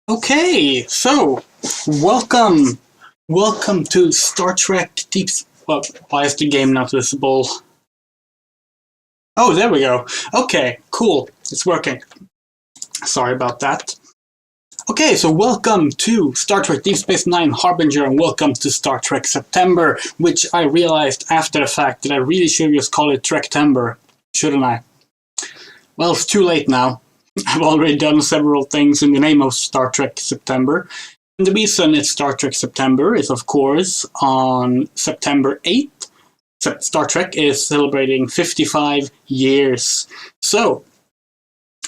Okay, so welcome to Star Trek Deep. Well, why is the game not visible? Oh, there we go. Okay, cool. It's working. Sorry about that. Okay, so welcome to Star Trek Deep Space Nine Harbinger, and welcome to Star Trek September, which I realized after the fact that I really should just call it Trektember, shouldn't I? Well, it's too late now. I've already done several things in the name of Star Trek September. And the reason it's Star Trek September is, of course, on September 8th, Star Trek is celebrating 55 years. So,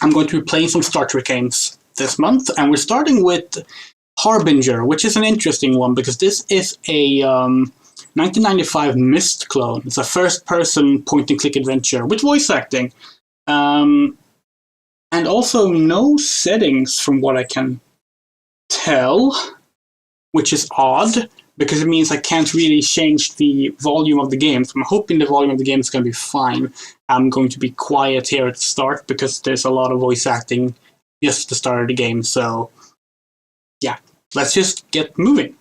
I'm going to be playing some Star Trek games this month, and we're starting with Harbinger, which is an interesting one, because this is a 1995 Myst clone. It's a first-person point-and-click adventure with voice acting. And also no settings from what I can tell, which is odd, because it means I can't really change the volume of the game. So I'm hoping the volume of the game is going to be fine. I'm going to be quiet here at the start, because there's a lot of voice acting just at the start of the game. So, yeah, let's just get moving.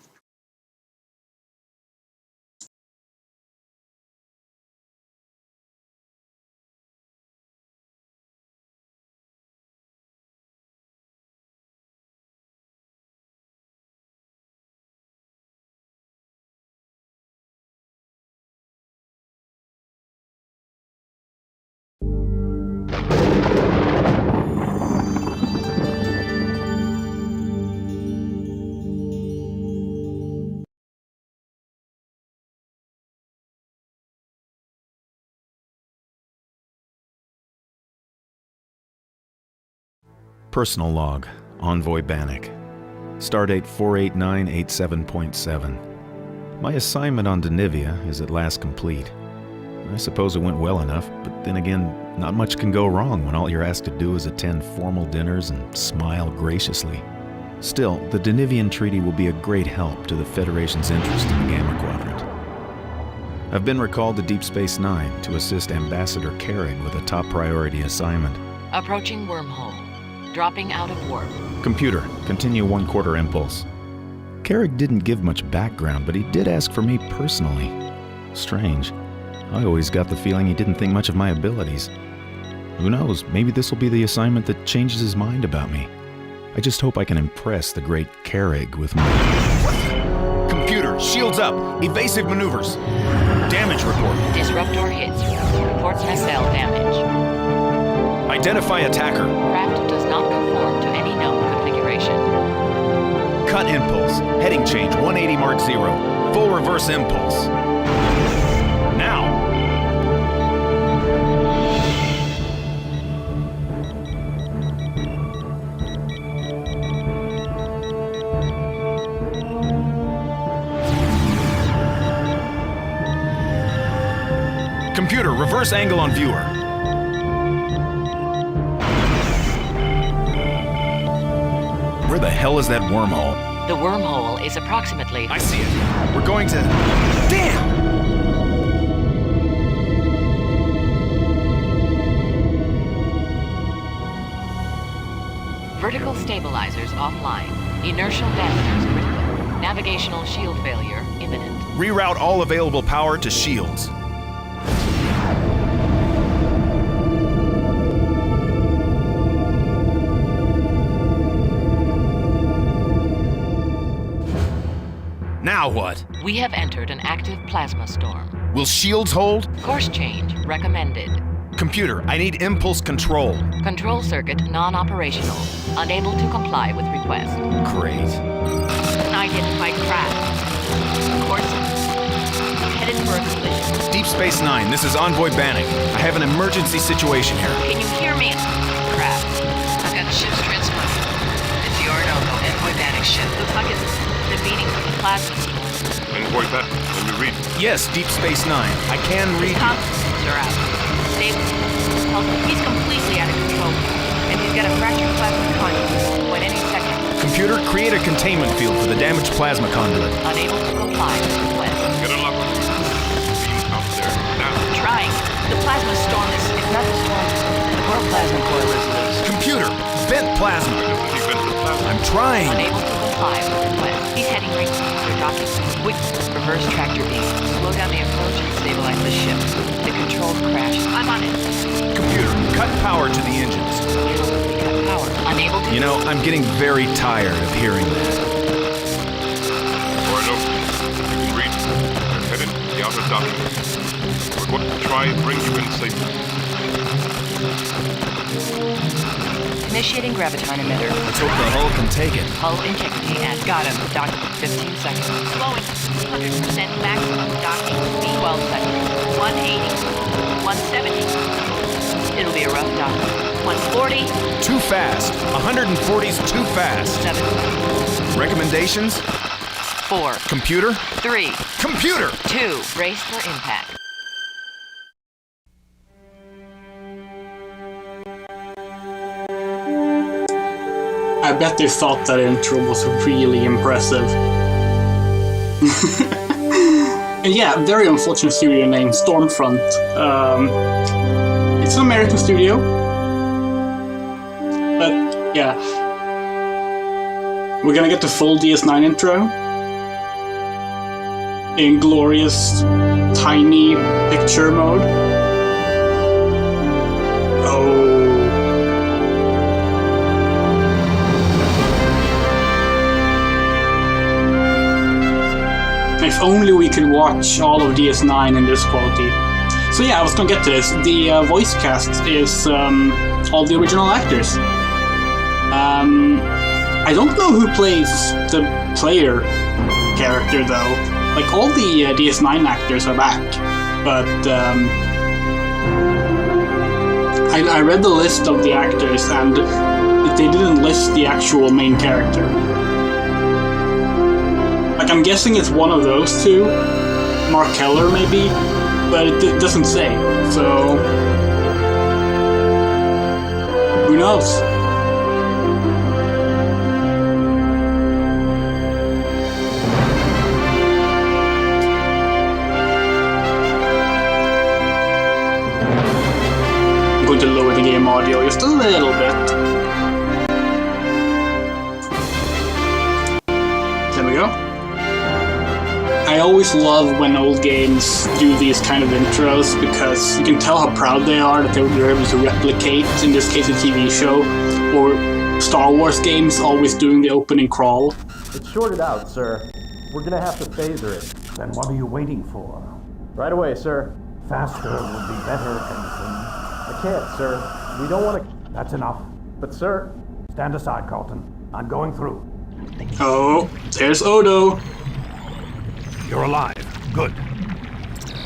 Personal log, Envoy Bannock. Stardate 48987.7. My assignment on Denivia is at last complete. I suppose it went well enough, but then again, not much can go wrong when all you're asked to do is attend formal dinners and smile graciously. Still, the Denivian Treaty will be a great help to the Federation's interest in the Gamma Quadrant. I've been recalled to Deep Space Nine to assist Ambassador Carrig with a top priority assignment. Approaching wormhole. Dropping out of warp. Computer, continue 1/4 impulse. Carrig didn't give much background, but he did ask for me personally. Strange. I always got the feeling he didn't think much of my abilities. Who knows, maybe this will be the assignment that changes his mind about me. I just hope I can impress the great Carrig with my... Computer, shields up. Evasive maneuvers. Damage report. Disruptor hits. Reports nacelle damage. Identify attacker. Craft does not conform to any known configuration. Cut impulse. Heading change 180 Mark 0. Full reverse impulse. Now. Computer, reverse angle on viewer. Where the hell is that wormhole? The wormhole is approximately... I see it. We're going to... Damn! Vertical stabilizers offline. Inertial dampers critical. Navigational shield failure imminent. Reroute all available power to shields. Now what? We have entered an active plasma storm. Will shields hold? Course change recommended. Computer, I need impulse control. Control circuit non-operational. Unable to comply with request. Great. Unidentified craft. Course headed for a collision. Deep Space Nine, this is Envoy Bannock. I have an emergency situation here. Can you hear me? Craft. I've got the ship's transponder. It's the Orinoco Envoy Bannock ship. The bucket the meeting from the plasma storm. Envoy Bannock, can you read? Yes, Deep Space Nine. I can read you. Compensations are out. Stable. He's completely out of control. And he's got a fractured plasma conduit. At any second. Computer, create a containment field for the damaged plasma conduit. Unable to comply with request. Get a lock on the beam out there, now. Trying. The plasma storm is not the storm. The core plasma coil is loose. Computer, vent plasma. Defensive plasma. I'm trying. Unable to comply with request. He's heading right for your docking. Quick, reverse tractor beam. Slow down the approach and stabilize the ship. The controls crashed. I'm on it. Computer, cut power to the engines. Absolutely cut power. Unable to... You know, I'm getting very tired of hearing that. Orinoco, you can read. We're headed to the outer docking. We're going to try and bring you in safely. Initiating graviton emitter. Let's hope the hull can take it. Hull integrity at got him. Docking 15 seconds. Slowing 100% maximum docking speed. 12 seconds. 180. 170. It'll be a rough dock. 140. Too fast. 140's too fast. 7. Recommendations? 4. Computer? 3. Computer! 2. Brace for impact. I bet they thought that intro was really impressive. And yeah, very unfortunate studio name, Stormfront. It's an American studio. But yeah. We're gonna get the full DS9 intro. In glorious, tiny picture mode. Oh. If only we could watch all of DS9 in this quality. So yeah, I was gonna get to this. The voice cast is all the original actors. I don't know who plays the player character though. Like all the DS9 actors are back, but I read the list of the actors and they didn't list the actual main character. Like, I'm guessing it's one of those two, Mark Keller maybe, but it doesn't say, so who knows? I'm going to lower the game audio just a little bit. There we go. I always love when old games do these kind of intros because you can tell how proud they are that they're able to replicate, in this case, a TV show, or Star Wars games always doing the opening crawl. It's shorted out, sir. We're gonna have to phaser it. Then what are you waiting for? Right away, sir. Faster would be better, Ensign. I can't, sir. We don't want to... That's enough. But, sir... Stand aside, Carlton. I'm going through. Oh, there's Odo. You're alive. Good.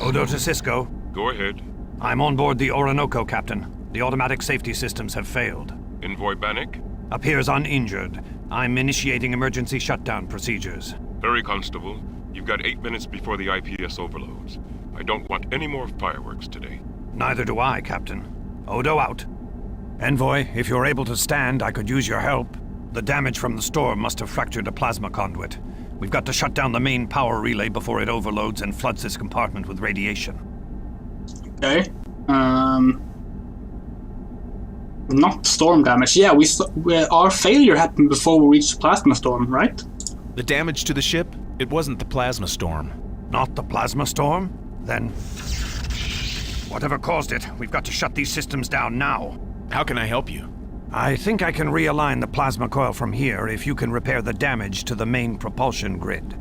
Odo to Cisco. Go ahead. I'm on board the Orinoco, Captain. The automatic safety systems have failed. Envoy Bannock. Appears uninjured. I'm initiating emergency shutdown procedures. Hurry, Constable. You've got 8 minutes before the IPS overloads. I don't want any more fireworks today. Neither do I, Captain. Odo out. Envoy, if you're able to stand, I could use your help. The damage from the storm must have fractured a plasma conduit. We've got to shut down the main power relay before it overloads and floods this compartment with radiation. Okay. Not storm damage. Yeah, our failure happened before we reached the plasma storm, right? The damage to the ship? It wasn't the plasma storm. Not the plasma storm? Then... whatever caused it, we've got to shut these systems down now. How can I help you? I think I can realign the plasma coil from here if you can repair the damage to the main propulsion grid.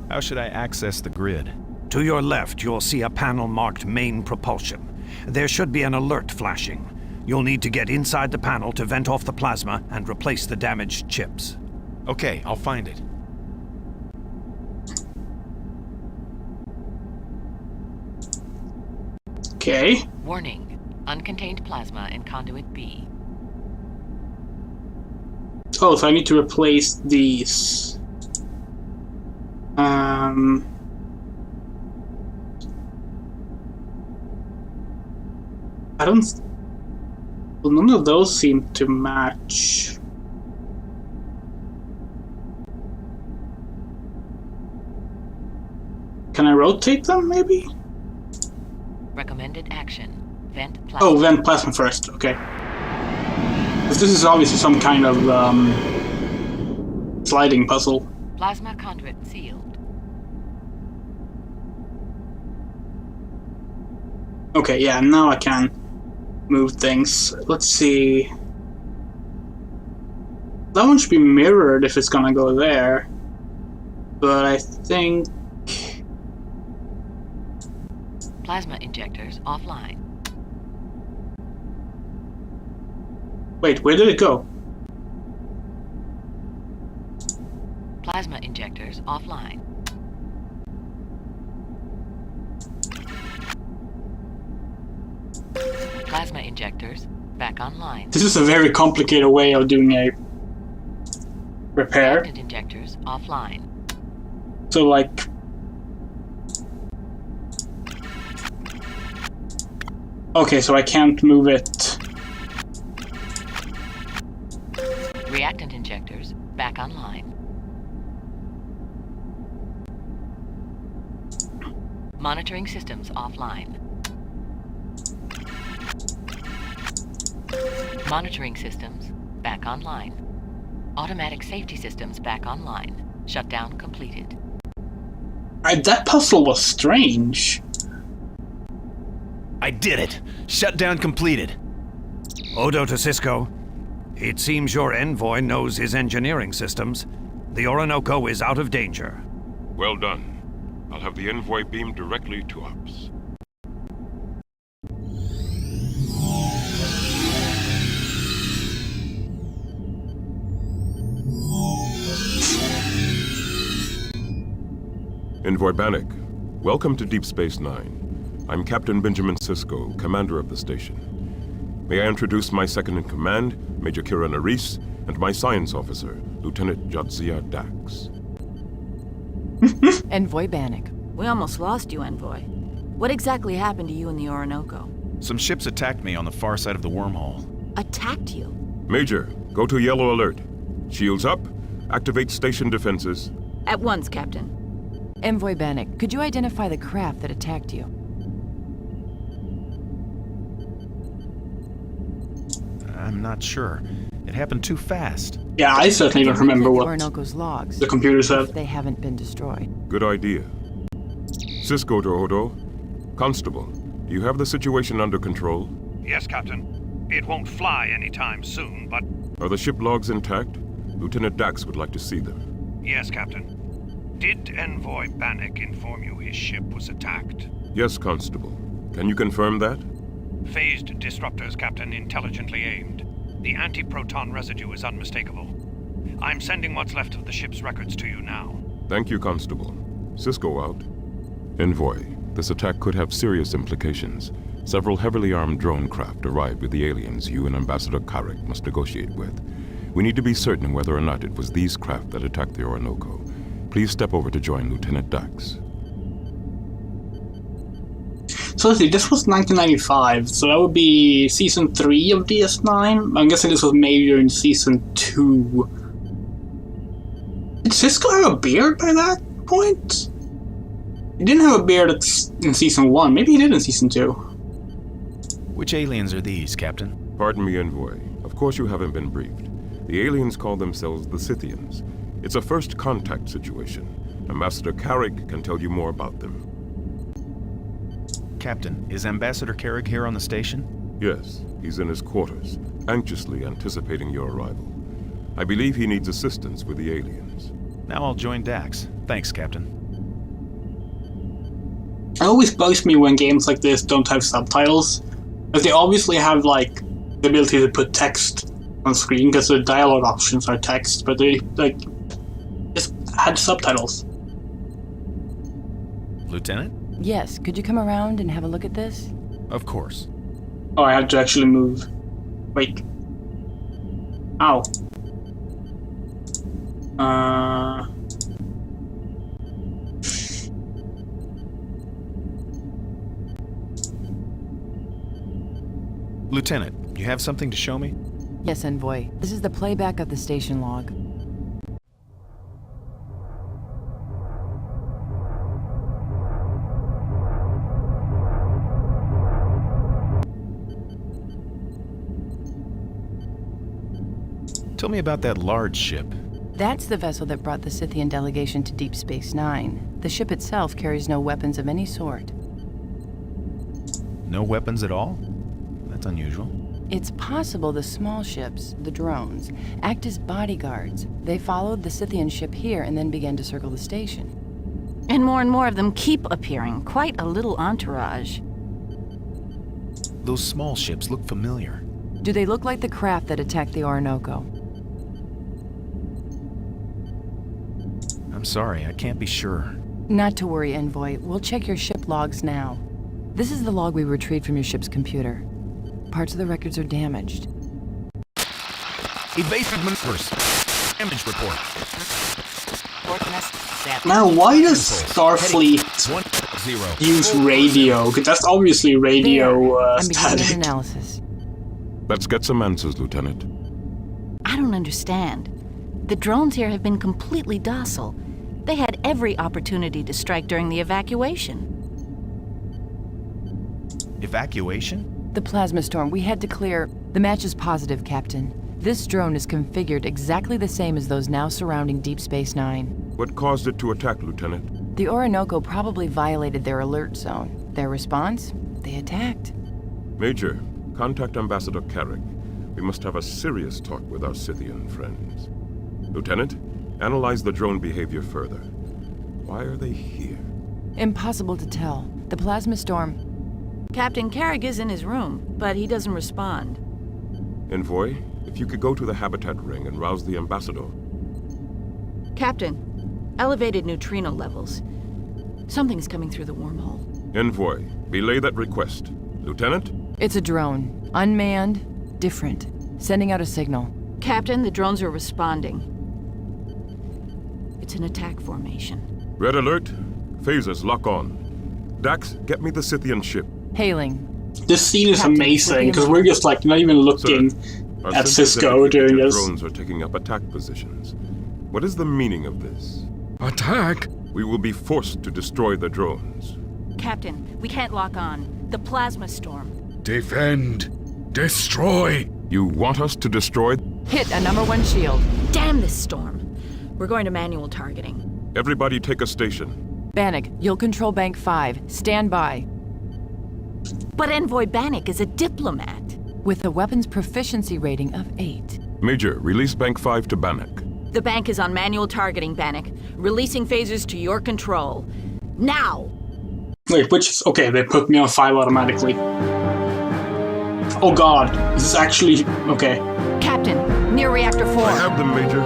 How should I access the grid? To your left, you'll see a panel marked Main Propulsion. There should be an alert flashing. You'll need to get inside the panel to vent off the plasma and replace the damaged chips. Okay, I'll find it. Okay. Warning. Uncontained plasma in conduit B. Oh, so I need to replace these. I don't... Well, none of those seem to match. Can I rotate them, maybe? Recommended action. Vent plasma. Oh, vent plasma first, okay. This is obviously some kind of sliding puzzle. Plasma conduit sealed. Okay, yeah, now I can move things. Let's see. That one should be mirrored if it's gonna go there. But I think... Plasma injectors offline. Wait, where did it go? Plasma injectors offline. Plasma injectors back online. This is a very complicated way of doing a repair. Reactant injectors offline. So, like... Okay, so I can't move it. Reactant injectors back online. Monitoring systems offline. Monitoring systems back online. Automatic safety systems back online. Shutdown completed. That puzzle was strange. I did it! Shutdown completed. Odo to Cisco. It seems your envoy knows his engineering systems. The Orinoco is out of danger. Well done. I'll have the envoy beamed directly to ops. Envoy Bannock, welcome to Deep Space Nine. I'm Captain Benjamin Sisko, commander of the station. May I introduce my second-in-command, Major Kira Nerys, and my science officer, Lieutenant Jadzia Dax. Envoy Bannock. We almost lost you, Envoy. What exactly happened to you in the Orinoco? Some ships attacked me on the far side of the wormhole. Attacked you? Major, go to yellow alert. Shields up, activate station defenses. At once, Captain. Envoy Bannock, could you identify the craft that attacked you? I'm not sure. It happened too fast. Yeah, I certainly don't remember what Orinoco's logs, the computer said. if they haven't been destroyed. Good idea. Cisco to Odo. Constable, do you have the situation under control? Yes, Captain. It won't fly anytime soon, but... Are the ship logs intact? Lieutenant Dax would like to see them. Yes, Captain. Did Envoy Bannock inform you his ship was attacked? Yes, Constable. Can you confirm that? Phased disruptors, Captain, intelligently aimed. The anti-proton residue is unmistakable. I'm sending what's left of the ship's records to you now. Thank you, Constable. Cisco out. Envoy, this attack could have serious implications. Several heavily armed drone craft arrived with the aliens you and Ambassador Carrick must negotiate with. We need to be certain whether or not it was these craft that attacked the Orinoco. Please step over to join Lieutenant Dax. So let's see, this was 1995, so that would be Season 3 of DS9? I'm guessing this was made during Season 2. Did Cisco have a beard by that point? He didn't have a beard in Season 1, maybe he did in Season 2. Which aliens are these, Captain? Pardon me, Envoy. Of course you haven't been briefed. The aliens call themselves the Scythians. It's a first contact situation. Ambassador Carrick can tell you more about them. Captain, is Ambassador Carrick here on the station? Yes, he's in his quarters, anxiously anticipating your arrival. I believe he needs assistance with the aliens. Now I'll join Dax. Thanks, Captain. It always bugs me when games like this don't have subtitles, because they obviously have, like, the ability to put text on screen, because the dialogue options are text, but they, like, just had subtitles. Lieutenant? Yes, could you come around and have a look at this? Of course. Oh, I have to actually move. Wait. Ow. Lieutenant, you have something to show me? Yes, Envoy. This is the playback of the station log. Tell me about that large ship. That's the vessel that brought the Scythian delegation to Deep Space Nine. The ship itself carries no weapons of any sort. No weapons at all? That's unusual. It's possible the small ships, the drones, act as bodyguards. They followed the Scythian ship here and then began to circle the station. And more of them keep appearing. Quite a little entourage. Those small ships look familiar. Do they look like the craft that attacked the Orinoco? I'm sorry, I can't be sure. Not to worry, Envoy. We'll check your ship logs now. This is the log we retrieved from your ship's computer. Parts of the records are damaged. Evasive maneuvers. Damage report. Now, why does Starfleet 1-0. use radio? Because that's obviously radio I'm beginning static. an analysis. Let's get some answers, Lieutenant. I don't understand. The drones here have been completely docile. They had every opportunity to strike during the evacuation. Evacuation? The plasma storm, we had to clear. The match is positive, Captain. This drone is configured exactly the same as those now surrounding Deep Space Nine. What caused it to attack, Lieutenant? The Orinoco probably violated their alert zone. Their response? They attacked. Major, contact Ambassador Carrick. We must have a serious talk with our Scythian friends. Lieutenant, analyze the drone behavior further. Why are they here? Impossible to tell. The plasma storm... Captain Carrick is in his room, but he doesn't respond. Envoy, if you could go to the habitat ring and rouse the Ambassador. Captain, elevated neutrino levels. Something's coming through the wormhole. Envoy, belay that request. Lieutenant? It's a drone. Unmanned. Different. Sending out a signal. Captain, the drones are responding. It's an attack formation. Red alert. Phasers lock on. Dax, get me the Scythian ship. Hailing. This scene is Captain, amazing, because we're just like not even looking Our at sensors Cisco indicate doing your this. drones are taking up attack positions. What is the meaning of this? Attack? We will be forced to destroy the drones. Captain, we can't lock on. The plasma storm. Defend. Destroy. You want us to destroy? Hit a #1 shield. Damn this storm. We're going to manual targeting. Everybody take a station. Bannock, you'll control Bank 5. Stand by. But Envoy Bannock is a diplomat. With a weapons proficiency rating of 8. Major, release Bank 5 to Bannock. The bank is on manual targeting, Bannock. Releasing phasers to your control. Now! Wait, which is... Okay, they put me on 5 automatically. Oh god, is this actually... Okay. Captain, near reactor 4. I have them, Major.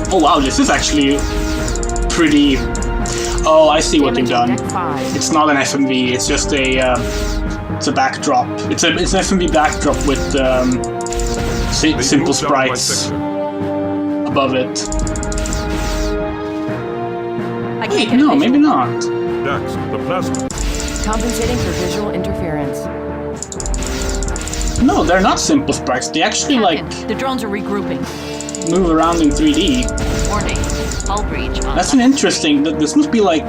Oh wow, this is actually pretty... Oh, I see what they've done. Damage on Deck 5. It's not an FMV, it's just a... it's a backdrop. It's an FMV backdrop with They simple moved out of my sprites sector. above it. I can't Wait, get a no, visual. maybe not. Dax, the plasma. Compensating for visual interference. No, they're not simple sprites. They actually, Captain, like, the drones are regrouping. move around in 3D. Warning. Hull breach on... That's an interesting... This must be, like...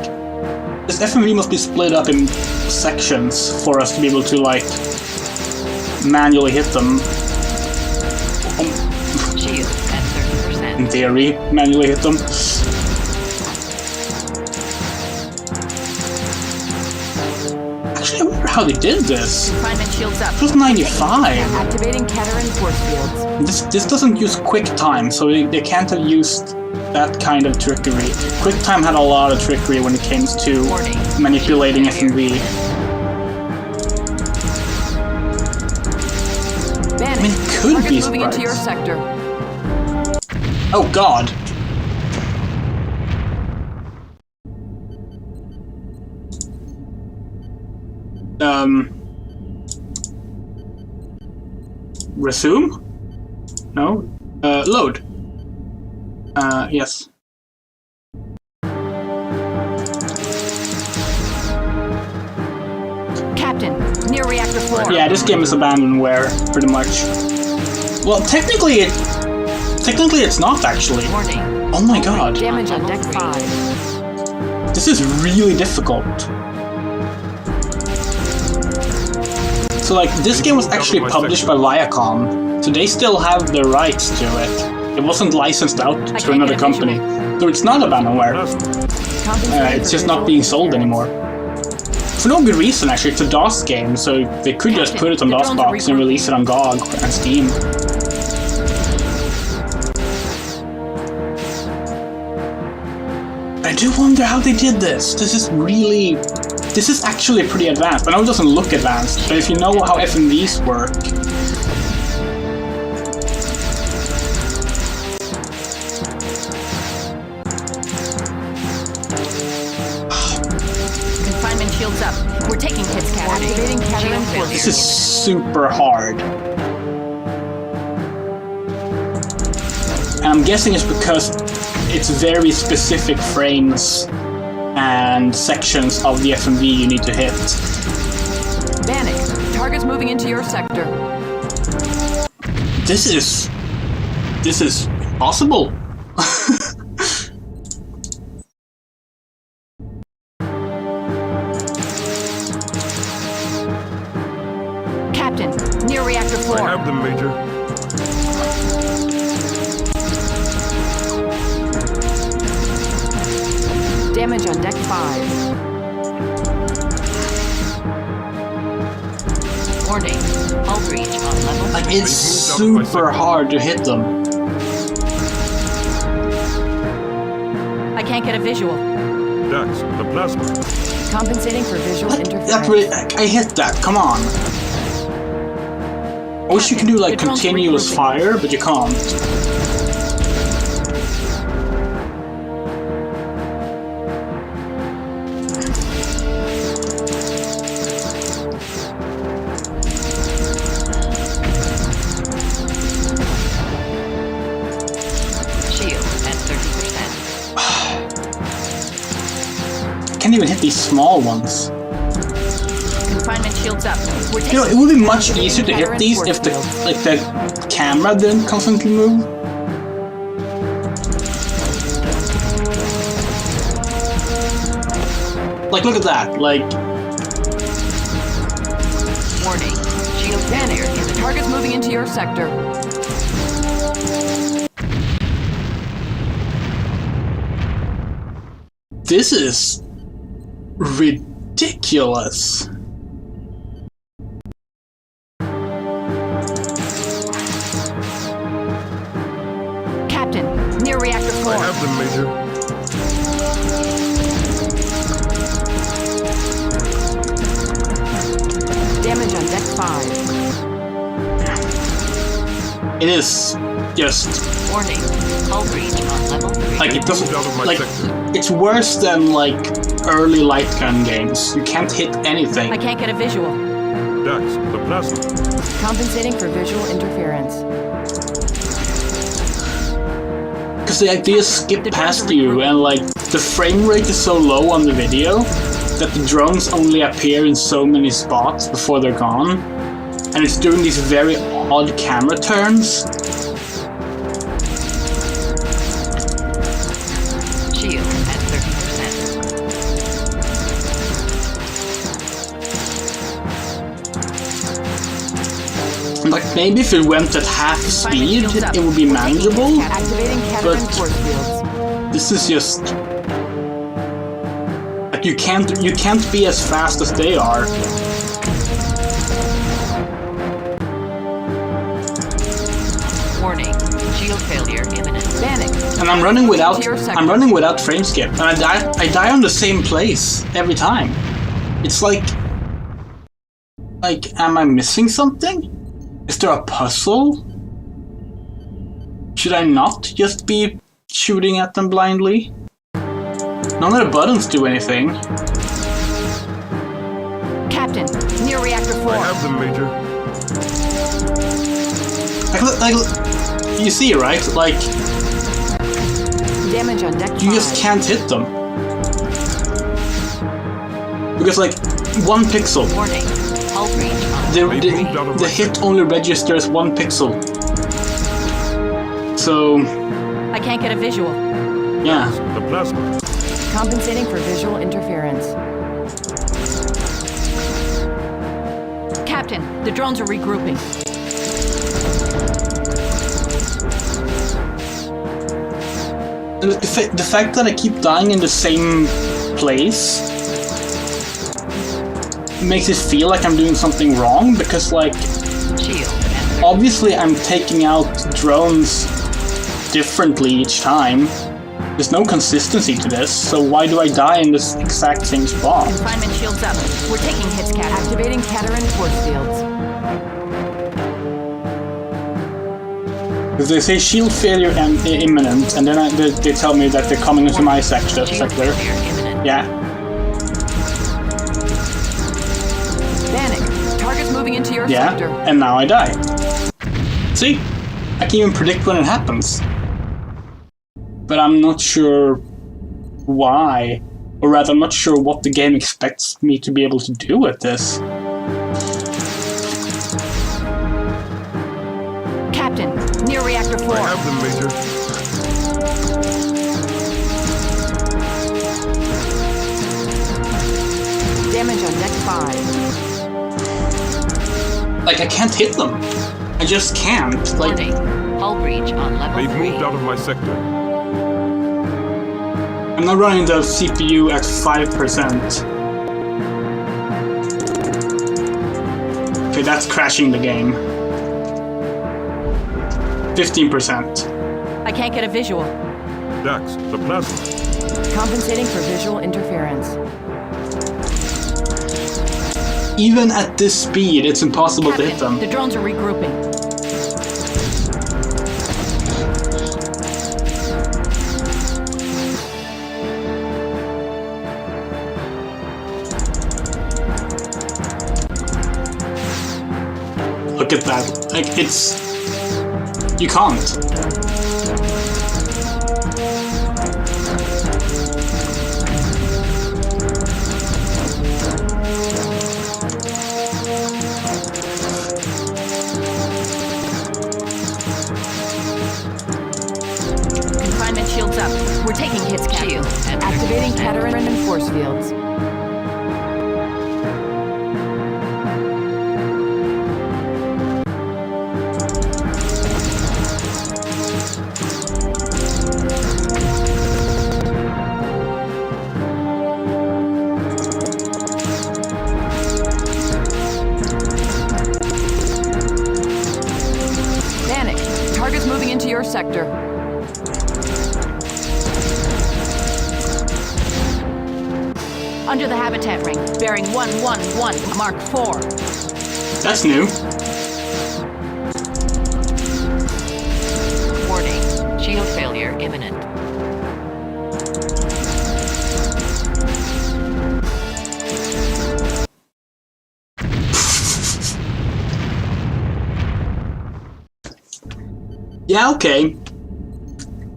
This FMV must be split up in sections for us to be able to, like, manually hit them. Shields at 30%. In theory, manually hit them. Actually, I wonder how they did this. Confinement shields up. It was 95. Activating Keteran force fields. This doesn't use QuickTime, so they can't have used that kind of trickery. QuickTime had a lot of trickery when it came to Warning. manipulating FMV. Bannock, I mean, it could target be moving into your sprites. sector. Oh god. Resume? No? Load. Yes. Captain, near reactor 4. Yeah, this game is abandonware, pretty much. Well, technically it's not actually. Warning. Oh my god. Damage on Deck 5. This is really difficult. So like, this game was actually published by Viacom. So they still have the rights to it. It wasn't licensed out to another company. So it's not abandonware. It's just not being sold anymore. For no good reason, actually. It's a DOS game, so they could just put it on DOSBox and release it on GOG and Steam. I do wonder how they did this. This is actually pretty advanced. I know it doesn't look advanced, but if you know how FMVs work... Confinement shields up. We're taking hits, Captain. Activating Caterin force. This is super hard. And I'm guessing it's because it's very specific frames and sections of the FMV you need to hit. Bannock, target's moving into your sector. This is possible. Captain, near reactor floor. I have them, Major. Damage on deck 5. Warning, hull breach on level. Like, it's super hard to hit them. I can't get a visual. Dax, the plasma. Compensating for visual interference. Really, I hit that, come on. I wish you could do like continuous fire, but you can't. Can't even hit these small ones. Confinement shields up. You know, it would be much easier to hit these if the camera didn't constantly move. Like, look at that. Like, warning, shield failure. The target's moving into your sector. this is ridiculous. Captain, near reactor 4. I have them, Major. Damage on deck 5. It is just... Warning, hull breach on level 3. Like, it doesn't... Out of my Like, sector. it's worse than, like, early light gun games. You can't hit anything. I can't get a visual. Dax, the plasma. Compensating for visual interference. Because the ideas skip past you, and, like, the frame rate is so low on the video that the drones only appear in so many spots before they're gone. And it's doing these very odd camera turns. Shield at 30%. Like, maybe if it went at half speed, it would be manageable. Activating Caterin But- force fields. This is just... Like, you can't be as fast as they are. Warning, shield failure imminent. Bannock. And I'm running without frame skip, and I die on the same place every time. It's like, am I missing something? Is there a puzzle? Should I not just be shooting at them blindly? None of the buttons do anything. Captain, near reactor 4. I have them, Major. Like, you see, right? Like, Damage on deck 5. you just can't hit them. Because, like, 1 pixel. Warning, hull breach on The hit only registers 1 pixel. So, I can't get a visual. yeah. The plasma. Compensating for visual interference. Captain, the drones are regrouping. the fact that I keep dying in the same place makes it feel like I'm doing something wrong, because like obviously I'm taking out drones differently each time. There's no consistency to this, so why do I die in this exact same spot? Confinement shields up. We're taking hits, Cat. Activating Cateran force fields. Because they say shield failure and imminent, and then they tell me that they're coming into my sector. Yeah. Panic. Target's moving into your sector. And now I die. See? I can even predict when it happens. But I'm not sure why. Or rather, I'm not sure what the game expects me to be able to do with this. Captain, near reactor 4. I have them, Major. Damage on deck 5. Like, I can't hit them. I just can't. Like, hull breach on level 3. They've moved out of my sector. I'm not running the CPU at 5%. Okay, that's crashing the game. 15%. I can't get a visual. Dax, the plasma. Compensating for visual interference. Even at this speed, it's impossible Captain, to hit them. The drones are regrouping. Look at that. Like, it's... You can't. Confinement shields up. We're taking hits, Captain. Activating Cateran and force fields. Panic. Target's moving into your sector. Under the habitat ring, bearing 111, Mark 4. That's new. Warning, shield failure imminent. Yeah, okay.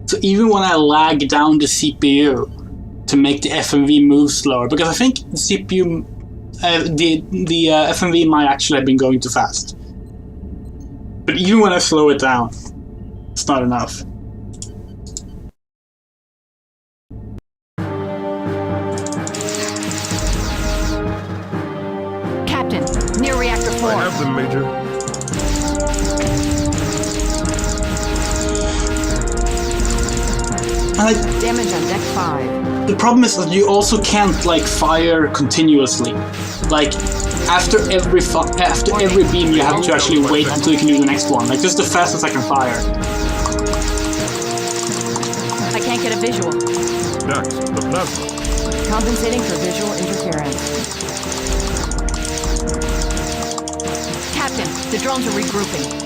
So even when I lag down the CPU to make the FMV move slower, because I think the CPU, the FMV might actually have been going too fast. But even when I slow it down, it's not enough. Captain, near reactor 4. I have them, Major. Damage on deck 5. The problem is that you also can't like fire continuously. Like after every beam, you have to actually wait until you can do the next one. Like this is the fastest I can fire. I can't get a visual. Dax, the plasma. Compensating for visual interference. Captain, the drones are regrouping.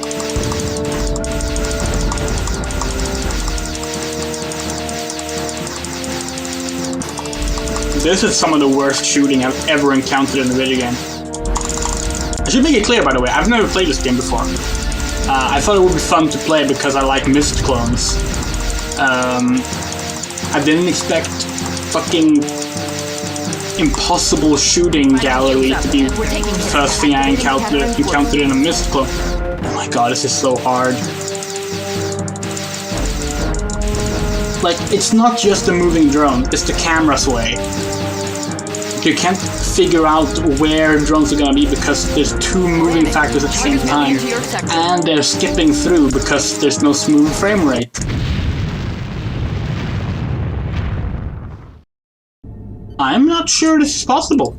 This is some of the worst shooting I've ever encountered in a video game. I should make it clear, by the way, I've never played this game before. I thought it would be fun to play because I like Myst clones. I didn't expect fucking impossible shooting gallery to be the first thing I encountered in a Myst clone. Oh my god, this is so hard. Like, it's not just a moving drone, it's the camera's way. You can't figure out where drones are gonna be because there's two moving factors at the same time, and they're skipping through because there's no smooth frame rate. I'm not sure this is possible.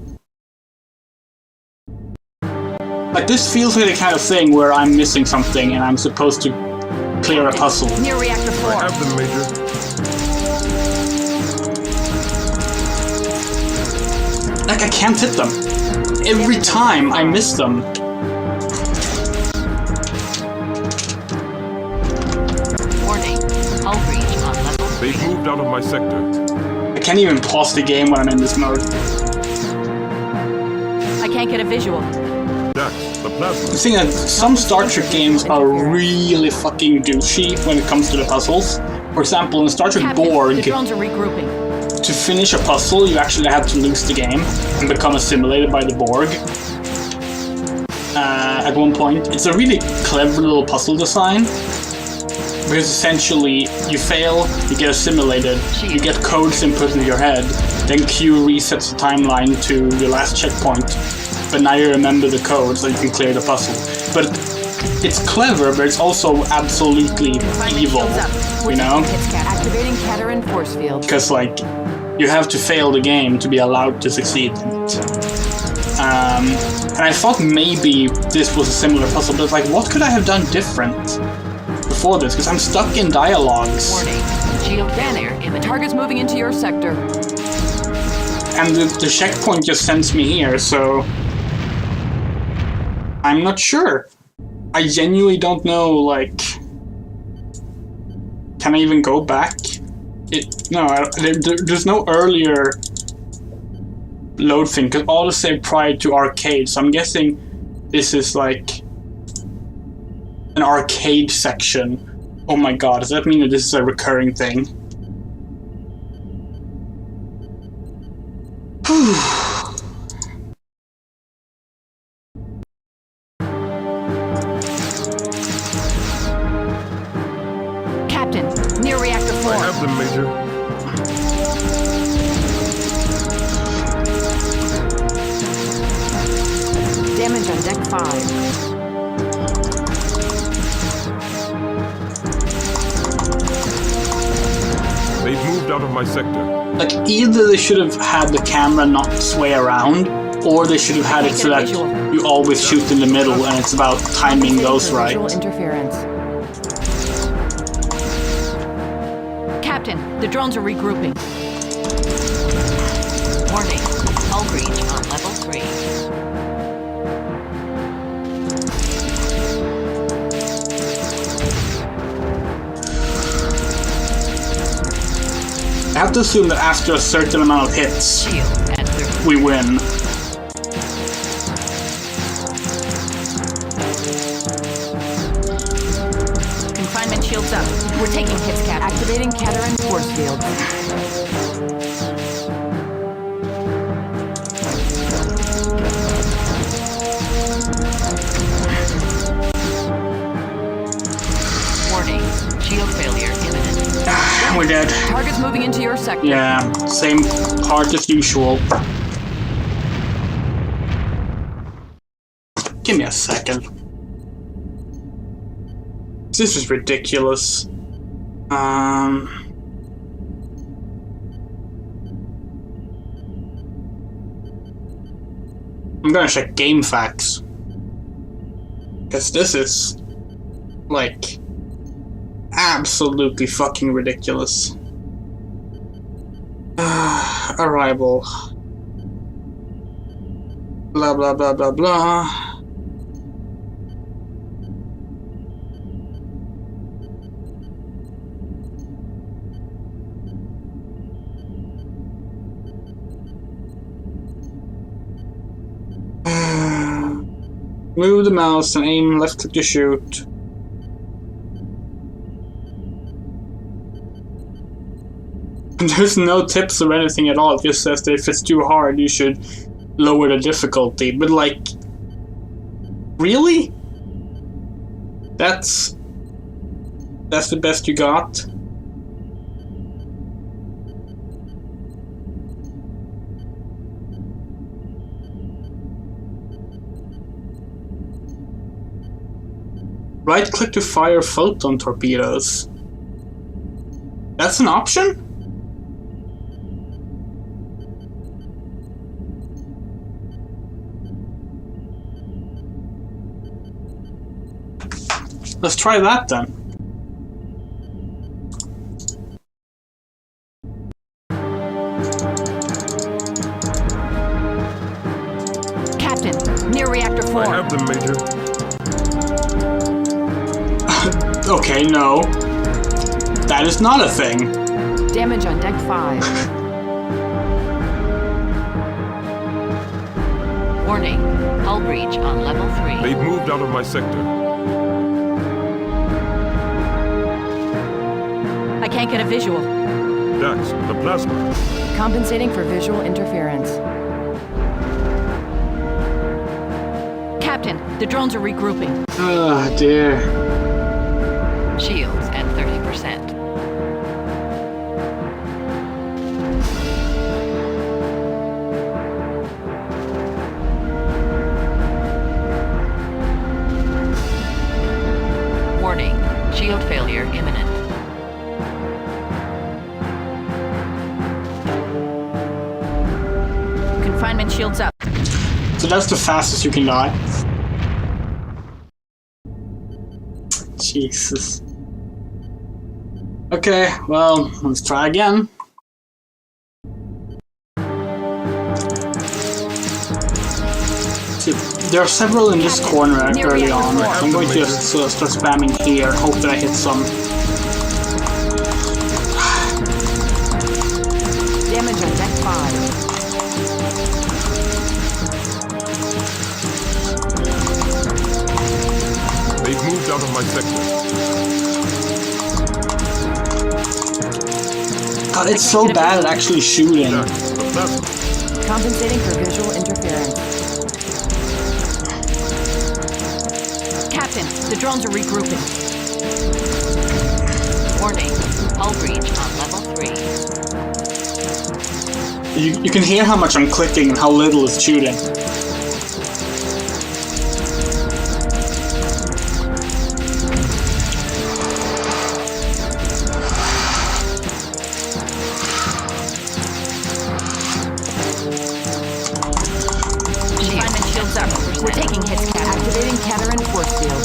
Like, this feels like the kind of thing where I'm missing something and I'm supposed to clear a puzzle. Near reactor 4. I have them, Major. Like, I can't hit them. Every time I miss them. Warning. Hull breach on level 3. They've moved out of my sector. I can't even pause the game when I'm in this mode. I can't get a visual. Jax, the plasma. The thing that some Star Trek games are really fucking douchey when it comes to the puzzles. For example, in Star Trek Captain, Borg, the drones are regrouping. to finish a puzzle, you actually have to lose the game and become assimilated by the Borg. At one point, it's a really clever little puzzle design. Because essentially, you fail, you get assimilated, you get codes input into your head, then Q resets the timeline to your last checkpoint. But now you remember the code so you can clear the puzzle. But it's clever, but it's also absolutely evil, you know? Activating Caterin force field. Because, like, you have to fail the game to be allowed to succeed in it. And I thought maybe this was a similar puzzle, but like, what could I have done different before this? Because I'm stuck in dialogues. Warning. Shield barrier imminent. Target's moving into your sector. And the checkpoint just sends me here, so I'm not sure. I genuinely don't know, like, can I even go back? There's no earlier load thing, because all is saved prior to arcade, so I'm guessing this is like an arcade section. Oh my god, does that mean that this is a recurring thing? Captain, near reactor 4. I have them, Major. Damage on deck 5. They've moved out of my sector. Like, either they should have had the camera not sway around, or they should have had it so that you always shoot in the middle and it's about timing those right. Visual interference. Captain, the drones are regrouping. Warning. Hull breach on level 3. I have to assume that after a certain amount of hits, Shield at 30. we win. Confinement shields up. We're taking hits, Captain. Activating Caterin force field. Warning. Shield failure imminent. We're dead. Target's moving into your sector. Yeah, same part as usual. Give me a second. This is ridiculous. I'm gonna check game facts. Because this is, like, absolutely fucking ridiculous. Arrival. Blah blah blah blah blah. Move the mouse and aim left click to shoot. There's no tips or anything at all. It just says that if it's too hard, you should lower the difficulty. But, like, really? That's the best you got? Right click to fire photon torpedoes. That's an option? Let's try that then. Captain, near reactor 4. I have them, Major. Okay, no. That is not a thing. Damage on deck 5. Warning, hull breach on level 3. They've moved out of my sector. I can't get a visual. Dax, the plasma. Compensating for visual interference. Captain, the drones are regrouping. Oh dear. Shields at 30%. Warning, shield failure imminent. Confinement shields up. So that's the fastest you can die. Jesus. Okay, well, let's try again. See, there are several in this corner early on. I'm going to just start spamming here, hope that I hit some. Damage on deck 5. They've moved out of my sector. God, it's so bad at actually shooting. Dax, the plasma. Compensating for visual interference. Captain, the drones are regrouping. Warning, hull breach on level 3. You can hear how much I'm clicking and how little is shooting. Confinement shields up. We're taking hits, Captain. Activating Caterin force field.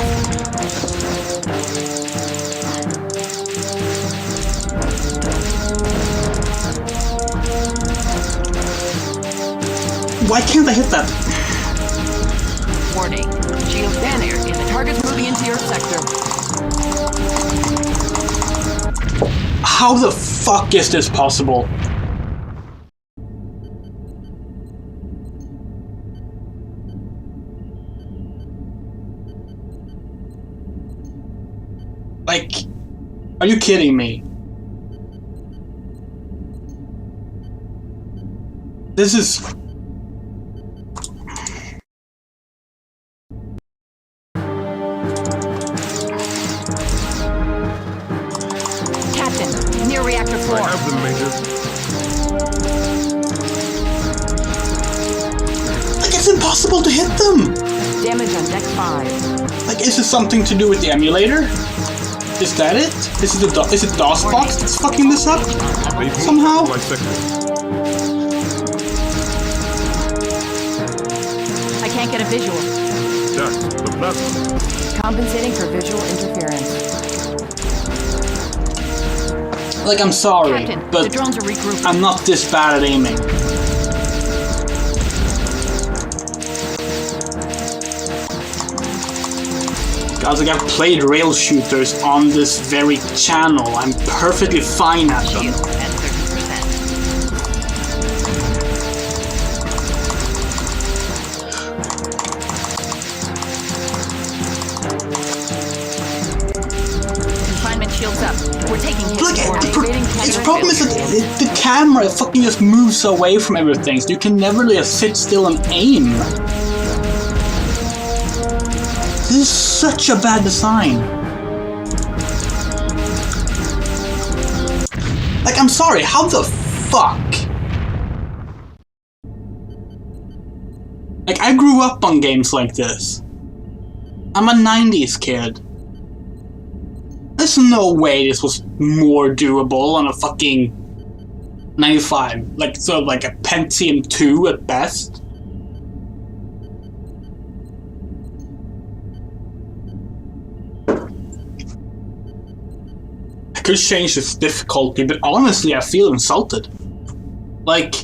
Why can't I hit that? Warning, shield failure imminent. Target's moving into your sector. How the fuck is this possible? Like, are you kidding me? This is... Captain, near reactor 4. I have them, Major. Like, it's impossible to hit them! Damage on deck 5. Like, is this something to do with the emulator? Is that it? Is it DOSBox that's fucking this up? They've moved Somehow? out of my sector. I can't get a visual. Dax, the plasma. Compensating for visual interference. Like, I'm sorry, Captain, the but drones are regrouping. I'm not this bad at aiming. Guys, like, I've played rail shooters on this very channel. I'm perfectly fine at them. Shield at 30%. Confinement shields up. We're taking hits. Look, Activating the Caterin problem is force that field. the camera fucking just moves away from everything, so you can never really sit still and aim. This is such a bad design. Like, I'm sorry, how the fuck? Like, I grew up on games like this. I'm a 90s kid. There's no way this was more doable on a fucking 95. Like, sort of like a Pentium 2 at best. could change its difficulty, but honestly, I feel insulted. Like,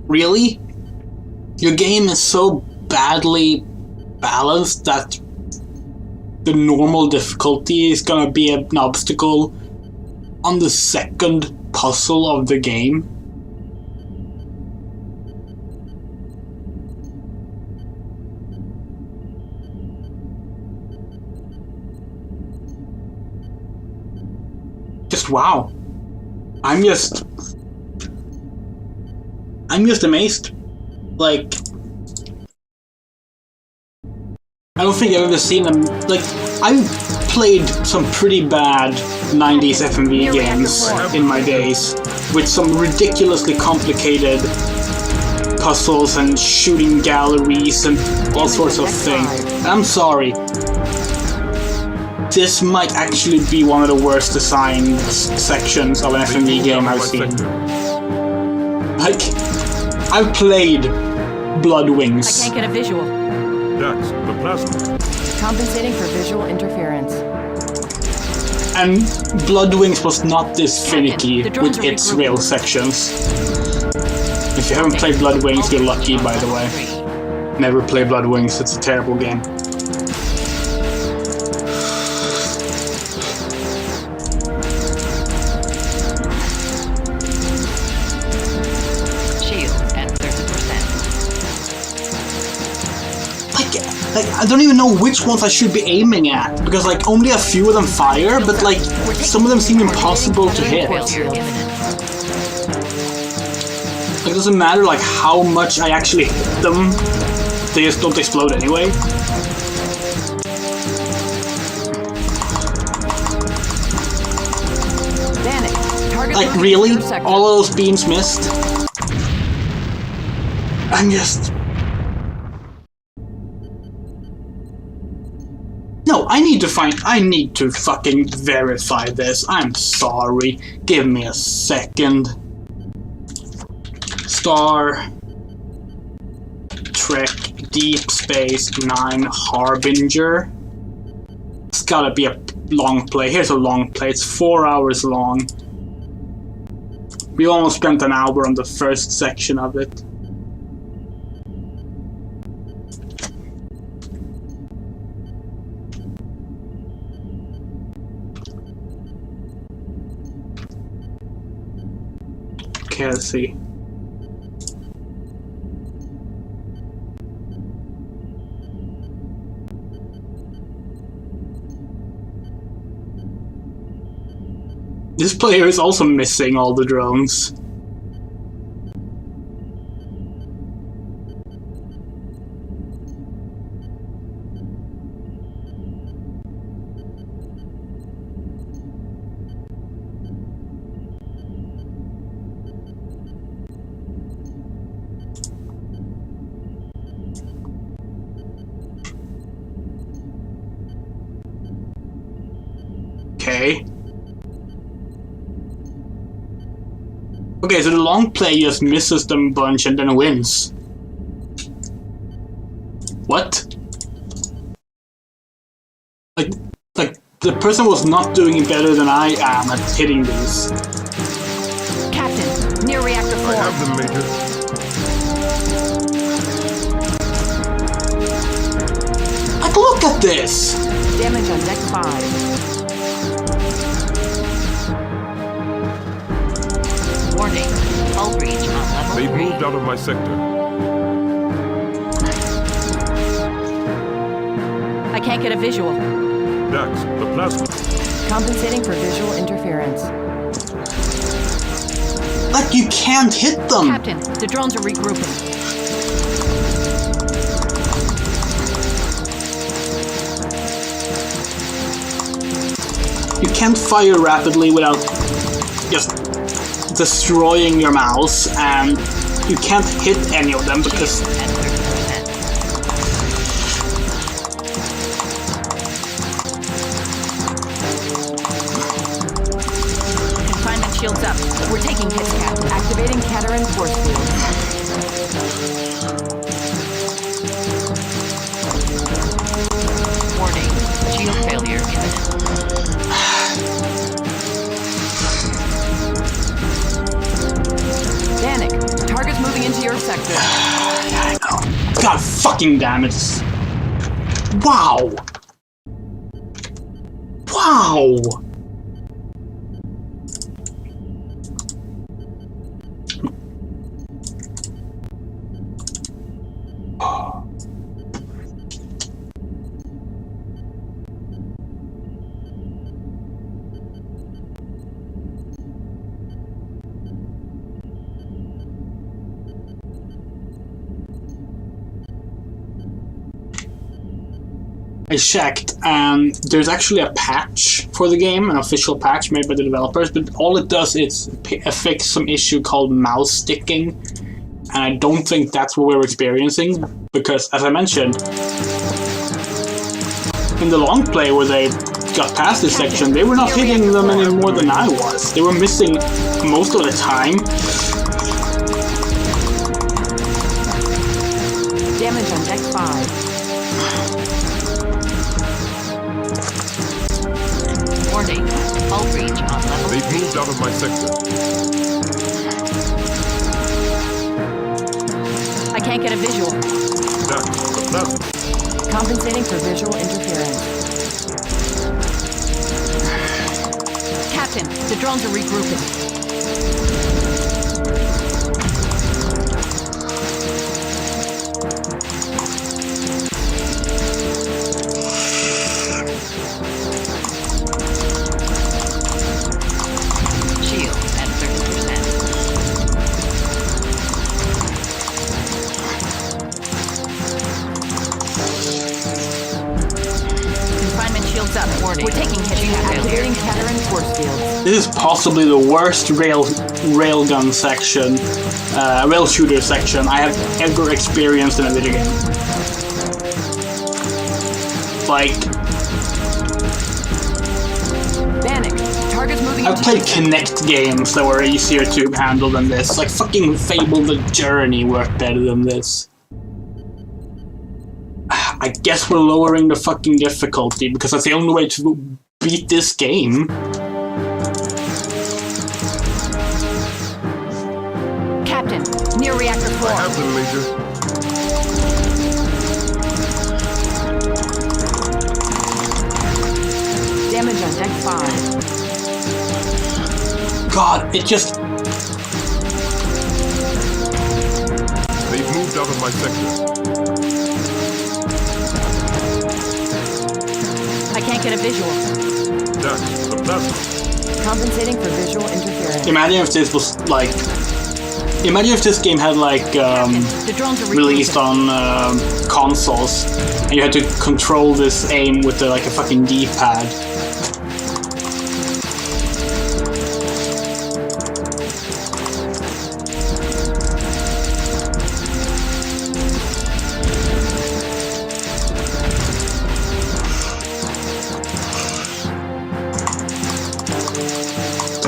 really? Your game is so badly balanced that the normal difficulty is gonna be an obstacle on the second puzzle of the game? Just wow. I'm just amazed. Like, I don't think I've ever seen them. Like, I've played some pretty bad 90s FMV games in my days with some ridiculously complicated puzzles and shooting galleries and all sorts of things. And I'm sorry. This might actually be one of the worst designed sections of an FMV game I've seen. Like, I've played Blood Wings. I can't get a visual. Dax, the plasma. Compensating for visual interference. And Blood Wings was not this finicky with its rail sections. If you haven't played Blood Wings, you're lucky, by the way. Never play Blood Wings, it's a terrible game. Like, I don't even know which ones I should be aiming at, because like only a few of them fire, but like some of them seem impossible to hit. Like, it doesn't matter like how much I actually hit them, they just don't explode anyway. Like really? All of those beams missed? I'm just... No, I need to fucking verify this. I'm sorry. Give me a second. Star Trek Deep Space Nine Harbinger. It's gotta be a long play. Here's a long play. It's 4 hours long. We almost spent an hour on the first section of it. Okay, let's see. This player is also missing all the drones. Okay. Okay, so the long play just misses them a bunch and then wins. What? Like the person was not doing better than I am at hitting these. Captain, near reactor 4. I have them, Major. Like, look at this! Damage on deck 5. Warning, hull breach on level They've 3. moved out of my sector. I can't get a visual. Dax, the plasma. Compensating for visual interference. Like, you can't hit them! Captain, the drones are regrouping. You can't fire rapidly without just destroying your mouse, and you can't hit any of them because... At 30%. Confinement shields up. We're taking hits, Captain. Activating Caterin force field. Warning, shield failure imminent. fucking damage. Wow! Wow! I checked, and there's actually a patch for the game, an official patch made by the developers, but all it does is fix some issue called mouse sticking, and I don't think that's what we're experiencing, because, as I mentioned, in the long play where they got past this section, they were not hitting them any more than I was. They were missing most of the time. Damage on deck 5. Warning, hull breach on level 3. They've moved out of my sector. I can't get a visual. That's the plasma. Compensating for visual interference. Captain, the drones are regrouping. Shield at 30%. Confinement shields up. Warning. We're taking hits. Activating Kettering force field. This is possibly the worst railgun section, rail shooter section I have ever experienced in a video game. Like, Bannock. Target's moving I've into played your sector. Kinect games that were easier to handle than this. Like fucking Fable the Journey worked better than this. I guess we're lowering the fucking difficulty because that's the only way to beat this game. Captain, near reactor I floor. have them, Major. Damage on deck 5. God, it just... They've moved out of my sector. I can't get a visual. That's the plasma. Compensating for visual interference. Imagine if this was like... Imagine if this game had like The drones are released regrouping. on consoles and you had to control this aim with like a fucking D-pad.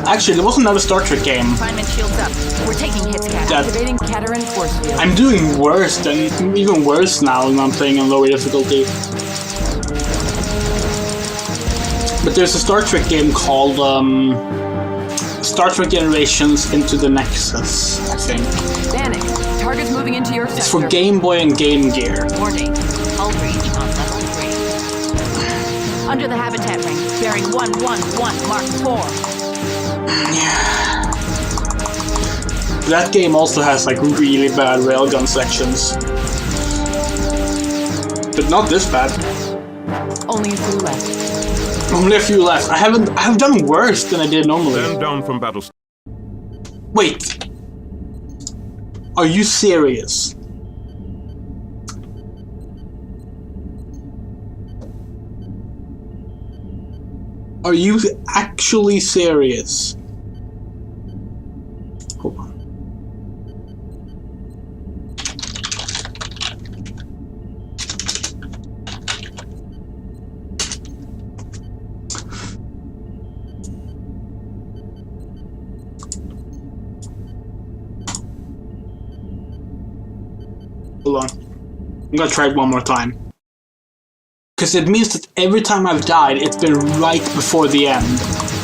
Actually, there was another Star Trek game. Confinement shields up. We're taking hits, Captain. That Activating Kettering force field. I'm doing worse than, even worse now when I'm playing on lower difficulty. But there's a Star Trek game called Star Trek Generations Into the Nexus, I think. Bannock. Target's moving into your sector. It's for Game Boy and Game Gear. Warning, hull breach on level 3. Under the habitat ring. Bearing 111, Mark 4. That game also has like really bad railgun sections. But not this bad. Only a few left. Only a few left. I have done worse than I did normally. Stand down from battle. Wait. Are you serious? Are you actually serious? Hold on. Hold on. I'm gonna try it one more time. Because it means that every time I've died, it's been right before the end.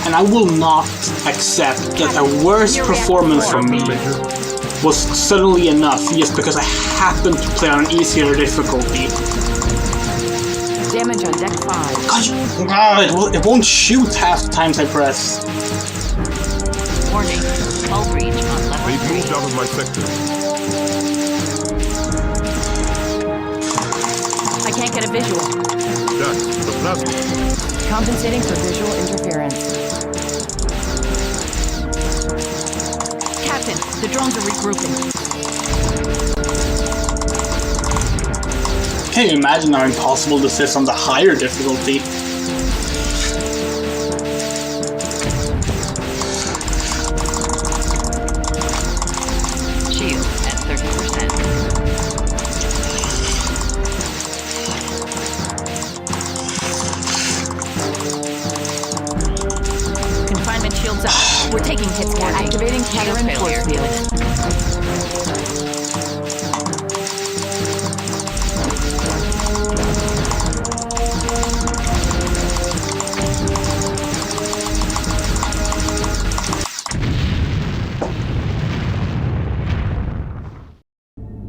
And I will not accept that a worse performance from me was suddenly enough just because I happened to play on an easier difficulty. Damage on deck 5. God, it won't shoot half the times I press. Warning, hull breach on level They've 3. moved out of my sector. I can't get a visual. Jack, the plasma. Compensating for visual interference. Captain, the drones are regrouping. Can you imagine how impossible this is on the higher difficulty? Shield at 30%. Confinement shields up. We're taking hits, Captain. Activating Caterin force field.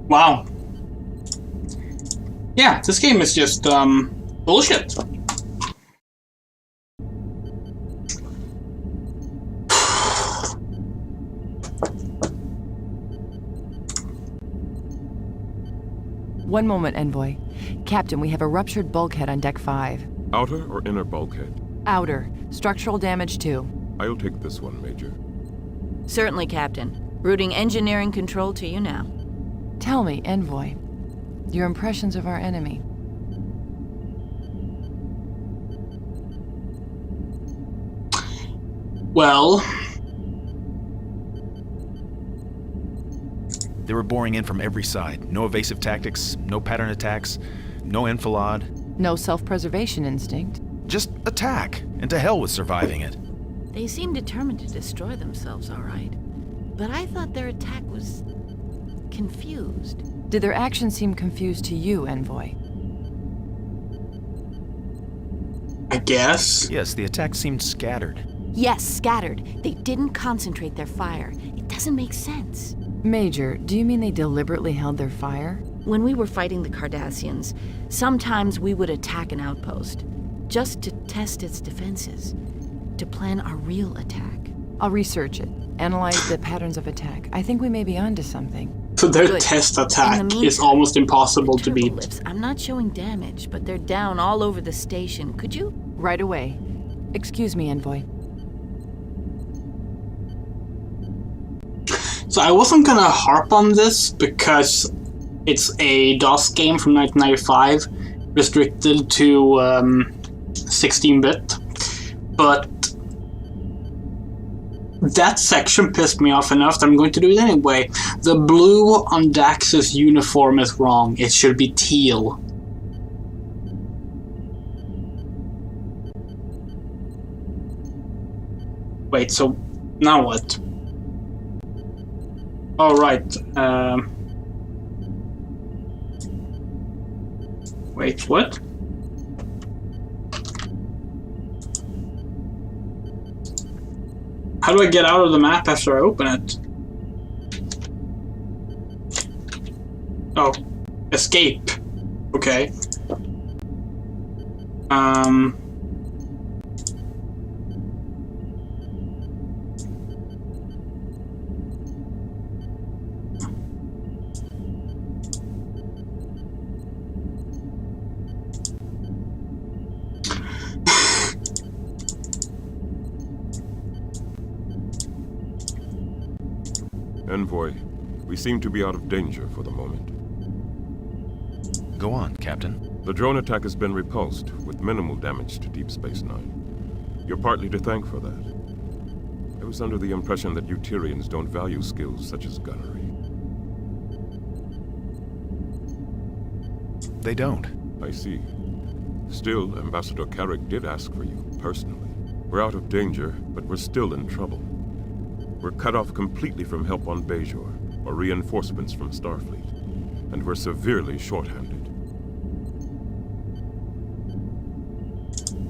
Wow. Yeah, this game is just, bullshit. One moment, Envoy. Captain, we have a ruptured bulkhead on deck 5. Outer or inner bulkhead? Outer. Structural damage 2. I'll take this one, Major. Certainly, Captain. Routing engineering control to you now. Tell me, Envoy, your impressions of our enemy. Well, They were boring in from every side. No evasive tactics, no pattern attacks, no enfilade. No self-preservation instinct. Just attack, and to hell with surviving it. They seem determined to destroy themselves, all right. But I thought their attack was confused. Did their actions seem confused to you, Envoy? I guess. Yes, the attack seemed scattered. Yes, scattered. They didn't concentrate their fire. It doesn't make sense. Major, do you mean they deliberately held their fire? When we were fighting the Cardassians, sometimes we would attack an outpost, just to test its defenses, to plan our real attack. I'll research it, analyze the patterns of attack. I think we may be onto something. So their Good. test In attack the is meantime, almost impossible to beat. Turbolifts, I'm not showing damage, but they're down all over the station. Could you? Right away. Excuse me, Envoy. So I wasn't gonna harp on this because it's a DOS game from 1995, restricted to 16-bit, but that section pissed me off enough that I'm going to do it anyway. The blue on Dax's uniform is wrong. It should be teal. Wait, so now what? All right. Wait, what? How do I get out of the map after I open it? Oh, escape. Okay. Envoy, we seem to be out of danger for the moment. Go on, Captain. The drone attack has been repulsed, with minimal damage to Deep Space Nine. You're partly to thank for that. I was under the impression that you Tyrians don't value skills such as gunnery. They don't. I see. Still, Ambassador Carrick did ask for you, personally. We're out of danger, but we're still in trouble. We're cut off completely from help on Bajor, or reinforcements from Starfleet. And we're severely short-handed.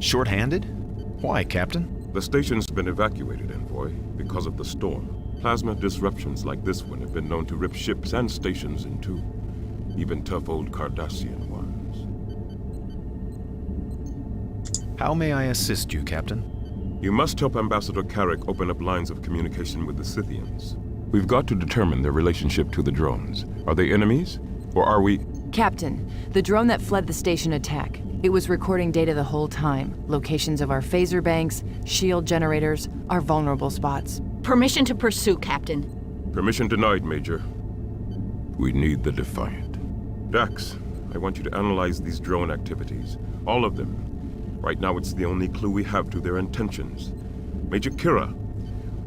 Short-handed? Why, Captain? The station's been evacuated, Envoy, because of the storm. Plasma disruptions like this one have been known to rip ships and stations in two. Even tough old Cardassian ones. How may I assist you, Captain? You must help Ambassador Carrick open up lines of communication with the Scythians. We've got to determine their relationship to the drones. Are they enemies? Or are we... Captain, the drone that fled the station attack. It was recording data the whole time. Locations of our phaser banks, shield generators, our vulnerable spots. Permission to pursue, Captain. Permission denied, Major. We need the Defiant. Dax, I want you to analyze these drone activities. All of them. Right now it's the only clue we have to their intentions. Major Kira,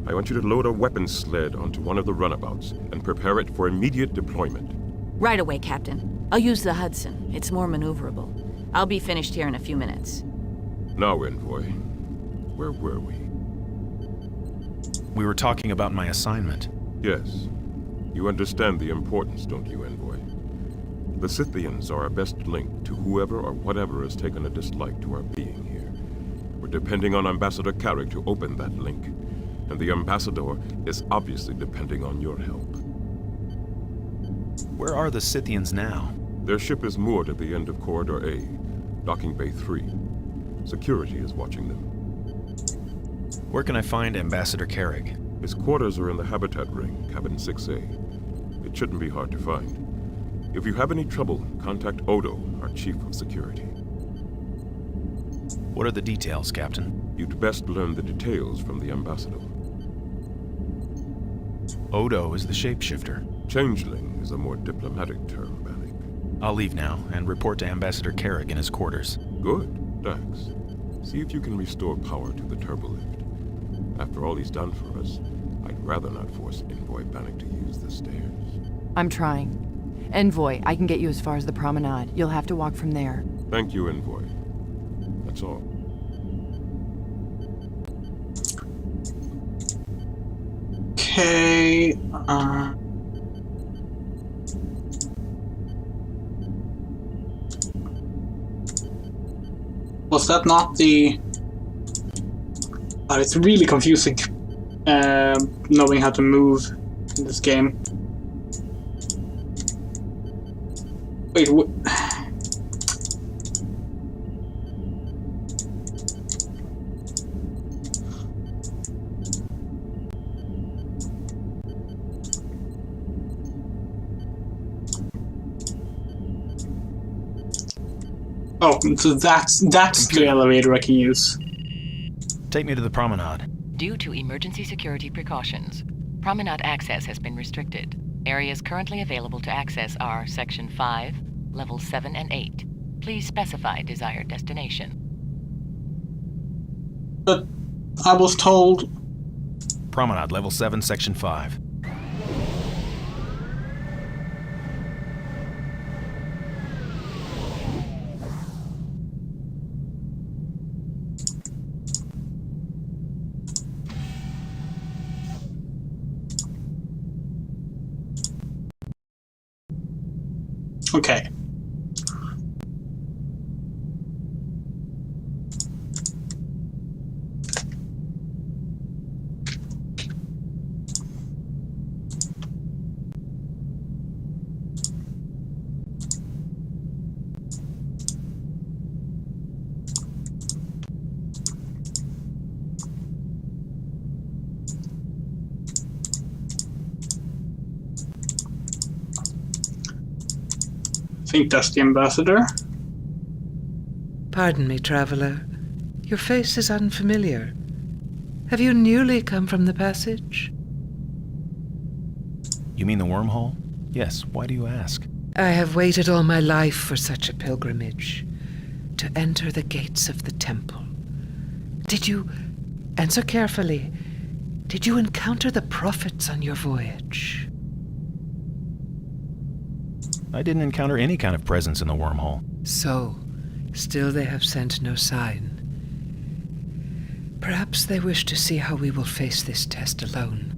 I want you to load a weapons sled onto one of the runabouts and prepare it for immediate deployment. Right away, Captain. I'll use the Hudson. It's more maneuverable. I'll be finished here in a few minutes. Now, Envoy, where were we? We were talking about my assignment. Yes. You understand the importance, don't you, Envoy? The Scythians are our best link to whoever or whatever has taken a dislike to our being here. We're depending on Ambassador Carrick to open that link, and the Ambassador is obviously depending on your help. Where are the Scythians now? Their ship is moored at the end of Corridor A, Docking Bay 3. Security is watching them. Where can I find Ambassador Carrick? His quarters are in the Habitat Ring, Cabin 6A. It shouldn't be hard to find. If you have any trouble, contact Odo, our Chief of Security. What are the details, Captain? You'd best learn the details from the Ambassador. Odo is the shapeshifter. Changeling is a more diplomatic term, Bannock. I'll leave now and report to Ambassador Carrick in his quarters. Good, Dax. See if you can restore power to the turbolift. After all he's done for us, I'd rather not force Envoy Bannock to use the stairs. I'm trying. Envoy, I can get you as far as the promenade. You'll have to walk from there. Thank you, Envoy. That's all. Okay, was that not the... it's really confusing, knowing how to move in this game. Wait, what? Oh, so that's the elevator I can use. Take me to the promenade. Due to emergency security precautions, promenade access has been restricted. Areas currently available to access are Section 5, Levels 7 and 8. Please specify desired destination. But I was told... Promenade, Level 7, Section 5. Okay. I think that's the ambassador. Pardon me, traveler. Your face is unfamiliar. Have you newly come from the passage? You mean the wormhole? Yes, why do you ask? I have waited all my life for such a pilgrimage, to enter the gates of the temple. Did you, answer carefully, did you encounter the prophets on your voyage? I didn't encounter any kind of presence in the wormhole. So, still they have sent no sign. Perhaps they wish to see how we will face this test alone.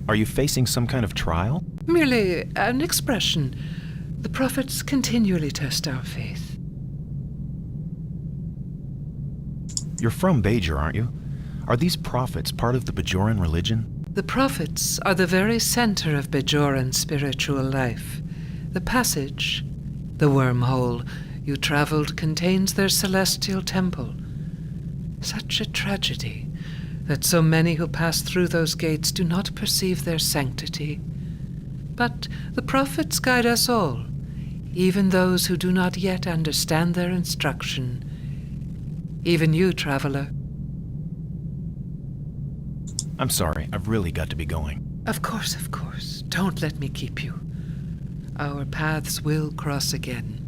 Are you facing some kind of trial? Merely an expression. The prophets continually test our faith. You're from Bajor, aren't you? Are these prophets part of the Bajoran religion? The prophets are the very center of Bajoran spiritual life. The passage, the wormhole you traveled, contains their celestial temple. Such a tragedy that so many who pass through those gates do not perceive their sanctity. But the prophets guide us all, even those who do not yet understand their instruction. Even you, traveler. I'm sorry, I've really got to be going. Of course, of course. Don't let me keep you. Our paths will cross again.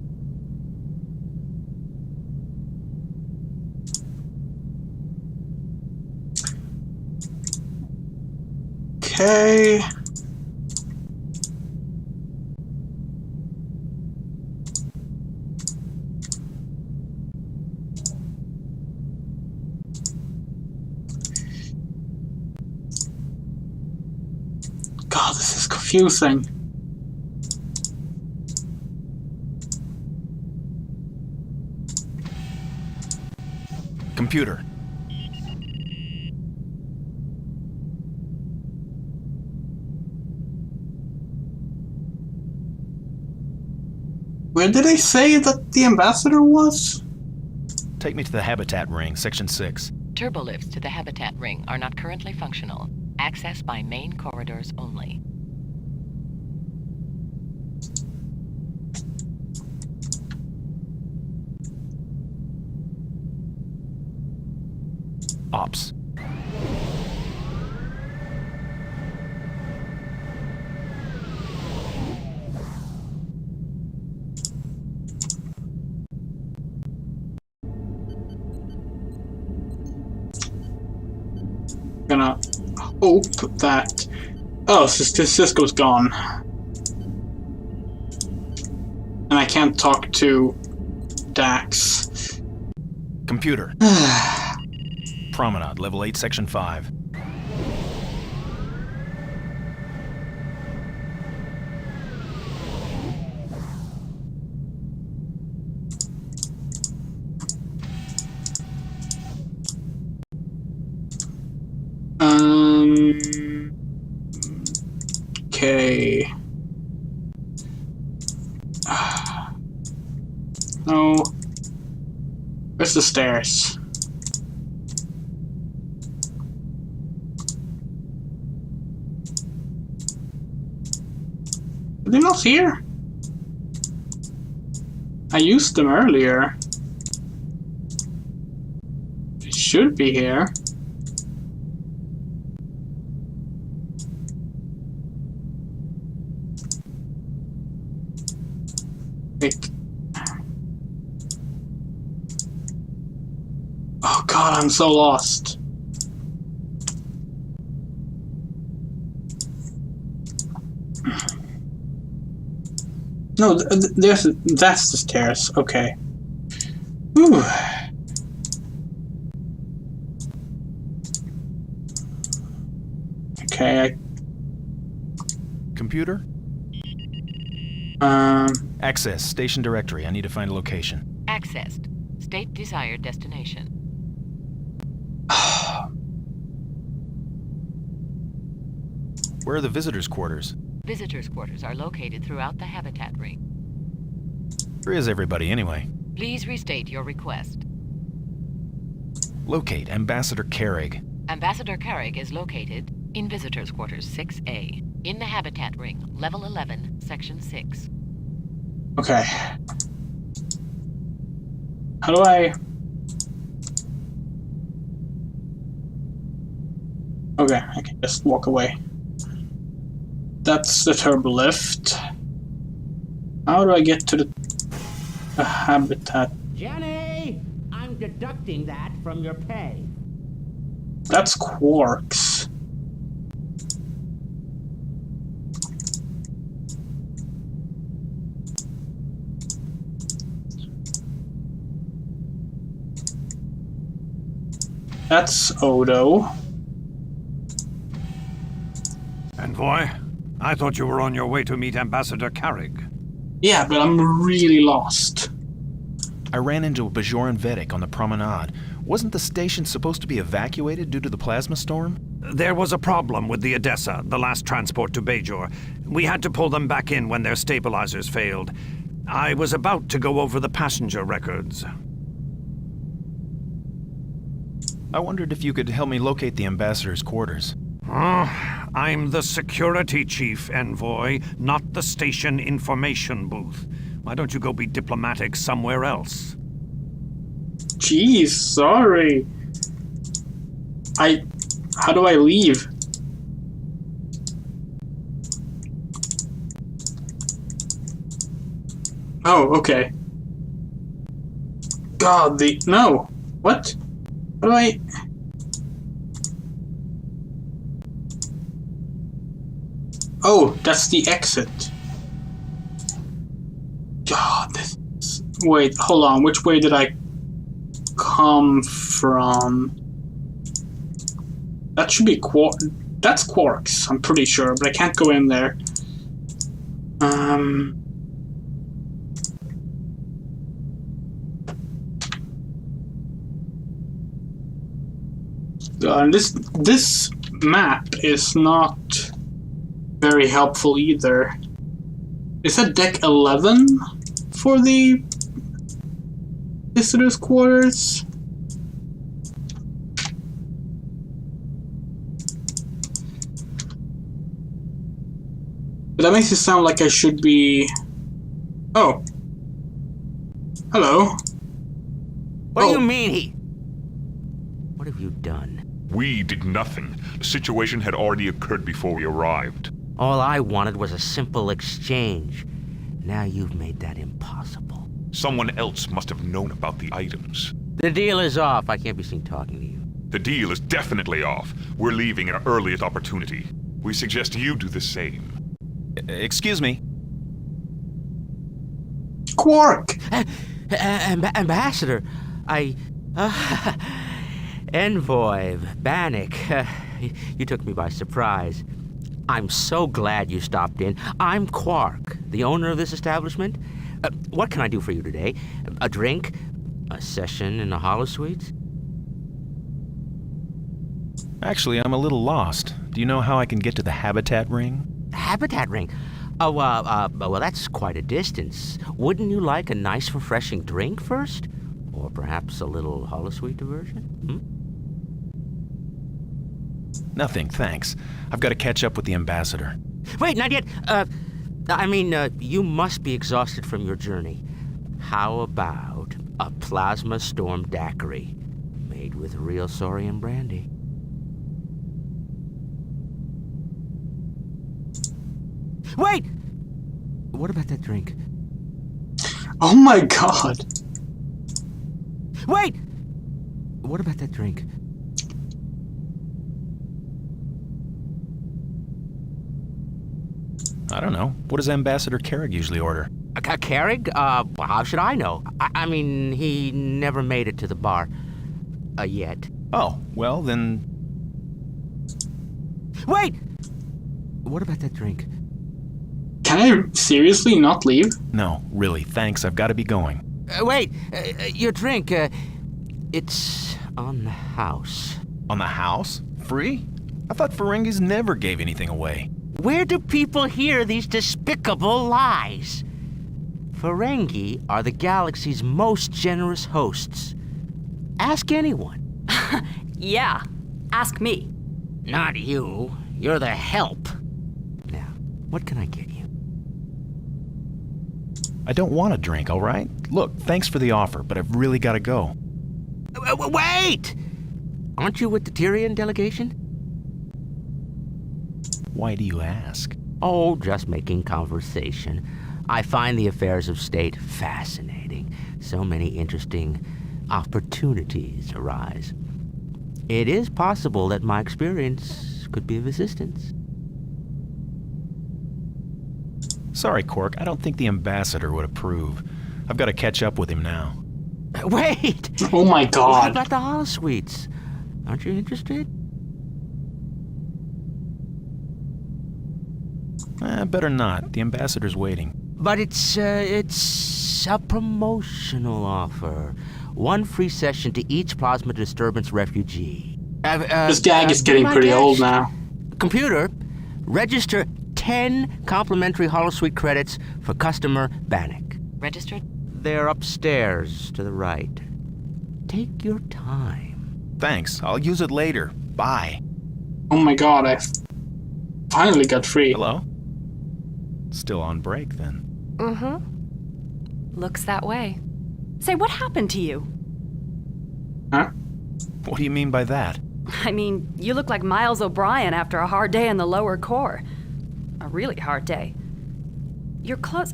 Okay. God, this is confusing. Computer. Where did they say that the ambassador was? Take me to the Habitat Ring, Section 6. Turbolifts to the Habitat Ring are not currently functional. Access by main corridors only. Ops. Gonna hope that... Oh, Cisco's gone. And I can't talk to Dax. Computer. Promenade, level 8, section 5. Okay. No. Where's the stairs? Are they not here? I used them earlier. They should be here. Wait. Oh god, I'm so lost. No, that's the stairs. Okay. Whew. Okay. Computer? Access, station directory. I need to find a location. Accessed. State desired destination. Where are the visitors' quarters? Visitors' quarters are located throughout the Habitat Ring. Where is everybody, anyway? Please restate your request. Locate Ambassador Carrig. Ambassador Carrig is located in Visitors' Quarters 6A, in the Habitat Ring, Level 11, Section 6. Okay. How do I... Okay, I can just walk away. That's the turbo lift. How do I get to the habitat? Jenny! I'm deducting that from your pay. That's quarks. That's Odo. Envoy, I thought you were on your way to meet Ambassador Carrig. Yeah, but I'm really lost. I ran into a Bajoran Vedic on the promenade. Wasn't the station supposed to be evacuated due to the plasma storm? There was a problem with the Odessa, the last transport to Bajor. We had to pull them back in when their stabilizers failed. I was about to go over the passenger records. I wondered if you could help me locate the ambassador's quarters. I'm the security chief, Envoy, not the station information booth. Why don't you go be diplomatic somewhere else? Jeez, sorry. How do I leave? Oh, okay. God, no. What? How do I... Oh, that's the exit. God, this is... Wait, hold on. Which way did I come from? That should be that's Quark's, I'm pretty sure, but I can't go in there. And this map is not very helpful either. Is that deck 11 for the visitors' quarters? But that makes it sound like I should be... Oh. Hello. What do you mean he... What have you done? We did nothing. The situation had already occurred before we arrived. All I wanted was a simple exchange. Now you've made that impossible. Someone else must have known about the items. The deal is off. I can't be seen talking to you. The deal is definitely off. We're leaving at our earliest opportunity. We suggest you do the same. Excuse me. Quark! Ambassador, Envoy, Bannock, you took me by surprise. I'm so glad you stopped in. I'm Quark, the owner of this establishment. What can I do for you today? A drink? A session in the holosuites? Actually, I'm a little lost. Do you know how I can get to the habitat ring? Habitat ring? Oh, well, that's quite a distance. Wouldn't you like a nice, refreshing drink first? Or perhaps a little holosuite diversion? Nothing, thanks. I've got to catch up with the ambassador. Wait, not yet. You must be exhausted from your journey. How about a plasma storm daiquiri made with real Saurian brandy? Wait! What about that drink? Oh my god! Wait! What about that drink? I don't know. What does Ambassador Carrig usually order? Carrig? How should I know? I mean, he never made it to the bar. Yet. Oh, well then... Wait! What about that drink? Can I seriously not leave? No, really, thanks. I've got to be going. Wait! Your drink, it's on the house. On the house? Free? I thought Ferengis never gave anything away. Where do people hear these despicable lies? Ferengi are the galaxy's most generous hosts. Ask anyone. Yeah, ask me. Not you. You're the help. Now, what can I get you? I don't want a drink, all right? Look, thanks for the offer, but I've really got to go. Wait! Aren't you with the Tyrian delegation? Why do you ask? Oh, just making conversation. I find the affairs of state fascinating. So many interesting opportunities arise. It is possible that my experience could be of assistance. Sorry, Quark, I don't think the ambassador would approve. I've got to catch up with him now. Wait! Oh my god. What about the holosuites? Aren't you interested? Better not. The ambassador's waiting. But it's a promotional offer. one free session to each plasma disturbance refugee. This gag is getting pretty old now. Computer, register 10 complimentary holosuite credits for customer Bannock. Registered? They're upstairs to the right. Take your time. Thanks. I'll use it later. Bye. Oh my god, I finally got free. Hello? Still on break, then. Mm-hmm. Looks that way. Say, what happened to you? Huh? What do you mean by that? I mean, you look like Miles O'Brien after a hard day in the lower core. A really hard day. Your clothes...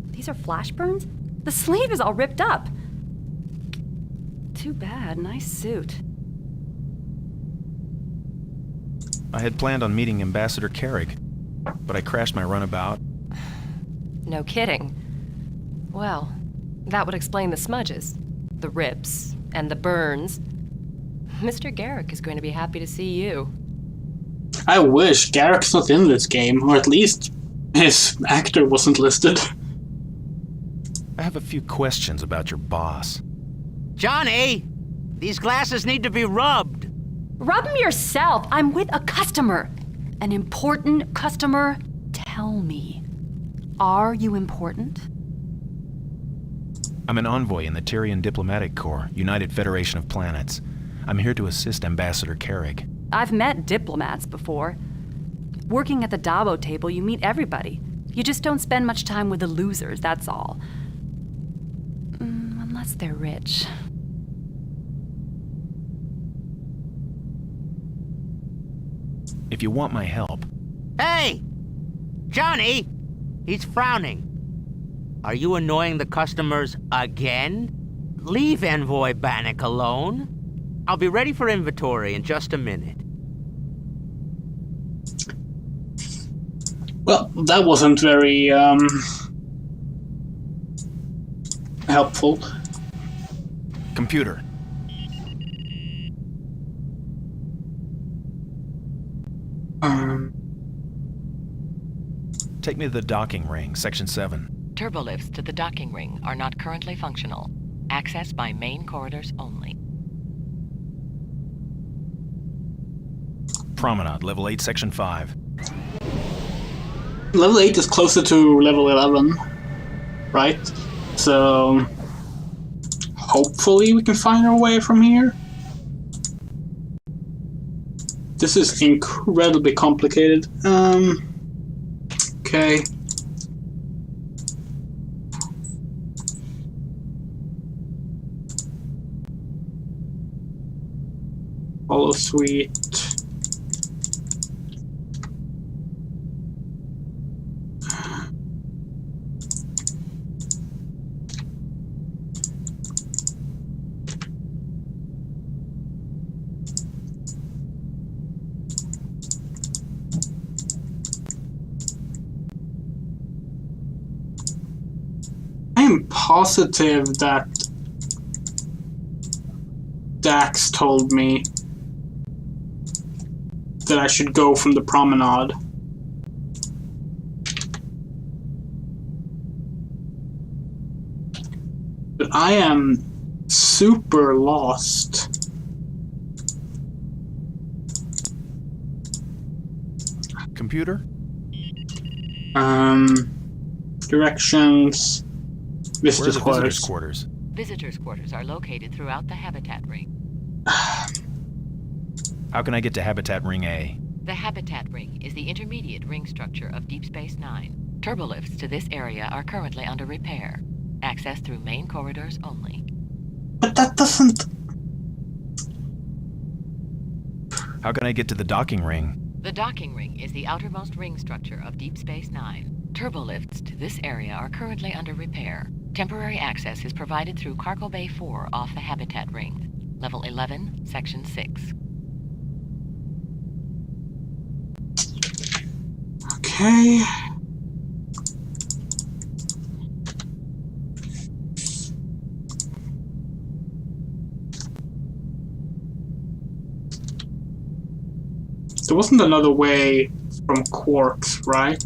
These are flash burns? The sleeve is all ripped up. Too bad. Nice suit. I had planned on meeting Ambassador Carrick, but I crashed my runabout. No kidding. Well, that would explain the smudges, the rips, and the burns. Mr. Garrick is going to be happy to see you. I wish Garrick's not in this game, or at least his actor wasn't listed. I have a few questions about your boss. Johnny! These glasses need to be rubbed. Rub them yourself. I'm with a customer. An important customer. Tell me, are you important? I'm an envoy in the Tyrian Diplomatic Corps, United Federation of Planets. I'm here to assist Ambassador Carrick. I've met diplomats before. Working at the Dabo table, you meet everybody. You just don't spend much time with the losers, that's all. Unless they're rich. If you want my help... Hey! Johnny! He's frowning. Are you annoying the customers again? Leave Envoy Bannock alone. I'll be ready for inventory in just a minute. Well, that wasn't very, helpful. Computer. Take me to the docking ring, Section 7. Turbolifts to the docking ring are not currently functional. Access by main corridors only. Promenade, Level 8, Section 5. Level 8 is closer to level 11, right? So... hopefully we can find our way from here. This is incredibly complicated. Okay. Holosuite. I'm positive that Dax told me that I should go from the promenade. But I am super lost. Computer? Directions. Visitors' Where are the visitors' quarters? Visitors' quarters are located throughout the Habitat Ring. How can I get to Habitat Ring A? The Habitat Ring is the intermediate ring structure of Deep Space Nine. Turbolifts to this area are currently under repair. Access through main corridors only. But that doesn't... How can I get to the docking ring? The docking ring is the outermost ring structure of Deep Space Nine. Turbolifts to this area are currently under repair. Temporary access is provided through Cargo Bay 4 off the Habitat Ring. Level 11, Section 6. Okay. There wasn't another way from Quarks, right?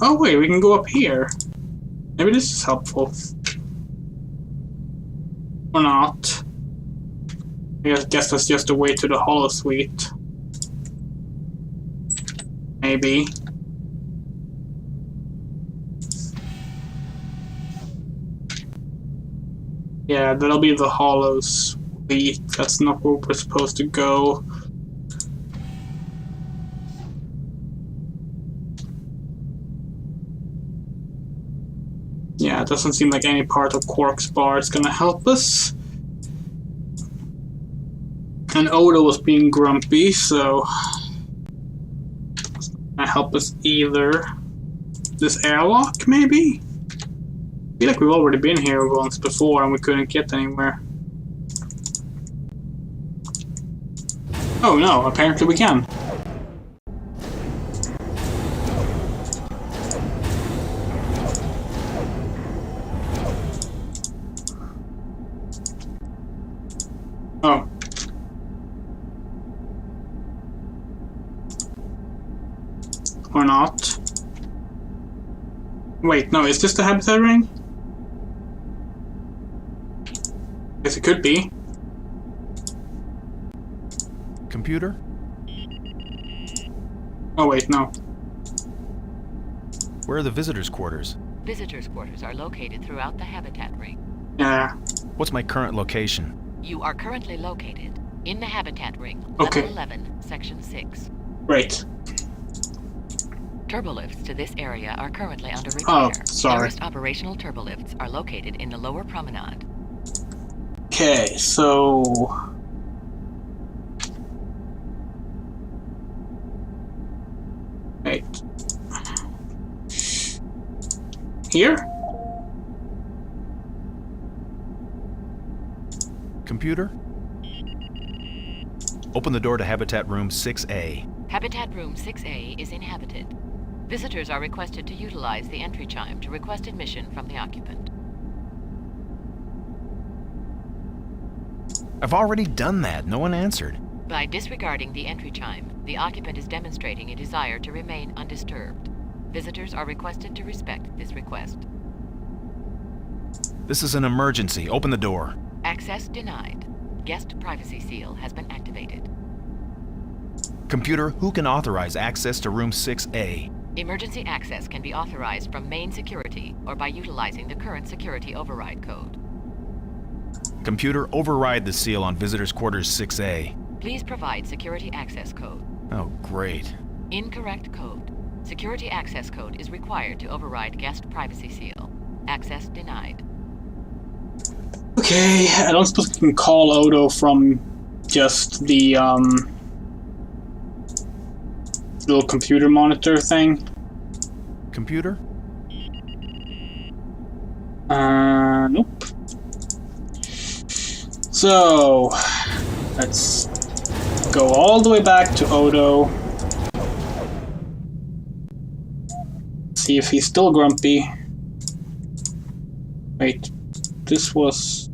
Oh wait, we can go up here. Maybe this is helpful. Or not. I guess that's just the way to the Hollow Suite. Maybe. Yeah, that'll be the Hollow Suite. That's not where we're supposed to go. Yeah, it doesn't seem like any part of Quark's bar is gonna help us. And Odo was being grumpy, so it's not gonna help us either. This airlock, maybe? I feel like we've already been here once before and we couldn't get anywhere. Oh no, apparently we can. Oh. Or not. Wait, no, is this the habitat ring? Guess it could be. Computer? Oh wait, no. Where are the visitors' quarters? Visitors' quarters are located throughout the habitat ring. Yeah. What's my current location? You are currently located in the habitat ring, Okay. level 11, section 6. Great. Turbolifts to this area are currently under repair. Oh, sorry. Nearest operational turbolifts are located in the lower promenade. Okay, so... Wait. Here? Computer? Open the door to Habitat Room 6A. Habitat Room 6A is inhabited. Visitors are requested to utilize the entry chime to request admission from the occupant. I've already done that. No one answered. By disregarding the entry chime, the occupant is demonstrating a desire to remain undisturbed. Visitors are requested to respect this request. This is an emergency. Open the door. Access denied. Guest privacy seal has been activated. Computer, who can authorize access to Room 6A? Emergency access can be authorized from main security or by utilizing the current security override code. Computer, override the seal on Visitors Quarters 6A. Please provide security access code. Oh, great. Incorrect code. Security access code is required to override guest privacy seal. Access denied. Okay, I don't suppose we can call Odo from just the, little computer monitor thing. Computer? Nope. So, let's go all the way back to Odo. See if he's still grumpy. Wait, this was...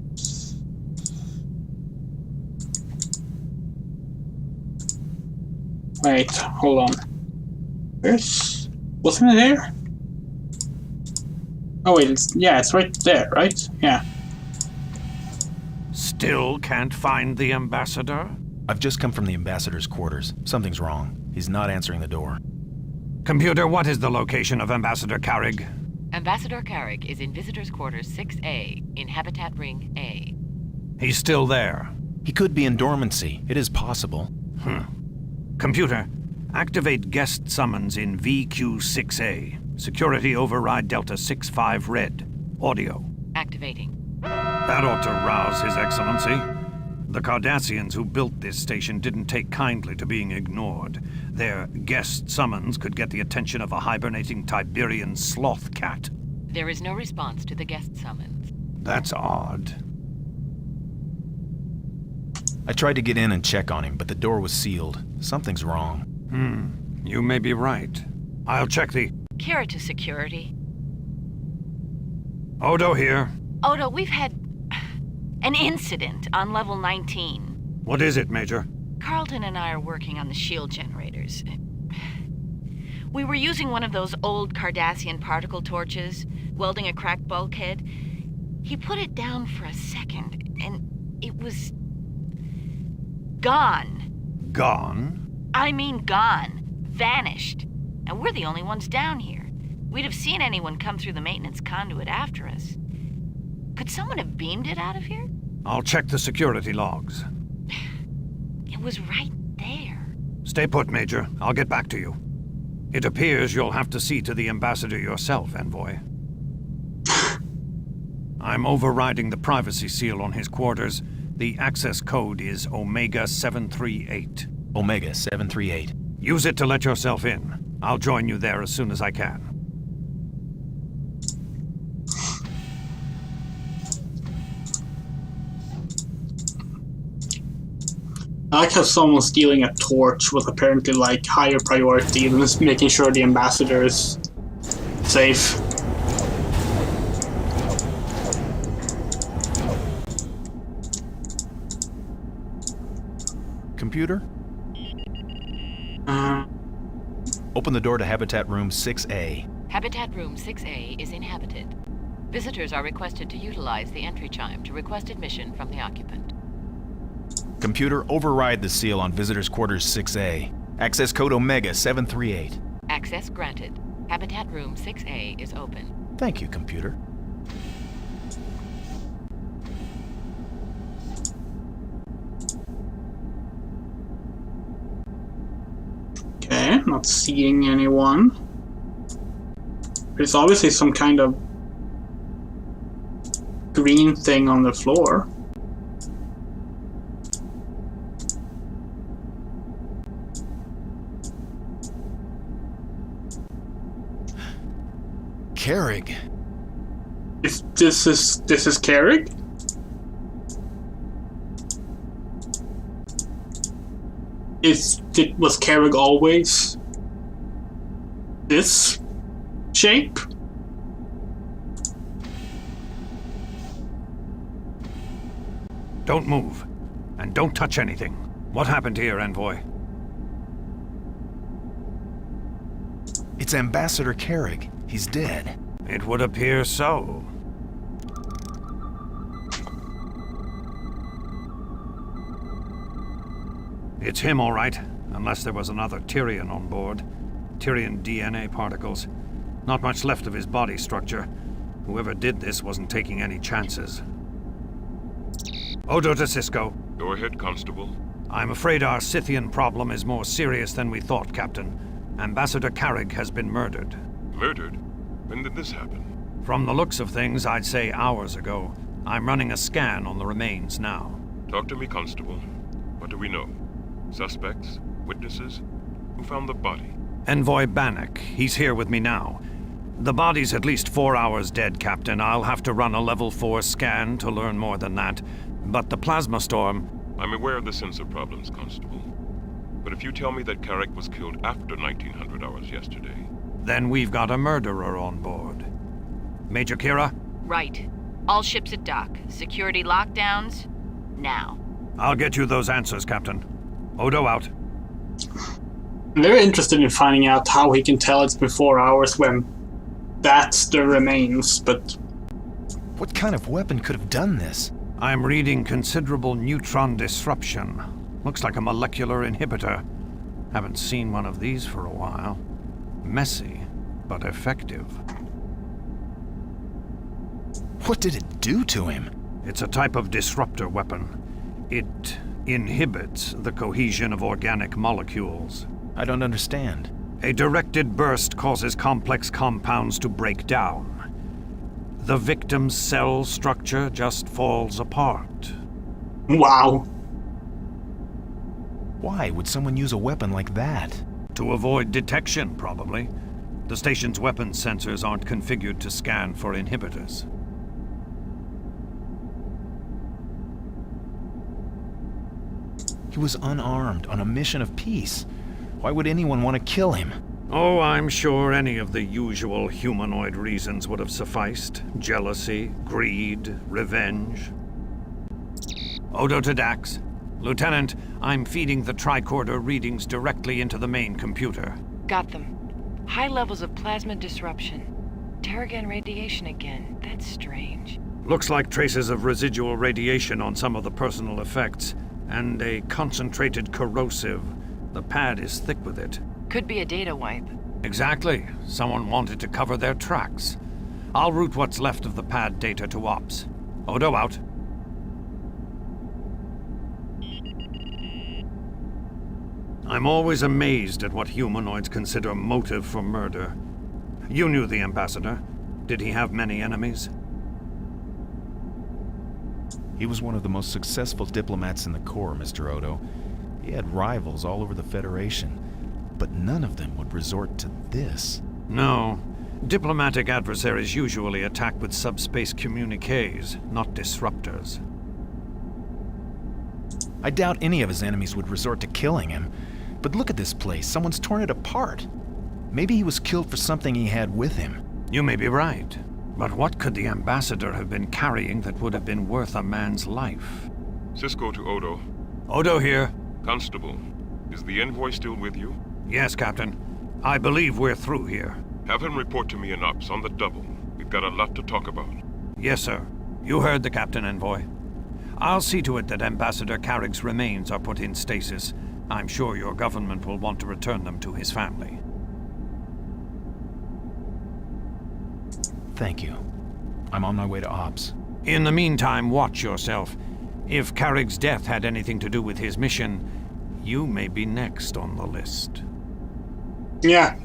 Wait, hold on. Wasn't it there? Oh wait, it's right there, right? Yeah. Still can't find the ambassador? I've just come from the ambassador's quarters. Something's wrong. He's not answering the door. Computer, what is the location of Ambassador Carrig? Ambassador Carrig is in Visitors Quarters 6A in Habitat Ring A. He's still there. He could be in dormancy. It is possible. Computer, activate guest summons in VQ6A. Security override Delta 65 Red. Audio. Activating. That ought to rouse His Excellency. The Cardassians who built this station didn't take kindly to being ignored. Their guest summons could get the attention of a hibernating Tiberian sloth cat. There is no response to the guest summons. That's odd. I tried to get in and check on him, but the door was sealed. Something's wrong. You may be right. I'll check the... Kira to security. Odo here. Odo, we've had an incident on level 19. What is it, Major? Carlton and I are working on the shield generators. We were using one of those old Cardassian particle torches, welding a cracked bulkhead. He put it down for a second, and it was gone. Gone? I mean gone. Vanished. And we're the only ones down here. We'd have seen anyone come through the maintenance conduit after us. Could someone have beamed it out of here? I'll check the security logs. It was right there. Stay put, Major. I'll get back to you. It appears you'll have to see to the ambassador yourself, Envoy. I'm overriding the privacy seal on his quarters. The access code is Omega 738. Omega 738. Use it to let yourself in. I'll join you there as soon as I can. I like how someone stealing a torch was apparently like higher priority than just making sure the ambassador is safe. Computer? Open the door to Habitat Room 6A. Habitat Room 6A is inhabited. Visitors are requested to utilize the entry chime to request admission from the occupant. Computer, override the seal on Visitors Quarters 6A. Access code Omega 738. Access granted. Habitat Room 6A is open. Thank you, computer. Okay, not seeing anyone. There's obviously some kind of green thing on the floor. Carrig. If this is Carrig? Was Carrig always this shape? Don't move. And don't touch anything. What happened here, Envoy? It's Ambassador Carrig. He's dead. It would appear so. It's him, all right. Unless there was another Tyrian on board. Tyrian DNA particles. Not much left of his body structure. Whoever did this wasn't taking any chances. Odo to Cisco. Go ahead, Constable. I'm afraid our Scythian problem is more serious than we thought, Captain. Ambassador Carrig has been murdered. Murdered? When did this happen? From the looks of things, I'd say hours ago. I'm running a scan on the remains now. Talk to me, Constable. What do we know? Suspects? Witnesses? Who found the body? Envoy Bannock. He's here with me now. The body's at least 4 hours dead, Captain. I'll have to run a level 4 scan to learn more than that. But the plasma storm... I'm aware of the sensor problems, Constable. But if you tell me that Carrig was killed after 1900 hours yesterday... Then we've got a murderer on board. Major Kira? Right. All ships at dock. Security lockdowns, now. I'll get you those answers, Captain. Odo out. I'm very interested in finding out how he can tell it's been 4 hours when that's the remains, but... What kind of weapon could have done this? I'm reading considerable neutron disruption. Looks like a molecular inhibitor. Haven't seen one of these for a while. Messy, but effective. What did it do to him? It's a type of disruptor weapon. It inhibits the cohesion of organic molecules. I don't understand. A directed burst causes complex compounds to break down. The victim's cell structure just falls apart. Wow. Why would someone use a weapon like that? To avoid detection, probably. The station's weapons sensors aren't configured to scan for inhibitors. He was unarmed, on a mission of peace. Why would anyone want to kill him? Oh, I'm sure any of the usual humanoid reasons would have sufficed. Jealousy, greed, revenge. Odo to Dax. Lieutenant, I'm feeding the tricorder readings directly into the main computer. Got them. High levels of plasma disruption. Terrigen radiation again. That's strange. Looks like traces of residual radiation on some of the personal effects, and a concentrated corrosive. The pad is thick with it. Could be a data wipe. Exactly. Someone wanted to cover their tracks. I'll route what's left of the pad data to Ops. Odo out. I'm always amazed at what humanoids consider motive for murder. You knew the Ambassador. Did he have many enemies? He was one of the most successful diplomats in the Corps, Mr. Odo. He had rivals all over the Federation, but none of them would resort to this. No. Diplomatic adversaries usually attack with subspace communiques, not disruptors. I doubt any of his enemies would resort to killing him. But look at this place. Someone's torn it apart. Maybe he was killed for something he had with him. You may be right. But what could the Ambassador have been carrying that would have been worth a man's life? Cisco to Odo. Odo here. Constable, is the envoy still with you? Yes, Captain. I believe we're through here. Have him report to me in Ops on the double. We've got a lot to talk about. Yes, sir. You heard the Captain, Envoy. I'll see to it that Ambassador Carrick's remains are put in stasis. I'm sure your government will want to return them to his family. Thank you. I'm on my way to Ops. In the meantime, watch yourself. If Carrick's death had anything to do with his mission, you may be next on the list. Yeah.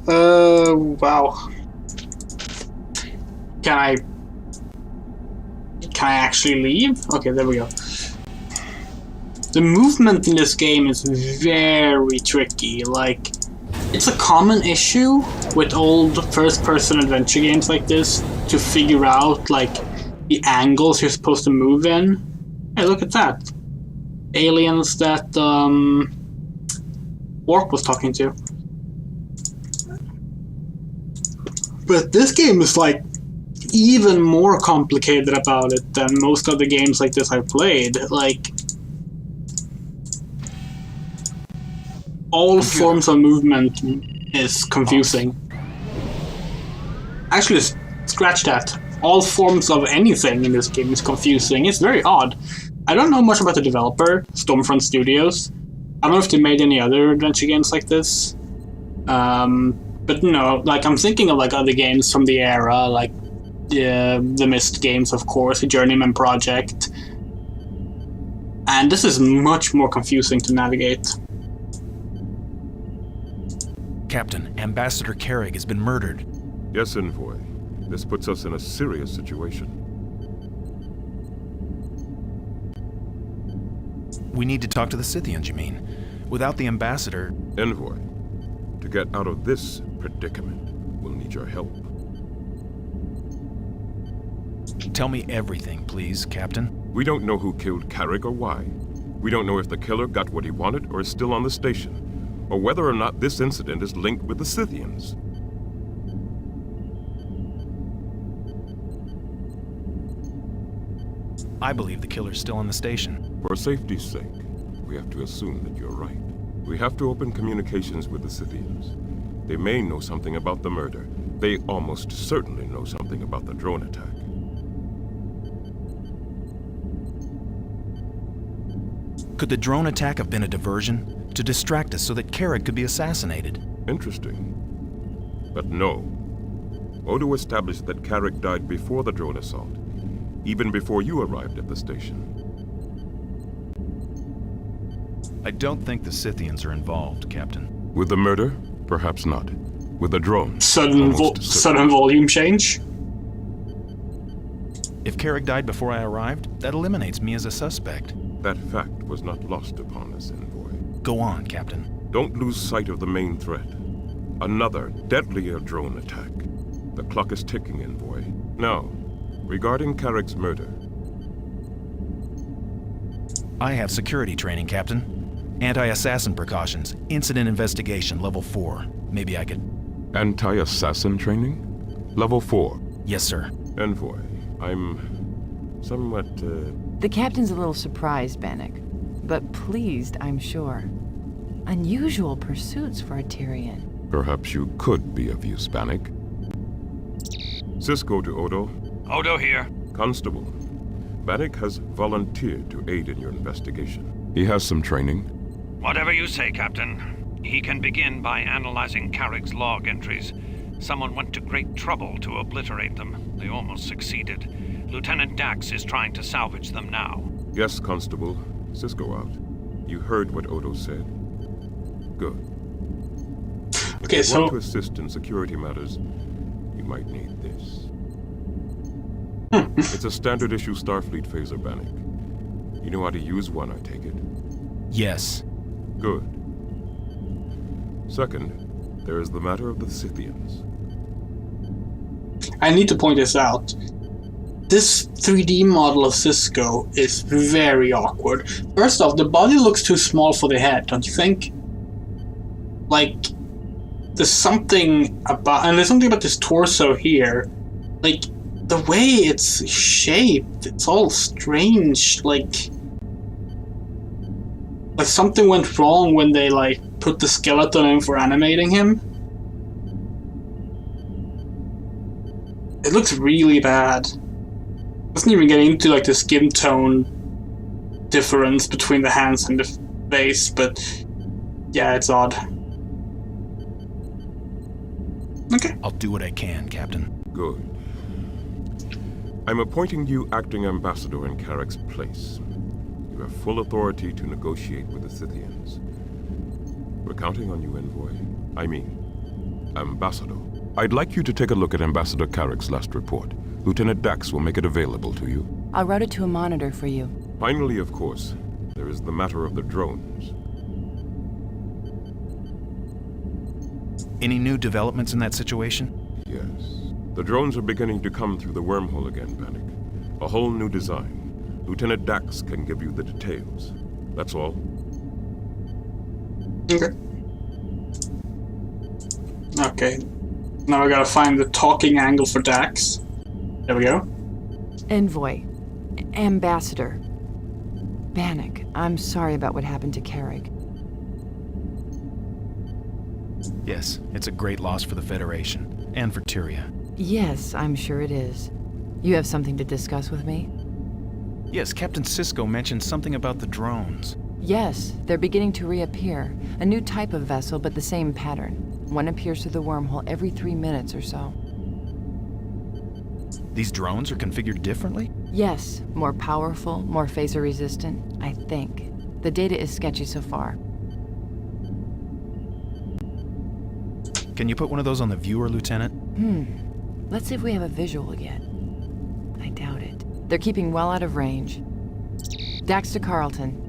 Wow. Can I actually leave? Okay, there we go. The movement in this game is very tricky. Like, it's a common issue with old first-person adventure games like this to figure out, like, the angles you're supposed to move in. Hey, look at that. Aliens that, Orc was talking to. But this game is, like, even more complicated about it than most of the games like this I've played. Like, all forms of movement is confusing. Actually, scratch that. All forms of anything in this game is confusing. It's very odd. I don't know much about the developer, Stormfront Studios. I don't know if they made any other adventure games like this. But no, like, I'm thinking of like other games from the era, like the Myst games, of course, the Journeyman Project. And this is much more confusing to navigate. Captain, Ambassador Carrick has been murdered. Yes, Envoy. This puts us in a serious situation. We need to talk to the Scythians, you mean? Without the Ambassador... Envoy, to get out of this predicament, we'll need your help. Tell me everything, please, Captain. We don't know who killed Carrick or why. We don't know if the killer got what he wanted or is still on the station, or whether or not this incident is linked with the Scythians. I believe the killer's still on the station. For safety's sake, we have to assume that you're right. We have to open communications with the Scythians. They may know something about the murder. They almost certainly know something about the drone attack. Could the drone attack have been a diversion? To distract us so that Carrick could be assassinated? Interesting. But no. Odo established that Carrick died before the drone assault, even before you arrived at the station. I don't think the Scythians are involved, Captain. With the murder? Perhaps not. With the drone? Sudden volume change? If Carrick died before I arrived, that eliminates me as a suspect. That fact was not lost upon us, Envoy. Go on, Captain. Don't lose sight of the main threat. Another, deadlier drone attack. The clock is ticking, Envoy. Now, regarding Carrick's murder. I have security training, Captain. Anti-assassin precautions. Incident investigation, level 4. Maybe I could... Anti-assassin training? Level 4? Yes, sir. Envoy, I'm somewhat, The captain's a little surprised, Bannock, but pleased, I'm sure. Unusual pursuits for a Tyrian. Perhaps you could be of use, Bannock. Cisco to Odo. Odo here. Constable, Bannock has volunteered to aid in your investigation. He has some training. Whatever you say, Captain. He can begin by analyzing Carrick's log entries. Someone went to great trouble to obliterate them. They almost succeeded. Lieutenant Dax is trying to salvage them now. Yes, Constable. Cisco out. You heard what Odo said. Good. Okay, if you want so to assist in security matters, you might need this. It's a standard issue Starfleet phaser, Bannock. You know how to use one, I take it? Yes. Good. Second, there is the matter of the Scythians. I need to point this out. This 3D model of Cisco is very awkward. First off, the body looks too small for the head, don't you think? Like, there's something about this torso here. Like, the way it's shaped, it's all strange. Like something went wrong when they put the skeleton in for animating him. It looks really bad. Doesn't even get into the skin tone difference between the hands and the face, but yeah, it's odd. Okay. I'll do what I can, Captain. Good. I'm appointing you acting ambassador in Carrick's place. You have full authority to negotiate with the Scythians. We're counting on you, Envoy. I mean, Ambassador. I'd like you to take a look at Ambassador Carrick's last report. Lieutenant Dax will make it available to you. I'll route it to a monitor for you. Finally, of course, there is the matter of the drones. Any new developments in that situation? Yes. The drones are beginning to come through the wormhole again, Bannock. A whole new design. Lieutenant Dax can give you the details. That's all. Okay. Okay. Now I gotta find the talking angle for Dax. There we go. Envoy. Ambassador. Bannock, I'm sorry about what happened to Carrick. Yes, it's a great loss for the Federation, and for Tyria. Yes, I'm sure it is. You have something to discuss with me? Yes, Captain Cisco mentioned something about the drones. Yes, they're beginning to reappear. A new type of vessel, but the same pattern. One appears through the wormhole every 3 minutes or so. These drones are configured differently? Yes, more powerful, more phaser resistant, I think. The data is sketchy so far. Can you put one of those on the viewer, Lieutenant? Let's see if we have a visual yet. I doubt it. They're keeping well out of range. Dax to Carlton.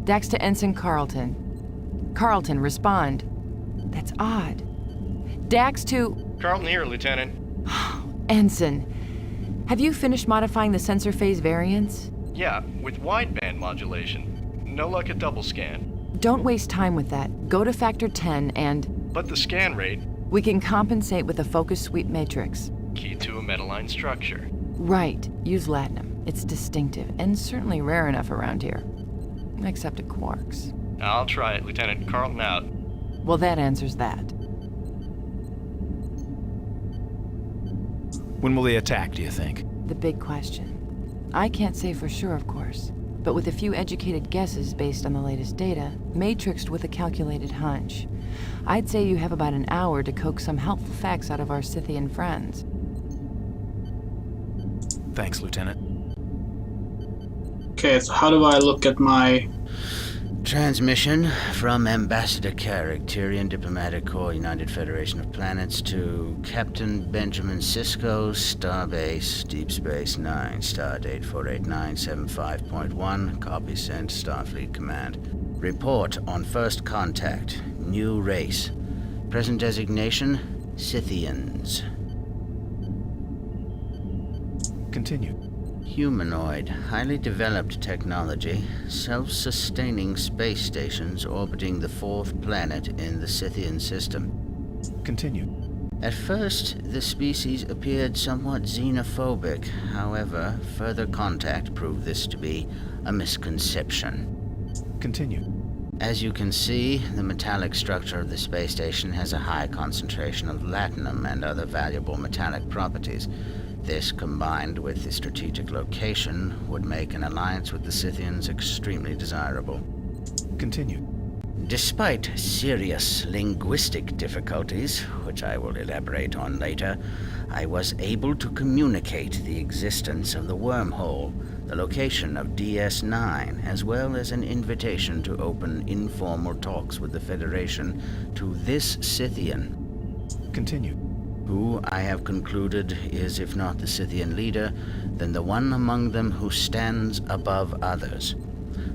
Dax to Ensign Carlton. Carlton, respond. That's odd. Dax to... Carlton here, Lieutenant. Ensign. Have you finished modifying the sensor phase variants? Yeah, with wideband modulation. No luck at double scan. Don't waste time with that. Go to factor 10 and... But the scan rate... We can compensate with a focus sweep matrix. Key to a metaline structure. Right. Use latinum. It's distinctive, and certainly rare enough around here. Except at Quarks. I'll try it, Lieutenant. Carlton out. Well, that answers that. When will they attack, do you think? The big question. I can't say for sure, of course, but with a few educated guesses based on the latest data, matrixed with a calculated hunch, I'd say you have about an hour to coax some helpful facts out of our Scythian friends. Thanks, Lieutenant. Okay, so how do I look at my... Transmission from Ambassador Carrick, Tyrian Diplomatic Corps, United Federation of Planets, to Captain Benjamin Cisco, Starbase, Deep Space 9, Stardate 48975.1, copy sent, Starfleet Command. Report on first contact, new race. Present designation, Scythians. Continue. Humanoid, highly developed technology, self-sustaining space stations orbiting the 4th planet in the Scythian system. Continue. At first, the species appeared somewhat xenophobic. However, further contact proved this to be a misconception. Continue. As you can see, the metallic structure of the space station has a high concentration of latinum and other valuable metallic properties. This, combined with the strategic location, would make an alliance with the Scythians extremely desirable. Continue. Despite serious linguistic difficulties, which I will elaborate on later, I was able to communicate the existence of the wormhole, the location of DS9, as well as an invitation to open informal talks with the Federation to this Scythian. Continue. Who I have concluded is, if not the Scythian leader, then the one among them who stands above others.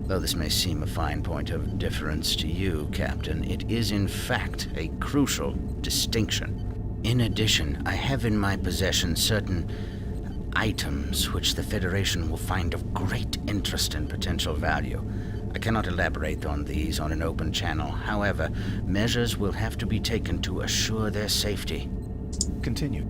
Though this may seem a fine point of difference to you, Captain, it is in fact a crucial distinction. In addition, I have in my possession certain items which the Federation will find of great interest and potential value. I cannot elaborate on these on an open channel. However, measures will have to be taken to assure their safety. Continue.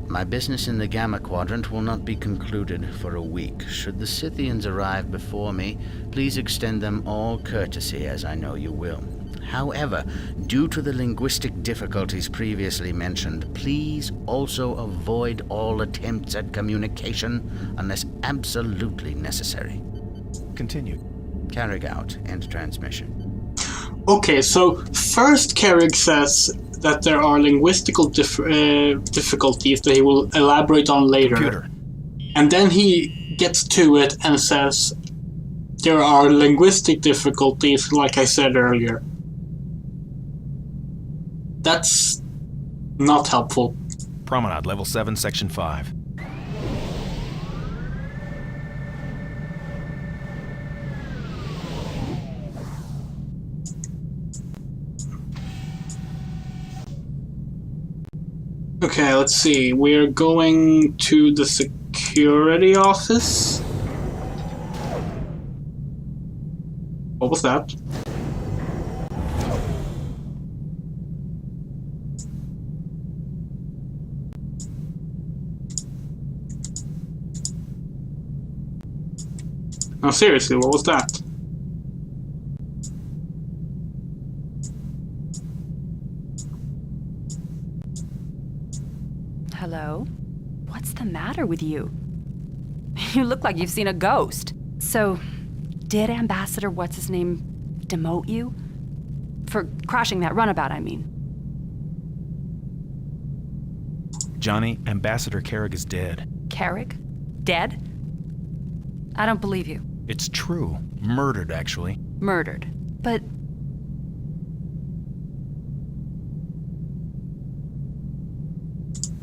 My business in the Gamma Quadrant will not be concluded for a week. Should the Scythians arrive before me, please extend them all courtesy, as I know you will. However, due to the linguistic difficulties previously mentioned, please also avoid all attempts at communication unless absolutely necessary. Continue. Carrick out. End transmission. Okay, so first Carrick says that there are linguistical difficulties that he will elaborate on later. Computer. And then he gets to it and says there are linguistic difficulties, like I said earlier. That's not helpful. Promenade, level 7, section 5. Okay, let's see. We're going to the security office. What was that? No, seriously, what was that? Hello? What's the matter with you? You look like you've seen a ghost. So, did Ambassador What's-His-Name demote you? For crashing that runabout, I mean. Johnny, Ambassador Carrick is dead. Carrick? Dead? I don't believe you. It's true. Murdered, actually. Murdered. But...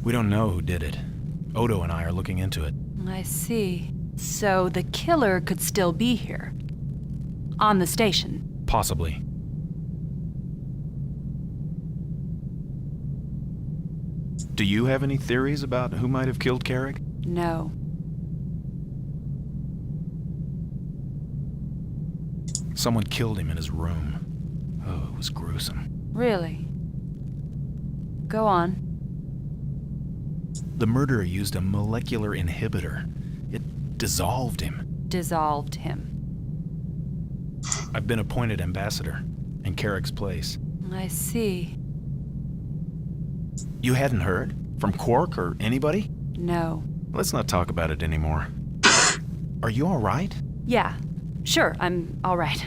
We don't know who did it. Odo and I are looking into it. I see. So the killer could still be here. On the station. Possibly. Do you have any theories about who might have killed Carrick? No. Someone killed him in his room. Oh, it was gruesome. Really? Go on. The murderer used a molecular inhibitor. It dissolved him. Dissolved him. I've been appointed ambassador in Carrick's place. I see. You hadn't heard? From Quark or anybody? No. Let's not talk about it anymore. Are you all right? Yeah. Sure, I'm all right.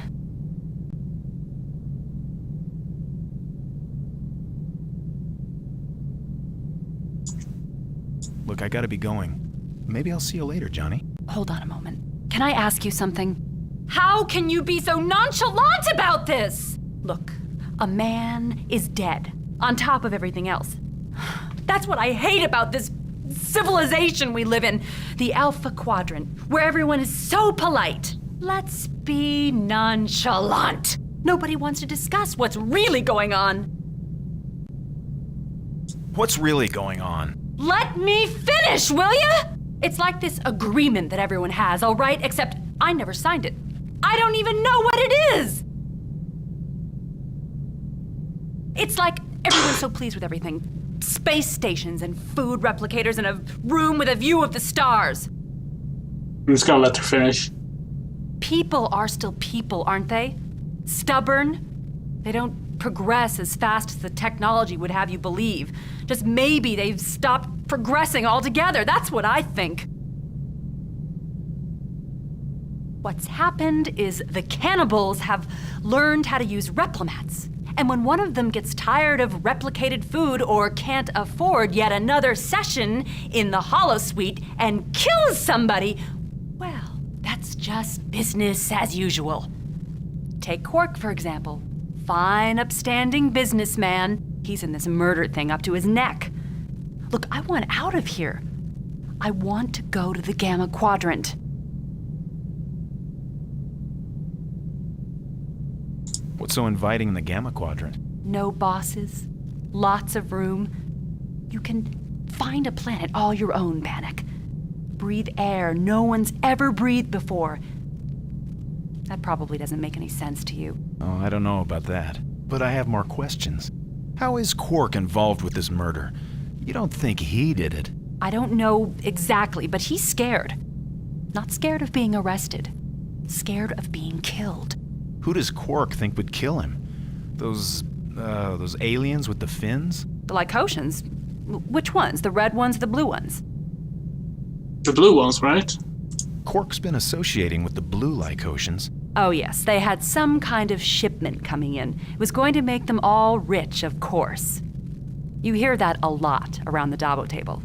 Look, I gotta be going. Maybe I'll see you later, Johnny. Hold on a moment. Can I ask you something? How can you be so nonchalant about this? Look, a man is dead, on top of everything else. That's what I hate about this civilization we live in. The Alpha Quadrant, where everyone is so polite. Let's be nonchalant. Nobody wants to discuss what's really going on. What's really going on? Let me finish, will ya? It's like this agreement that everyone has, all right? Except I never signed it. I don't even know what it is. It's like everyone's so pleased with everything. Space stations and food replicators and a room with a view of the stars. I'm just gonna let her finish. People are still people, aren't they? Stubborn? They don't progress as fast as the technology would have you believe. Just maybe they've stopped progressing altogether. That's what I think. What's happened is the cannibals have learned how to use replimats. And when one of them gets tired of replicated food or can't afford yet another session in the holosuite and kills somebody, well, that's just business as usual. Take Quark, for example. Fine, upstanding businessman. He's in this murder thing up to his neck. Look, I want out of here. I want to go to the Gamma Quadrant. What's so inviting in the Gamma Quadrant? No bosses, lots of room. You can find a planet all your own, Bannock. Breathe air no one's ever breathed before. That probably doesn't make any sense to you. Oh, I don't know about that. But I have more questions. How is Quark involved with this murder? You don't think he did it? I don't know exactly, but he's scared. Not scared of being arrested. Scared of being killed. Who does Quark think would kill him? Those aliens with the fins? The Lycotians? Which ones? The red ones, the blue ones? The blue ones, right? Quark's been associating with the blue Lycotians. Oh yes, they had some kind of shipment coming in. It was going to make them all rich, of course. You hear that a lot around the Dabo table.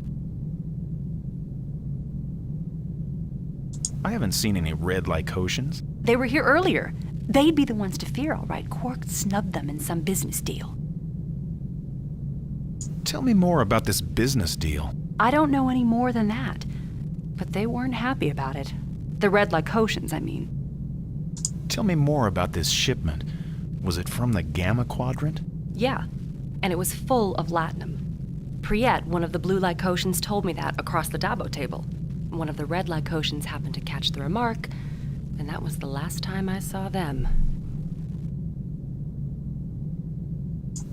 I haven't seen any red Lycotians. They were here earlier. They'd be the ones to fear, all right. Quark snubbed them in some business deal. Tell me more about this business deal. I don't know any more than that. But they weren't happy about it. The red Lycotians, I mean. Tell me more about this shipment. Was it from the Gamma Quadrant? Yeah, and it was full of latinum. Priet, one of the blue Lycotians, told me that across the Dabo table. One of the red Lycotians happened to catch the remark, and that was the last time I saw them.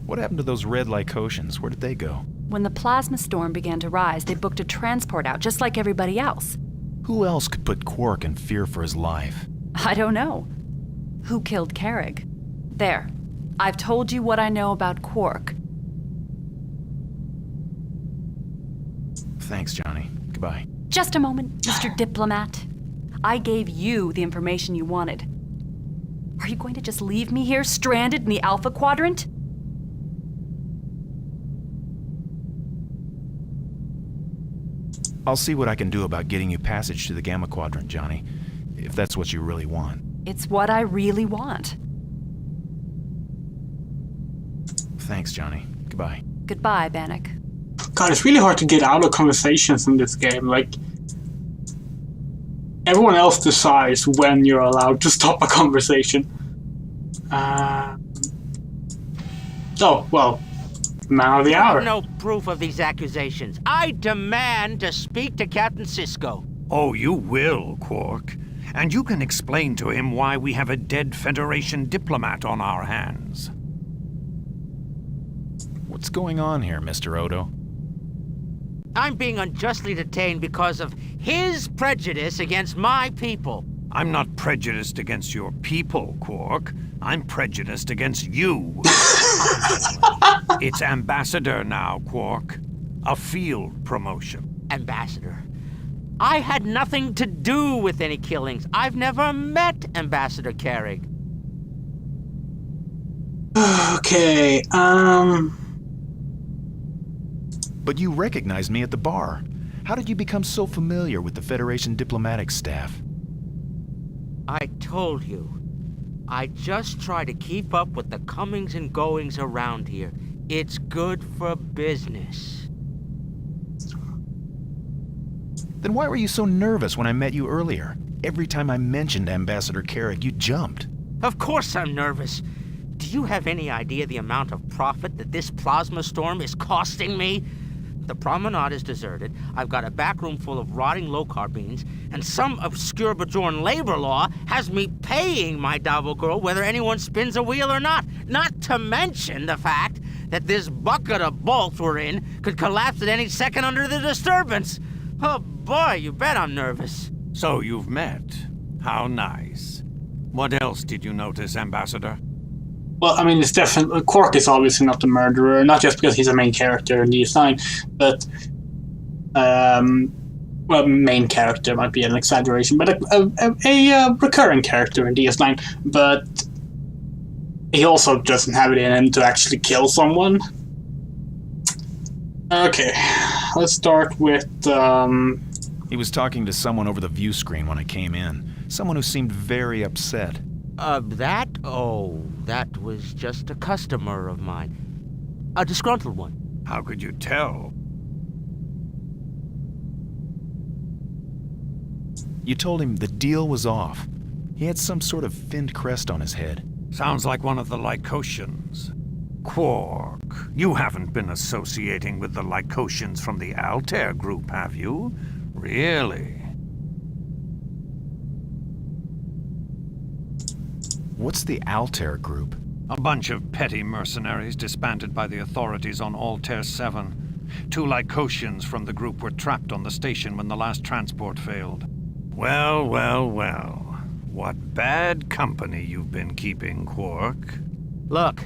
What happened to those red Lycotians? Where did they go? When the plasma storm began to rise, they booked a transport out, just like everybody else. Who else could put Quark in fear for his life? I don't know. Who killed Carrig? There. I've told you what I know about Quark. Thanks, Johnny. Goodbye. Just a moment, Mr. Diplomat. I gave you the information you wanted. Are you going to just leave me here, stranded in the Alpha Quadrant? I'll see what I can do about getting you passage to the Gamma Quadrant, Johnny. If that's what you really want. It's what I really want. Thanks, Johnny. Goodbye. Goodbye, Bannock. God, it's really hard to get out of conversations in this game. Like, everyone else decides when you're allowed to stop a conversation. Oh, well, man of the hour. No proof of these accusations. I demand to speak to Captain Sisko. Oh, you will, Quark. And you can explain to him why we have a dead Federation diplomat on our hands. What's going on here, Mr. Odo? I'm being unjustly detained because of his prejudice against my people. I'm not prejudiced against your people, Quark. I'm prejudiced against you. It's Ambassador now, Quark. A field promotion. Ambassador? I had nothing to do with any killings. I've never met Ambassador Carrig. Okay, But you recognized me at the bar. How did you become so familiar with the Federation diplomatic staff? I told you. I just try to keep up with the comings and goings around here. It's good for business. Then why were you so nervous when I met you earlier? Every time I mentioned Ambassador Carrig, you jumped. Of course I'm nervous. Do you have any idea the amount of profit that this plasma storm is costing me? The promenade is deserted, I've got a back room full of rotting low-carbines, and some obscure Bajoran labor law has me paying my Davo girl whether anyone spins a wheel or not. Not to mention the fact that this bucket of bolts we're in could collapse at any second under the disturbance. Oh boy, you bet I'm nervous. So you've met. How nice. What else did you notice, Ambassador? Well, I mean, it's definitely... Quark is obviously not the murderer, not just because he's a main character in DS9, but... well, main character might be an exaggeration, but a recurring character in DS9, but he also doesn't have it in him to actually kill someone. Okay, let's start with... He was talking to someone over the view screen when I came in. Someone who seemed very upset. That? Oh, that was just a customer of mine. A disgruntled one. How could you tell? You told him the deal was off. He had some sort of finned crest on his head. Sounds like one of the Lycosians. Quark, you haven't been associating with the Lycosians from the Altair group, have you? Really? What's the Altair group? A bunch of petty mercenaries disbanded by the authorities on Altair 7. 2 Lycosians from the group were trapped on the station when the last transport failed. Well, well, well. What bad company you've been keeping, Quark. Look,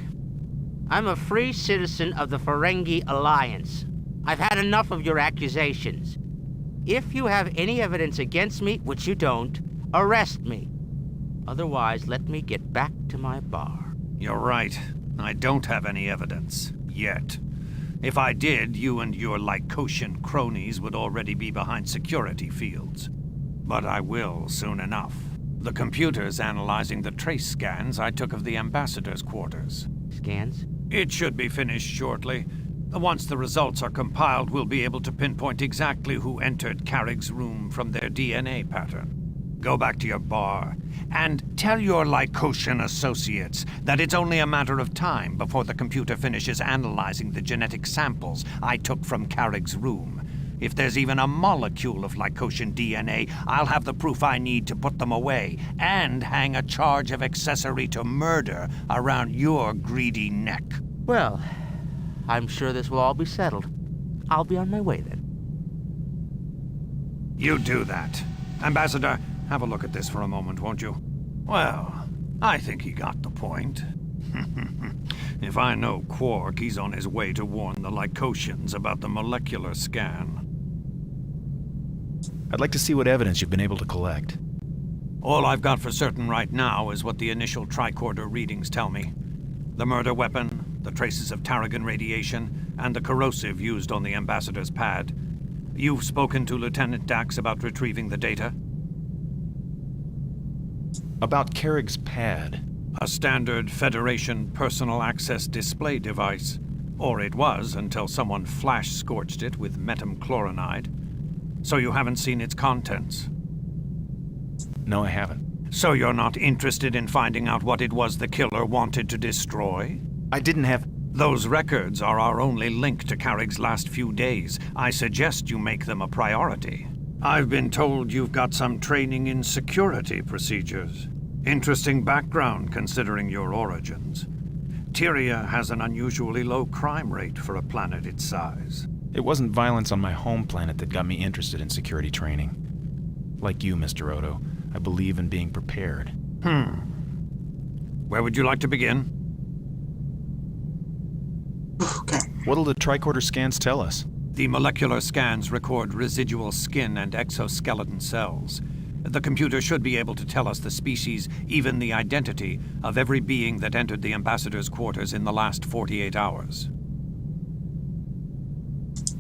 I'm a free citizen of the Ferengi Alliance. I've had enough of your accusations. If you have any evidence against me, which you don't, arrest me. Otherwise, let me get back to my bar. You're right. I don't have any evidence. Yet. If I did, you and your Lycosian cronies would already be behind security fields. But I will soon enough. The computer's analyzing the trace scans I took of the Ambassador's quarters. Scans? It should be finished shortly. Once the results are compiled, we'll be able to pinpoint exactly who entered Carrick's room from their DNA pattern. Go back to your bar, and tell your Lycosian associates that it's only a matter of time before the computer finishes analyzing the genetic samples I took from Carrick's room. If there's even a molecule of Lycosian DNA, I'll have the proof I need to put them away, and hang a charge of accessory to murder around your greedy neck. Well, I'm sure this will all be settled. I'll be on my way then. You do that. Ambassador, have a look at this for a moment, won't you? Well, I think he got the point. If I know Quark, he's on his way to warn the Lycosians about the molecular scan. I'd like to see what evidence you've been able to collect. All I've got for certain right now is what the initial tricorder readings tell me. The murder weapon, the traces of Tarragon radiation, and the corrosive used on the Ambassador's pad. You've spoken to Lieutenant Dax about retrieving the data? About Carrick's pad. A standard Federation personal access display device. Or it was, until someone flash-scorched it with metamchlorinide. So you haven't seen its contents? No, I haven't. So you're not interested in finding out what it was the killer wanted to destroy? I didn't have... Those records are our only link to Carrick's last few days. I suggest you make them a priority. I've been told you've got some training in security procedures. Interesting background, considering your origins. Tyria has an unusually low crime rate for a planet its size. It wasn't violence on my home planet that got me interested in security training. Like you, Mr. Odo, I believe in being prepared. Where would you like to begin? Okay. What'll the tricorder scans tell us? The molecular scans record residual skin and exoskeleton cells. The computer should be able to tell us the species, even the identity, of every being that entered the Ambassador's quarters in the last 48 hours.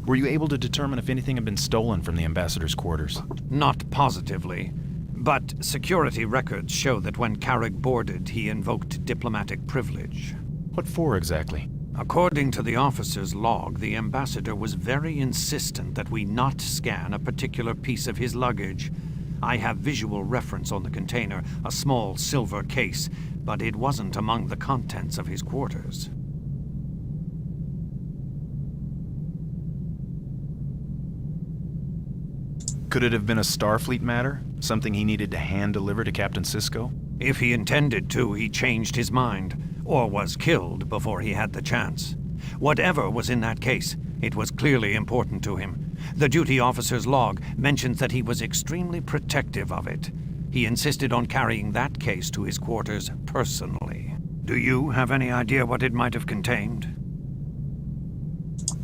Were you able to determine if anything had been stolen from the Ambassador's quarters? Not positively, but security records show that when Carrick boarded, he invoked diplomatic privilege. What for exactly? According to the officer's log, the Ambassador was very insistent that we not scan a particular piece of his luggage. I have visual reference on the container, a small silver case, but it wasn't among the contents of his quarters. Could it have been a Starfleet matter? Something he needed to hand-deliver to Captain Sisko? If he intended to, he changed his mind, or was killed before he had the chance. Whatever was in that case, it was clearly important to him. The duty officer's log mentions that he was extremely protective of it. He insisted on carrying that case to his quarters personally. Do you have any idea what it might have contained?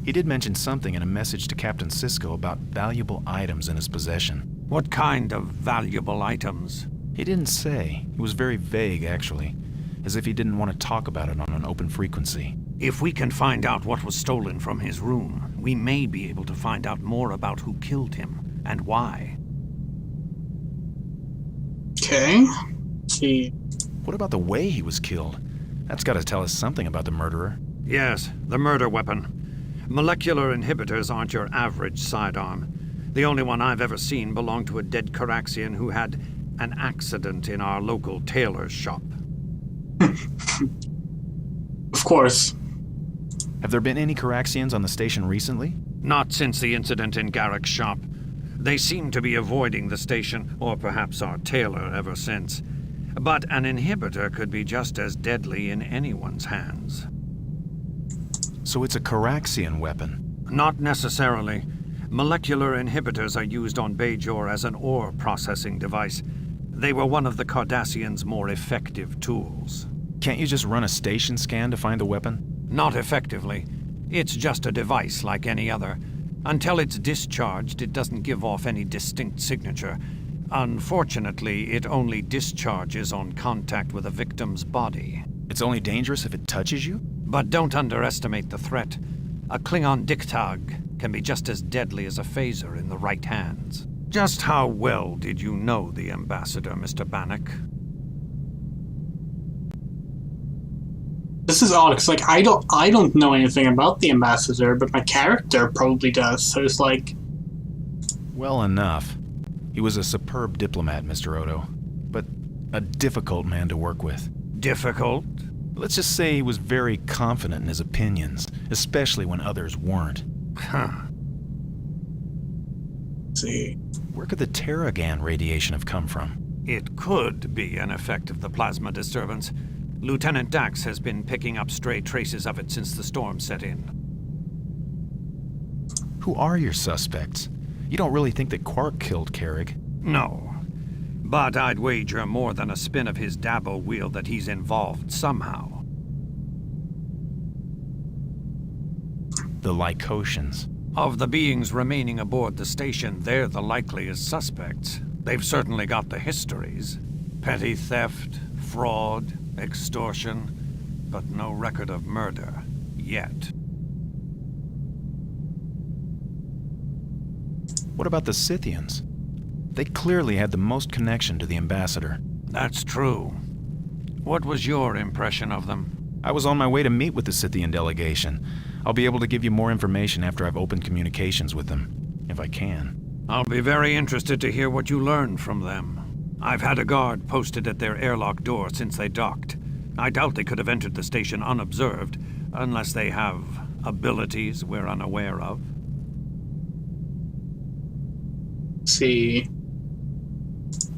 He did mention something in a message to Captain Sisko about valuable items in his possession. What kind of valuable items? He didn't say. He was very vague, actually, as if he didn't want to talk about it on an open frequency. If we can find out what was stolen from his room, we may be able to find out more about who killed him and why. Okay. Let's see. What about the way he was killed? That's got to tell us something about the murderer. Yes, the murder weapon. Molecular inhibitors aren't your average sidearm. The only one I've ever seen belonged to a dead Caraxian who had an accident in our local tailor's shop. Of course. Have there been any Caraxians on the station recently? Not since the incident in Garrick's shop. They seem to be avoiding the station, or perhaps our tailor, ever since. But an inhibitor could be just as deadly in anyone's hands. So it's a Caraxian weapon? Not necessarily. Molecular inhibitors are used on Bajor as an ore processing device. They were one of the Cardassians' more effective tools. Can't you just run a station scan to find the weapon? Not effectively. It's just a device like any other. Until it's discharged, it doesn't give off any distinct signature. Unfortunately, it only discharges on contact with a victim's body. It's only dangerous if it touches you? But don't underestimate the threat. A Klingon Diktag can be just as deadly as a phaser in the right hands. Just how well did you know the ambassador, Mr. Bannock? This is odd, because like I don't know anything about the ambassador, but my character probably does. So it's like, well enough. He was a superb diplomat, Mr. Odo, but a difficult man to work with. Difficult? Let's just say he was very confident in his opinions, especially when others weren't. Huh. Let's see. Where could the Terragan radiation have come from? It could be an effect of the plasma disturbance. Lieutenant Dax has been picking up stray traces of it since the storm set in. Who are your suspects? You don't really think that Quark killed Carrig? No. But I'd wager more than a spin of his Dabo wheel that he's involved somehow. The Lycosians. Of the beings remaining aboard the station, they're the likeliest suspects. They've certainly got the histories. Petty theft, fraud, extortion, but no record of murder, yet. What about the Scythians? They clearly had the most connection to the ambassador. That's true. What was your impression of them? I was on my way to meet with the Scythian delegation. I'll be able to give you more information after I've opened communications with them, if I can. I'll be very interested to hear what you learned from them. I've had a guard posted at their airlock door since they docked. I doubt they could have entered the station unobserved, unless they have abilities we're unaware of. Let's see.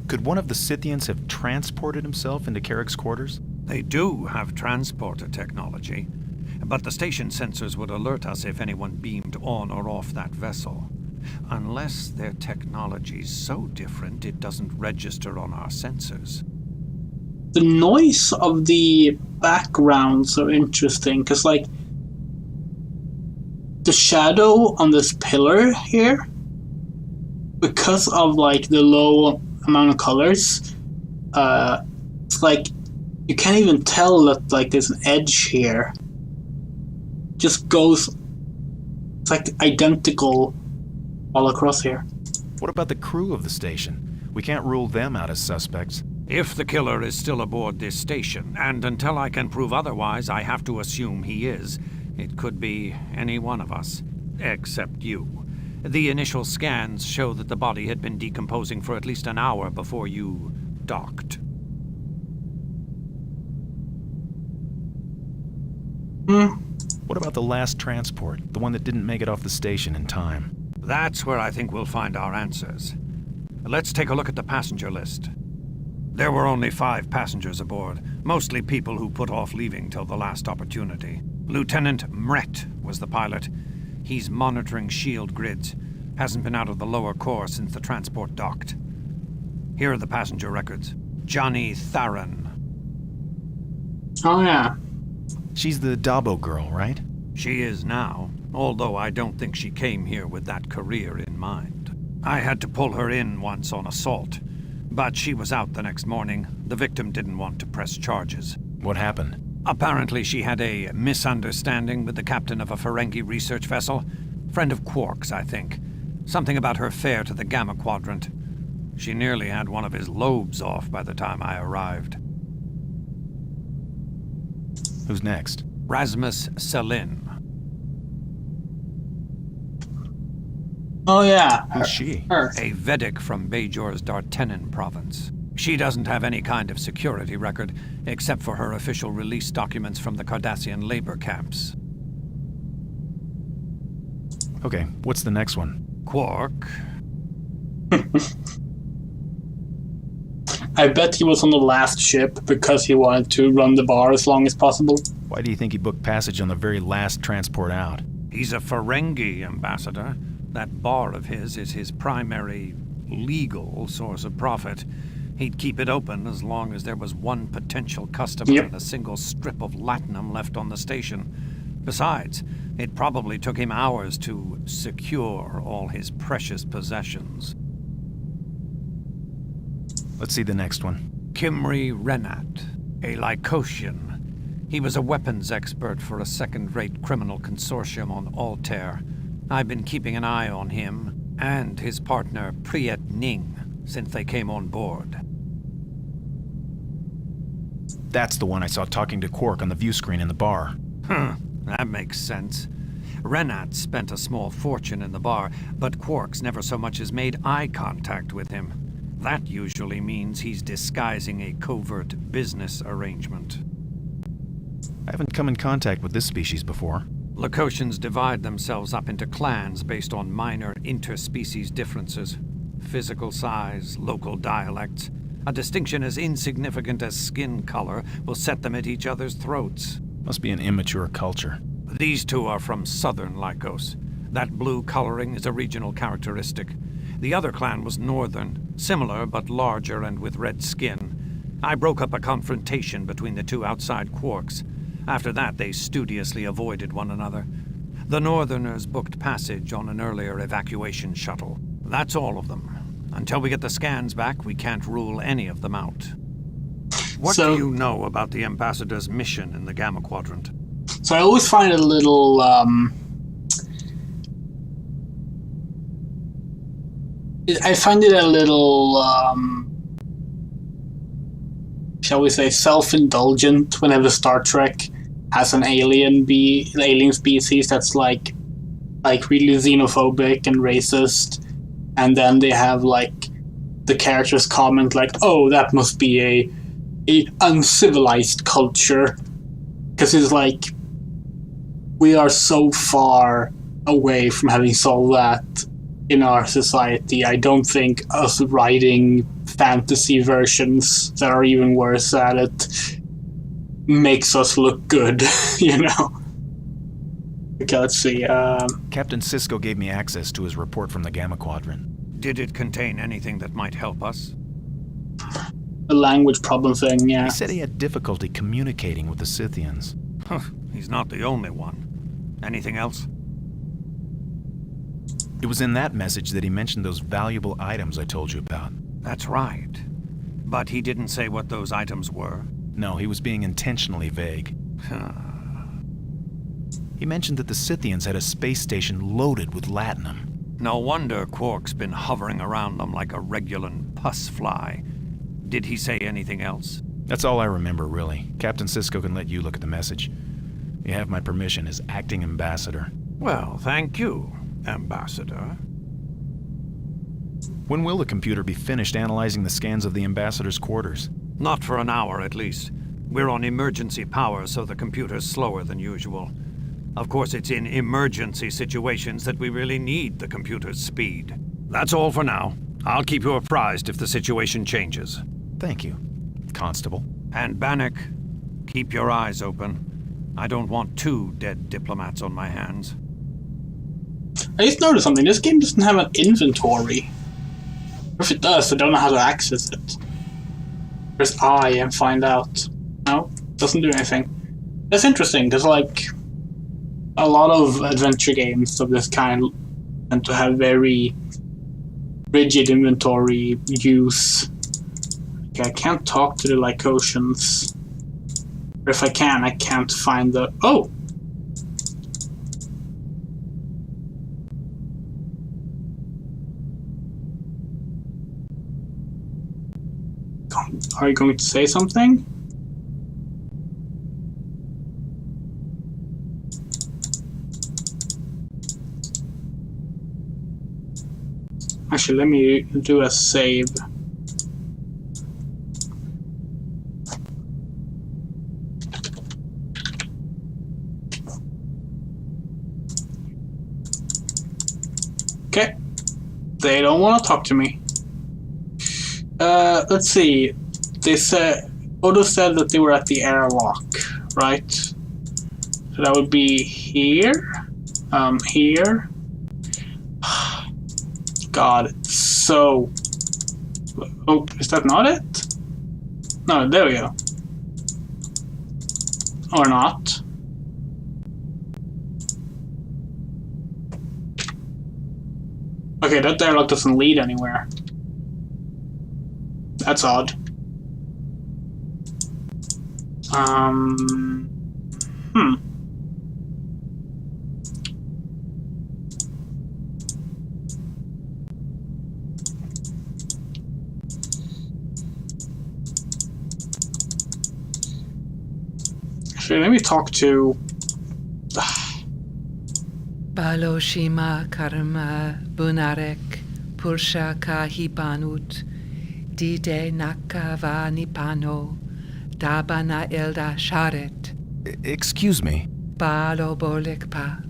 Could one of the Scythians have transported himself into Carrick's quarters? They do have transporter technology, but the station sensors would alert us if anyone beamed on or off that vessel. Unless their technology's so different it doesn't register on our sensors. The noise of the backgrounds are interesting, because like the shadow on this pillar here, because of like the low amount of colors, it's like you can't even tell that like there's an edge here. Just goes, it's like identical all across here. What about the crew of the station? We can't rule them out as suspects. If the killer is still aboard this station, and until I can prove otherwise, I have to assume he is. It could be any one of us, except you. The initial scans show that the body had been decomposing for at least an hour before you docked. What about the last transport, the one that didn't make it off the station in time? That's where I think we'll find our answers. Let's take a look at the passenger list. There were only 5 passengers aboard, mostly people who put off leaving till the last opportunity. Lieutenant Mret was the pilot. He's monitoring shield grids. Hasn't been out of the lower core since the transport docked. Here are the passenger records. Johnny Tharon. Oh, yeah. She's the Dabo girl, right? She is now, although I don't think she came here with that career in mind. I had to pull her in once on assault, but she was out the next morning. The victim didn't want to press charges. What happened? Apparently she had a misunderstanding with the captain of a Ferengi research vessel. Friend of Quark's, I think. Something about her fare to the Gamma Quadrant. She nearly had one of his lobes off by the time I arrived. Who's next? Rasmus Selin. Oh, yeah. Who's she? Her. A Vedic from Bajor's Dartenin province. She doesn't have any kind of security record, except for her official release documents from the Cardassian labor camps. Okay, what's the next one? Quark. I bet he was on the last ship because he wanted to run the bar as long as possible. Why do you think he booked passage on the very last transport out? He's a Ferengi ambassador. That bar of his is his primary legal source of profit. He'd keep it open as long as there was one potential customer and a single strip of latinum left on the station. Besides, it probably took him hours to secure all his precious possessions. Let's see the next one. Kimry Renat, a Lycosian. He was a weapons expert for a second-rate criminal consortium on Altair. I've been keeping an eye on him and his partner Priyet Ning since they came on board. That's the one I saw talking to Quark on the view screen in the bar. That makes sense. Renat spent a small fortune in the bar, but Quark's never so much as made eye contact with him. That usually means he's disguising a covert business arrangement. I haven't come in contact with this species before. Lycosians divide themselves up into clans based on minor interspecies differences. Physical size, local dialects. A distinction as insignificant as skin color will set them at each other's throats. Must be an immature culture. These two are from southern Lycos. That blue coloring is a regional characteristic. The other clan was northern, similar but larger and with red skin. I broke up a confrontation between the two outside Quarks. After that, they studiously avoided one another. The Northerners booked passage on an earlier evacuation shuttle. That's all of them. Until we get the scans back, we can't rule any of them out. What do you know about the Ambassador's mission in the Gamma Quadrant? So I always find it a little, I find it a little, shall we say, self-indulgent whenever Star Trek has an alien species that's like really xenophobic and racist, and then they have like the characters comment like, "Oh, that must be a uncivilized culture," because it's like we are so far away from having solved that in our society. I don't think us writing fantasy versions that are even worse at it makes us look good, you know? Okay, let's see. Captain Sisko gave me access to his report from the Gamma Quadrant. Did it contain anything that might help us? The language problem thing, yeah. He said he had difficulty communicating with the Scythians. He's not the only one. Anything else? It was in that message that he mentioned those valuable items I told you about. That's right. But he didn't say what those items were? No, he was being intentionally vague. He mentioned that the Scythians had a space station loaded with latinum. No wonder Quark's been hovering around them like a Regulan pus fly. Did he say anything else? That's all I remember, really. Captain Sisko can let you look at the message. You have my permission as acting ambassador. Well, thank you, Ambassador. When will the computer be finished analyzing the scans of the ambassador's quarters? Not for an hour, at least. We're on emergency power, so the computer's slower than usual. Of course, it's in emergency situations that we really need the computer's speed. That's all for now. I'll keep you apprised if the situation changes. Thank you, Constable. And Bannock, keep your eyes open. I don't want 2 dead diplomats on my hands. I just noticed something. This game doesn't have an inventory. If it does, I don't know how to access it. Press I and find out. No, doesn't do anything. That's interesting, because like a lot of adventure games of this kind tend to have very rigid inventory use. Okay, I can't talk to the Lycosians. Or if I can, I can't find the... Oh! Are you going to say something? Actually, let me do a save. Okay. They don't want to talk to me. Let's see. They said... Odo said that they were at the airlock, right? So that would be here. Here. God, it's so... Oh, is that not it? No, there we go. Or not. Okay, that airlock doesn't lead anywhere. That's odd. Actually, let me talk to... Baloshima karma bunarek pursha kahibanut dide nakava nipano dabana elda sharet. Excuse me. Balo bolekpa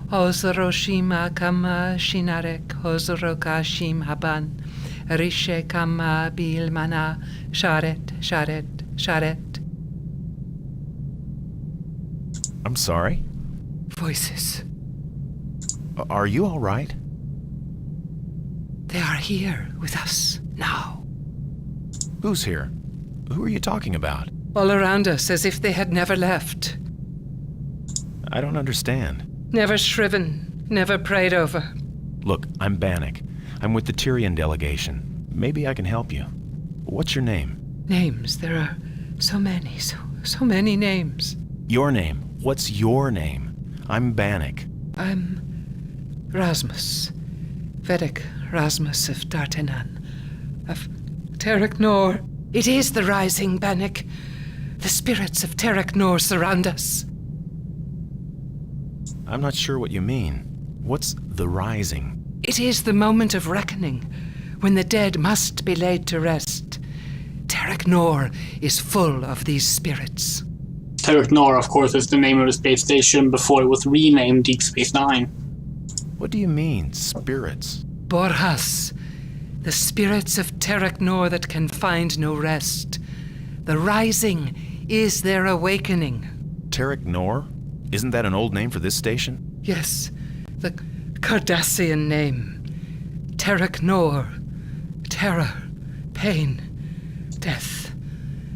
Hozoroshima kama shinarek hozorokashim haban rishe kama bilmana sharet sharet sharet. I'm sorry? Voices. Are you all right? They are here with us now. Who's here? Who are you talking about? All around us, as if they had never left. I don't understand. Never shriven, never prayed over. Look, I'm Bannock. I'm with the Tyrian delegation. Maybe I can help you. What's your name? Names. There are so many, so many names. Your name. What's your name? I'm Bannock. I'm Rasmus. Vedic Rasmus of Dartanan. Of Terek Nor. It is the rising, Bannock. The spirits of Terek Nor surround us. I'm not sure what you mean. What's the rising? It is the moment of reckoning, when the dead must be laid to rest. Terek Nor is full of these spirits. Terek Nor, of course, is the name of the space station before it was renamed Deep Space Nine. What do you mean, spirits? Borjas, the spirits of Terek Nor that can find no rest. The rising is their awakening. Terek Nor? Isn't that an old name for this station? Yes, the Cardassian name. Terek Nor. Terror, pain, death.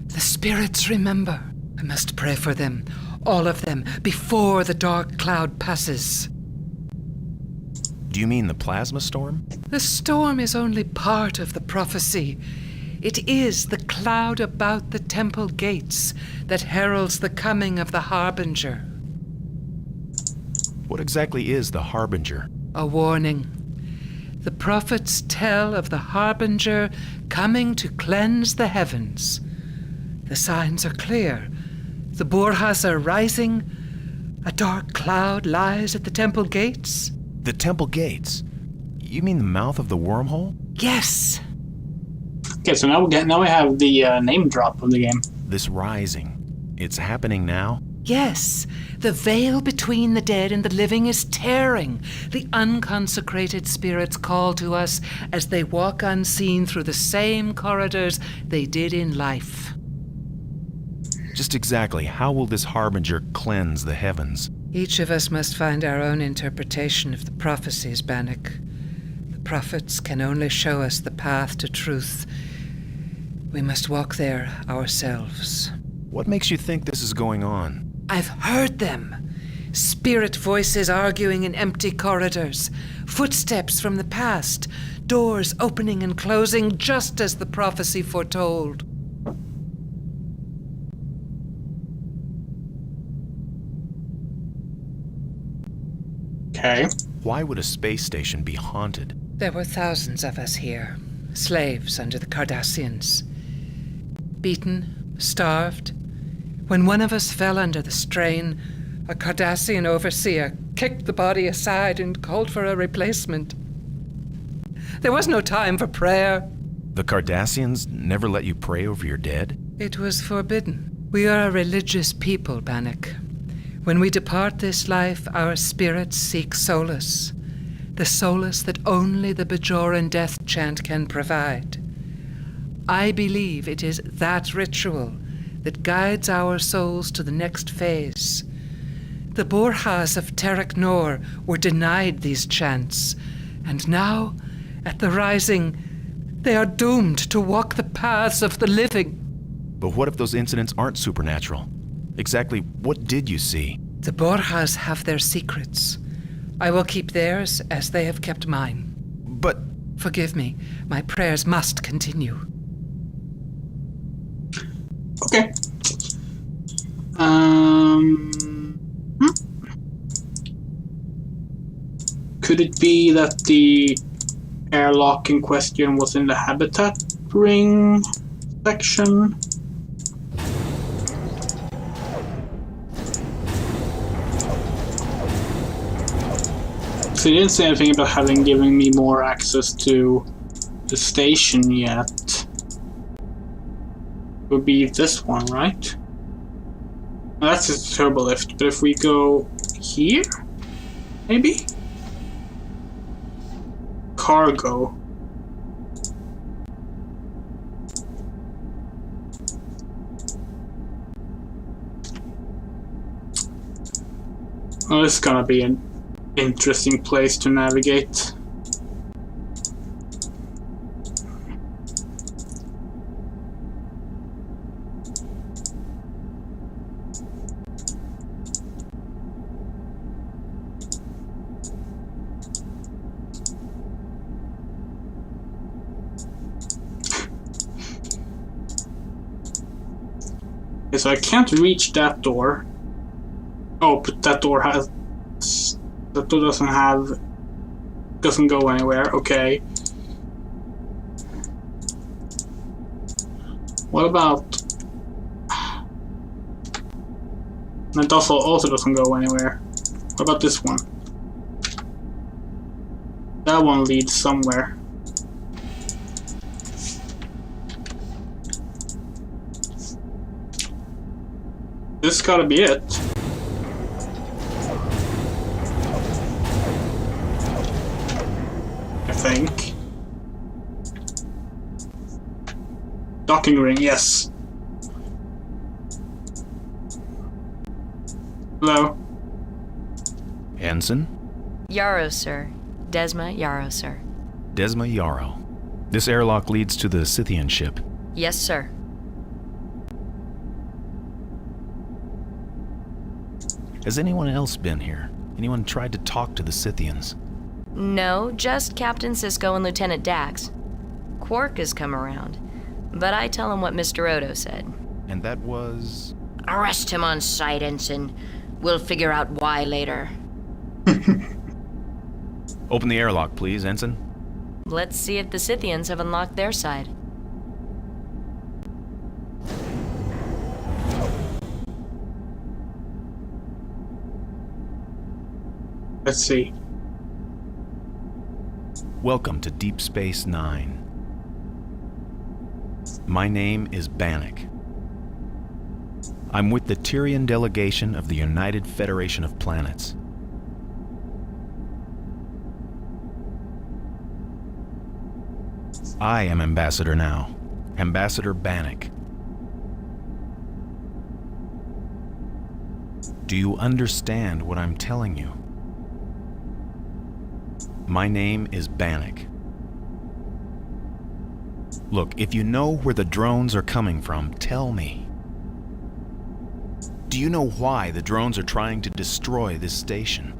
The spirits remember. I must pray for them, all of them, before the dark cloud passes. Do you mean the plasma storm? The storm is only part of the prophecy. It is the cloud about the temple gates that heralds the coming of the Harbinger. What exactly is the Harbinger? A warning. The prophets tell of the Harbinger coming to cleanse the heavens. The signs are clear. The Borjas are rising. A dark cloud lies at the temple gates. The temple gates? You mean the mouth of the wormhole? Yes. Okay, so now we have the name drop of the game. This rising. It's happening now? Yes. The veil between the dead and the living is tearing. The unconsecrated spirits call to us as they walk unseen through the same corridors they did in life. Just exactly how will this Harbinger cleanse the heavens? Each of us must find our own interpretation of the prophecies, Bannock. The prophets can only show us the path to truth. We must walk there ourselves. What makes you think this is going on? I've heard them. Spirit voices arguing in empty corridors. Footsteps from the past. Doors opening and closing just as the prophecy foretold. Okay. Why would a space station be haunted? There were thousands of us here, slaves under the Cardassians. Beaten, starved. When one of us fell under the strain, a Cardassian overseer kicked the body aside and called for a replacement. There was no time for prayer. The Cardassians never let you pray over your dead? It was forbidden. We are a religious people, Bannock. When we depart this life, our spirits seek solace. The solace that only the Bajoran death chant can provide. I believe it is that ritual that guides our souls to the next phase. The Borjas of Terek Nor were denied these chants, and now, at the Rising, they are doomed to walk the paths of the living. But what if those incidents aren't supernatural? Exactly what did you see? The Borjas have their secrets. I will keep theirs as they have kept mine. But... Forgive me, my prayers must continue. Okay. Could it be that the airlock in question was in the habitat ring section? So he didn't say anything about giving me more access to the station yet. It would be this one, right? Now that's a turbo lift, but if we go here, maybe? Cargo. Oh, this is gonna be an interesting place to navigate. Okay, so I can't reach that door. Oh, but that door doesn't go anywhere. Okay. What about that? Also doesn't go anywhere. What about this one? That one leads somewhere. This gotta be it. I think. Docking ring, yes. Hello. Ensign? Yarrow, sir. Desma Yarrow, sir. Desma Yarrow. This airlock leads to the Scythian ship. Yes, sir. Has anyone else been here? Anyone tried to talk to the Scythians? No, just Captain Sisko and Lieutenant Dax. Quark has come around, but I tell him what Mr. Odo said. And that was? Arrest him on sight, Ensign. We'll figure out why later. Open the airlock, please, Ensign. Let's see if the Scythians have unlocked their side. Let's see. Welcome to Deep Space Nine. My name is Bannock. I'm with the Tyrian delegation of the United Federation of Planets. I am Ambassador now, Ambassador Bannock. Do you understand what I'm telling you? My name is Bannock. Look, if you know where the drones are coming from, tell me. Do you know why the drones are trying to destroy this station?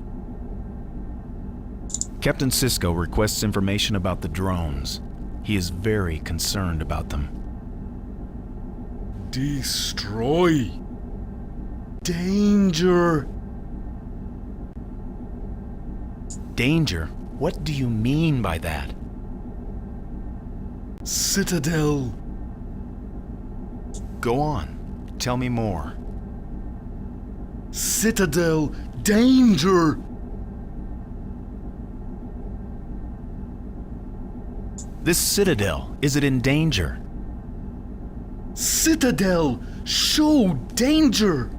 Captain Sisko requests information about the drones. He is very concerned about them. Destroy. Danger. Danger? What do you mean by that? Citadel. Go on. Tell me more. Citadel. Danger. This citadel, is it in danger? Citadel. Show danger.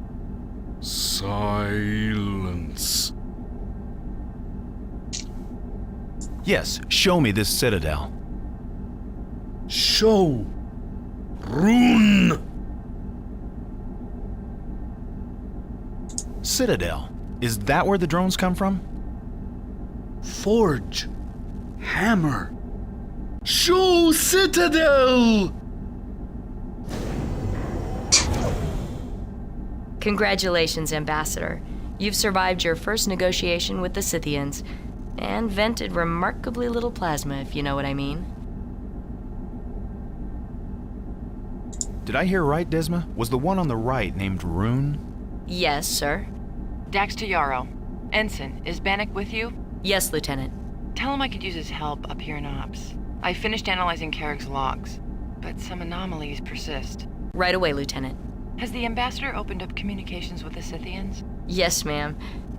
Silence. Yes, show me this citadel. Show. Rune. Citadel. Is that where the drones come from? Forge. Hammer. Show Citadel! Congratulations, Ambassador. You've survived your first negotiation with the Scythians, and vented remarkably little plasma, if you know what I mean. Did I hear right, Desma? Was the one on the right named Rune? Yes, sir. Dax to Yarrow. Ensign, is Bannock with you? Yes, Lieutenant. Tell him I could use his help up here in Ops. I finished analyzing Carrick's logs, but some anomalies persist. Right away, Lieutenant. Has the Ambassador opened up communications with the Scythians? Yes, ma'am.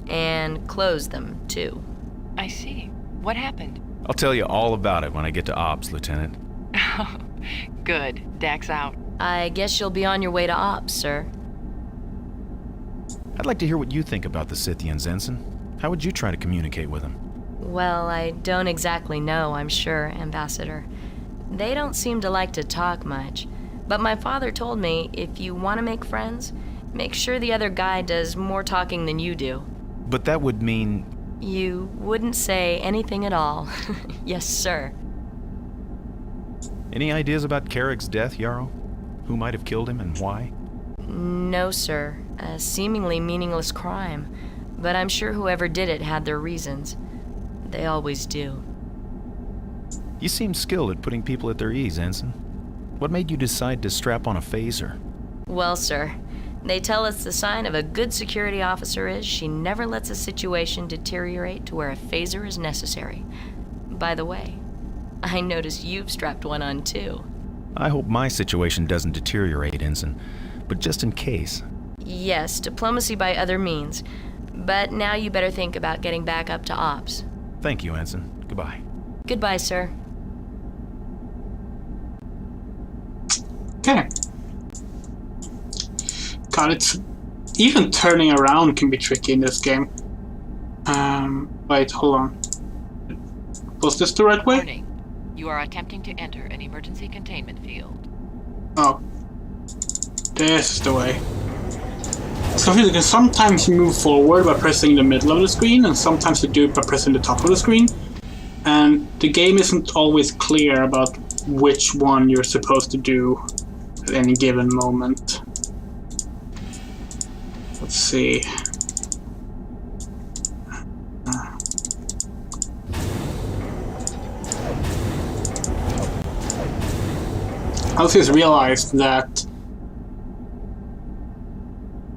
And closed them, too. I see. What happened? I'll tell you all about it when I get to Ops, Lieutenant. Good. Dax out. I guess you'll be on your way to Ops, sir. I'd like to hear what you think about the Scythians, Ensign. How would you try to communicate with them? Well, I don't exactly know, I'm sure, Ambassador. They don't seem to like to talk much. But my father told me if you want to make friends, make sure the other guy does more talking than you do. But that would mean... You wouldn't say anything at all. Yes, sir. Any ideas about Carrick's death, Yarrow? Who might have killed him and why? No, sir. A seemingly meaningless crime. But I'm sure whoever did it had their reasons. They always do. You seem skilled at putting people at their ease, Ensign. What made you decide to strap on a phaser? Well, sir, they tell us the sign of a good security officer is she never lets a situation deteriorate to where a phaser is necessary. By the way, I notice you've strapped one on too. I hope my situation doesn't deteriorate, Ensign, but just in case. Yes, diplomacy by other means. But now you better think about getting back up to Ops. Thank you, Ensign. Goodbye. Goodbye, sir. Okay. God, it's... Even turning around can be tricky in this game. Wait, hold on. Was this the right way? Warning. You are attempting to enter an emergency containment field. Oh. This is the way. It's confusing because sometimes you move forward by pressing the middle of the screen, and sometimes you do it by pressing the top of the screen. And the game isn't always clear about which one you're supposed to do at any given moment. Let's see. I also just realized that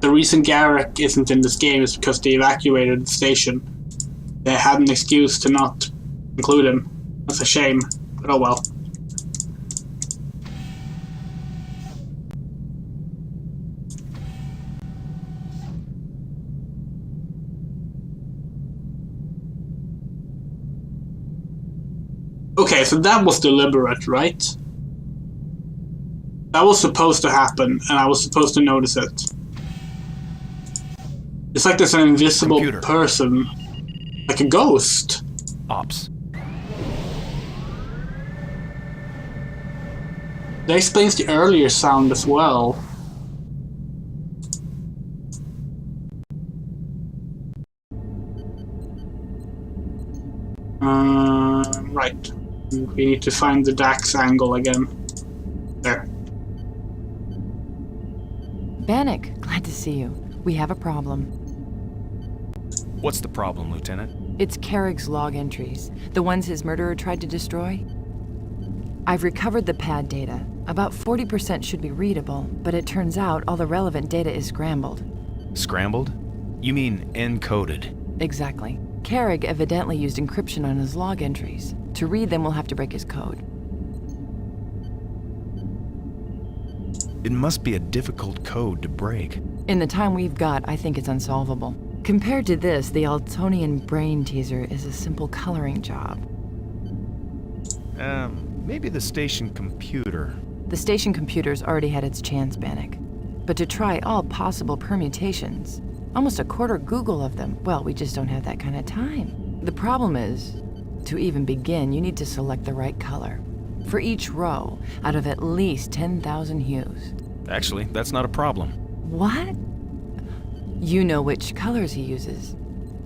the reason Garrick isn't in this game is because they evacuated the station. They had an excuse to not include him. That's a shame, but oh well. Okay, so that was deliberate, right? That was supposed to happen, and I was supposed to notice it. It's like there's an invisible person, like a ghost. Ops. That explains the earlier sound as well. Right. We need to find the Dax angle again. Bannock, glad to see you. We have a problem. What's the problem, Lieutenant? It's Carrick's log entries, the ones his murderer tried to destroy. I've recovered the pad data. About 40% should be readable, but it turns out all the relevant data is scrambled. Scrambled? You mean encoded? Exactly. Carrick evidently used encryption on his log entries. To read them, we'll have to break his code. It must be a difficult code to break. In the time we've got, I think it's unsolvable. Compared to this, the Altonian brain teaser is a simple coloring job. Maybe the station computer. The station computer's already had its chance, Bannock. But to try all possible permutations, almost a quarter Google of them, well, we just don't have that kind of time. The problem is, to even begin, you need to select the right color. For each row, out of at least 10,000 hues. Actually, that's not a problem. What? You know which colors he uses.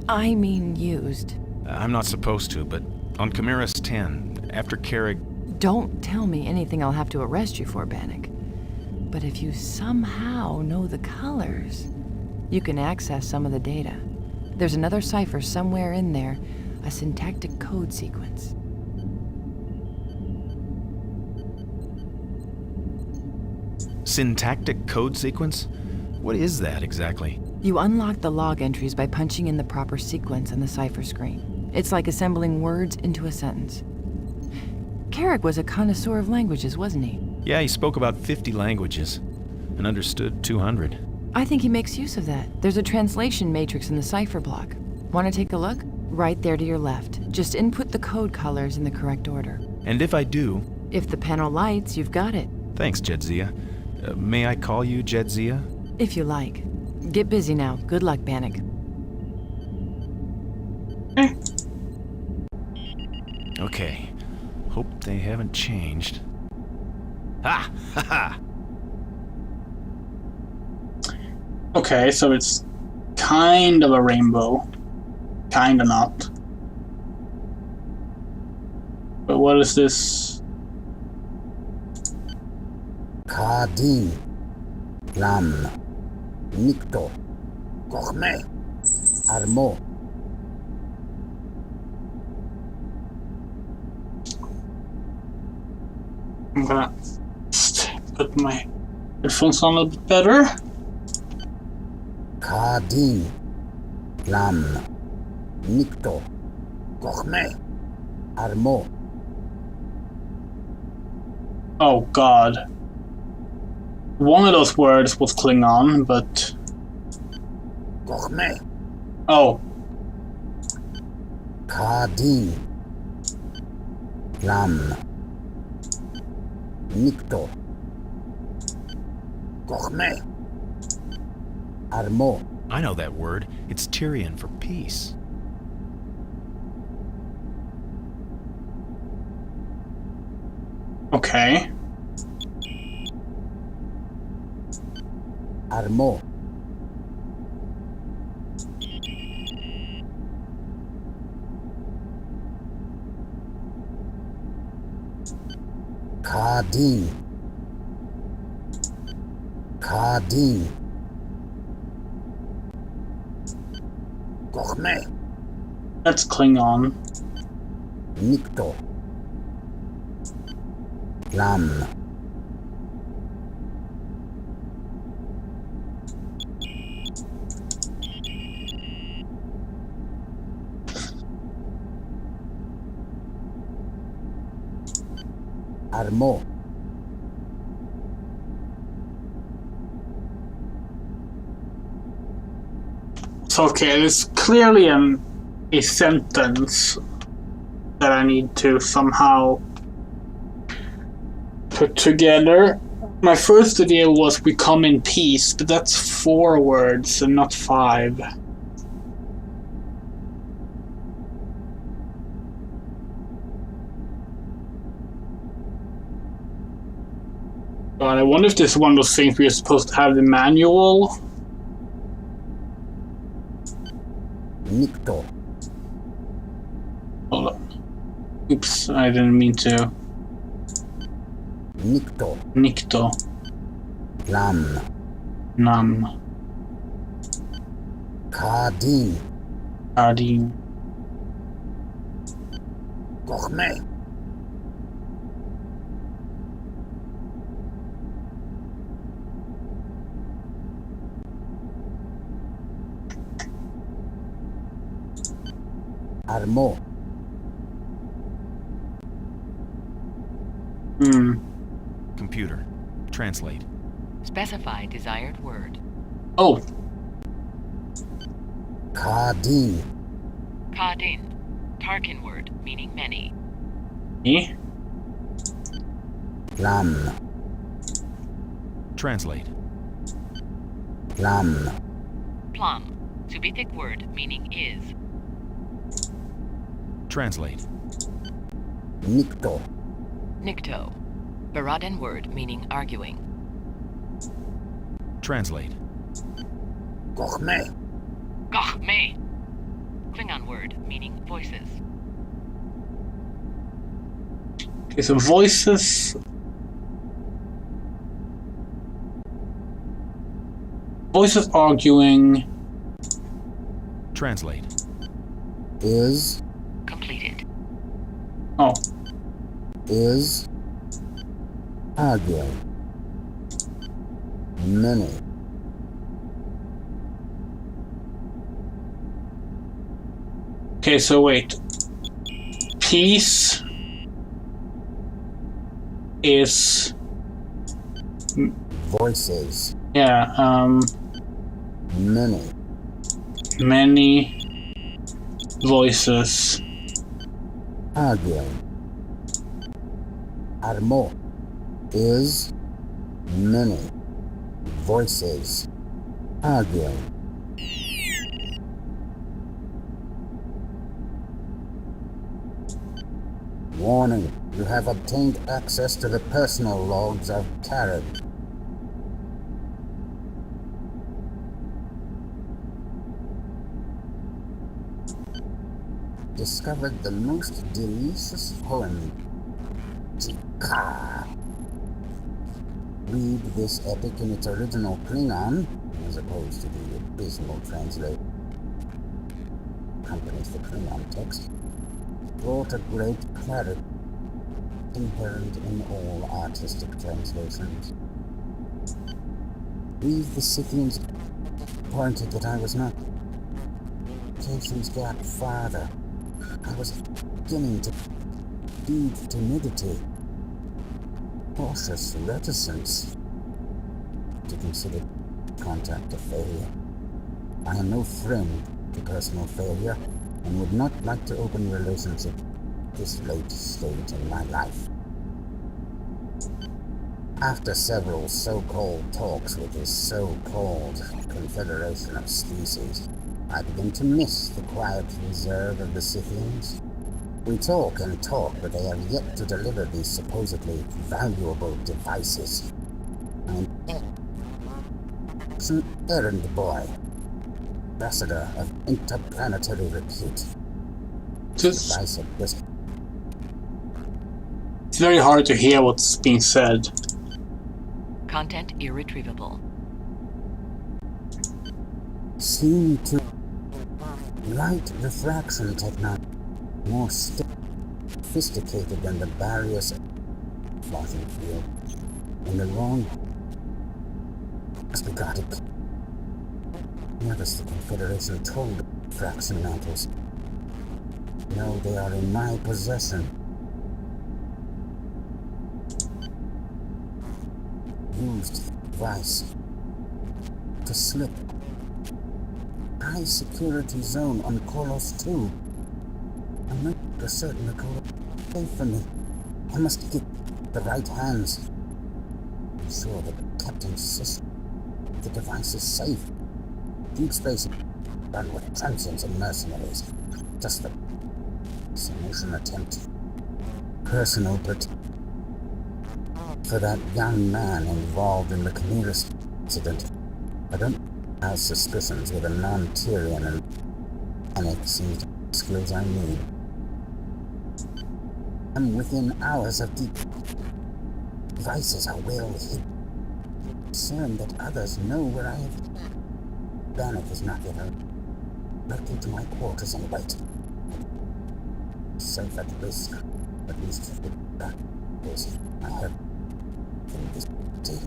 I mean used. I'm not supposed to, but on Chimeras 10, after Carrick... Don't tell me anything I'll have to arrest you for, Bannock. But if you somehow know the colors, you can access some of the data. There's another cipher somewhere in there, a syntactic code sequence. Syntactic code sequence? What is that exactly? You unlock the log entries by punching in the proper sequence on the cipher screen. It's like assembling words into a sentence. Carrick was a connoisseur of languages, wasn't he? Yeah, he spoke about 50 languages and understood 200. I think he makes use of that. There's a translation matrix in the cipher block. Want to take a look? Right there to your left. Just input the code colors in the correct order. And if I do... If the panel lights, you've got it. Thanks, Jedzia. May I call you Jedzia? If you like. Get busy now. Good luck, Bannock. Okay. Hope they haven't changed. Ha! Ha ha! Okay, so it's kind of a rainbow. Kinda not. But what is this? Kadin. Lam. Nikto. Kochme. Armo. I'm gonna put my headphones on a bit better. Kadin. Lam. Nikto. Kochme. Armo. Oh god. One of those words was Klingon, but... Kochme. Oh. Kadin. Lam. Nikto. Kochme. Armo. I know that word. It's Tyrian for peace. Okay. Armo. Kadin. Kadin. Kochme. That's Klingon. Nikto. Lam. Armo. So okay, there's clearly a sentence that I need to somehow put together. My first idea was "we come in peace," but that's 4 words and not 5. God, I wonder if this is one of those things where you're supposed to have the manual. Nikto. Hold on. Oops, I didn't mean to. Nikto. Nikto. Lam. None. Cardine. Cardine. Gourmet. Armo. Computer. Translate. Specify desired word. Oh. Cardine. Kadin. Tarkin word, meaning many. Me? Plum. Translate. Plum. Plum. Subitic word, meaning is. Translate. Nikto. Nikto. Baradan word, meaning arguing. Translate. Gourmet. Gachme. Klingon word, meaning voices. Okay, so voices. Voices arguing. Translate. Is. Completed. Oh. Is. Arguing. Many. Okay, so wait. Peace is. Voices. Yeah, Many. Many voices. Arguing. Armo. Is. Many. Voices. Arguing. Warning, you have obtained access to the personal logs of Carib. Discovered the most delicious poem. Jika. Read this epic in its original Klingon, as opposed to the abysmal translation accompanies the Klingon text. Brought a great clarity inherent in all artistic translations. We, the Scythians, pointed that I was not Cation's godfather. I was beginning to feed timidity, cautious reticence, to consider contact a failure. I am no friend to personal failure, and would not like to open relationship at this late stage in my life. After several so-called talks with this so-called Confederation of Species, I begin to miss the quiet reserve of the Scythians. We talk and talk, but they have yet to deliver these supposedly valuable devices. I'm an errand boy, ambassador of interplanetary repute. It's very hard to hear what's being said. Content irretrievable. Seem to light refraction technology more sophisticated than the barriers floating field. In the wrong must be guarded. Notice the Confederation told fraction mantles. No, they are in my possession. Used device to slip high security zone on Kolos 2. I'm not certain the Kolos is safe for me. I must get the right hands. I'm sure that Captain Sis, the device is safe. Deep space run with transients and mercenaries. Just the summation attempt. Personal protection for that young man involved in the Chimera's incident. I don't have suspicions with a non-Tyrian, and panic seems to be the skills I need. I'm within hours of devices are well hidden. concerned that others know where I have. Bannock is not yet out. Directly to my quarters and wait. Safe at risk, at least for that is I have in this city.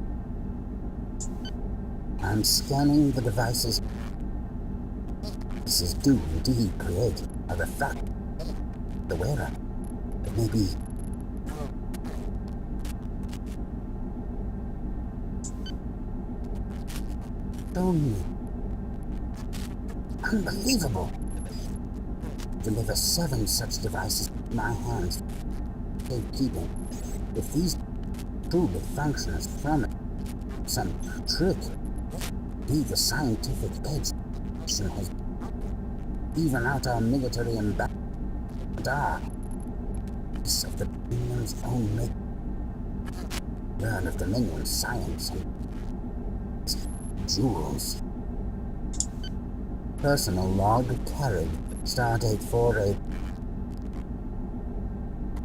I'm scanning the devices. Pieces do indeed create a refract. The wearer. It may be. Only. Unbelievable. Deliver 7 such devices in my hands. Safekeeping. If these truly function as promised, some trick, be the scientific edge has even out our military ambassador. Piece of the Dominion's own make. Learn of Dominion's science and jewels. Personal log carried. Stardate 48.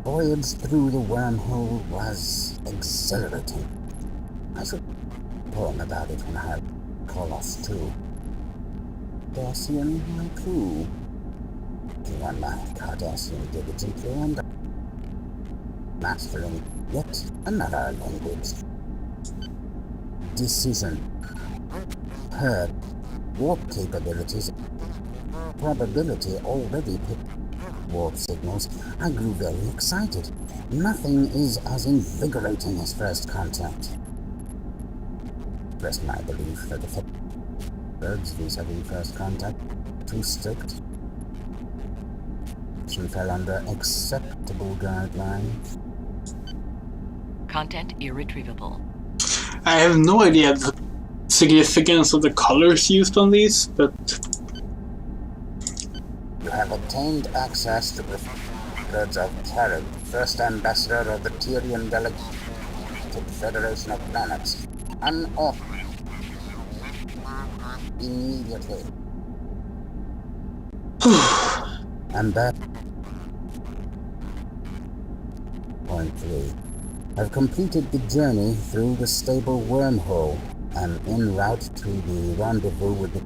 Voyage through the wormhole was exhilarating. I should poem about it when I have Kolos too. Cardassian haiku. Working on my Cardassian diligently and mastering yet another language. Decision. Heard. Warp capabilities. Probability already picked warp signals. I grew very excited. Nothing is as invigorating as first contact. Rest my belief that the birds vis-a-vis first contact too strict. She fell under acceptable guidelines. Content irretrievable. I have no idea the significance of the colors used on these, but you have obtained access to the records of Carib, first ambassador of the Tyrian Galactic Federation of Planets. Unauthorized. Immediately. Point 3. I've completed the journey through the stable wormhole. I'm en route to the rendezvous with the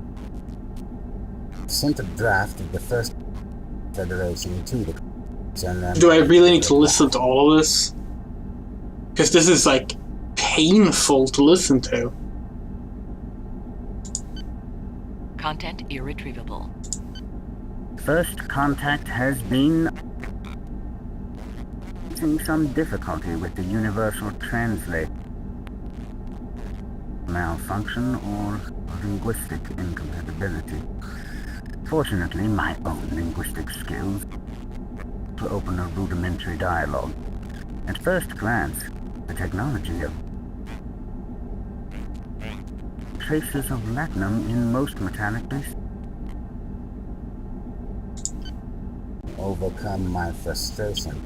sent a draft of the first Federation to the and do I really need to listen to all of this? Because this is like painful to listen to. Content irretrievable. First contact has been facing some difficulty with the universal translate. Malfunction or linguistic incompatibility. Fortunately, my own linguistic skills to open a rudimentary dialogue. At first glance, the technology of traces of latinum in most metallic bases. Overcome my frustration.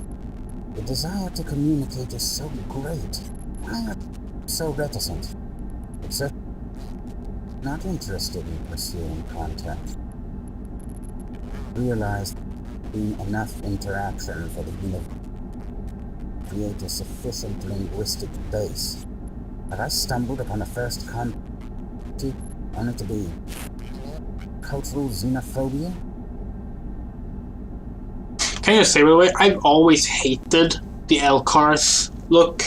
The desire to communicate is so great. Why are so reticent? Except not interested in pursuing contact. Realized being enough interaction for the create a sufficient linguistic base. But I stumbled upon a first contact only to be cultural xenophobia. Can you say, by the way, I've always hated the LCARS look.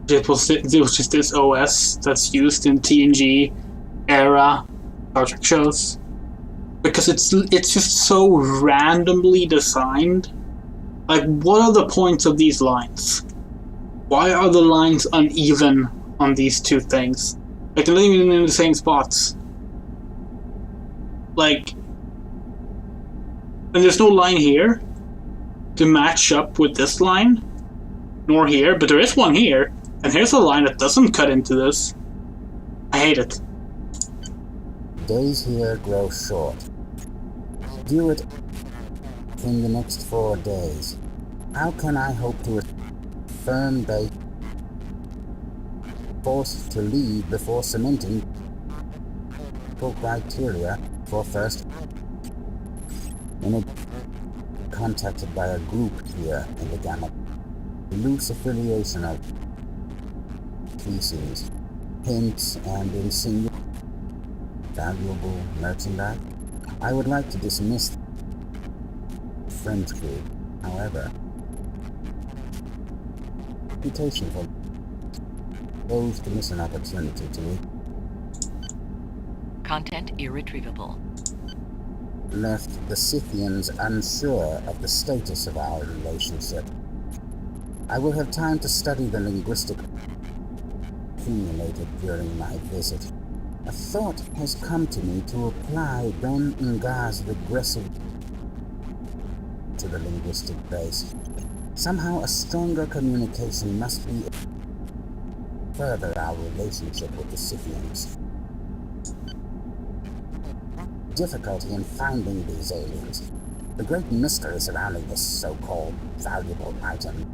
It was just this OS that's used in TNG era Star Trek shows. Because it's just so randomly designed. Like, what are the points of these lines? Why are the lines uneven on these two things? Like, they're not even in the same spots. Like, and there's no line here to match up with this line, nor here, but there is one here, and here's a line that doesn't cut into this. I hate it. Days here grow short. Do it in the next 4 days. How can I hope to affirm they forced to leave before cementing criteria for first? When it contacted by a group here in the Gamma, loose affiliation of species. hints and insinuations, valuable merchandise. I would like to dismiss the French group, however. Reputation for those to miss an opportunity to me. Content irretrievable. Left the Scythians unsure of the status of our relationship. I will have time to study the linguistic accumulated during my visit. A thought has come to me to apply Ben Ngaz's regressive to the linguistic base. Somehow a stronger communication must be further our relationship with the Scythians. Difficulty in finding these aliens. The great mystery surrounding this so-called valuable item.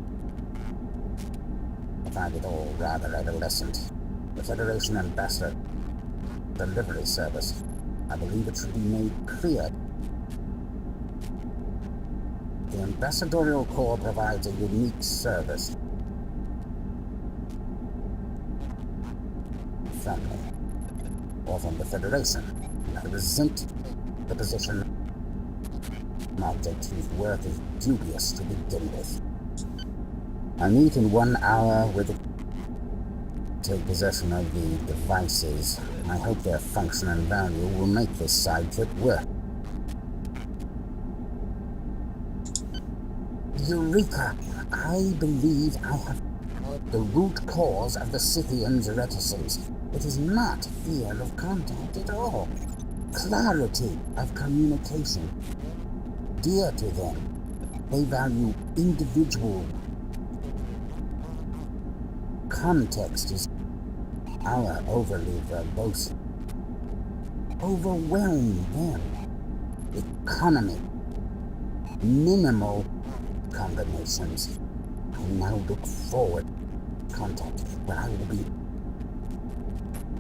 I find it all rather adolescent. The Federation Ambassador Delivery Service. I believe it should be made clear. The Ambassadorial Corps provides a unique service. From me, or from the Federation. I resent the position an object whose worth is dubious to begin with. I meet in 1 hour with the take possession of the devices. I hope their function and value will make this side trip worth. Eureka! I believe I have the root cause of the Scythians' reticence. It is not fear of contact at all. Clarity of communication. Dear to them, they value individual. Context is our overly verbose. Overwhelm them. Economy. Minimal combinations. I now look forward to contact where I will be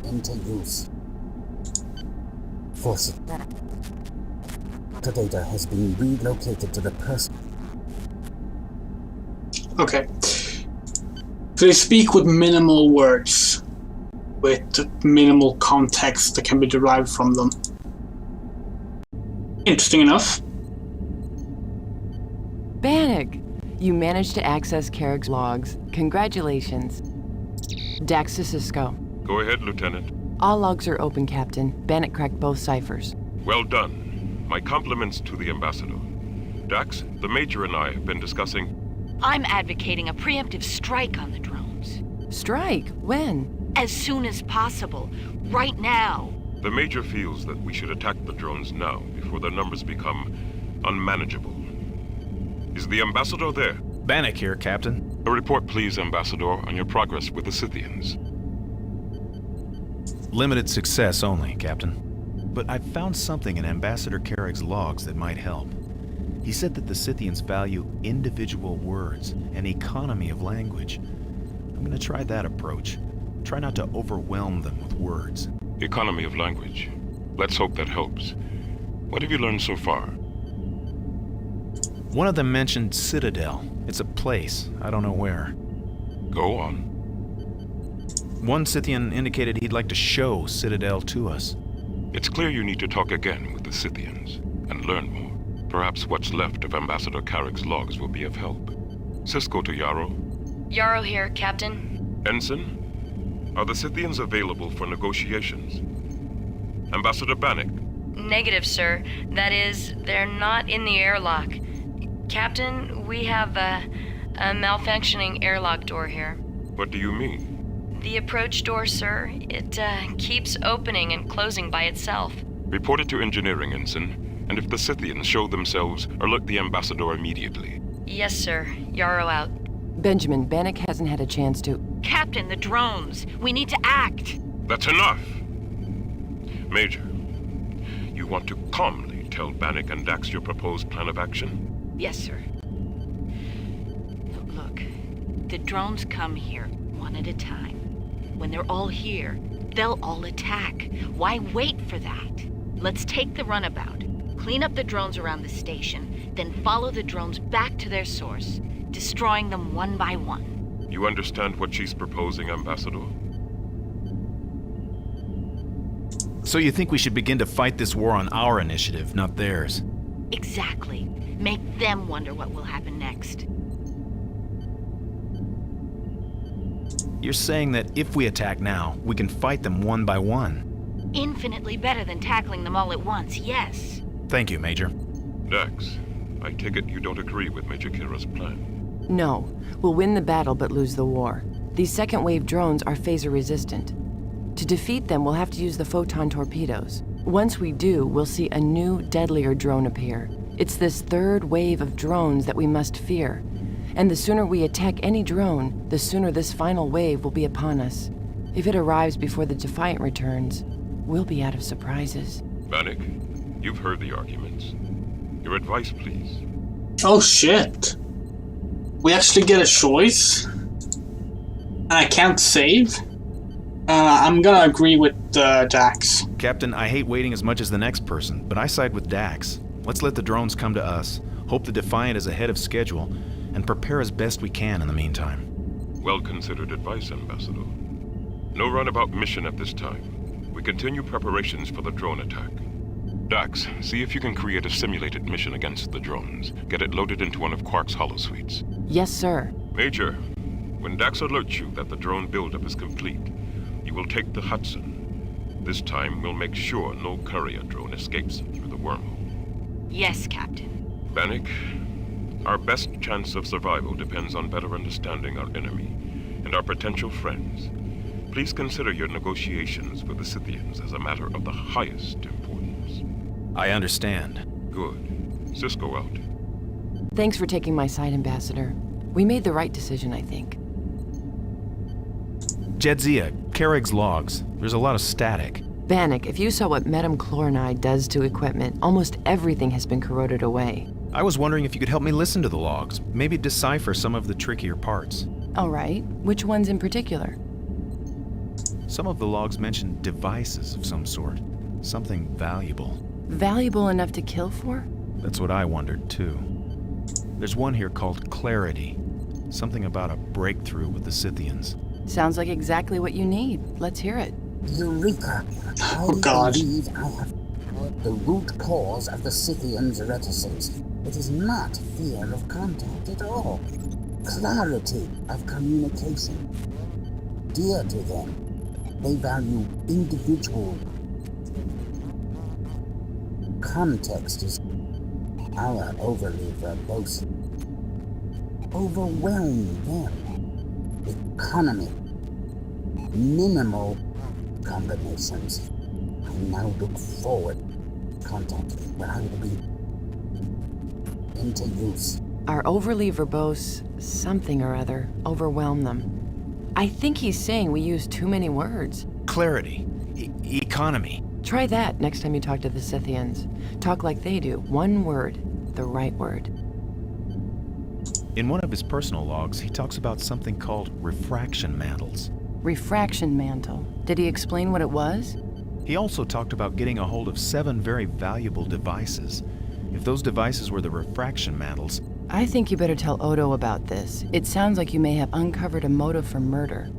into use. Force the data has been relocated to the person. Okay. So they speak with minimal words, with minimal context that can be derived from them. Interesting enough. Bannock, you managed to access Carrick's logs. Congratulations. Dax to Cisco. Go ahead, Lieutenant. All logs are open, Captain. Bannock cracked both ciphers. Well done. My compliments to the Ambassador. Dax, the Major and I have been discussing... I'm advocating a preemptive strike on the drones. Strike? When? As soon as possible. Right now. The Major feels that we should attack the drones now, before their numbers become unmanageable. Is the Ambassador there? Bannock here, Captain. A report, please, Ambassador, on your progress with the Scythians. Limited success only, Captain. But I've found something in Ambassador Carrick's logs that might help. He said that the Scythians value individual words and economy of language. I'm going to try that approach. Try not to overwhelm them with words. Economy of language. Let's hope that helps. What have you learned so far? One of them mentioned Citadel. It's a place. I don't know where. Go on. One Scythian indicated he'd like to show Citadel to us. It's clear you need to talk again with the Scythians and learn more. Perhaps what's left of Ambassador Carrick's logs will be of help. Cisco to Yarrow. Yarrow here, Captain. Ensign, are the Scythians available for negotiations? Ambassador Bannock. Negative, sir. That is, they're not in the airlock. Captain, we have a malfunctioning airlock door here. What do you mean? The approach door, sir. It keeps opening and closing by itself. Report it to engineering, Ensign. And if the Scythians show themselves, alert the Ambassador immediately. Yes, sir. Yarrow out. Benjamin, Bannock hasn't had a chance to... Captain, the drones. We need to act. That's enough! Major, you want to calmly tell Bannock and Dax your proposed plan of action? Yes, sir. Look, the drones come here one at a time. When they're all here, they'll all attack. Why wait for that? Let's take the runabout, clean up the drones around the station, then follow the drones back to their source, destroying them one by one. You understand what she's proposing, Ambassador? So you think we should begin to fight this war on our initiative, not theirs? Exactly. Make them wonder what will happen next. You're saying that if we attack now, we can fight them one by one? Infinitely better than tackling them all at once, yes. Thank you, Major. Dax, I take it you don't agree with Major Kira's plan? No. We'll win the battle but lose the war. These second-wave drones are phaser-resistant. To defeat them, we'll have to use the photon torpedoes. Once we do, we'll see a new, deadlier drone appear. It's this third wave of drones that we must fear. And the sooner we attack any drone, the sooner this final wave will be upon us. If it arrives before the Defiant returns, we'll be out of surprises. Bannock, you've heard the arguments. Your advice, please. Oh shit. We actually get a choice? And I can't save? I'm gonna agree with Dax. Captain, I hate waiting as much as the next person, but I side with Dax. Let's let the drones come to us, hope the Defiant is ahead of schedule, and prepare as best we can in the meantime. Well-considered advice, Ambassador. No runabout mission at this time. We continue preparations for the drone attack. Dax, see if you can create a simulated mission against the drones. Get it loaded into one of Quark's holosuites. Yes, sir. Major, when Dax alerts you that the drone buildup is complete, you will take the Hudson. This time, we'll make sure no courier drone escapes through the wormhole. Yes, Captain. Bannock, our best chance of survival depends on better understanding our enemy and our potential friends. Please consider your negotiations with the Scythians as a matter of the highest importance. I understand. Good. Cisco out. Thanks for taking my side, Ambassador. We made the right decision, I think. Jedzia, Kerrig's logs. There's a lot of static. Bannock, if you saw what metachlorinide does to equipment, almost everything has been corroded away. I was wondering if you could help me listen to the logs, maybe decipher some of the trickier parts. All right. Which ones in particular? Some of the logs mention devices of some sort. Something valuable. Valuable enough to kill for? That's what I wondered, too. There's one here called Clarity. Something about a breakthrough with the Scythians. Sounds like exactly what you need. Let's hear it. Eureka! Oh, God. I believe I have heard the root cause of the Scythians' reticence. It is not fear of contact at all. Clarity of communication. Dear to them, they value individual. Context is our overly verbose. Overwhelm them. Economy. Minimal combinations. I now look forward to contact when I will be into use. Our overly verbose something or other overwhelm them. I think he's saying we use too many words. Clarity. Economy. Try that next time you talk to the Scythians. Talk like they do. One word. The right word. In one of his personal logs, he talks about something called refraction mantles. Refraction mantle. Did he explain what it was? He also talked about getting a hold of 7 very valuable devices. If those devices were the refraction mantles... I think you better tell Odo about this. It sounds like you may have uncovered a motive for murder.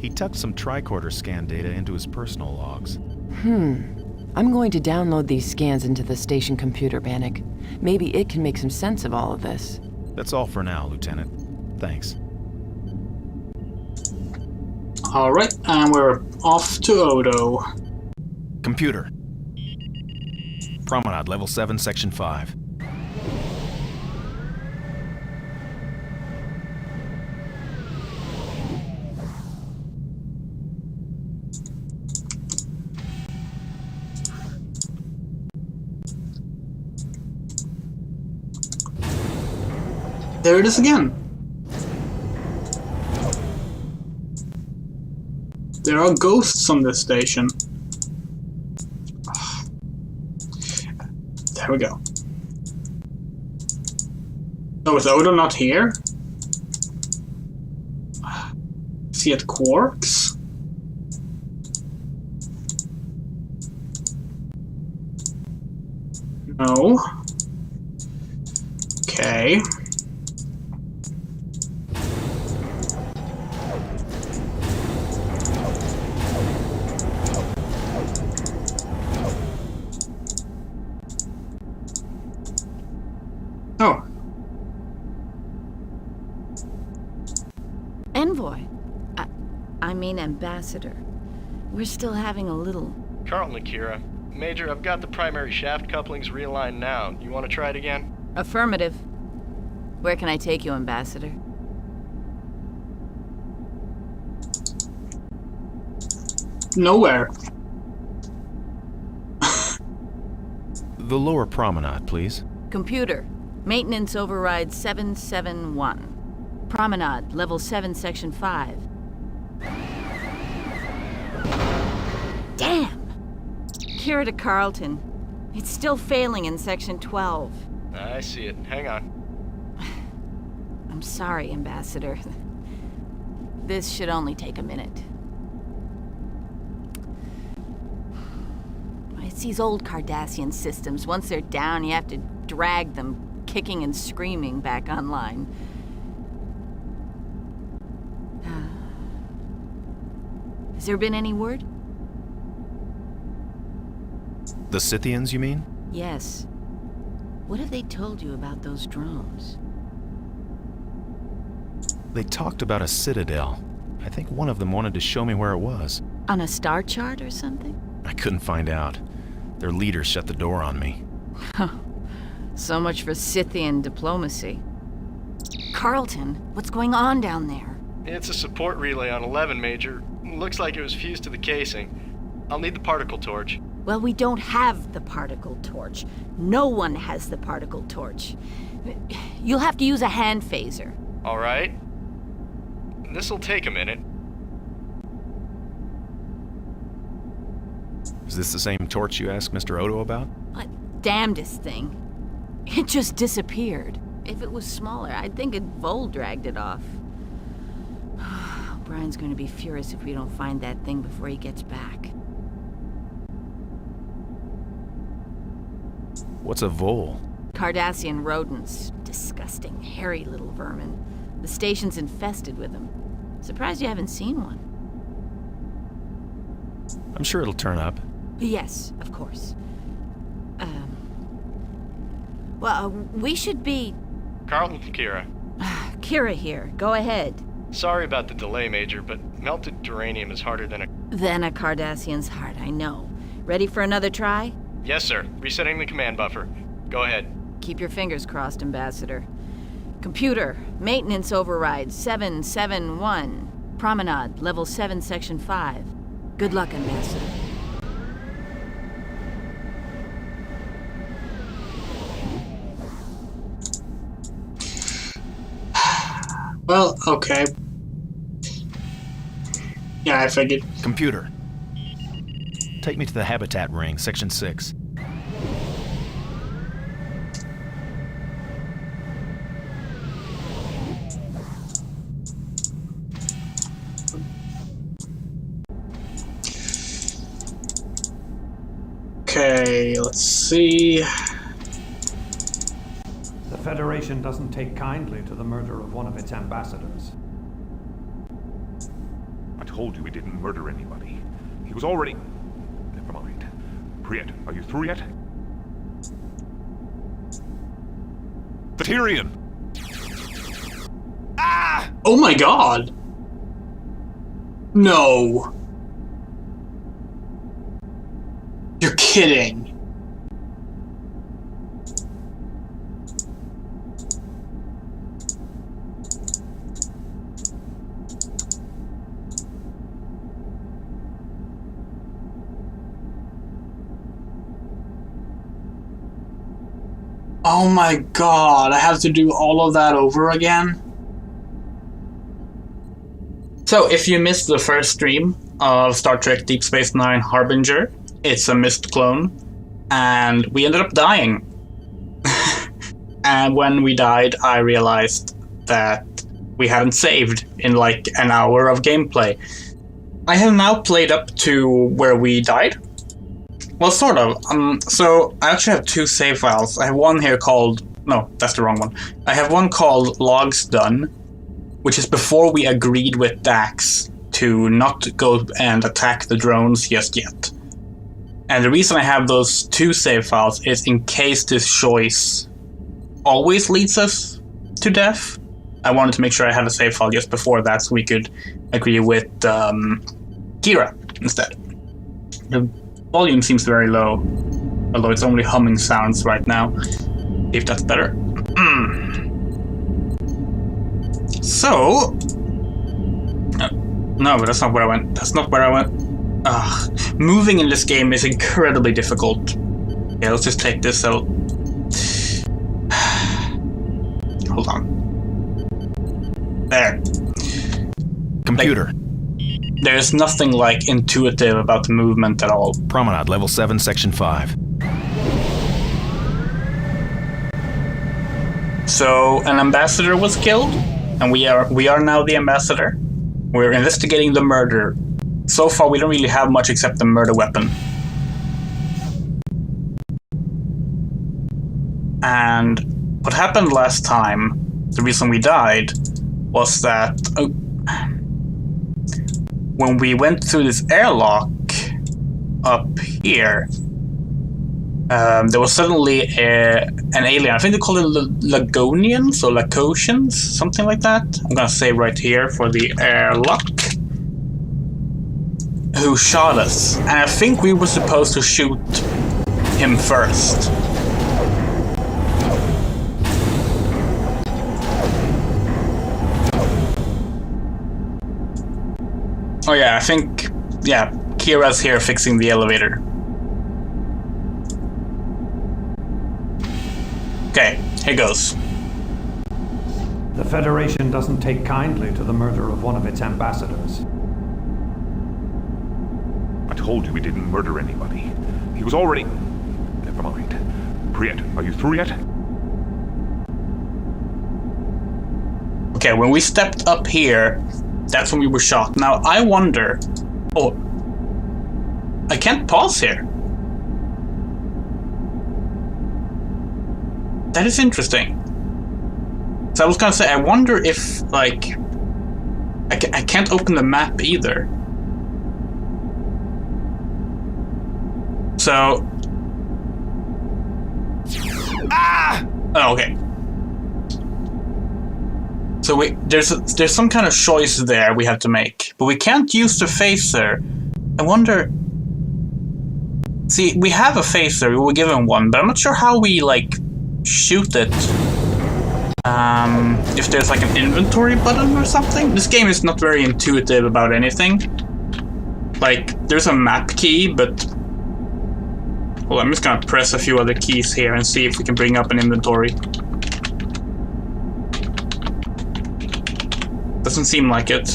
He tucked some tricorder scan data into his personal logs. I'm going to download these scans into the station computer, Bannock. Maybe it can make some sense of all of this. That's all for now, Lieutenant. Thanks. Alright, and we're off to Odo. Computer. Promenade, level 7, section 5. There it is again. There are ghosts on this station. There we go. Oh, is Odo not here? Is he at Quark's? No. Okay. Ambassador. We're still having a little... Carlton Akira. Major, I've got the primary shaft couplings realigned now. You want to try it again? Affirmative. Where can I take you, Ambassador? Nowhere. The lower promenade, please. Computer. Maintenance override 771. Promenade, level 7, section 5. Damn! Kira to Carlton. It's still failing in section 12. I see it. Hang on. I'm sorry, Ambassador. This should only take a minute. It's these old Cardassian systems. Once they're down, you have to drag them, kicking and screaming, back online. Has there been any word? The Scythians, you mean? Yes. What have they told you about those drones? They talked about a citadel. I think one of them wanted to show me where it was. On a star chart or something? I couldn't find out. Their leader shut the door on me. So much for Scythian diplomacy. Carlton, what's going on down there? It's a support relay on 11, Major. Looks like it was fused to the casing. I'll need the particle torch. Well, we don't have the particle torch. No one has the particle torch. You'll have to use a hand phaser. All right. This'll take a minute. Is this the same torch you asked Mr. Odo about? Damnedest thing. It just disappeared. If it was smaller, I'd think Vol dragged it off. Brian's going to be furious if we don't find that thing before he gets back. What's a Vol? Cardassian rodents. Disgusting, hairy little vermin. The station's infested with them. Surprised you haven't seen one. I'm sure it'll turn up. Yes, of course. Well, we should be... Carlton, Kira. Kira here. Go ahead. Sorry about the delay, Major, but melted duranium is harder than a... Than a Cardassian's heart, I know. Ready for another try? Yes, sir. Resetting the command buffer. Go ahead. Keep your fingers crossed, Ambassador. Computer, maintenance override 771. Promenade, level 7, section 5. Good luck, Ambassador. Well, okay. Yeah, I figured. Computer. Take me to the habitat ring, section 6. Okay, let's see. The Federation doesn't take kindly to the murder of one of its ambassadors. I told you we didn't murder anybody. He was already... Never mind. Priet, are you through yet? The Tyrion! Ah! Oh my god! No. You're kidding. Oh my god, I have to do all of that over again? So, if you missed the first stream of Star Trek Deep Space Nine Harbinger, it's a Myst clone, and we ended up dying. And when we died, I realized that we hadn't saved in like an hour of gameplay. I have now played up to where we died. Well, sort of. So I actually have two save files. I have one here called... No, that's the wrong one. I have one called Logs Done, which is before we agreed with Dax to not go and attack the drones just yet. And the reason I have those two save files is in case this choice always leads us to death. I wanted to make sure I had a save file just before that so we could agree with Kira instead. The volume seems very low, although it's only humming sounds right now. See if that's better. So... No, but that's not where I went. That's not where I went. Moving in this game is incredibly difficult. Yeah, let's just take this out. Hold on. There. Computer. There's nothing like intuitive about the movement at all. Promenade, level 7, section 5. So an ambassador was killed, and we are now the ambassador. We're investigating the murder. So far, we don't really have much except the murder weapon. And what happened last time, the reason we died, was that when we went through this airlock up here, there was suddenly an alien. I think they call it Lagonians or Lacosians, something like that. I'm gonna say right here for the airlock. Who shot us. And I think we were supposed to shoot him first. Oh yeah, I think, yeah, Kira's here fixing the elevator. Okay, here goes. The Federation doesn't take kindly to the murder of one of its ambassadors. I told you we didn't murder anybody. He was already... Never mind. Priet, are you through yet? Okay, when we stepped up here, that's when we were shot. Now, I wonder... Oh, I can't pause here. That is interesting. So I was gonna say, I wonder if, like... I can't open the map either. So... Oh, okay. So there's some kind of choice there we have to make, but we can't use the phaser. I wonder. See, we have a phaser. We were given one, but I'm not sure how we like shoot it. If there's like an inventory button or something. This game is not very intuitive about anything. Like there's a map key, but well, I'm just gonna press a few other keys here and see if we can bring up an inventory. Doesn't seem like it.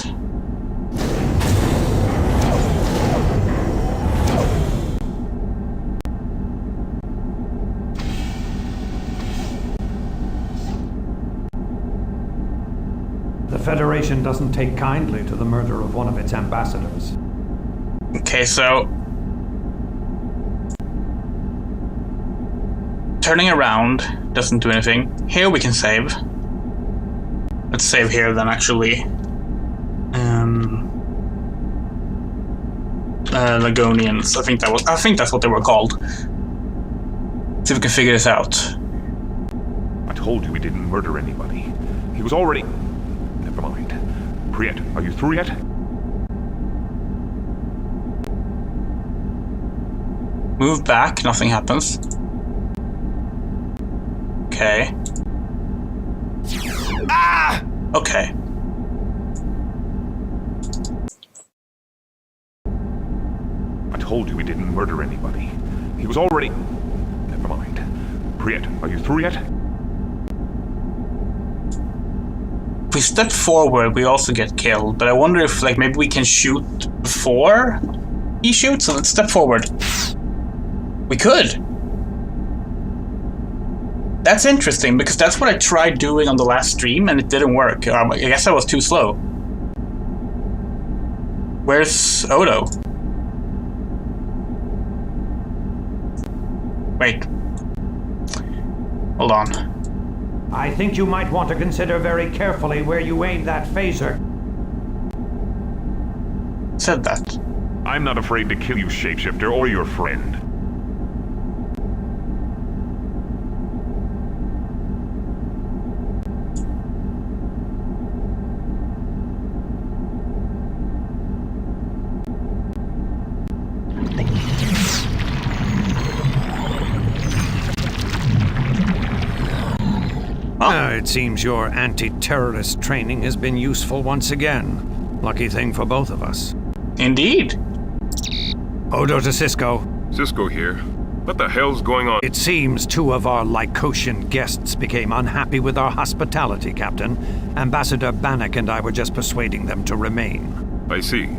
The Federation doesn't take kindly to the murder of one of its ambassadors. Okay, so... turning around doesn't do anything. Here we can save. Let's save here then, actually. Lagonians. I think that's what they were called. See if we can figure this out. I told you we didn't murder anybody. He was already... Never mind. Priet, are you through yet? Move back, nothing happens. Okay. Okay. I told you we didn't murder anybody. He was already... Never mind. Priet, are you through yet? If we step forward, we also get killed, but I wonder if like maybe we can shoot before he shoots, so let's step forward. We could! That's interesting, because that's what I tried doing on the last stream, and it didn't work. I guess I was too slow. Where's Odo? Wait. Hold on. I think you might want to consider very carefully where you aim that phaser. Said that. I'm not afraid to kill you, shapeshifter, or your friend. It seems your anti-terrorist training has been useful once again. Lucky thing for both of us. Indeed. Odo to Cisco. Cisco here. What the hell's going on? It seems 2 of our Lycosian guests became unhappy with our hospitality, Captain. Ambassador Bannock and I were just persuading them to remain. I see.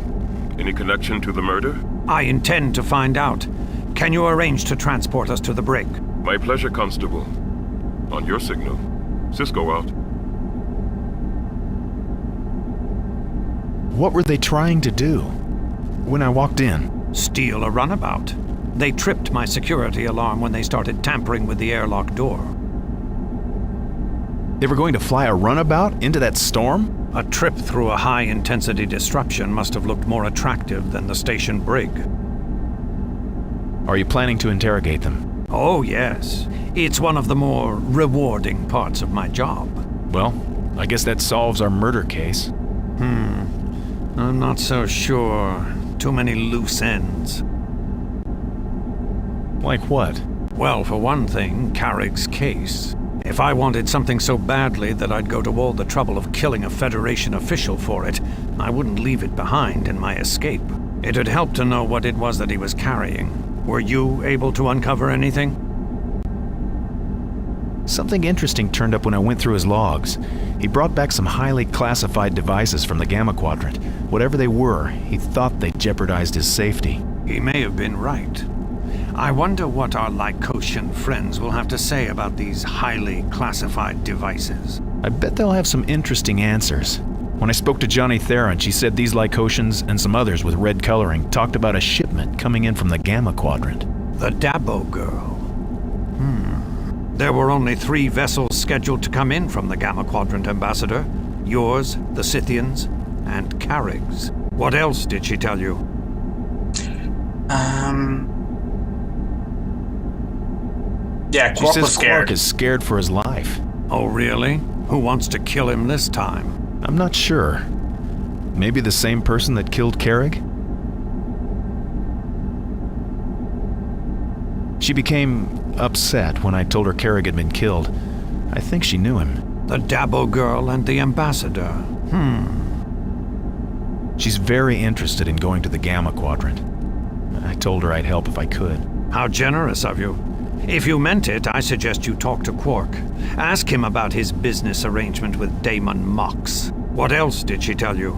Any connection to the murder? I intend to find out. Can you arrange to transport us to the brig? My pleasure, Constable. On your signal. Cisco out. What were they trying to do? When I walked in? Steal a runabout. They tripped my security alarm when they started tampering with the airlock door. They were going to fly a runabout into that storm? A trip through a high-intensity disruption must have looked more attractive than the station brig. Are you planning to interrogate them? Oh, yes. It's one of the more rewarding parts of my job. Well, I guess that solves our murder case. I'm not so sure. Too many loose ends. Like what? Well, for one thing, Carrick's case. If I wanted something so badly that I'd go to all the trouble of killing a Federation official for it, I wouldn't leave it behind in my escape. It'd help to know what it was that he was carrying. Were you able to uncover anything? Something interesting turned up when I went through his logs. He brought back some highly classified devices from the Gamma Quadrant. Whatever they were, he thought they jeopardized his safety. He may have been right. I wonder what our Lycosian friends will have to say about these highly classified devices. I bet they'll have some interesting answers. When I spoke to Johnny Theron, she said these Lycosians and some others with red coloring talked about a shipment coming in from the Gamma Quadrant. The Dabo girl. There were only 3 vessels scheduled to come in from the Gamma Quadrant, Ambassador. Yours, the Scythians, and Carrick's. What else did she tell you? Yeah, Quark was scared. Quark is scared for his life. Oh, really? Who wants to kill him this time? I'm not sure. Maybe the same person that killed Carrick? She became upset when I told her Carrick had been killed. I think she knew him. The Dabo girl and the Ambassador. She's very interested in going to the Gamma Quadrant. I told her I'd help if I could. How generous of you. If you meant it, I suggest you talk to Quark. Ask him about his business arrangement with Damon Mox. What else did she tell you?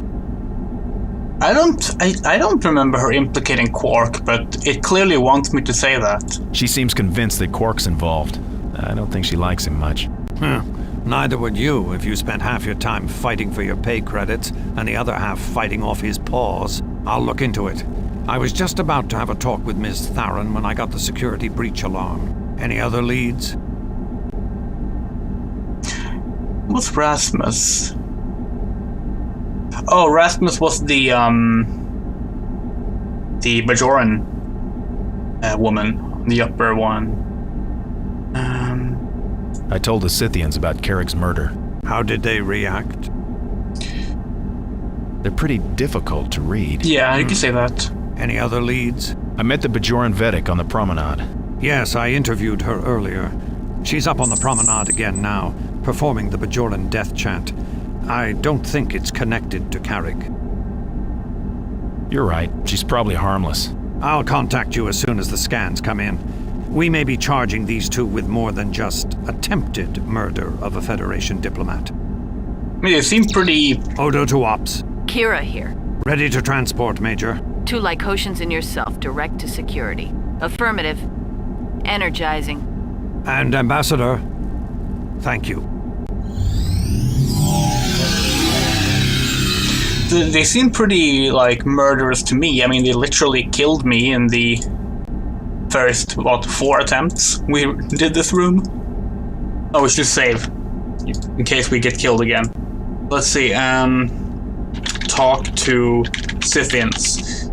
I don't remember her implicating Quark, but it clearly wants me to say that. She seems convinced that Quark's involved. I don't think she likes him much. Neither would you if you spent half your time fighting for your pay credits and the other half fighting off his paws. I'll look into it. I was just about to have a talk with Ms. Theron when I got the security breach alarm. Any other leads? What's Rasmus? Oh, Rasmus was the Bajoran woman, the upper one. I told the Scythians about Carrick's murder. How did they react? They're pretty difficult to read. Yeah, you can say that. Any other leads? I met the Bajoran Vedic on the promenade. Yes, I interviewed her earlier. She's up on the promenade again now, performing the Bajoran death chant. I don't think it's connected to Carrick. You're right. She's probably harmless. I'll contact you as soon as the scans come in. We may be charging these 2 with more than just attempted murder of a Federation diplomat. I mean, they seem pretty... Odo to Ops. Kira here. Ready to transport, Major. 2 Lycosians and yourself, direct to security. Affirmative. Energizing. And Ambassador, thank you. They seem pretty, like, murderous to me. I mean, they literally killed me in the first, 4 attempts we did this room. Oh, we should save, in case we get killed again. Let's see, talk to Scythians.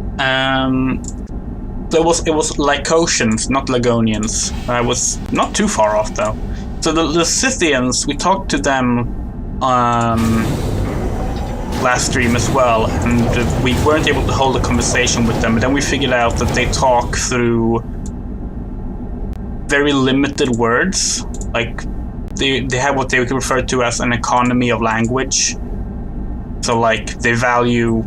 It was Lycosians, not Lagonians. I was not too far off, though. So the Scythians, we talked to them last stream as well, and we weren't able to hold a conversation with them, but then we figured out that they talk through very limited words. Like, they have what they refer to as an economy of language. So like they value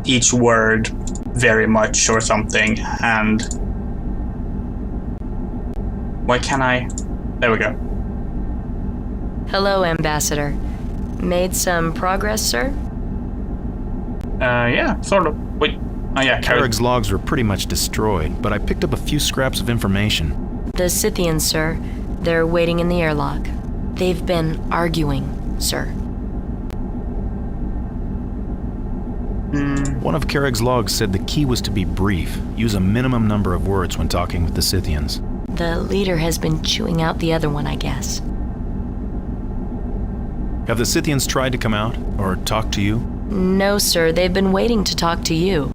each word very much or something. And why can't I? There we go. Hello, Ambassador. Made some progress, sir? Yeah, sort of. Wait. Oh yeah, Carrick's logs were pretty much destroyed, but I picked up a few scraps of information. The Scythians, sir. They're waiting in the airlock. They've been arguing, sir. One of Carrick's logs said the key was to be brief, use a minimum number of words when talking with the Scythians. The leader has been chewing out the other one, I guess. Have the Scythians tried to come out, or talk to you? No, sir. They've been waiting to talk to you.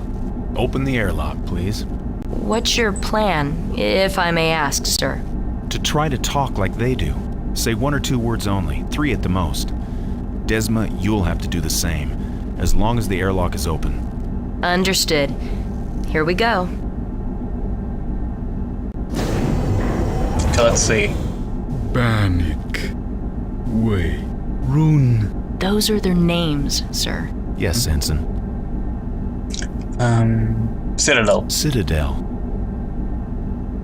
Open the airlock, please. What's your plan, if I may ask, sir? To try to talk like they do. Say 1 or 2 words only, 3 at the most. Desma, you'll have to do the same, as long as the airlock is open. Understood. Here we go. Okay, let's see. Bannock. Way. Rune. Those are their names, sir. Yes, Ensign. Citadel. Citadel.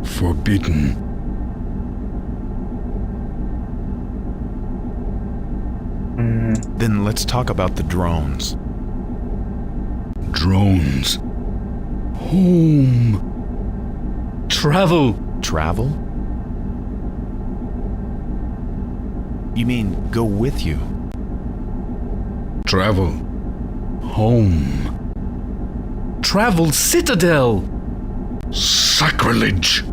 Forbidden. Then let's talk about the drones. Drones. Home. Travel. Travel? You mean go with you? Travel. Home. Travel Citadel. Sacrilege.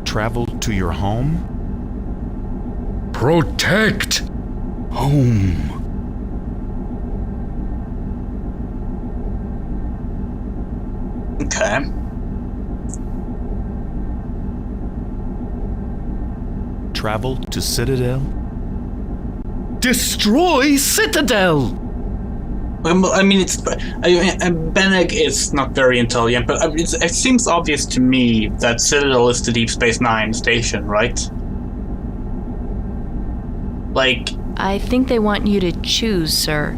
Travel to your home? Protect. Home. Okay. Travel to Citadel? Destroy Citadel! I mean, Bennig is not very intelligent, but it seems obvious to me that Citadel is the Deep Space Nine station, right? Like... I think they want you to choose, sir.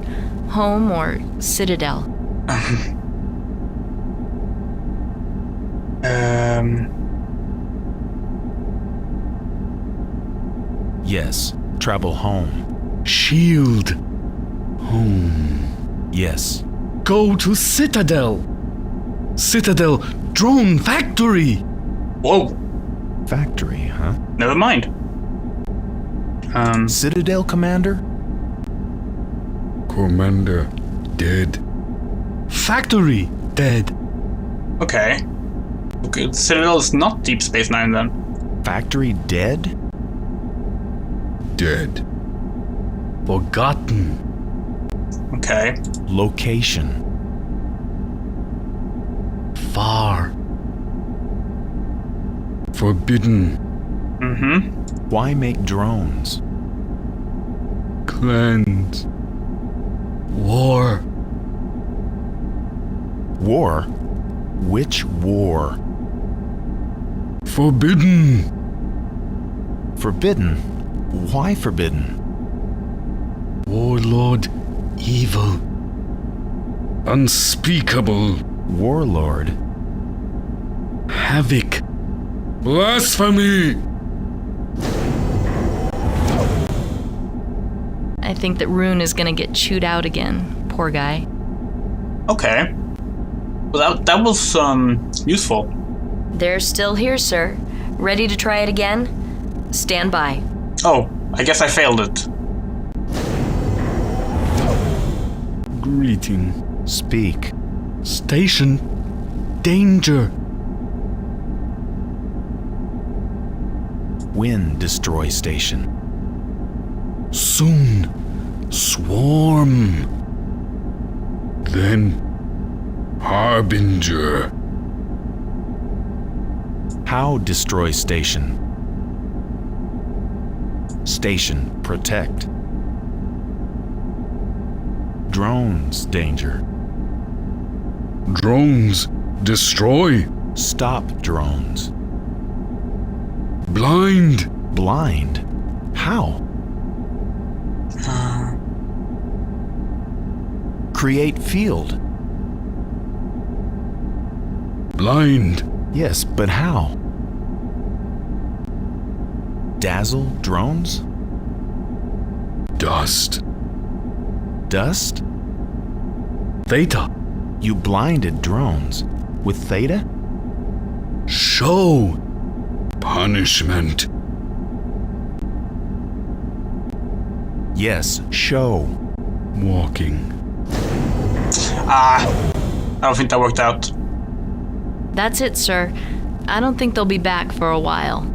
Home or Citadel. Yes. Travel home. Shield. Home. Yes. Go to Citadel. Citadel Drone Factory. Whoa. Factory, huh? Never mind. Citadel Commander? Commander dead. Factory dead. Okay. Citadel is not Deep Space Nine then. Factory dead? Dead. Forgotten. Okay. Location. Far. Forbidden. Mm-hmm. Why make drones? Clans. War. War? Which war? Forbidden. Forbidden? Why forbidden? Warlord. Evil. Unspeakable. Warlord. Havoc. Blasphemy. I think that Rune is gonna get chewed out again. Poor guy. Okay. Well, that was, useful. They're still here, sir. Ready to try it again? Stand by. Oh, I guess I failed it. Greeting. Speak. Station. Danger. When destroy station? Soon. Swarm. Then. Harbinger. How destroy station? Station protect. Drones danger. Drones. Destroy. Stop drones. Blind. Blind? How? Create field. Blind. Yes, but how? Dazzle drones? Dust. Dust? Theta. You blinded drones. With Theta? Show. Punishment. Yes, show. Walking. I don't think that worked out. That's it, sir. I don't think they'll be back for a while.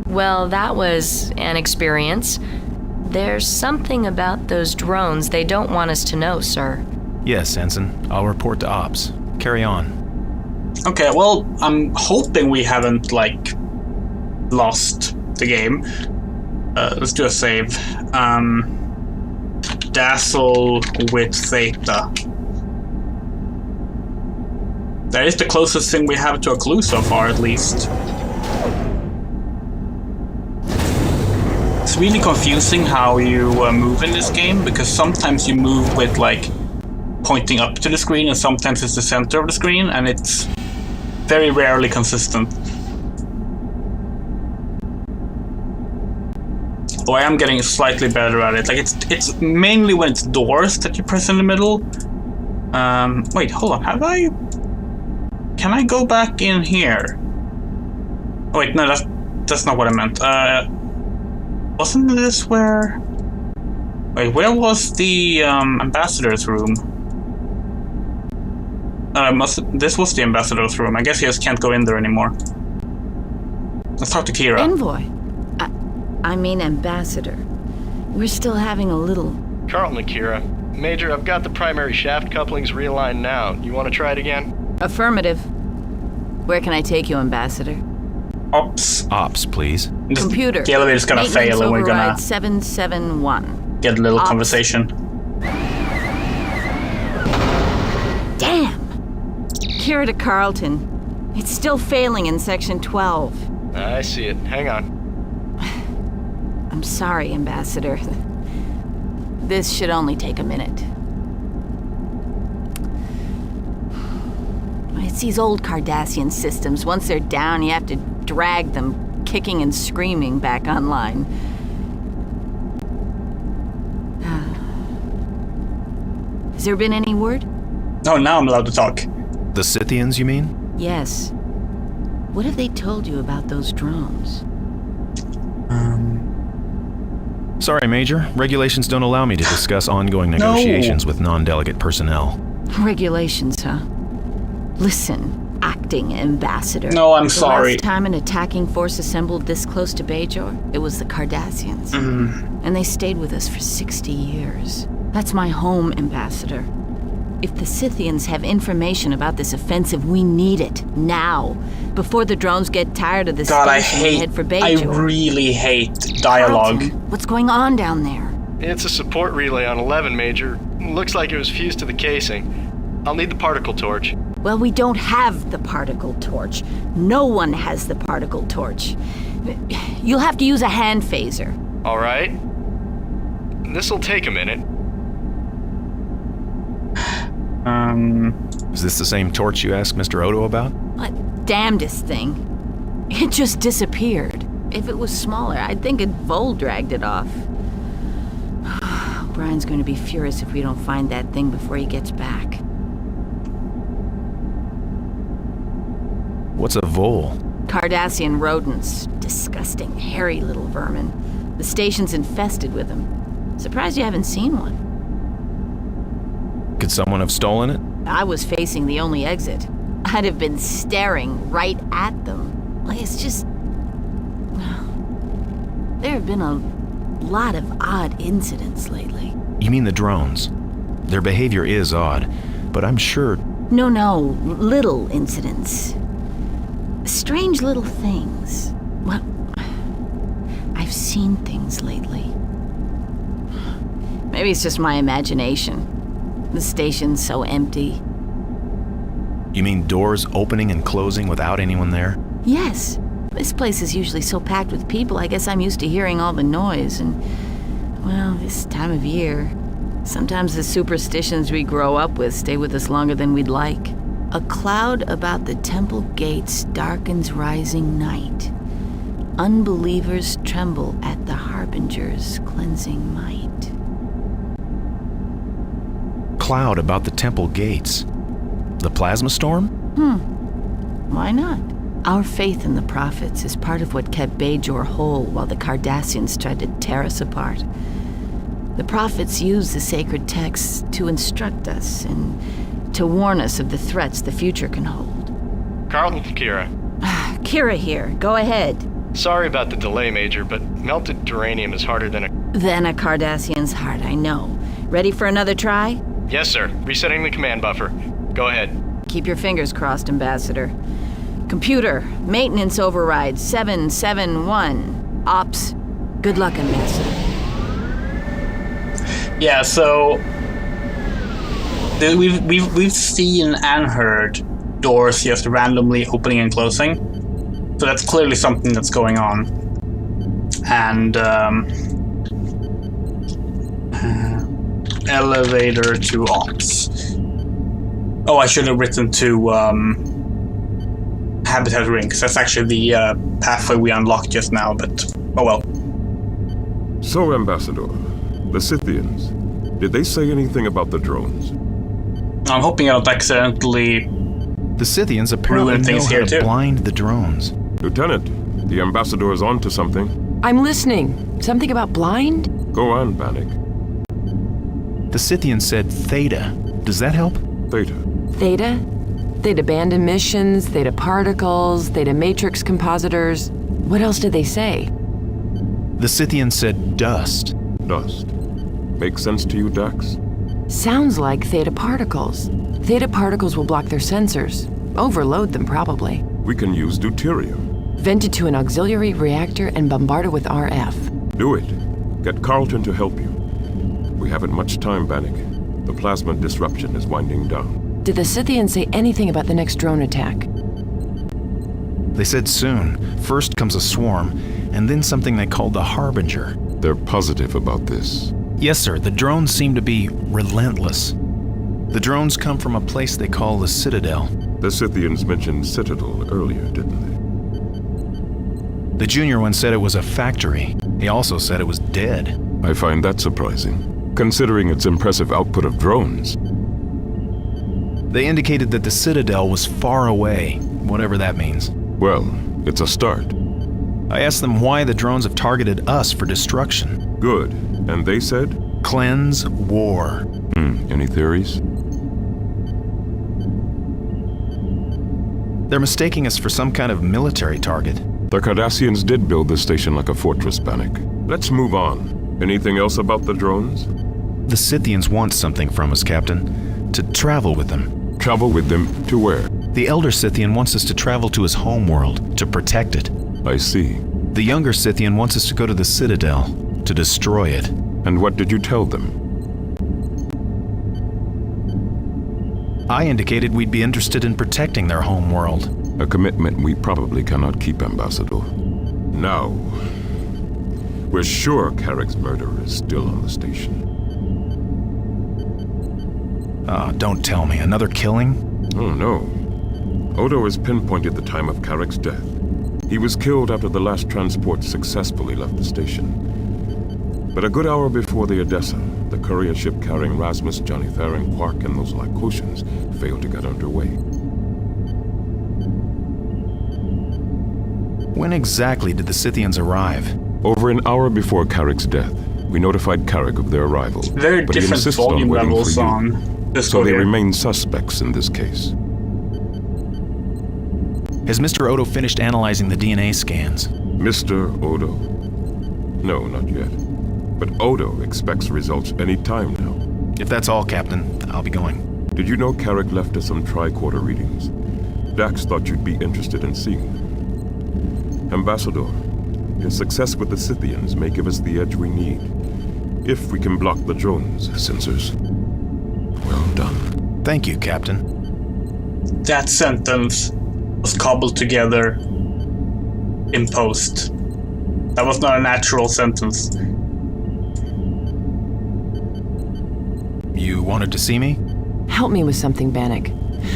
Well, that was an experience. There's something about those drones they don't want us to know, sir. Yes, Ensign. I'll report to Ops. Carry on. Okay, well, I'm hoping we haven't, lost the game. Let's do a save. Dazzle with Theta. That is the closest thing we have to a clue so far, at least. It's really confusing how you move in this game, because sometimes you move with, pointing up to the screen, and sometimes it's the center of the screen, and it's very rarely consistent. Oh, I am getting slightly better at it. It's mainly when it's doors that you press in the middle. Wait, hold on. Can I go back in here? Oh, wait, no, that's not what I meant. Wasn't this where? Wait, where was the ambassador's room? This was the ambassador's room. I guess he just can't go in there anymore. Let's talk to Kira. Envoy. I mean ambassador. We're still having a little... Carlton and Kira. Major, I've got the primary shaft couplings realigned now. You want to try it again? Affirmative. Where can I take you, Ambassador? Ops. Ops, please. Computer. The elevator's gonna fail and we're gonna... 771. Get a little Ops. conversation. Damn! Kira to Carlton. It's still failing in Section 12. I see it. Hang on. I'm sorry, Ambassador. This should only take a minute. It's these old Cardassian systems. Once they're down, you have to drag them, kicking and screaming, back online. Has there been any word? Oh, now I'm allowed to talk. The Scythians, you mean? Yes. What have they told you about those drones? Sorry, Major. Regulations don't allow me to discuss ongoing negotiations with non-delegate personnel. Regulations, huh? Listen, acting ambassador. No, I'm sorry. The last time an attacking force assembled this close to Bajor, it was the Cardassians. And they stayed with us for 60 years. That's my home, Ambassador. If the Scythians have information about this offensive, we need it, now. Before the drones get tired of this station and head for Bajor. I really hate dialogue. Carlton, what's going on down there? It's a support relay on 11, Major. Looks like it was fused to the casing. I'll need the particle torch. Well, we don't have the particle torch. No one has the particle torch. You'll have to use a hand phaser. All right. This'll take a minute. Is this the same torch you asked Mr. Odo about? What damnedest thing. It just disappeared. If it was smaller, I'd think Vol dragged it off. Brian's going to be furious if we don't find that thing before he gets back. What's a Vol? Cardassian rodents. Disgusting, hairy little vermin. The station's infested with them. Surprised you haven't seen one. Could someone have stolen it? I was facing the only exit. I'd have been staring right at them. It's just... There have been a lot of odd incidents lately. You mean the drones? Their behavior is odd, but I'm sure... No, little incidents. Strange little things. Well, I've seen things lately. Maybe it's just my imagination. The station's so empty. You mean doors opening and closing without anyone there? Yes. This place is usually so packed with people, I guess I'm used to hearing all the noise, and, well, this time of year, sometimes the superstitions we grow up with stay with us longer than we'd like. A cloud about the temple gates darkens rising night. Unbelievers tremble at the Harbinger's cleansing might. Cloud about the temple gates. The plasma storm? Why not? Our faith in the prophets is part of what kept Bajor whole while the Cardassians tried to tear us apart. The prophets use the sacred texts to instruct us and to warn us of the threats the future can hold. Carlton, Kira. Kira here. Go ahead. Sorry about the delay, Major, but melted duranium is harder than a Cardassian's heart, I know. Ready for another try? Yes, sir. Resetting the command buffer. Go ahead. Keep your fingers crossed, Ambassador. Computer, maintenance override 771. Ops, good luck, Ambassador. Yeah, so we've seen and heard doors just randomly opening and closing. So that's clearly something that's going on. And elevator to ops. Oh, I should have written to Habitat Ring, because that's actually the pathway we unlocked just now, but oh well. So, Ambassador, the Scythians, did they say anything about the drones? I'm hoping I don't accidentally The Scythians apparently know how to blind the drones. Lieutenant, the Ambassador is on to something. I'm listening. Something about blind? Go on, Bannock. The Scythians said Theta. Does that help? Theta. Theta? Theta band emissions, theta particles, theta matrix compositors. What else did they say? The Scythians said dust. Dust. Makes sense to you, Dax? Sounds like theta particles. Theta particles will block their sensors. Overload them, probably. We can use deuterium. Vent it to an auxiliary reactor and bombard it with RF. Do it. Get Carlton to help you. We haven't much time, Bannock. The plasma disruption is winding down. Did the Scythians say anything about the next drone attack? They said soon. First comes a swarm, and then something they called the Harbinger. They're positive about this. Yes, sir. The drones seem to be relentless. The drones come from a place they call the Citadel. The Scythians mentioned Citadel earlier, didn't they? The junior one said it was a factory. He also said it was dead. I find that surprising, considering its impressive output of drones. They indicated that the Citadel was far away, whatever that means. Well, it's a start. I asked them why the drones have targeted us for destruction. Good. And they said? Cleanse war. Any theories? They're mistaking us for some kind of military target. The Cardassians did build the station like a fortress, Bannock. Let's move on. Anything else about the drones? The Scythians want something from us, Captain. To travel with them. Travel with them to where? The elder Scythian wants us to travel to his homeworld, to protect it. I see. The younger Scythian wants us to go to the Citadel, to destroy it. And what did you tell them? I indicated we'd be interested in protecting their homeworld. A commitment we probably cannot keep, Ambassador. Now, we're sure Carrick's murderer is still on the station. Don't tell me. Another killing? Oh, no. Odo has pinpointed the time of Carrick's death. He was killed after the last transport successfully left the station. But a good hour before the Odessa, the courier ship carrying Rasmus, Johnny Theron, Quark, and those Lycosians failed to get underway. When exactly did the Scythians arrive? Over an hour before Carrick's death. We notified Carrick of their arrival. Very but different volume levels on this. So they remain suspects in this case. Has Mr. Odo finished analyzing the DNA scans? Mr. Odo? No, not yet. But Odo expects results any time now. If that's all, Captain, I'll be going. Did you know Carrick left us some tricorder readings? Dax thought you'd be interested in seeing them. Ambassador, your success with the Scythians may give us the edge we need. If we can block the drones' sensors. Well, Thank you, Captain. That sentence was cobbled together in post. That was not a natural sentence. You wanted to see me? Help me with something, Bannock.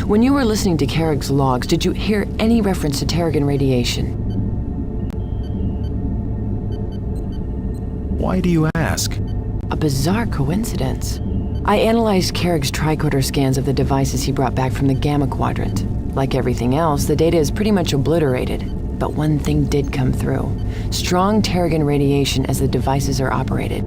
When you were listening to Carrick's logs, did you hear any reference to Terrigan radiation? Why do you ask? A bizarre coincidence. I analyzed Carrick's tricorder scans of the devices he brought back from the Gamma Quadrant. Like everything else, the data is pretty much obliterated. But one thing did come through. Strong Terrigan radiation as the devices are operated.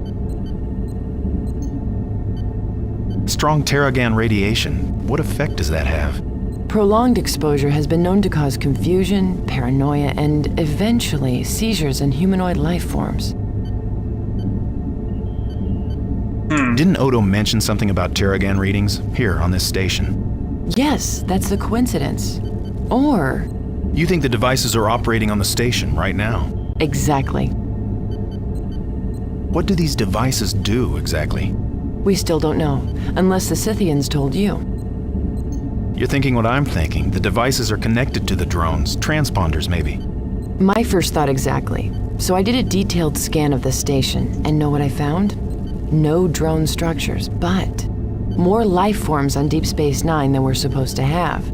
Strong Terrigan radiation? What effect does that have? Prolonged exposure has been known to cause confusion, paranoia, and eventually seizures in humanoid life forms. Didn't Odo mention something about Terrigan readings here on this station? Yes, that's the coincidence. Or... You think the devices are operating on the station right now? Exactly. What do these devices do exactly? We still don't know, unless the Scythians told you. You're thinking what I'm thinking. The devices are connected to the drones, transponders maybe. My first thought exactly. So I did a detailed scan of the station, and know what I found? No drone structures, but more life forms on Deep Space Nine than we're supposed to have.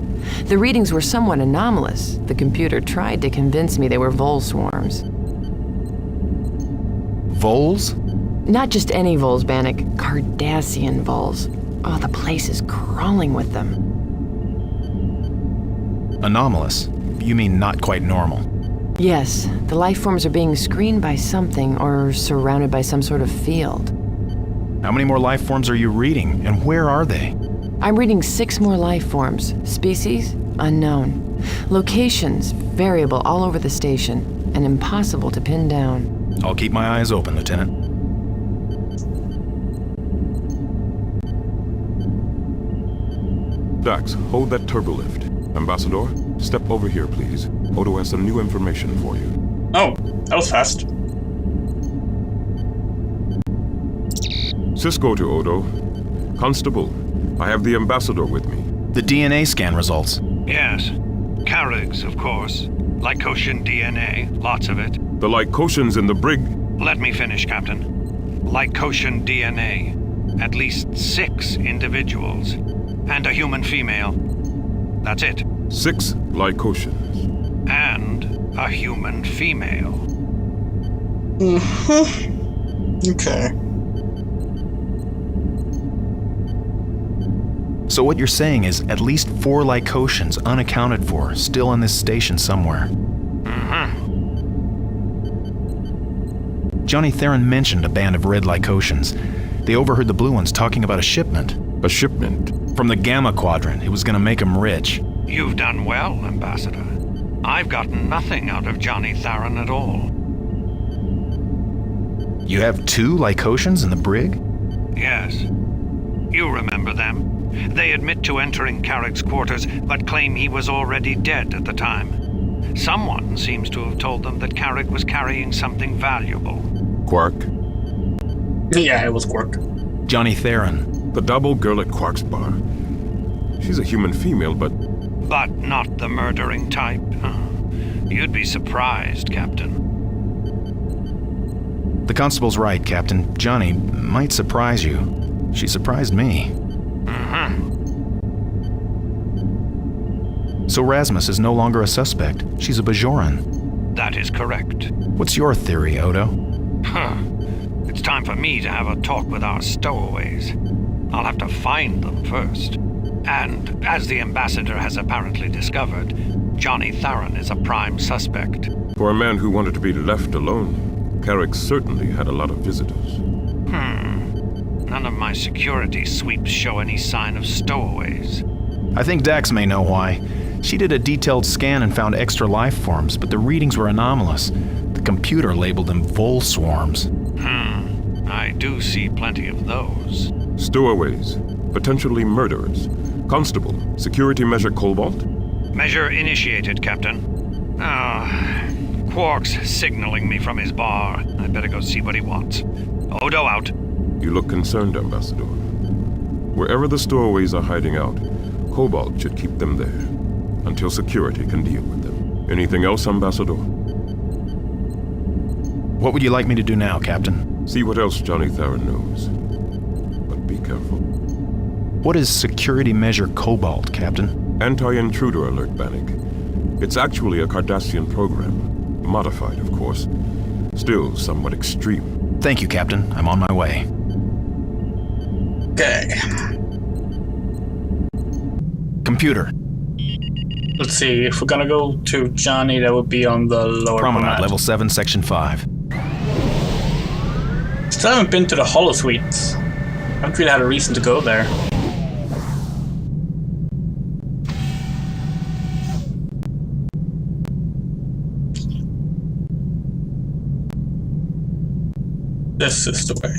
The readings were somewhat anomalous. The computer tried to convince me they were vole swarms. Voles? Not just any voles, Bannock. Cardassian voles. Oh, the place is crawling with them. Anomalous? You mean not quite normal? Yes, the life forms are being screened by something or surrounded by some sort of field. How many more life forms are you reading, and where are they? I'm reading 6 more life forms. Species? Unknown. Locations? Variable all over the station, and impossible to pin down. I'll keep my eyes open, Lieutenant. Dax, hold that turbolift. Ambassador, step over here, please. Odo has some new information for you. Oh, that was fast. Cisco to Odo. Constable, I have the ambassador with me. The DNA scan results. Yes. Carrick's, of course. Lycosian DNA, lots of it. The Lycosians in the brig... Let me finish, Captain. Lycosian DNA. At least 6 individuals. And a human female. That's it. 6 Lycosians. And a human female. Okay. So what you're saying is at least 4 Lycosians unaccounted for, still in this station somewhere. Johnny Theron mentioned a band of red Lycosians. They overheard the blue ones talking about a shipment. A shipment? From the Gamma Quadrant. It was gonna make them rich. You've done well, Ambassador. I've gotten nothing out of Johnny Theron at all. You have 2 Lycosians in the brig? Yes. You remember them. They admit to entering Carrick's quarters, but claim he was already dead at the time. Someone seems to have told them that Carrick was carrying something valuable. Quark? Yeah, it was Quark. Johnny Theron. The double girl at Quark's bar. She's a human female, but... But not the murdering type. You'd be surprised, Captain. The constable's right, Captain. Johnny might surprise you. She surprised me. So Rasmus is no longer a suspect. She's a Bajoran. That is correct. What's your theory, Odo? It's time for me to have a talk with our stowaways. I'll have to find them first. And, as the ambassador has apparently discovered, Johnny Theron is a prime suspect. For a man who wanted to be left alone, Carrick certainly had a lot of visitors. None of my security sweeps show any sign of stowaways. I think Dax may know why. She did a detailed scan and found extra life forms, but the readings were anomalous. The computer labeled them vole swarms. I do see plenty of those. Stowaways. Potentially murderers. Constable, security measure Cobalt? Measure initiated, Captain. Quark's signaling me from his bar. I'd better go see what he wants. Odo out. You look concerned, Ambassador. Wherever the stowaways are hiding out, Cobalt should keep them there, until security can deal with them. Anything else, Ambassador? What would you like me to do now, Captain? See what else Johnny Theron knows. But be careful. What is Security Measure Cobalt, Captain? Anti-intruder alert, Bannock. It's actually a Cardassian program. Modified, of course. Still somewhat extreme. Thank you, Captain. I'm on my way. Okay. Computer. Let's see, if we're gonna go to Johnny, that would be on the lower Promenade, level 7, section 5. Still haven't been to the holosuites. Haven't really had a reason to go there. This is the way.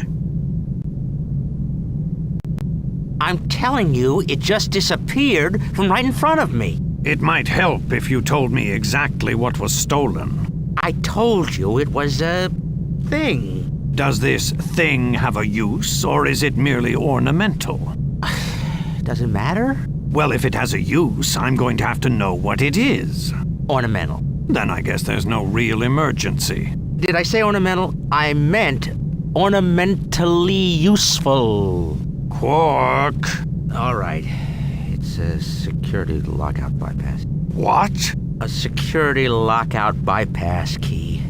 I'm telling you, it just disappeared from right in front of me. It might help if you told me exactly what was stolen. I told you it was a thing. Does this thing have a use, or is it merely ornamental? Does it matter? Well, if it has a use, I'm going to have to know what it is. Ornamental. Then I guess there's no real emergency. Did I say ornamental? I meant ornamentally useful. Quark. All right. It's a security lockout bypass. What? A security lockout bypass key.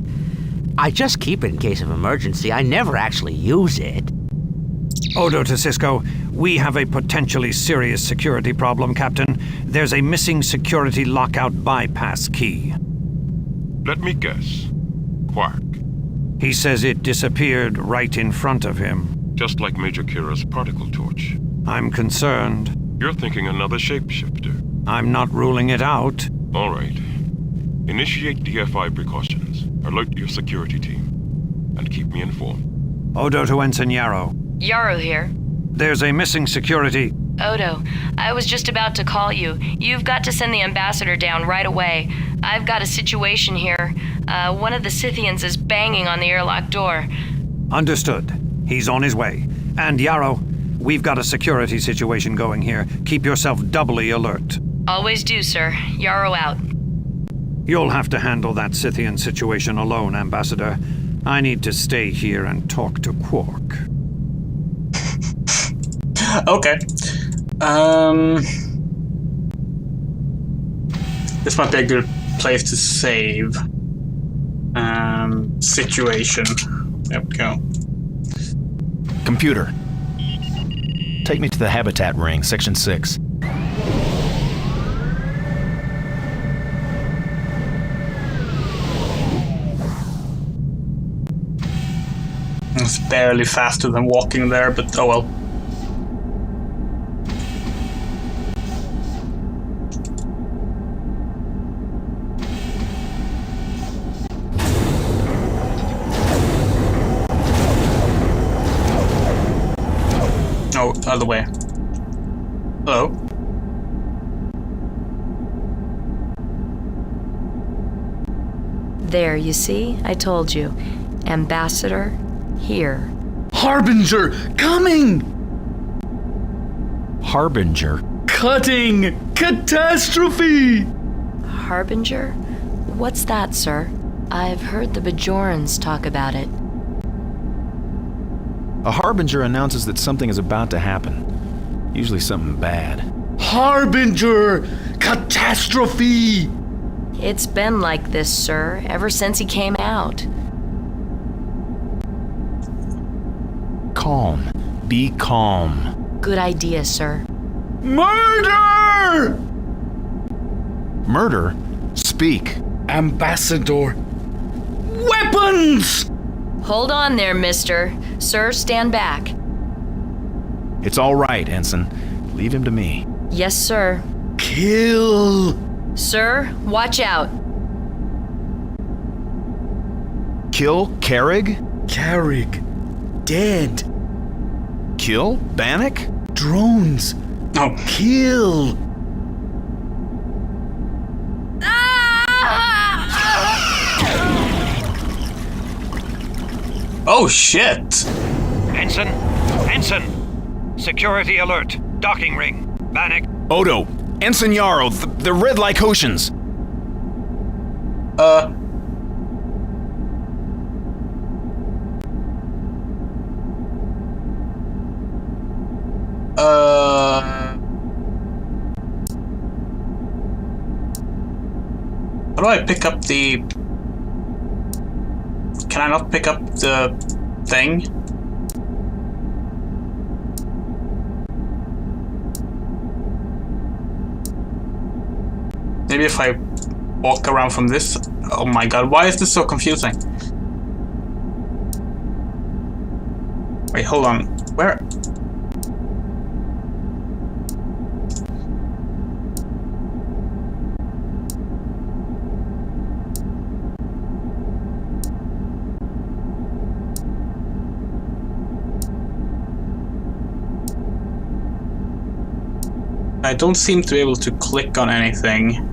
I just keep it in case of emergency. I never actually use it. Odo to Cisco, we have a potentially serious security problem, Captain. There's a missing security lockout bypass key. Let me guess. Quark. He says it disappeared right in front of him. Just like Major Kira's particle torch. I'm concerned. You're thinking another shapeshifter. I'm not ruling it out. All right. Initiate DFI precautions. Alert your security team. And keep me informed. Odo to Ensign Yarrow. Yarrow here. There's a missing security. Odo, I was just about to call you. You've got to send the ambassador down right away. I've got a situation here. One of the Scythians is banging on the airlock door. Understood. He's on his way. And Yarrow, we've got a security situation going here. Keep yourself doubly alert. Always do, sir. Yarrow out. You'll have to handle that Scythian situation alone, Ambassador. I need to stay here and talk to Quark. Okay. This might be a good place to save. Situation. There we go. Computer. Take me to the habitat ring, section 6. It's barely faster than walking there, but oh well. Oh, other way. Hello? There, you see? I told you. Ambassador, here. Harbinger! Coming! Harbinger? Cutting! Catastrophe! Harbinger? What's that, sir? I've heard the Bajorans talk about it. A Harbinger announces that something is about to happen. Usually something bad. Harbinger! Catastrophe! It's been like this, sir, ever since he came out. Calm. Be calm. Good idea, sir. Murder! Murder? Speak. Ambassador. Weapons! Hold on there, mister. Sir, stand back. It's all right, Ensign. Leave him to me. Yes, sir. Kill! Sir, watch out. Kill Carrig? Carrig. Dead. Kill Bannock? Drones. Oh. Kill. Oh shit! Ensign! Ensign! Security alert. Docking ring. Bannock. Odo, Ensign Yarrow, the red Lycotians. How do I pick up the... Can I not pick up the thing? Maybe if I walk around from this... Oh my god, why is this so confusing? Wait, hold on. Where... I don't seem to be able to click on anything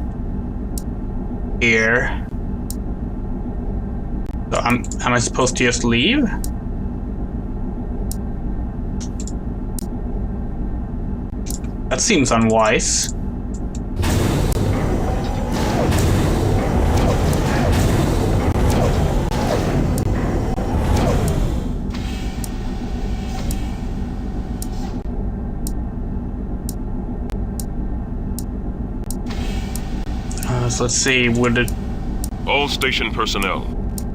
here. So am I supposed to just leave? That seems unwise. So let's see, would it... All station personnel.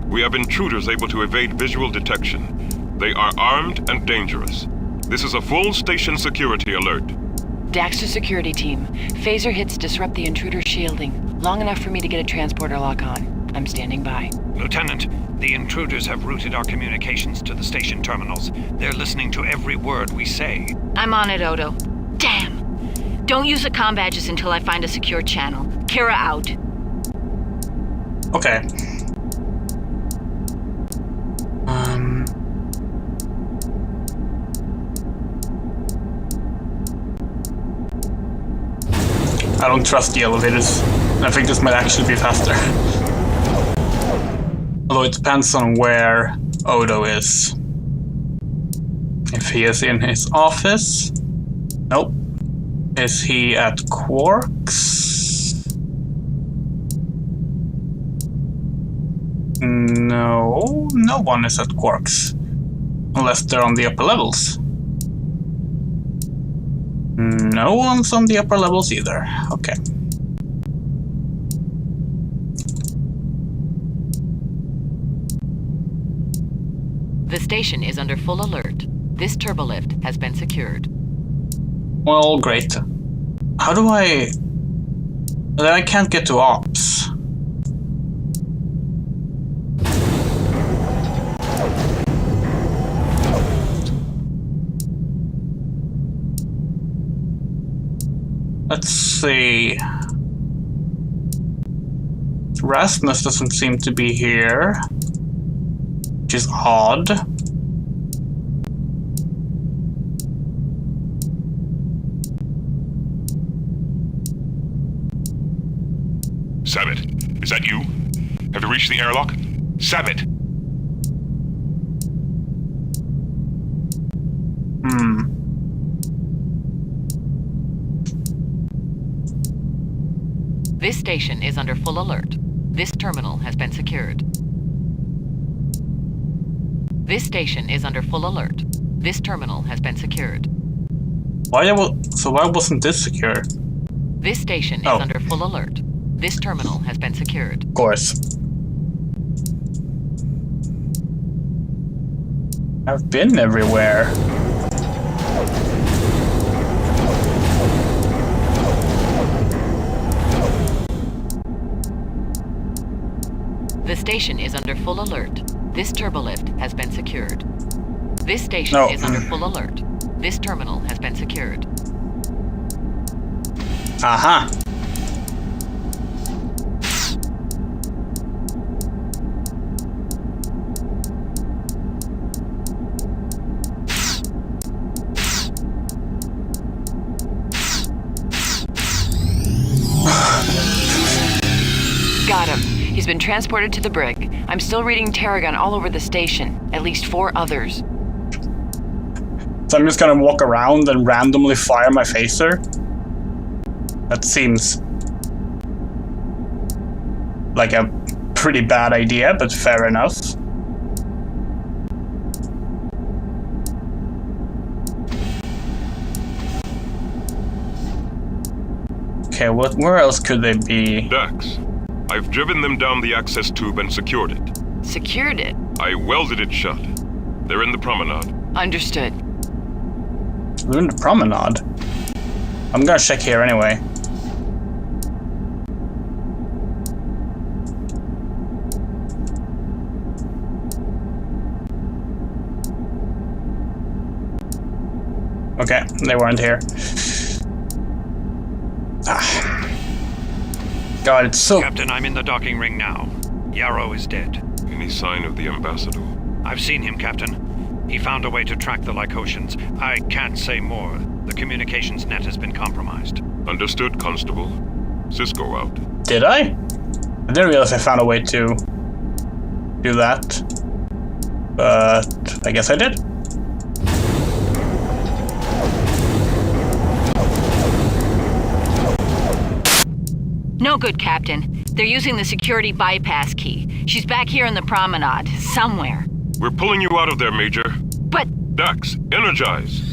We have intruders able to evade visual detection. They are armed and dangerous. This is a full station security alert. Daxter security team. Phaser hits disrupt the intruder shielding. Long enough for me to get a transporter lock on. I'm standing by. Lieutenant, the intruders have routed our communications to the station terminals. They're listening to every word we say. I'm on it, Odo. Damn! Don't use the comm badges until I find a secure channel. Kira out. Okay. I don't trust the elevators. I think this might actually be faster. Although it depends on where Odo is. If he is in his office. Nope. Is he at Quark's? No, no one is at Quark's. Unless they're on the upper levels. No one's on the upper levels either. Okay. The station is under full alert. This turbolift has been secured. Well, great. How do I... Then I can't get to ops. Let's see. Rasmus doesn't seem to be here, which is odd. Sabit, is that you? Have you reached the airlock? Sabit! This station is under full alert. This terminal has been secured. This station is under full alert. This terminal has been secured. Why wasn't this secured? This station is under full alert. This terminal has been secured. Of course. I've been everywhere. The station is under full alert. This turbolift has been secured. This station is under full alert. This terminal has been secured. Aha. Got him. He's been transported to the brig. I'm still reading Terragon all over the station. At least 4 others. So I'm just gonna walk around and randomly fire my phaser? That seems like a pretty bad idea, but fair enough. Okay, where else could they be? Dax, I've driven them down the access tube and secured it. Secured it? I welded it shut. They're in the promenade. Understood. They're in the promenade? I'm gonna check here anyway. Okay, they weren't here. God, it's so... Captain, I'm in the docking ring now. Yarrow is dead. Any sign of the ambassador? I've seen him, Captain. He found a way to track the Lycotians. I can't say more. The communications net has been compromised. Understood, Constable. Cisco out. Did I? I didn't realize I found a way to do that. But I guess I did. No good, Captain. They're using the security bypass key. She's back here in the promenade, somewhere. We're pulling you out of there, Major. But... Dax, energize.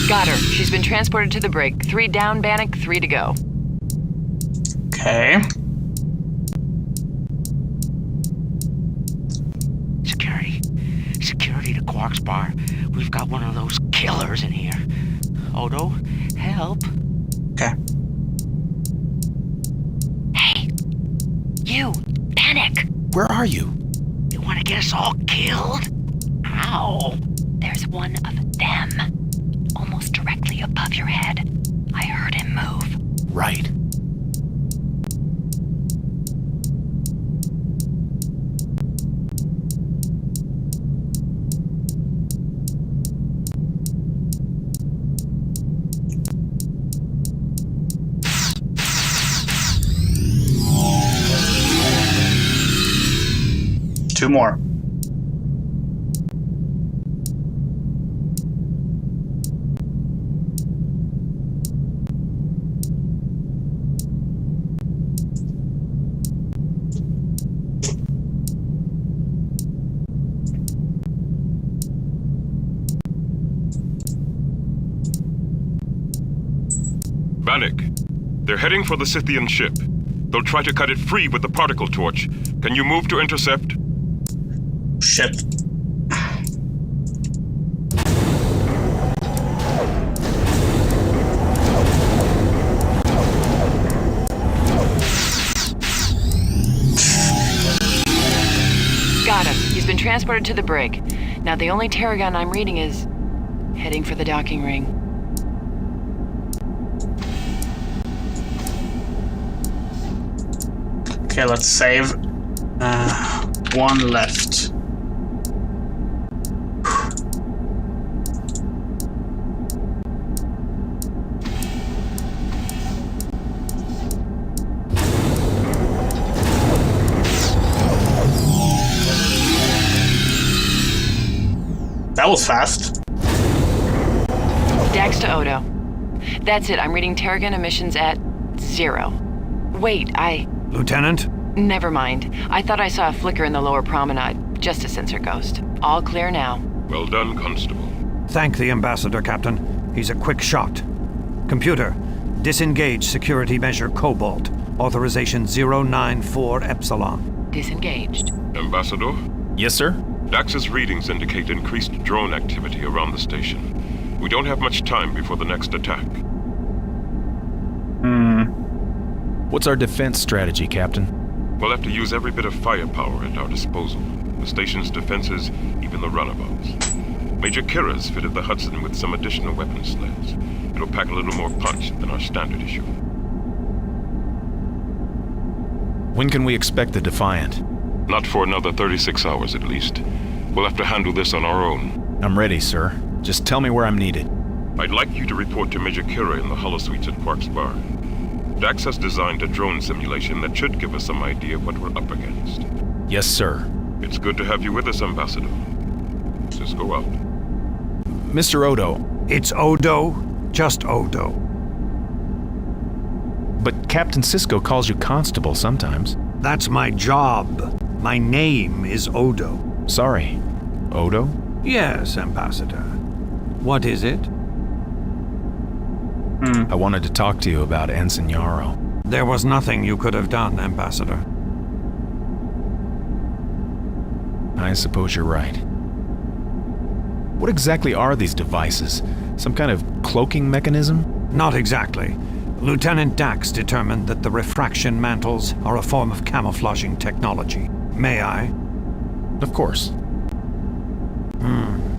Got her. She's been transported to the brig. 3 down, Bannock, 3 to go. Okay. Security to Quark's bar. We've got one of those killers in here. Odo, help. Okay. Hey, you, Bannock. Where are you? You want to get us all killed? Ow. There's one of them. Almost directly above your head. I heard him move. Right. Two more. Bannock, they're heading for the Scythian ship. They'll try to cut it free with the particle torch. Can you move to intercept? Shit. Got him. He's been transported to the brig. Now the only Terragon I'm reading is heading for the docking ring. Okay, let's save. One left. That was fast. Dax to Odo. That's it. I'm reading Terragon emissions at 0. Wait, Lieutenant? Never mind. I thought I saw a flicker in the lower promenade. Just a sensor ghost. All clear now. Well done, Constable. Thank the Ambassador, Captain. He's a quick shot. Computer, disengage security measure Cobalt. Authorization 094 Epsilon. Disengaged. Ambassador? Yes, sir? Dax's readings indicate increased drone activity around the station. We don't have much time before the next attack. What's our defense strategy, Captain? We'll have to use every bit of firepower at our disposal. The station's defenses, even the runabouts. Major Kira's fitted the Hudson with some additional weapon sleds. It'll pack a little more punch than our standard issue. When can we expect the Defiant? Not for another 36 hours at least. We'll have to handle this on our own. I'm ready, sir. Just tell me where I'm needed. I'd like you to report to Major Kira in the holosuites at Quark's Bar. Dax has designed a drone simulation that should give us some idea of what we're up against. Yes, sir. It's good to have you with us, Ambassador. Cisco out. Mr. Odo. It's Odo, just Odo. But Captain Sisko calls you Constable sometimes. That's my job. My name is Odo. Sorry. Odo? Yes, Ambassador. What is it? I wanted to talk to you about Ensign Yarrow. There was nothing you could have done, Ambassador. I suppose you're right. What exactly are these devices? Some kind of cloaking mechanism? Not exactly. Lieutenant Dax determined that the refraction mantles are a form of camouflaging technology. May I? Of course.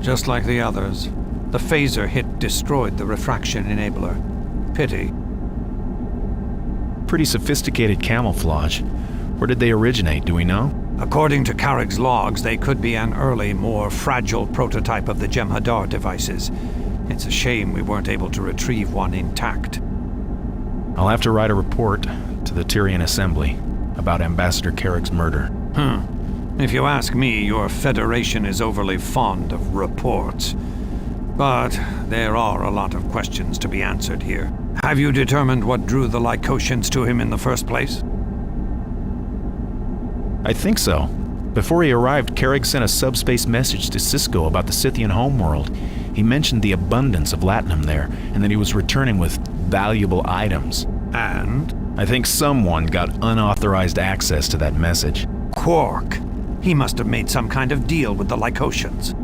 Just like the others. The phaser hit destroyed the refraction enabler. Pity. Pretty sophisticated camouflage. Where did they originate, do we know? According to Carrick's logs, they could be an early, more fragile prototype of the Jem'Hadar devices. It's a shame we weren't able to retrieve one intact. I'll have to write a report to the Tyrian Assembly about Ambassador Carrick's murder. If you ask me, your Federation is overly fond of reports. But there are a lot of questions to be answered here. Have you determined what drew the Lycotians to him in the first place? I think so. Before he arrived, Carrick sent a subspace message to Sisko about the Scythian homeworld. He mentioned the abundance of latinum there, and that he was returning with valuable items. And? I think someone got unauthorized access to that message. Quark. He must have made some kind of deal with the Lycotians.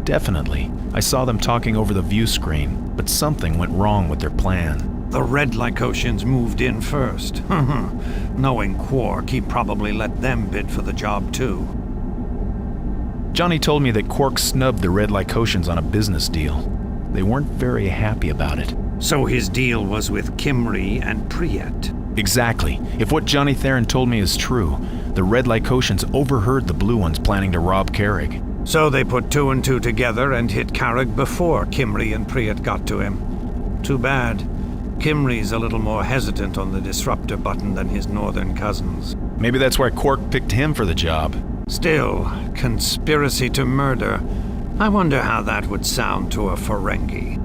Definitely. I saw them talking over the view screen, but something went wrong with their plan. The red Lycotians moved in first. Knowing Quark, he probably let them bid for the job too. Johnny told me that Quark snubbed the red Lycotians on a business deal. They weren't very happy about it. So his deal was with Kimry and Priet. Exactly. If what Johnny Theron told me is true, the red Lycotians overheard the blue ones planning to rob Carrick. So they put two and two together and hit Carrick before Kimry and Priet got to him. Too bad. Kimry's a little more hesitant on the disruptor button than his northern cousins. Maybe that's why Quark picked him for the job. Still, conspiracy to murder. I wonder how that would sound to a Ferengi.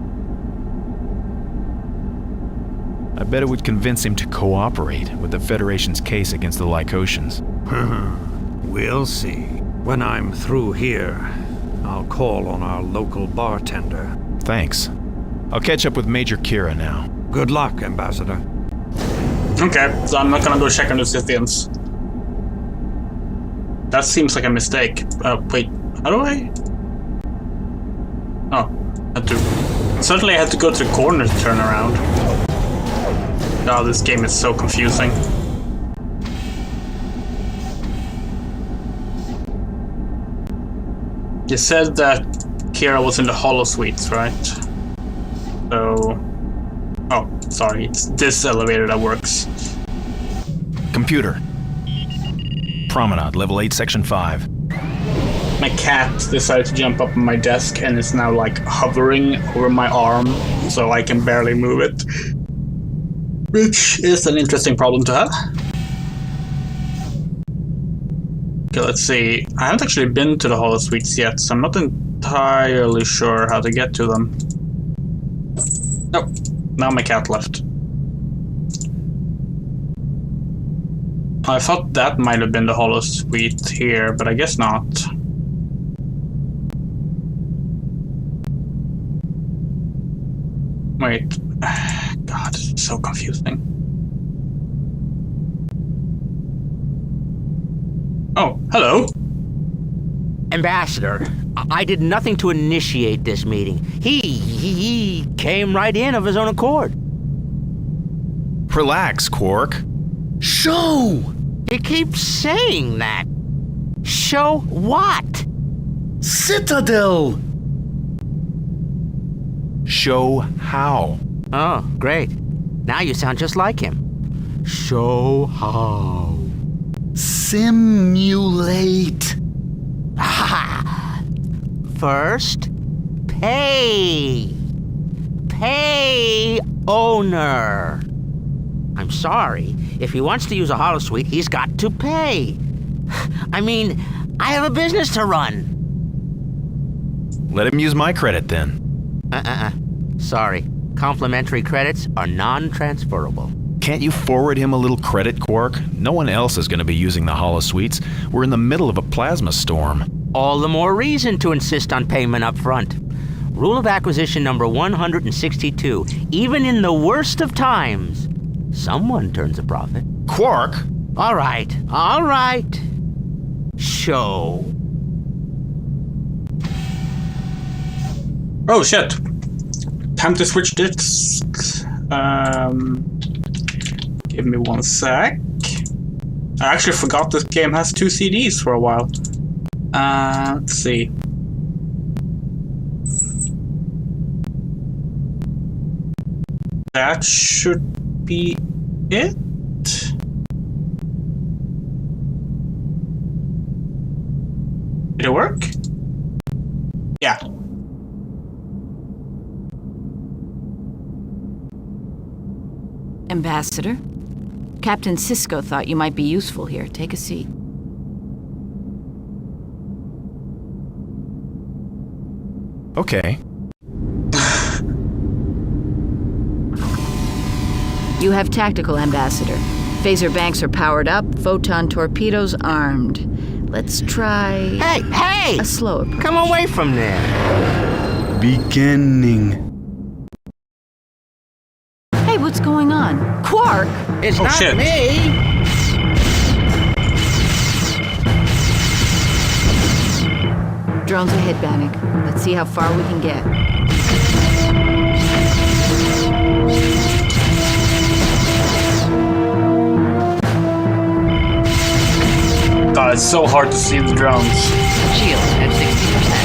I bet it would convince him to cooperate with the Federation's case against the Lycotians. We'll see. When I'm through here, I'll call on our local bartender. Thanks. I'll catch up with Major Kira now. Good luck, Ambassador. Okay, so I'm not gonna go check on the Scythians. That seems like a mistake. Wait, how do I? Oh, Certainly I had to go to the corner to turn around. Oh, this game is so confusing. You said that Kira was in the holosuites, right? So... Oh, sorry, it's this elevator that works. Computer. Promenade, level 8, section 5. My cat decided to jump up on my desk and is now like hovering over my arm, so I can barely move it. Which is an interesting problem to have. Okay, let's see. I haven't actually been to the holosuites yet, so I'm not entirely sure how to get to them. Nope. Now my cat left. I thought that might have been the holosuite here, but I guess not. Wait. God, it's so confusing. Oh, hello. Ambassador, I did nothing to initiate this meeting. He came right in of his own accord. Relax, Quark. Show! He keeps saying that. Show what? Citadel! Show how? Oh, great. Now you sound just like him. Show how. Simulate. First, pay. Pay owner. I'm sorry. If he wants to use a holosuite, he's got to pay. I mean, I have a business to run. Let him use my credit then. Sorry. Complimentary credits are non-transferable. Can't you forward him a little credit, Quark? No one else is going to be using the holosuites. We're in the middle of a plasma storm. All the more reason to insist on payment up front. Rule of acquisition number 162. Even in the worst of times, someone turns a profit. Quark! All right. Show. Oh shit. Time to switch discs. Give me one sec. I actually forgot this game has 2 CDs for a while. Let's see. That should be it. Did it work? Yeah. Ambassador, Captain Sisko thought you might be useful here. Take a seat. Okay. You have tactical, Ambassador. Phaser banks are powered up, photon torpedoes armed. Let's try... Hey! A slow approach. Come away from there. Beginning. Hey, what's going on? Quark! It's not shit. me! Drones ahead, Bannock. Let's see how far we can get. God, it's so hard to see the drones. Shield at 60%.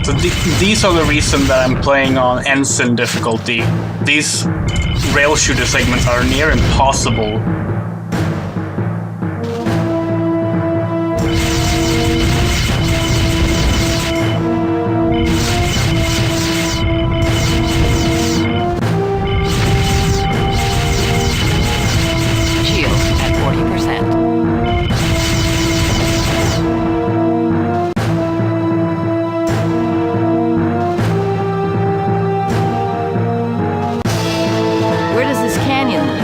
So these are the reason that I'm playing on Ensign difficulty. These rail shooter segments are near impossible. Shield at 40%. Where does this canyon lead?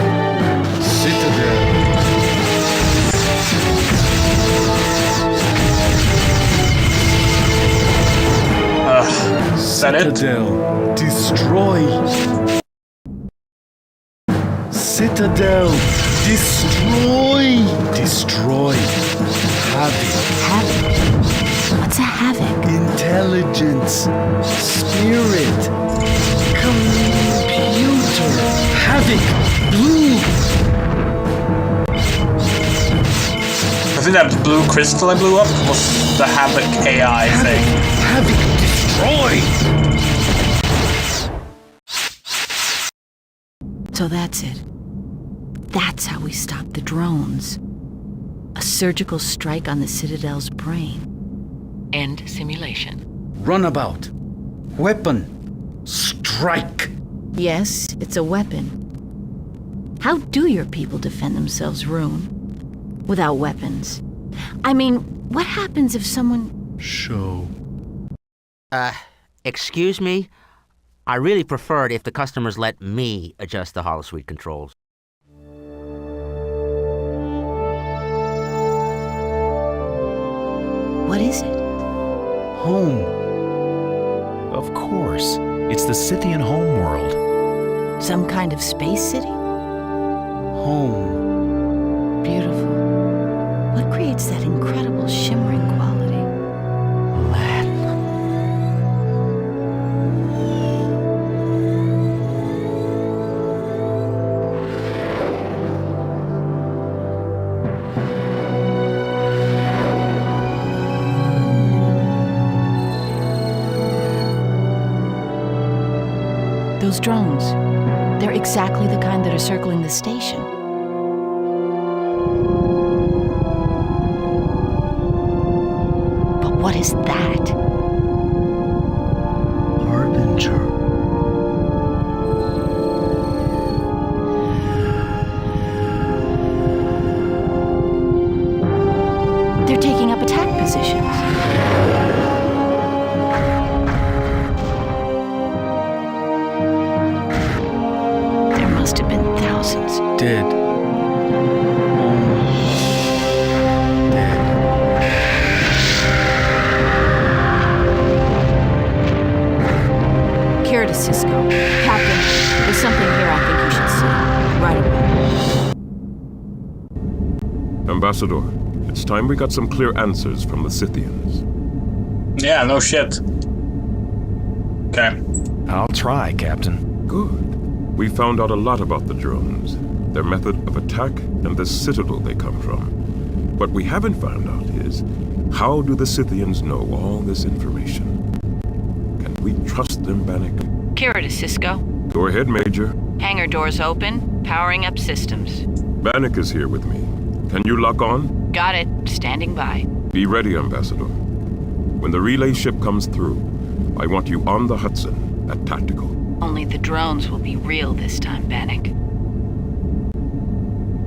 Citadel. Is that it? Citadel. Destroy. Citadel. Destroy. Destroy. Havoc. What's a havoc? Intelligence. Spirit. Computer. Havoc. Blue. I think that blue crystal I blew up was the Havoc AI thing. Havoc. Destroy. So that's it. That's how we stop the drones. A surgical strike on the Citadel's brain. End simulation. Runabout. Weapon. Strike. Yes, it's a weapon. How do your people defend themselves, Rune? Without weapons. I mean, what happens if someone... Show. Excuse me? I really prefer it if the customers let me adjust the holosuite controls. What is it? Home. Of course. It's the Scythian homeworld. Some kind of space city? Home. Beautiful. What creates that incredible shimmering quality? Latin. Those drones, they're exactly the kind that are circling the station. But what is that? Harbinger. They're taking up attack positions. Must have been thousands. Dead. Dead. Kira to Cisco. Captain, there's something here I think you should see. Right away. Ambassador, it's time we got some clear answers from the Scythians. Yeah, no shit. Okay. I'll try, Captain. Good. We found out a lot about the drones, their method of attack, and the citadel they come from. What we haven't found out is, how do the Scythians know all this information? Can we trust them, Bannock? Kira to Cisco. Go ahead, Major. Hangar doors open. Powering up systems. Bannock is here with me. Can you lock on? Got it. Standing by. Be ready, Ambassador. When the relay ship comes through, I want you on the Hudson at tactical. Only the drones will be real this time, Bannock.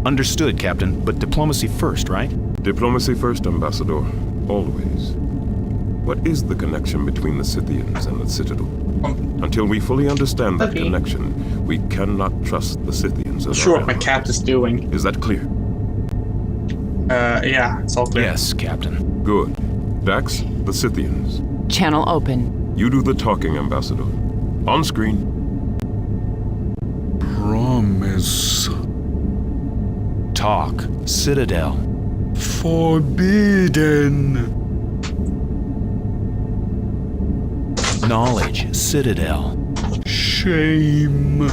Understood, Captain, but diplomacy first, right? Diplomacy first, Ambassador. Always. What is the connection between the Scythians and the Citadel? Until we fully understand that connection, we cannot trust the Scythians as Sure what my cat is doing. Is that clear? Yeah, it's all clear. Yes, Captain. Good. Dax, the Scythians. Channel open. You do the talking, Ambassador. On screen. Promise. Talk. Citadel. Forbidden. Knowledge. Citadel. Shame.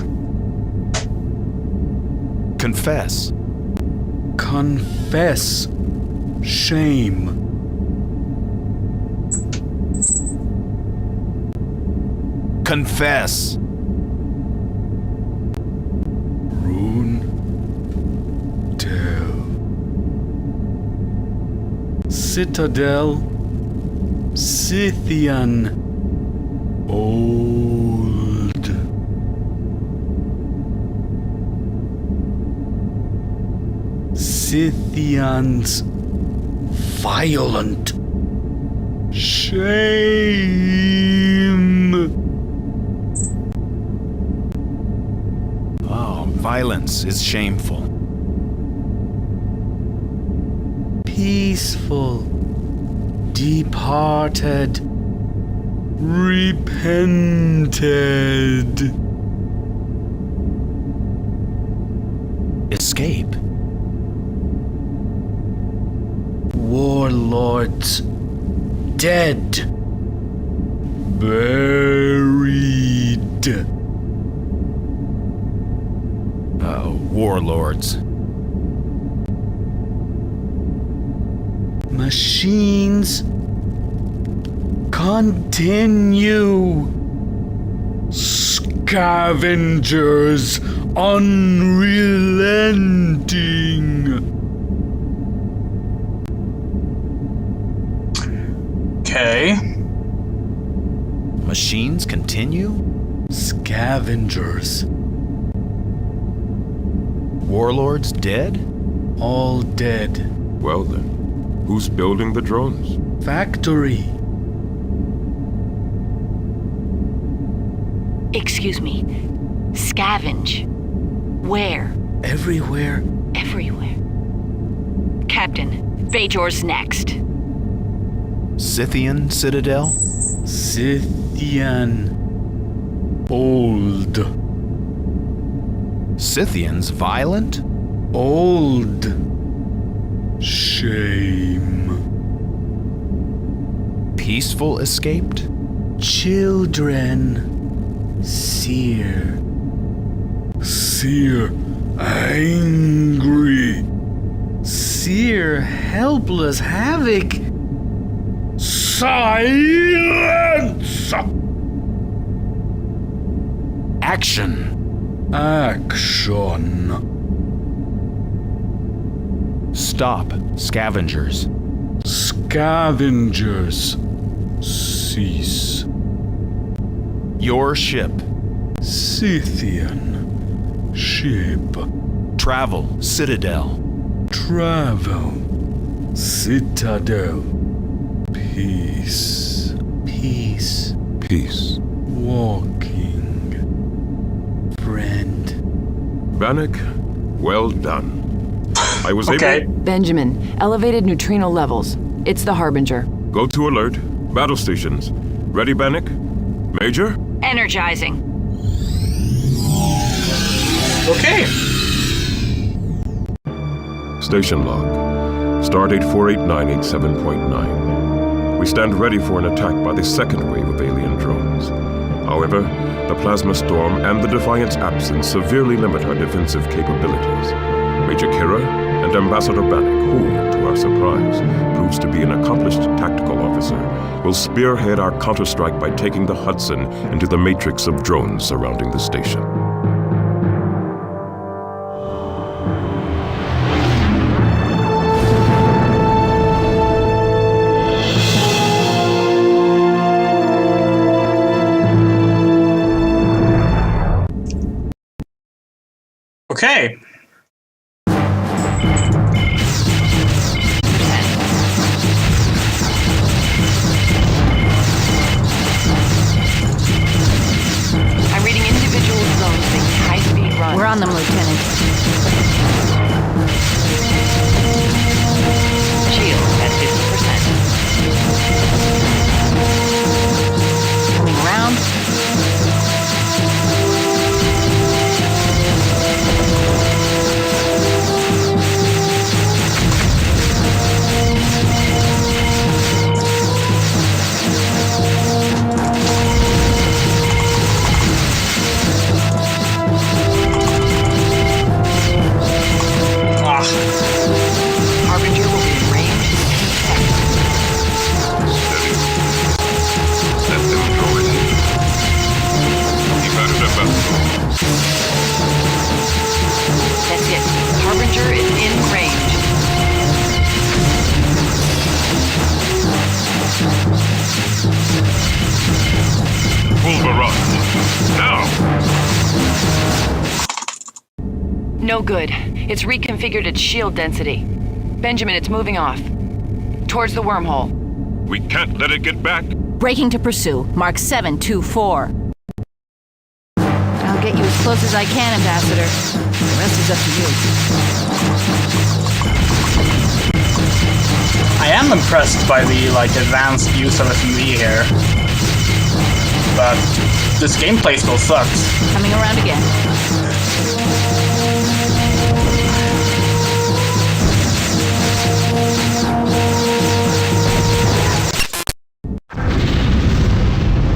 Confess. Confess. Shame. Confess. Rune. Del. Citadel. Scythian. Old. Scythians. Violent. Shame. Oh, violence is shameful. Peaceful. Departed. Repented. Escape. Warlords. Dead. Buried. Warlords. Machines. Continue. Scavengers unrelenting. Okay. Machines continue? Scavengers. Warlords dead? All dead. Well then, who's building the drones? Factory. Excuse me. Scavenge. Where? Everywhere. Everywhere. Captain, Bajor's next. Scythian Citadel? Scythian. Old. Scythians violent? Old. Shame. Peaceful escaped? Children. Seer. Seer. Angry. Seer. Helpless. Havoc. Silence! Action. Action. Stop, scavengers. Scavengers. Cease. Your ship. Scythian. Ship. Travel, Citadel. Travel. Citadel. Peace. Peace. Peace. Walking. Friend. Bannock, well done. I was Okay. able... Benjamin, elevated neutrino levels. It's the Harbinger. Go to alert. Battle stations. Ready, Bannock? Major? Energizing. Okay. Station log. Stardate 48987.9. We stand ready for an attack by the second wave of alien drones. However, the plasma storm and the Defiant's absence severely limit our defensive capabilities. Major Kira and Ambassador Bannock, who, to our surprise, proves to be an accomplished tactical officer, will spearhead our counterstrike by taking the Hudson into the matrix of drones surrounding the station. Okay. I'm reading individual zones making high-speed runs. We're on them, Lieutenant. Shield at 50%. Coming around. Harbinger will be in range in 10 seconds. Let them draw it in. Keep out of the battle. That's it. Harbinger is in range. Full barrage. Now! No good. It's reconfigured its shield density. Benjamin, it's moving off. Towards the wormhole. We can't let it get back. Breaking to pursue. Mark 724. I'll get you as close as I can, Ambassador. The rest is up to you. I am impressed by the advanced use of FMV here. But this gameplay still sucks. Coming around again.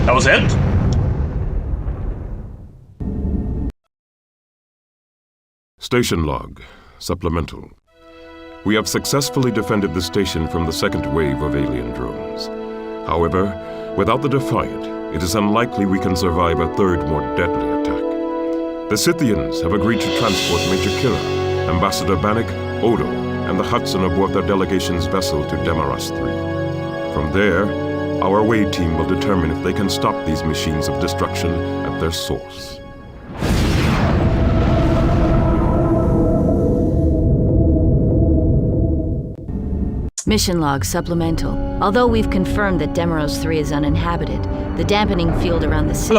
That was it? Station log. Supplemental. We have successfully defended the station from the second wave of alien drones. However, without the Defiant, it is unlikely we can survive a third, more deadly attack. The Scythians have agreed to transport Major Kira, Ambassador Bannock, Odo, and the Hudson aboard their delegation's vessel to Demaras 3. From there, our Wade team will determine if they can stop these machines of destruction at their source. Mission log supplemental. Although we've confirmed that Demaros 3 is uninhabited, the dampening field around the city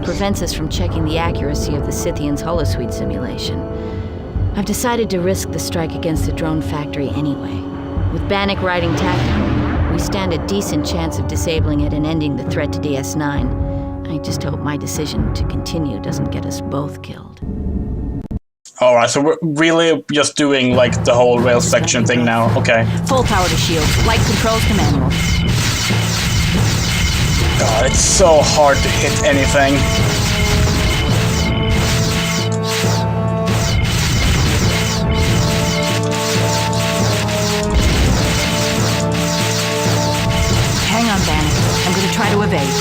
prevents us from checking the accuracy of the Scythians' holosuite simulation. I've decided to risk the strike against the drone factory anyway. With Bannock riding tactical, we stand a decent chance of disabling it and ending the threat to DS9. I just hope my decision to continue doesn't get us both killed. Alright, so we're really just doing like the whole rail section thing now. Okay. Full power to shields. Light controls to manual. God, it's so hard to hit anything. Hang on, Bannock. I'm going to try to evade.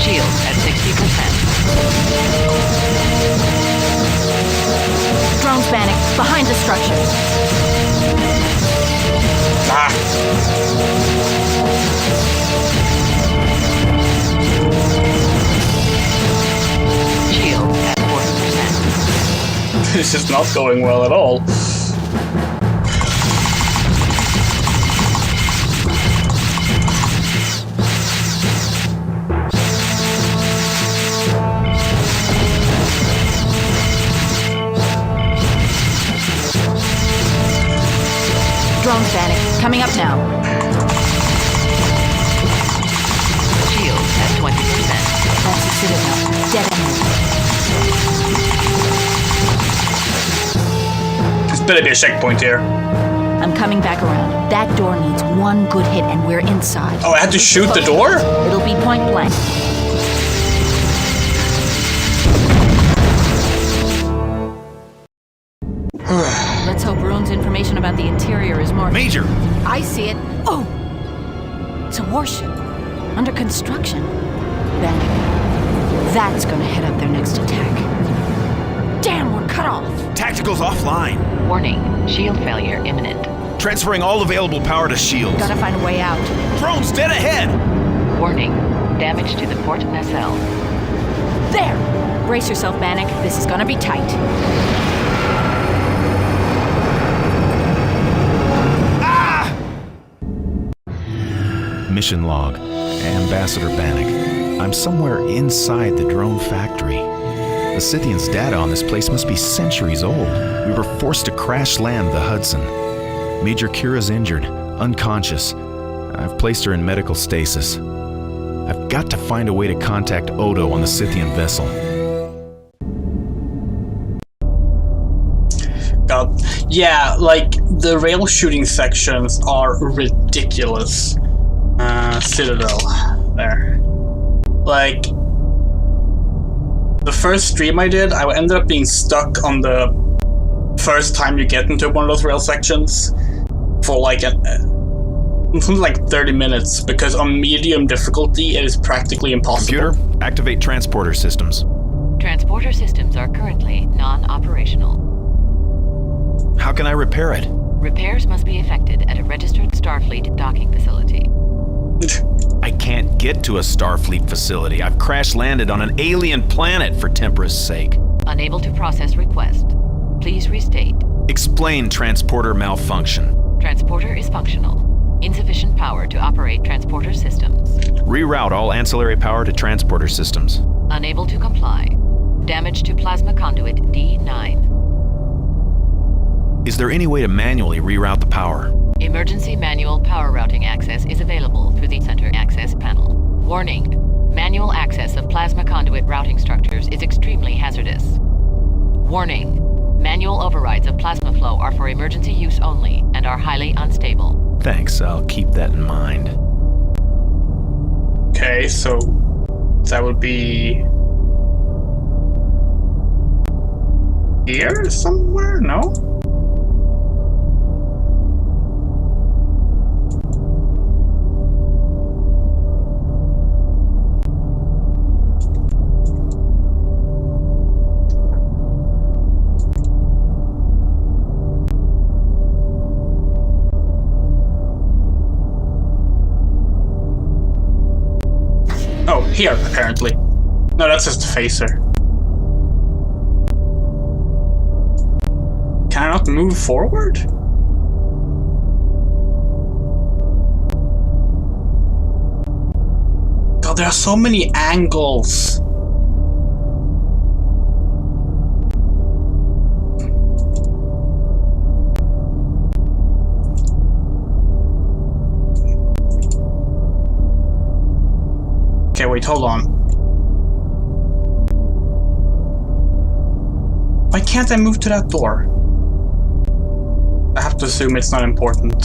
Shields at 60%. Drones, Bannock, behind the structures. Shields at 40%. This is not going well at all. Drones, Bannock, coming up now. Shields at 20%. That's the Citadel. Dead end. There's better be a checkpoint here. I'm coming back around. That door needs one good hit and we're inside. Oh, I had to shoot the door? It'll be point blank. Let's hope Rune's information about the interior is more... Major! I see it. Oh! It's a warship. Under construction. Bannock. That's gonna head up their next attack. Damn, we're cut off! Tactical's offline. Warning, shield failure imminent. Transferring all available power to shields. Gotta find a way out. Drones dead ahead! Warning, damage to the port nacelle. There! Brace yourself, Bannock. This is gonna be tight. Mission log. Ambassador Bannock. I'm somewhere inside the drone factory. The Scythian's data on this place must be centuries old. We were forced to crash land the Hudson. Major Kira's injured, unconscious. I've placed her in medical stasis. I've got to find a way to contact Odo on the Scythian vessel. God. Yeah, like, the rail shooting sections are ridiculous. Citadel. There. Like, the first stream I did, I ended up being stuck on the first time you get into one of those rail sections for like like 30 minutes, because on medium difficulty it is practically impossible. Computer, activate transporter systems. Transporter systems are currently non-operational. How can I repair it? Repairs must be effected at a registered Starfleet docking facility. I can't get to a Starfleet facility. I've crash-landed on an alien planet, for Tempra's sake. Unable to process request. Please restate. Explain transporter malfunction. Transporter is functional. Insufficient power to operate transporter systems. Reroute all ancillary power to transporter systems. Unable to comply. Damage to plasma conduit D9. Is there any way to manually reroute the power? Emergency manual power routing access is available through the center access panel. Warning. Manual access of plasma conduit routing structures is extremely hazardous. Warning. Manual overrides of plasma flow are for emergency use only and are highly unstable. Thanks, I'll keep that in mind. Okay, so that would be here somewhere? No? Oh, here, apparently. No, that's just a phaser. Can I not move forward? God, there are so many angles. Wait, hold on. Why can't I move to that door? I have to assume it's not important.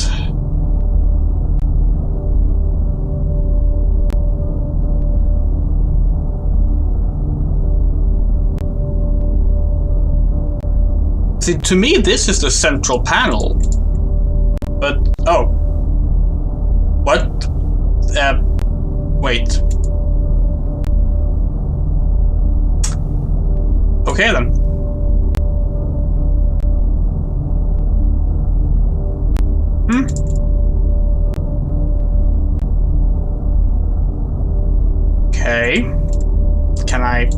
See, to me, this is the central panel. But, oh. What? Wait. Okay then. Okay. Can I...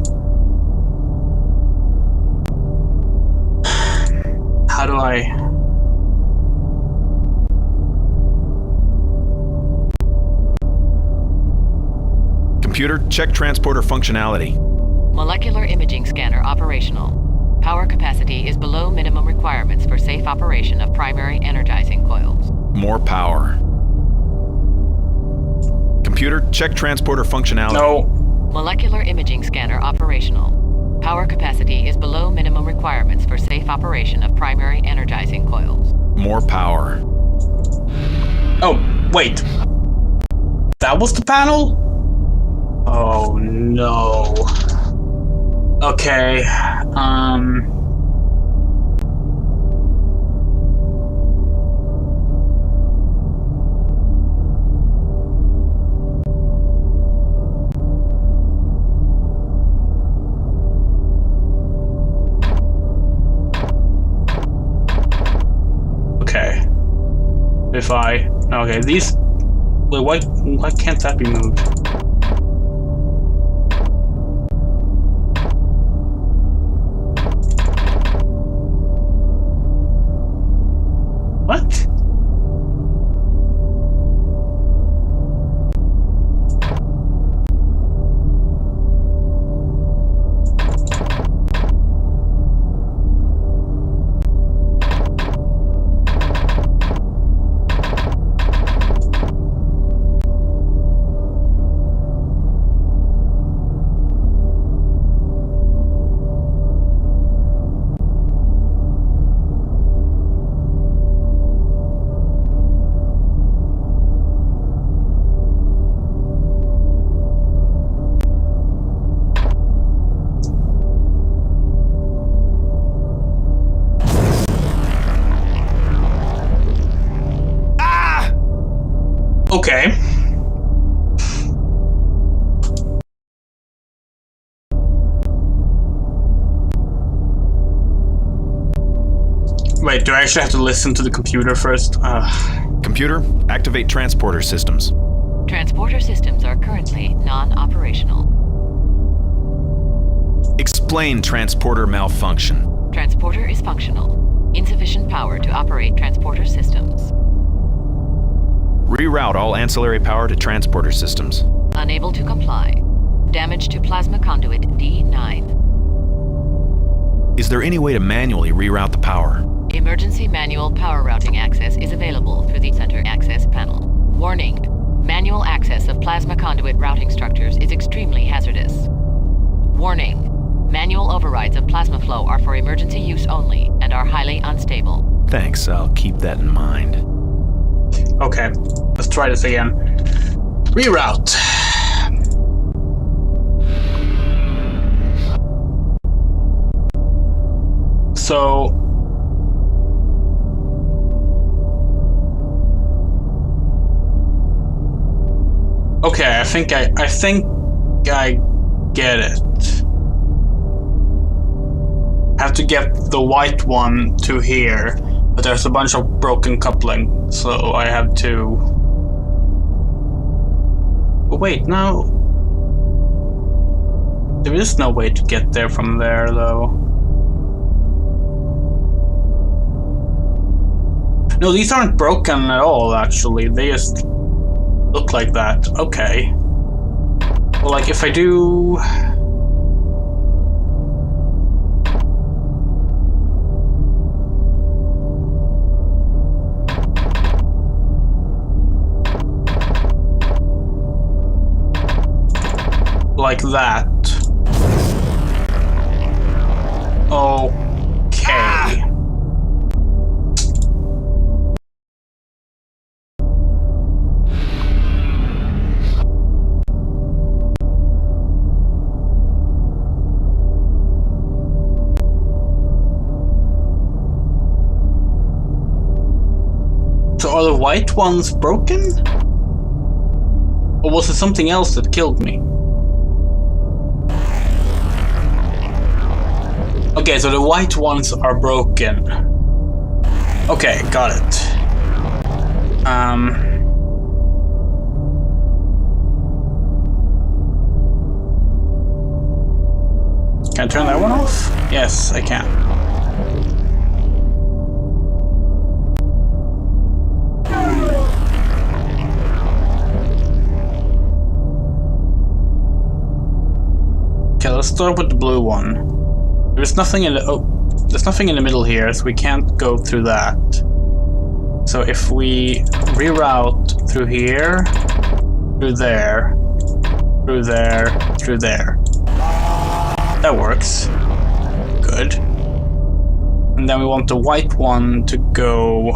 How do I... Computer, check transporter functionality. Molecular imaging scanner operational. Power capacity is below minimum requirements for safe operation of primary energizing coils. More power. Computer, check transporter functionality. No. Molecular imaging scanner operational. Power capacity is below minimum requirements for safe operation of primary energizing coils. More power. Oh, wait. That was the panel? Oh no. Okay, okay. If I... Okay, these... Wait, why can't that be moved? What? Okay. Wait, do I actually have to listen to the computer first? Computer, activate transporter systems. Transporter systems are currently non-operational. Explain transporter malfunction. Transporter is functional. Insufficient power to operate transporter systems. Reroute all ancillary power to transporter systems. Unable to comply. Damage to plasma conduit D9. Is there any way to manually reroute the power? Emergency manual power routing access is available through the center access panel. Warning. Manual access of plasma conduit routing structures is extremely hazardous. Warning. Manual overrides of plasma flow are for emergency use only and are highly unstable. Thanks, I'll keep that in mind. Okay, let's try this again. Reroute. So... Okay, I think I get it. I have to get the white one to here, but there's a bunch of broken coupling, so I have to... But wait, no. There is no way to get there from there, though. No, these aren't broken at all, actually. They just look like that. Okay. Well, like, if I do... like that. Okay. So are the white ones broken? Or was it something else that killed me? Okay, so the white ones are broken. Okay, got it. Can I turn that one off? Yes, I can. Okay, let's start with the blue one. There's nothing in the there's nothing in the middle here, so we can't go through that. So if we reroute through here, through there, through there, through there. That works. Good. And then we want the white one to go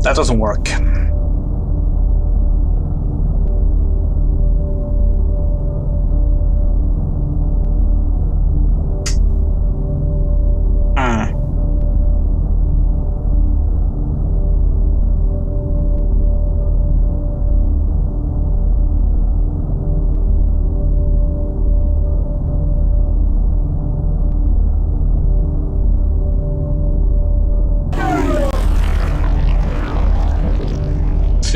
that doesn't work.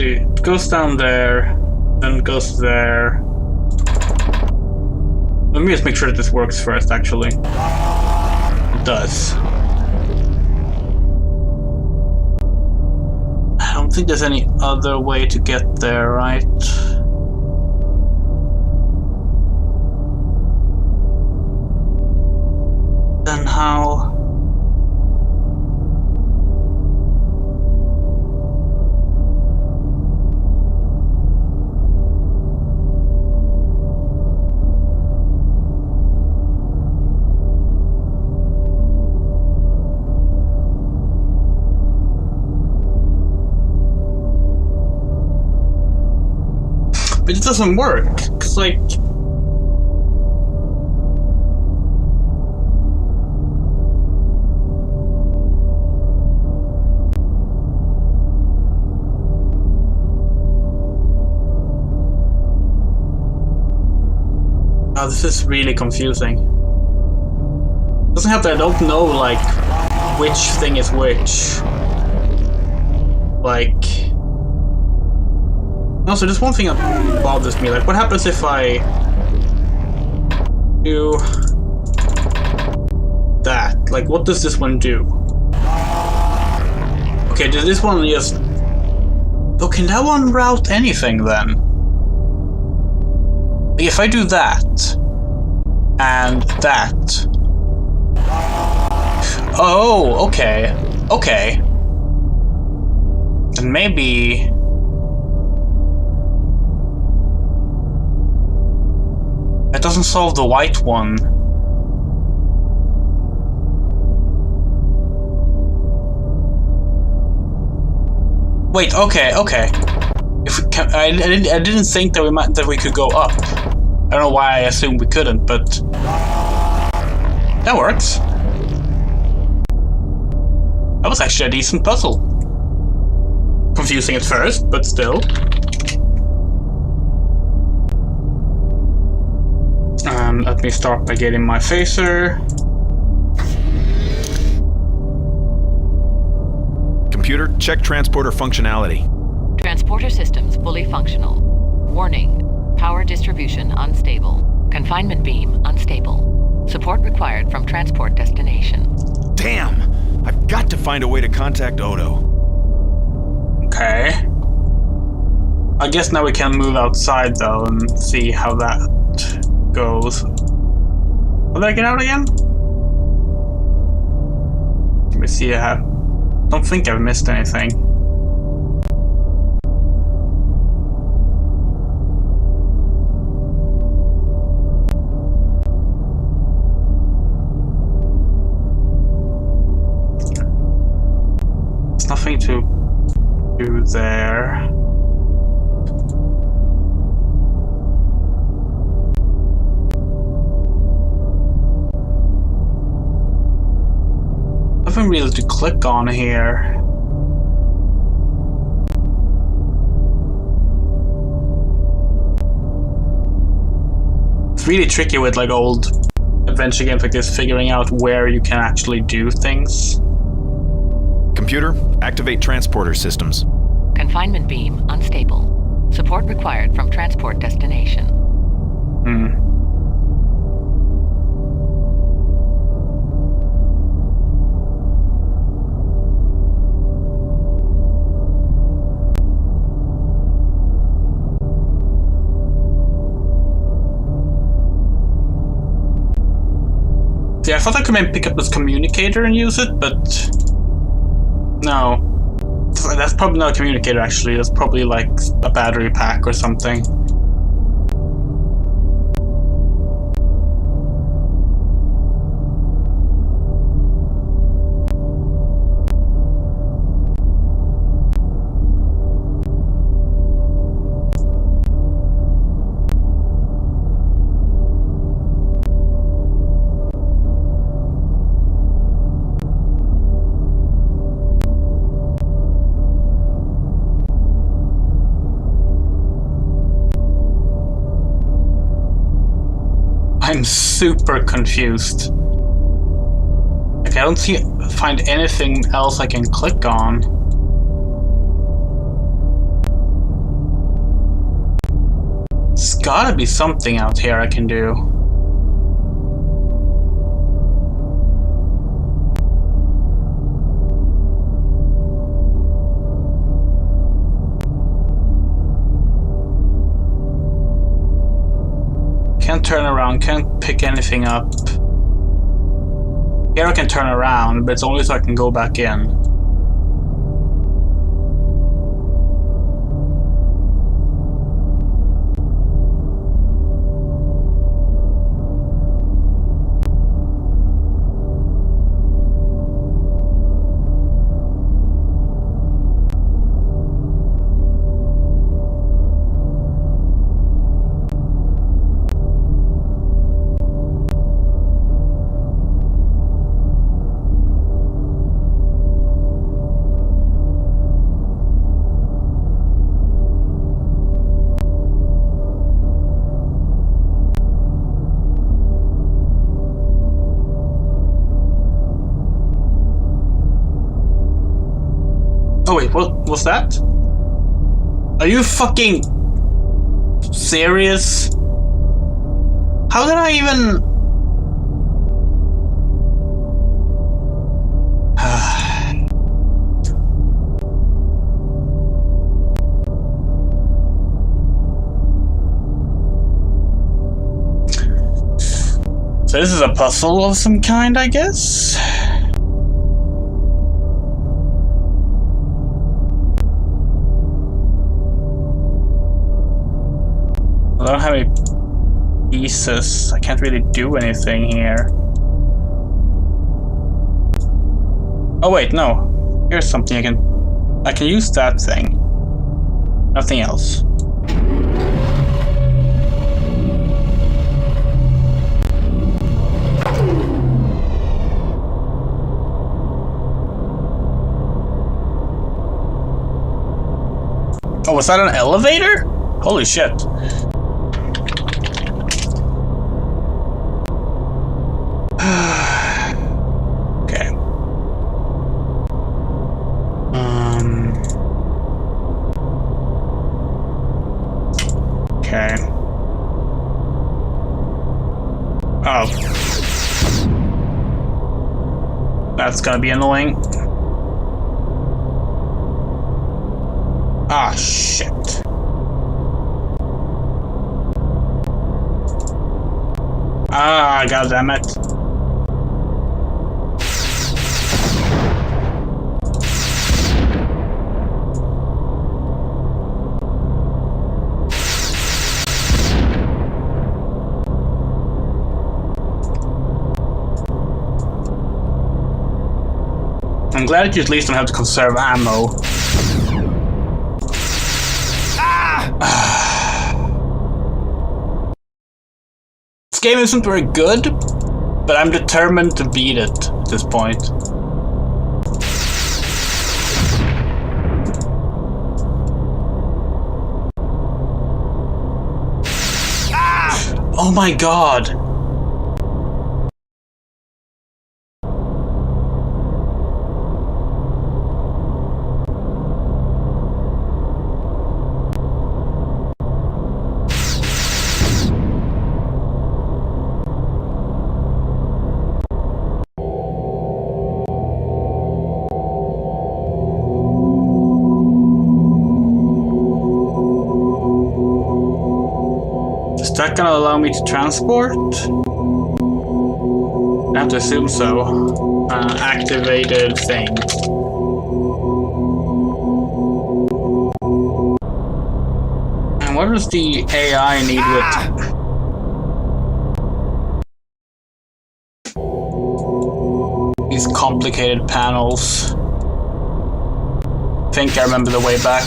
It goes down there, then goes there. Let me just make sure that this works first, actually. It does. I don't think there's any other way to get there, right? Then how? But it doesn't work, cause like... Oh, this is really confusing. It doesn't help that I don't know, like, which thing is which. Like... Also, there's one thing that bothers me, like, what happens if I do that? Like, what does this one do? Okay, does this one just... Oh, can that one route anything, then? Like, if I do that, and that... Oh, okay. Okay. Then maybe... It doesn't solve the white one. Wait, okay, okay. If we can, I didn't think that that we could go up. I don't know why I assumed we couldn't, but that works. That was actually a decent puzzle. Confusing at first, but still. Let me start by getting my phaser. Computer, check transporter functionality. Transporter systems fully functional. Warning, power distribution unstable. Confinement beam unstable. Support required from transport destination. Damn! I've got to find a way to contact Odo. Okay. I guess now we can move outside though and see how that goes. Will I get out again? Let me see. I don't think I've missed anything. nothing really to click on here. It's really tricky with like old adventure games like this, figuring out where you can actually do things. Computer, activate transporter systems. Confinement beam unstable. Support required from transport destination. Yeah, I thought I could maybe pick up this communicator and use it, but no. That's probably not a communicator, actually. That's probably like a battery pack or something. I'm super confused. Like, I don't find anything else I can click on. There's gotta be something out here I can do. Can't turn around, can't pick anything up. Here I can turn around, but it's only so I can go back in. Oh wait, what was that? Are you fucking serious? How did I even... So this is a puzzle of some kind, I guess? I don't have any pieces. I can't really do anything here. Oh wait, no. Here's something I can use that thing. Nothing else. Oh, was that an elevator? Holy shit. Okay. Okay. Oh. That's gonna be annoying. Ah, shit. Ah, goddammit. I'm glad you at least don't have to conserve ammo. This game isn't very good, but I'm determined to beat it at this point. Oh my god! Is that gonna allow me to transport? I have to assume so. Activated thing. And what does the AI need with these complicated panels? I think I remember the way back.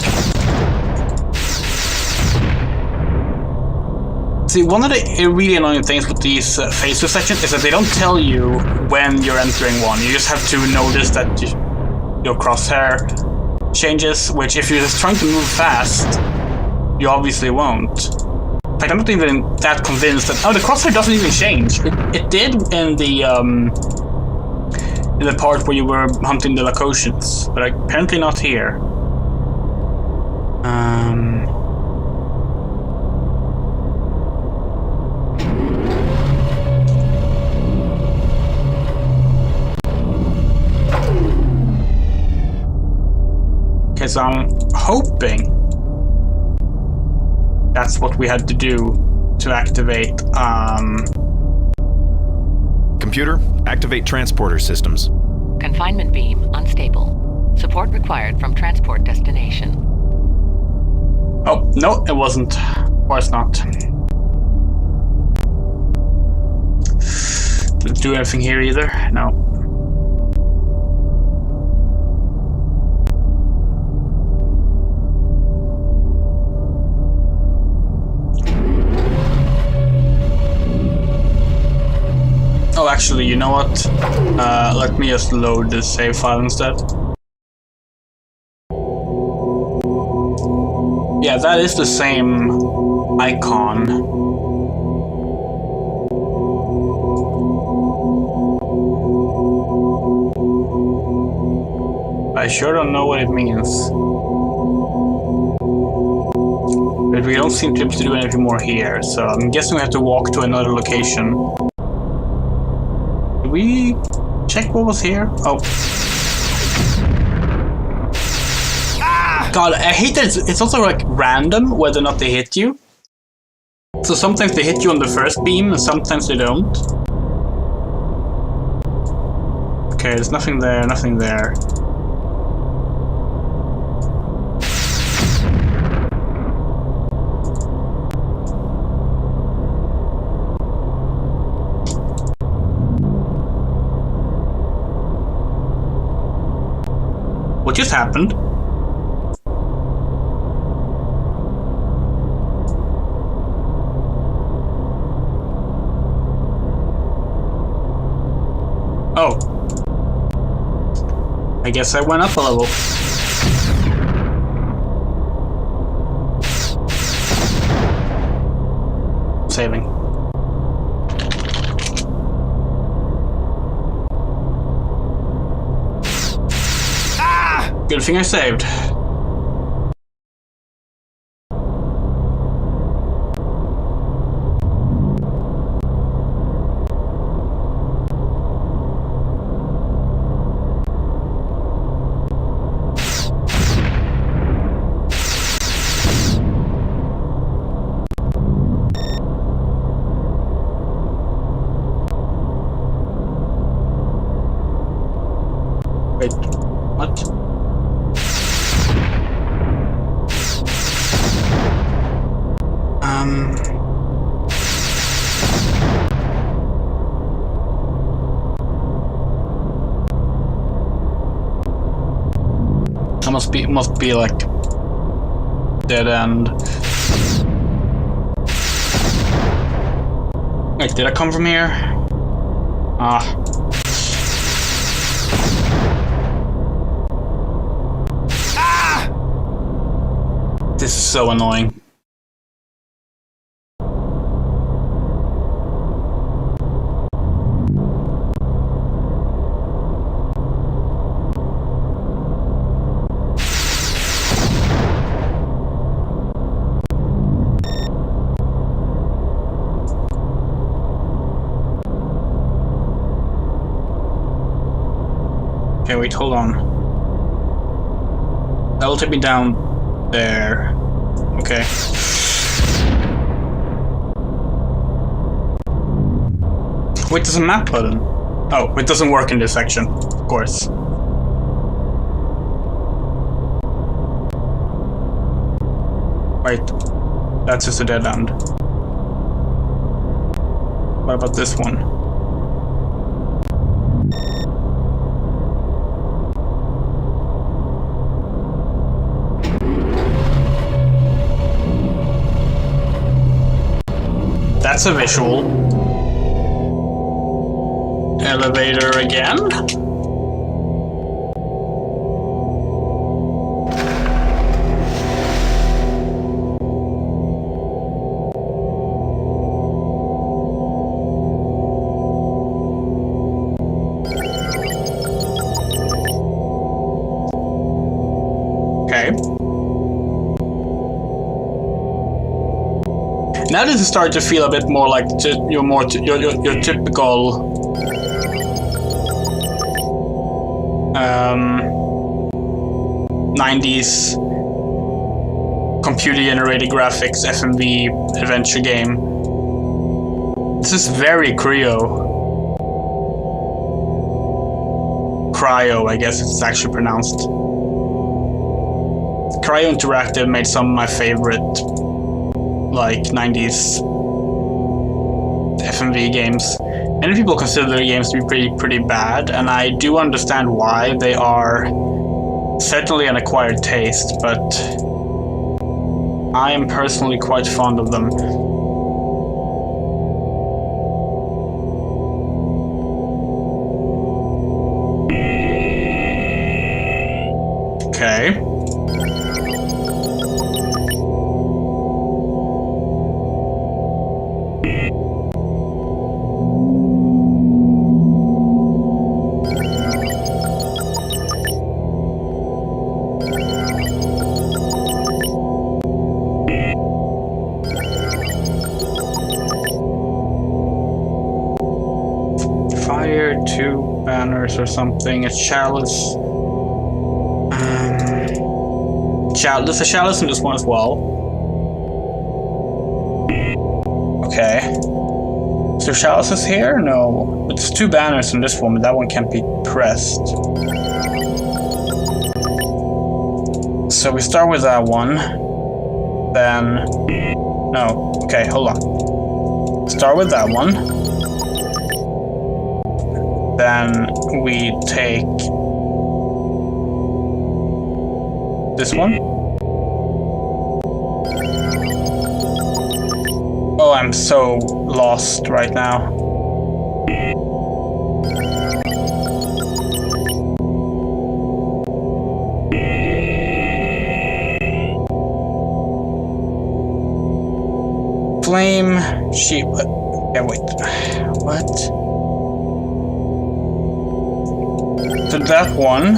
See, one of the really annoying things with these phaser sections is that they don't tell you when you're entering one. You just have to notice that your crosshair changes, which if you're just trying to move fast, you obviously won't. In fact, I'm not even that convinced that... Oh, the crosshair doesn't even change. It did in the part where you were hunting the Lacosians, but apparently not here. Okay, so I'm hoping that's what we had to do to activate. Computer, activate transporter systems. Confinement beam unstable. Support required from transport destination. Oh, no, it wasn't. Of course not. Didn't do anything here either. No. Oh, actually, you know what? Let me just load the save file instead. Yeah, that is the same icon. I sure don't know what it means. But we don't seem to be able to do anything more here, so I'm guessing we have to walk to another location. Did we check what was here? Oh. God, I hate that it's also like random whether or not they hit you. So sometimes they hit you on the first beam and sometimes they don't. Okay, there's nothing there, nothing there. What just happened? Oh. I guess I went up a level. Saving. Good thing I saved. Wait, what? That must be like dead end. Wait, did I come from here? Ah. This is so annoying. Okay, wait, hold on. That will take me down there. Okay. Wait, there's a map button. Oh, it doesn't work in this section, of course. Wait, that's just a dead end. What about this one? That's a visual. Elevator again? Okay. Now this is starting to feel a bit more like your typical 90s computer-generated graphics FMV adventure game. This is very cryo, I guess it's actually pronounced. Cryo Interactive made some of my favorite like 90s FMV games. Many people consider their games to be pretty bad, and I do understand why. They are certainly an acquired taste, but I am personally quite fond of them. Okay. Two banners or something. A chalice. There's a chalice in this one as well. Okay. Is there chalices here? No. But there's two banners in this one, but that one can't be pressed. So we start with that one. Then... No. Okay, hold on. Start with that one. Then we take this one. Oh, I'm so lost right now. Flame sheep. Yeah, wait. What? So that one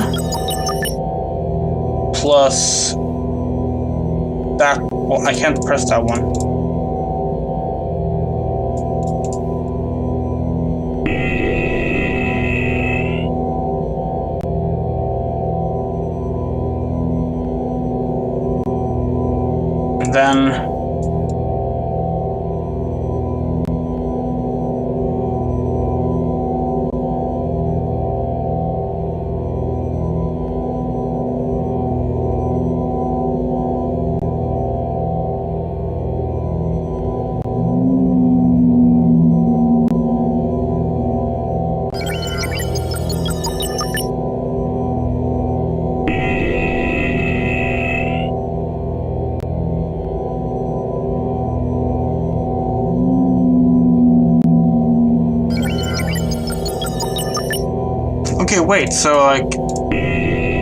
plus that. Well, I can't press that one. And then okay, wait, so like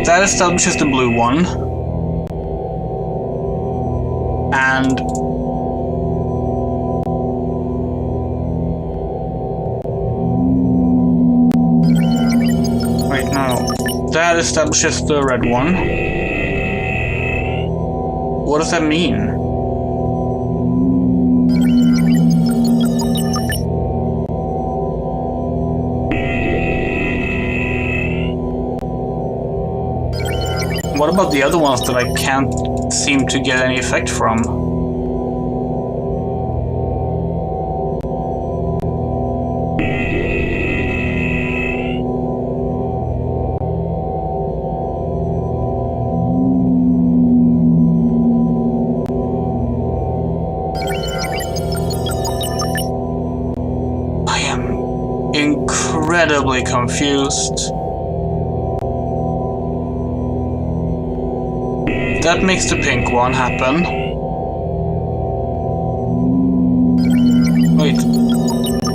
that establishes the blue one. And wait, no. That establishes the red one. What does that mean? what about the other ones that I can't seem to get any effect from? I am incredibly confused. That makes the pink one happen. Wait.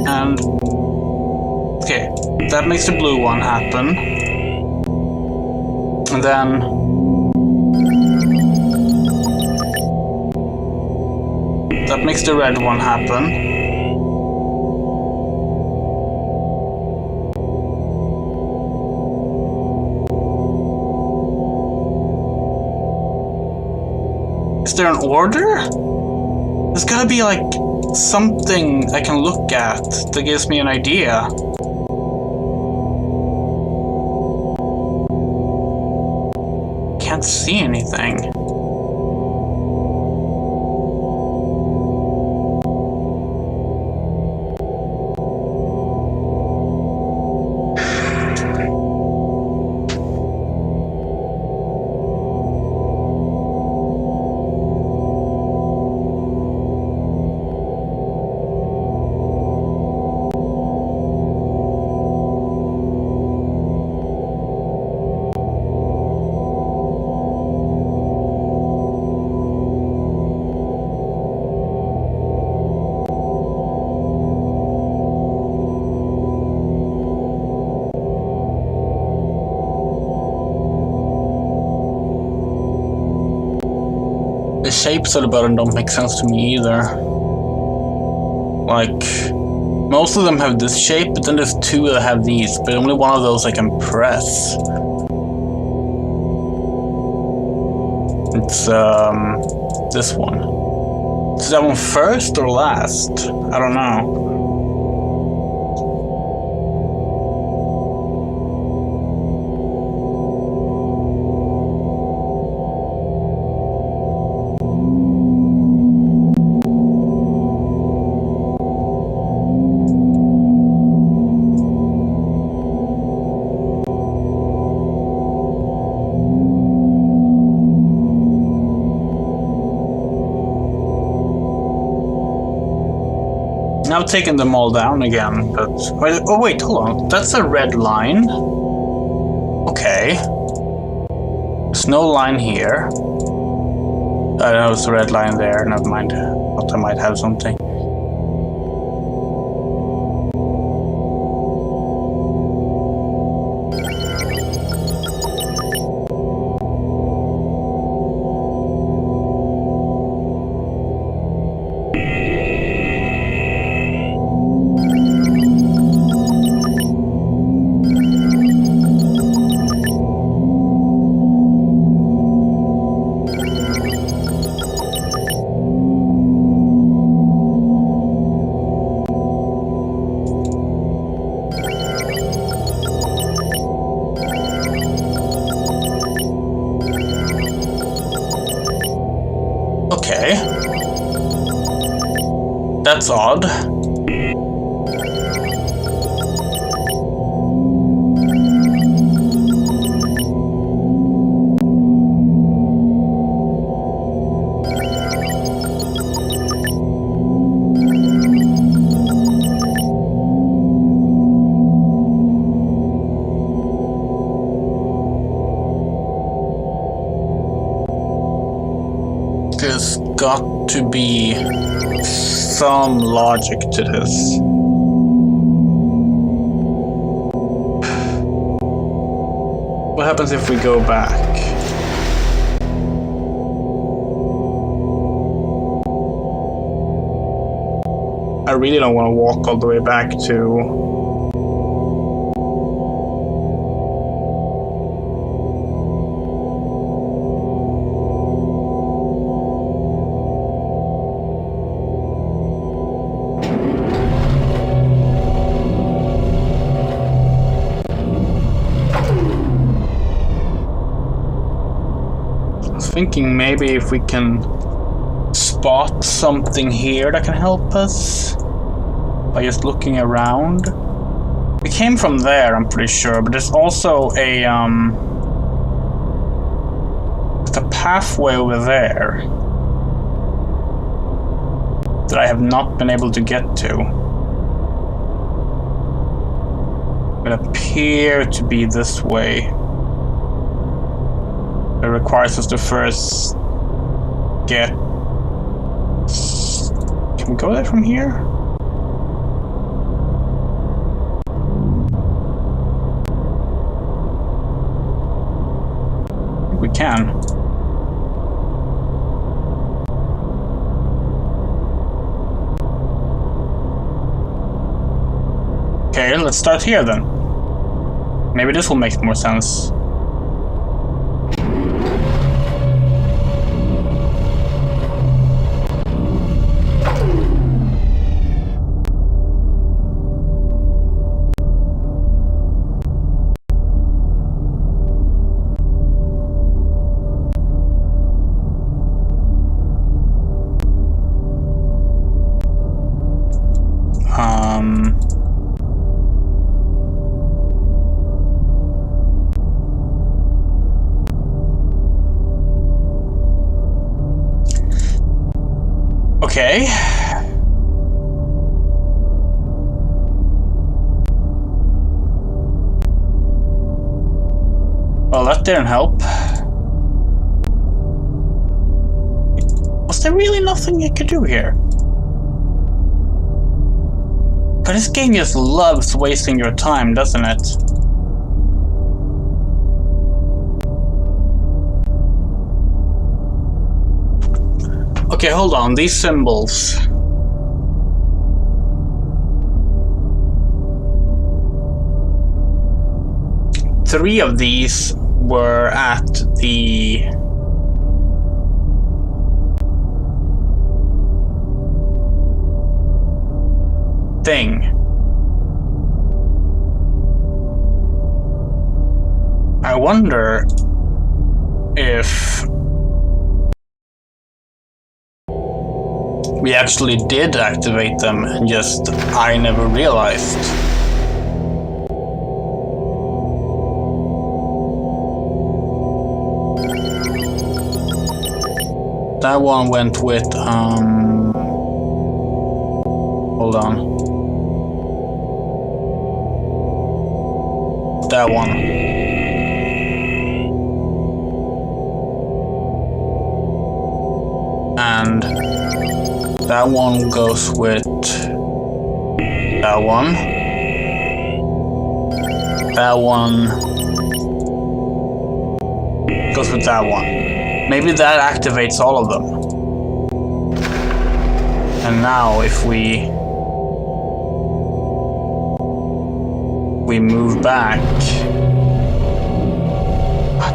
And... okay. That makes the blue one happen. And then... that makes the red one happen. Is there an order? There's gotta be like something I can look at that gives me an idea. Can't see anything. The shapes of the button don't make sense to me either. Like, most of them have this shape, but then there's two that have these, but only one of those I can press. It's, this one. Is that one first or last? I don't know. I've taken them all down again, but... oh wait, hold on. That's a red line. Okay. There's no line here. I know it's a red line there, never mind. I thought I might have something. Okay. That's odd. There's got to be some logic to this. What happens if we go back? I really don't want to walk all the way back to... Thinking maybe if we can spot something here that can help us by just looking around. We came from there, I'm pretty sure, but there's also a there's a pathway over there that I have not been able to get to. It appears to be this way. It requires us to first get... Can we go there from here? I think we can. Okay, let's start here then. Maybe this will make more sense. Okay. Well, that didn't help. Was there really nothing I could do here? But this game just loves wasting your time, doesn't it? Okay, hold on. These symbols. Three of these were at the thing. I wonder if we actually did activate them and just I never realized. That one went with hold on. That one. And that one goes with that one. That one goes with that one. Maybe that activates all of them. And now if we move back.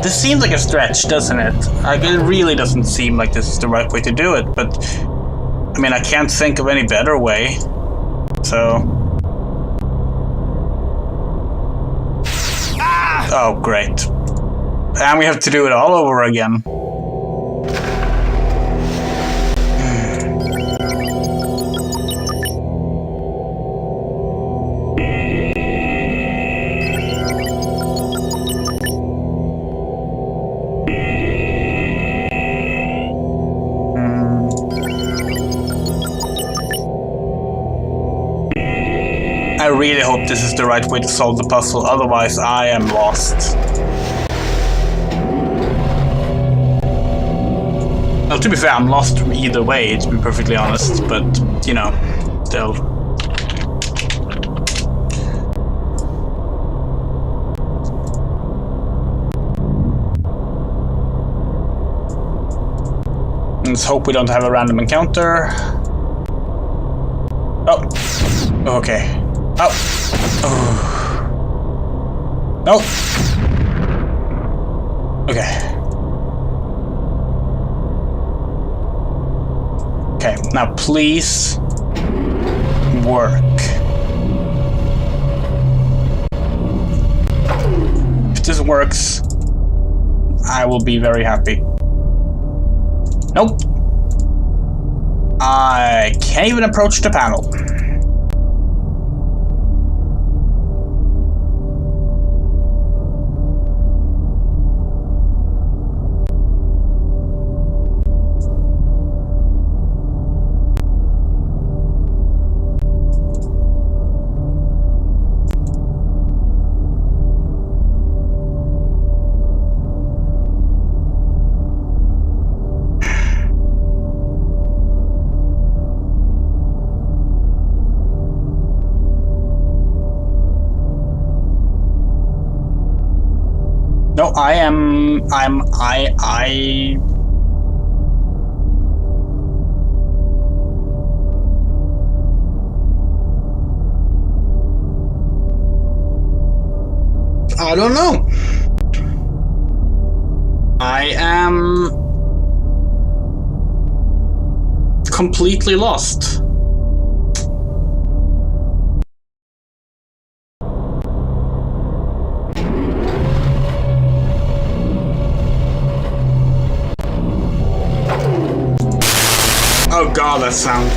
This seems like a stretch, doesn't it? Like, it really doesn't seem like this is the right way to do it, but I mean, I can't think of any better way. So. Oh, great. And we have to do it all over again. I really hope this is the right way to solve the puzzle, otherwise I am lost. Well, to be fair, I'm lost either way, to be perfectly honest, but, you know, still. Let's hope we don't have a random encounter. Oh, okay. Oh. Oh. No. Okay. Okay, now please work. If this works, I will be very happy. Nope. I can't even approach the panel. No, I don't know. I am completely lost. Oh god, that sound.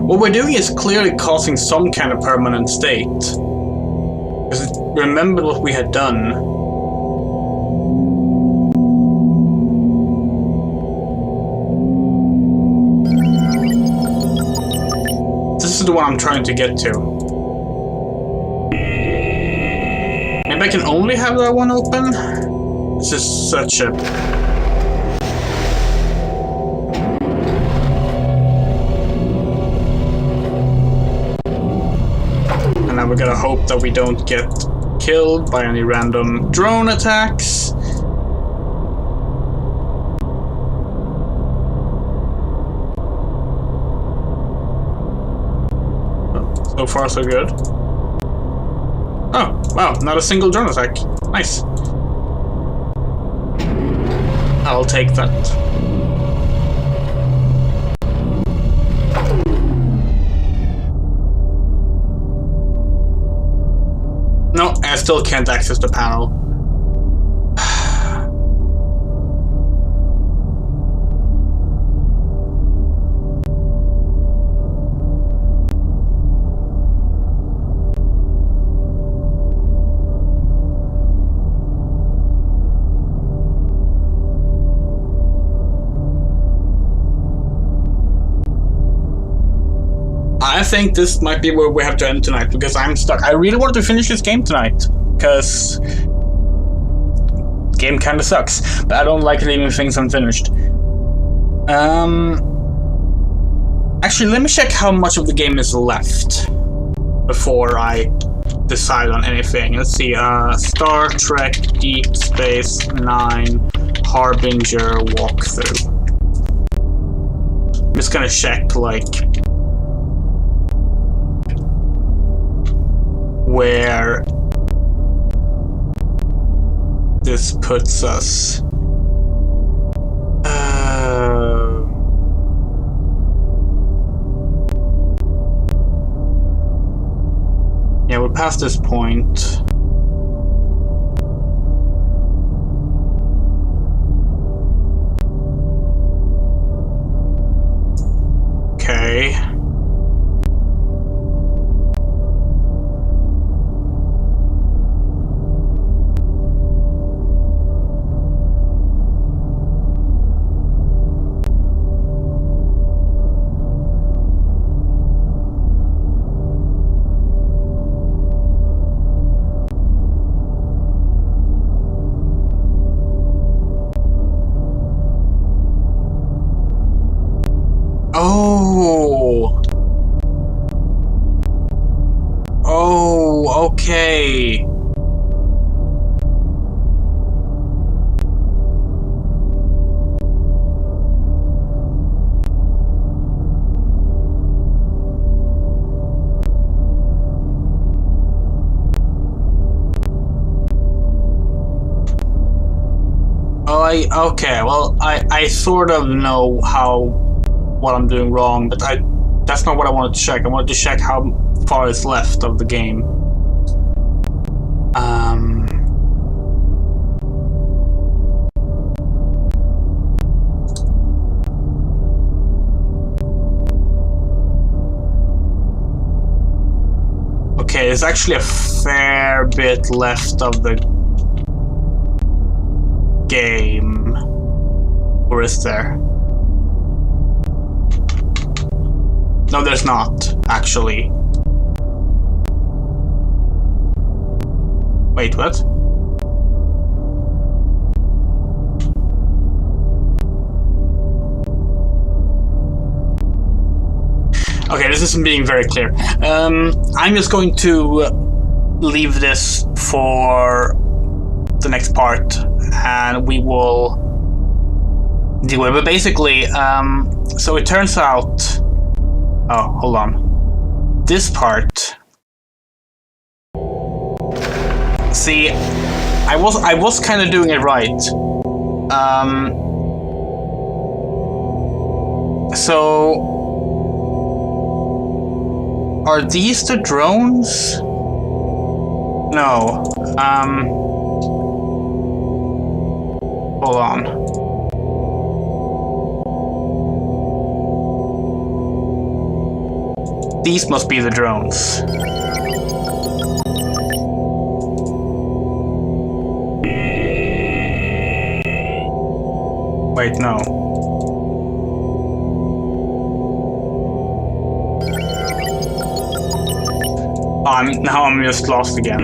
What we're doing is clearly causing some kind of permanent state. Because remember what we had done. This is the one I'm trying to get to. Maybe I can only have that one open? This is such a... And now we gotta hope that we don't get killed by any random drone attacks. So far so good. Oh, wow, not a single drone attack. Nice. I'll take that. No, I still can't access the panel. I think this might be where we have to end tonight, because I'm stuck. I really wanted to finish this game tonight, because the game kind of sucks, but I don't like leaving things unfinished. Actually, let me check how much of the game is left before I decide on anything. Let's see, Star Trek Deep Space Nine Harbinger walkthrough. I'm just gonna check, like, where this puts us. Yeah, we're past this point. Okay. Oh, okay. Okay, well, I sort of know what I'm doing wrong, but that's not what I wanted to check. I wanted to check how far is left of the game. Okay, there's actually a fair bit left of the game. Or is there? No, there's not, actually. Wait, what? Okay, this isn't being very clear. I'm just going to leave this for the next part, and we will deal with it. But basically, so it turns out... Oh, hold on. This part... See, I was kind of doing it right. So... Are these the drones? No. Hold on. These must be the drones. Wait, no. Now I'm just lost again.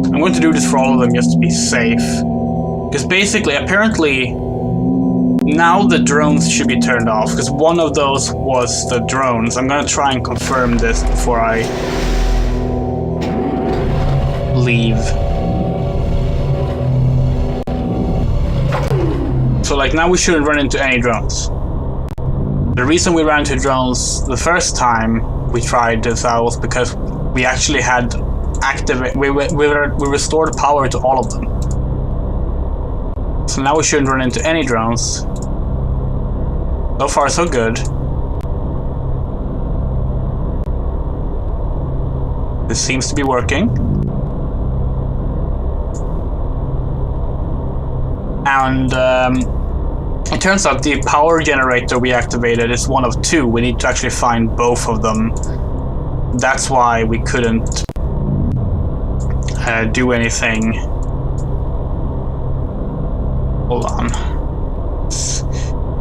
I'm going to do this for all of them just to be safe. Because basically, apparently, now the drones should be turned off. Because one of those was the drones. I'm going to try and confirm this before I leave. So like now we shouldn't run into any drones. The reason we ran into drones the first time we tried this out was because we actually had we restored power to all of them. So now we shouldn't run into any drones. So far so good. This seems to be working. And it turns out the power generator we activated is one of two. We need to actually find both of them. That's why we couldn't do anything. Hold on. It's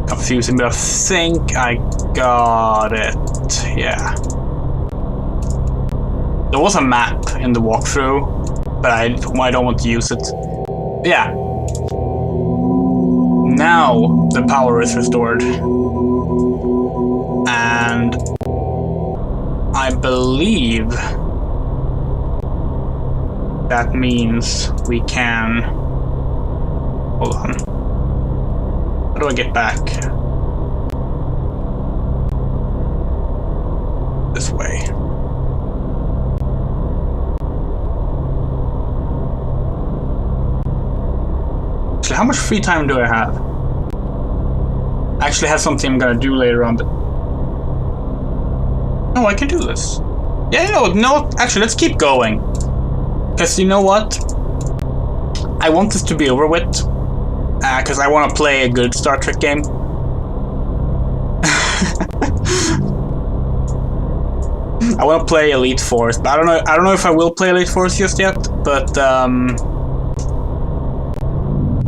confusing, but I think I got it. Yeah. There was a map in the walkthrough, but I don't want to use it. Yeah. Now the power is restored. And I believe that means we can... Hold on. How do I get back? This way. Actually, how much free time do I have? I actually have something I'm gonna do later on, but... No, I can do this. Yeah, no, actually, let's keep going. Because you know what? I want this to be over with. Because I want to play a good Star Trek game. I want to play Elite Force, but I don't know if I will play Elite Force just yet, but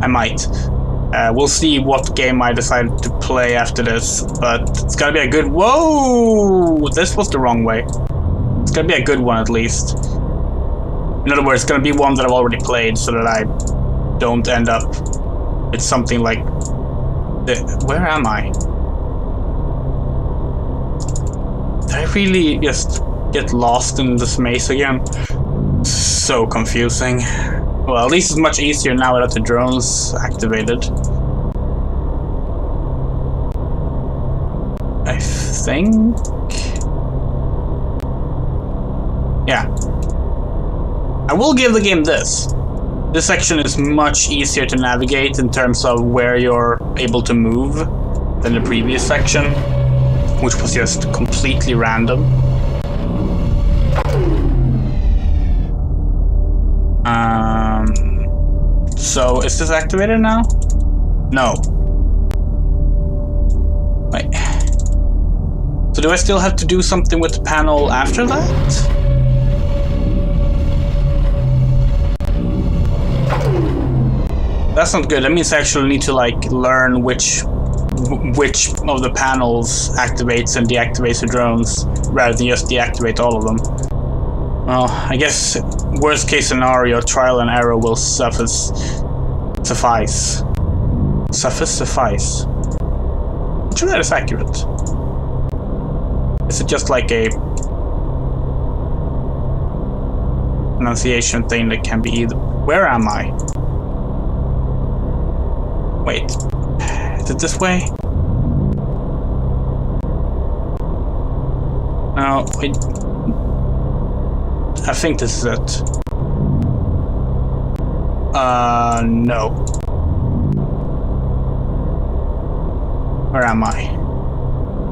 I might. We'll see what game I decide to play after this, but it's gotta be a good... Whoa! This was the wrong way. It's gotta be a good one at least. In other words, it's gonna be one that I've already played so that I don't end up with something like... Where am I? Did I really just get lost in this maze again? So confusing. Well, at least it's much easier now that the drone's activated. I think... Yeah. I will give the game this. This section is much easier to navigate in terms of where you're able to move than the previous section, which was just completely random. So, is this activated now? No. Wait. So do I still have to do something with the panel after that? That's not good. That means I actually need to like learn which of the panels activates and deactivates the drones rather than just deactivate all of them. Well, I guess worst case scenario, trial and error will suffice. I'm sure that is accurate. Is it just like a pronunciation thing that can be either? Where am I? Wait, is it this way? No, wait. I think this is it. No. Where am I?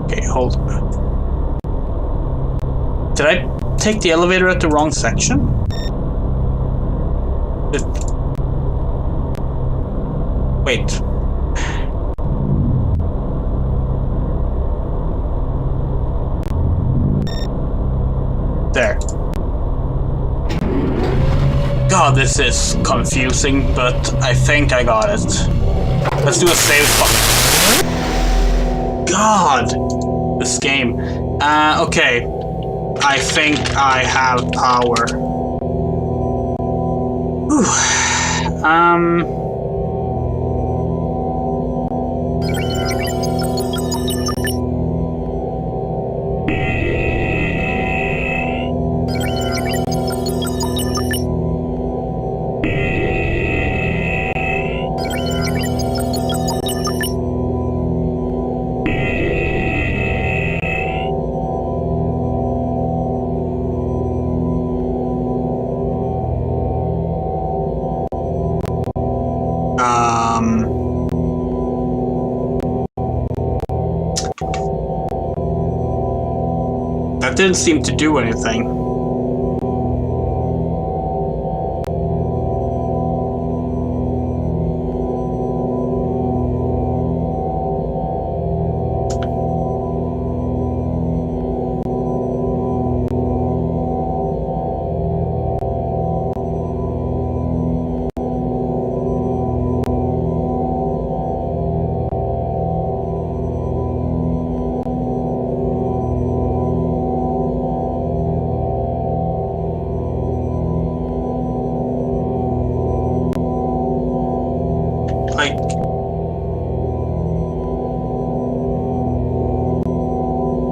Okay, hold on. Did I take the elevator at the wrong section? Wait. There. God, this is confusing, but I think I got it. Let's do a save file. God! This game. Okay. I think I have power. Whew. That didn't seem to do anything.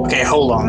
Okay, hold on.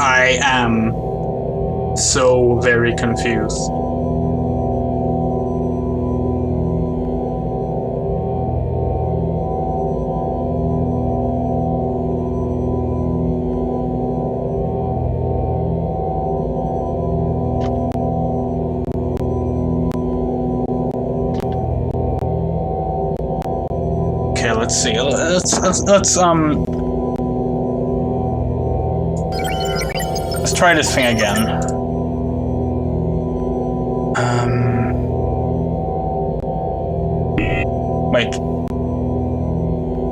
I am so very confused. Okay, let's see. Let's try this thing again. Wait.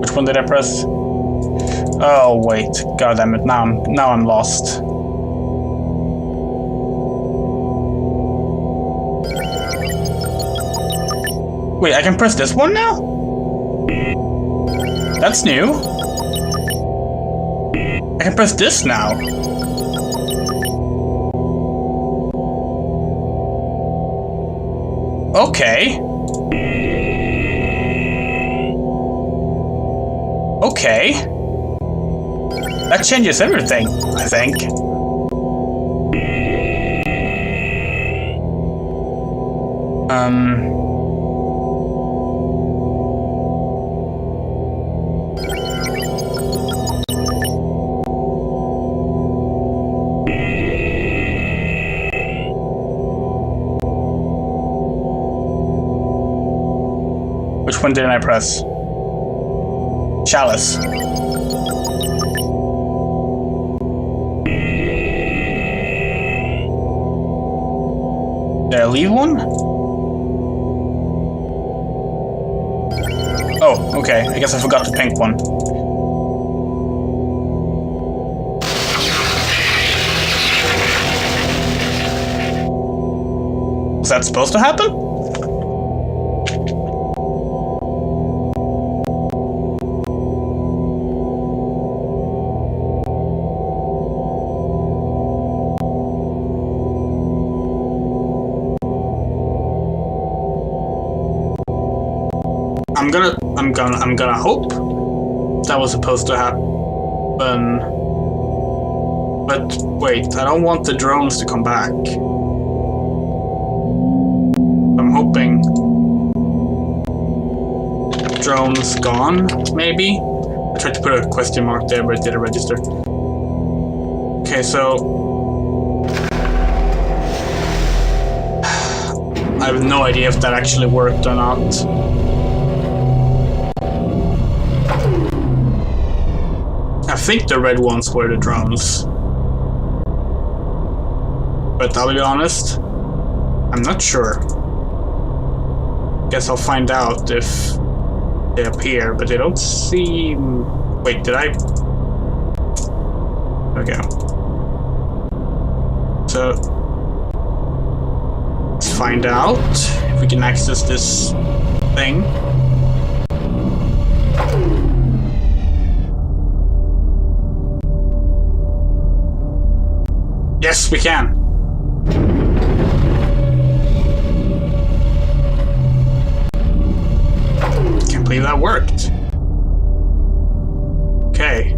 Which one did I press? Oh wait, god damn it! Now I'm lost. Wait, I can press this one now? That's new. I can press this now. Okay. Okay. That changes everything, I think. Which one didn't I press? Chalice. Did I leave one? Oh, okay. I guess I forgot the pink one. Was that supposed to happen? I'm gonna hope that was supposed to happen. But wait, I don't want the drones to come back. I'm hoping drones gone, maybe? I tried to put a question mark there, but it didn't register. Okay, so I have no idea if that actually worked or not. I think the red ones were the drones. But I'll be honest, I'm not sure. Guess I'll find out if they appear, but they don't seem... Wait, did I? There we go. So, let's find out if we can access this thing. Yes, we can. Can't believe that worked. Okay.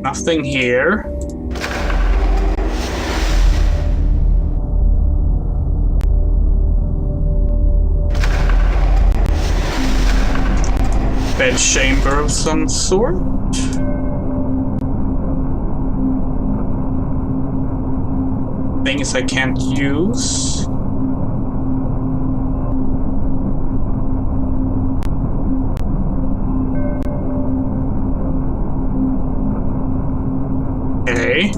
Nothing here. Bed chamber of some sort. Things I can't use. Okay.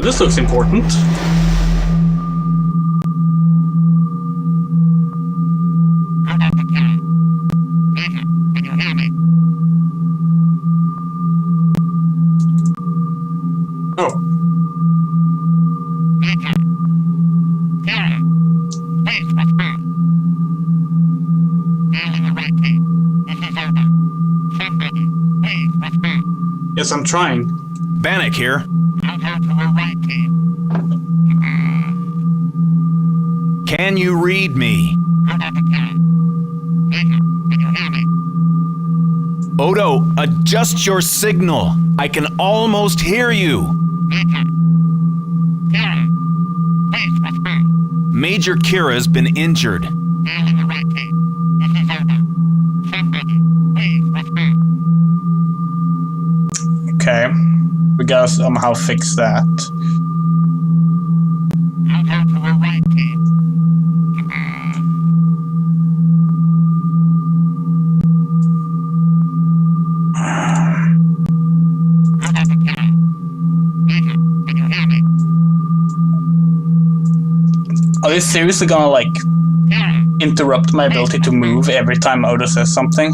This looks important. Oh. Yes, I'm trying. Bannock here. Can you read me? Odo, adjust your signal. I can almost hear you. Major Kira's been injured. Okay, we gotta somehow fix that. Are they seriously gonna, like, interrupt my ability to move every time Odo says something?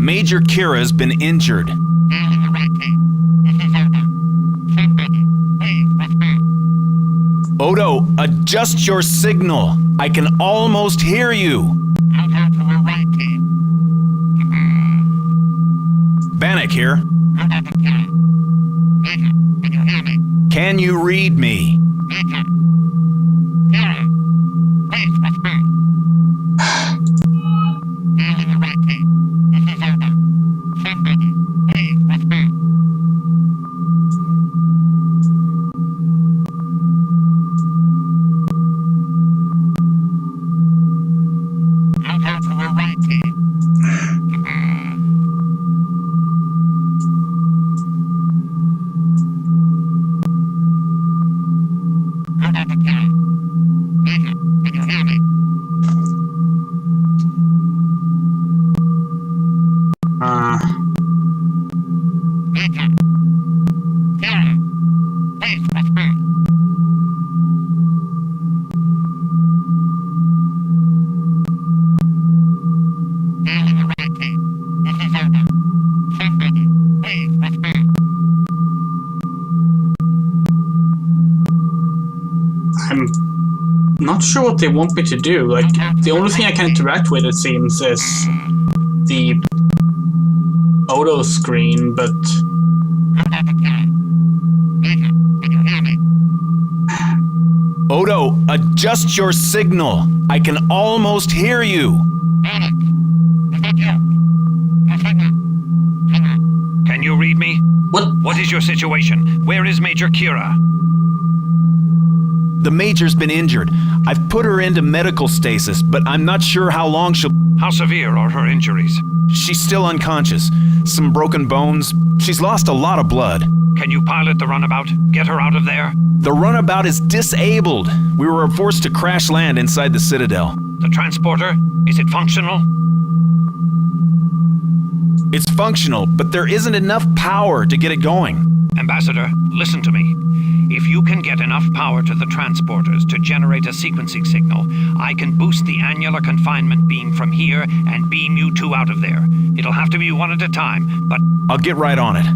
Major Kira's been injured. Odo, adjust your signal. I can almost hear you. Bannock here. Can you read me? I'm not sure what they want me to do. Like, the only thing I can interact with, it seems, is the Odo screen, but... Odo, adjust your signal. I can almost hear you. Can you read me? What is your situation? Where is Major Kira? The Major's been injured. I've put her into medical stasis, but I'm not sure how long she'll... How severe are her injuries? She's still unconscious. Some broken bones. She's lost a lot of blood. Can you pilot the runabout? Get her out of there? The runabout is disabled. We were forced to crash land inside the Citadel. The transporter? Is it functional? It's functional, but there isn't enough power to get it going. Ambassador, listen to me. If you can get enough power to the transporters to generate a sequencing signal, I can boost the annular confinement beam from here and beam you two out of there. It'll have to be one at a time, but... I'll get right on it.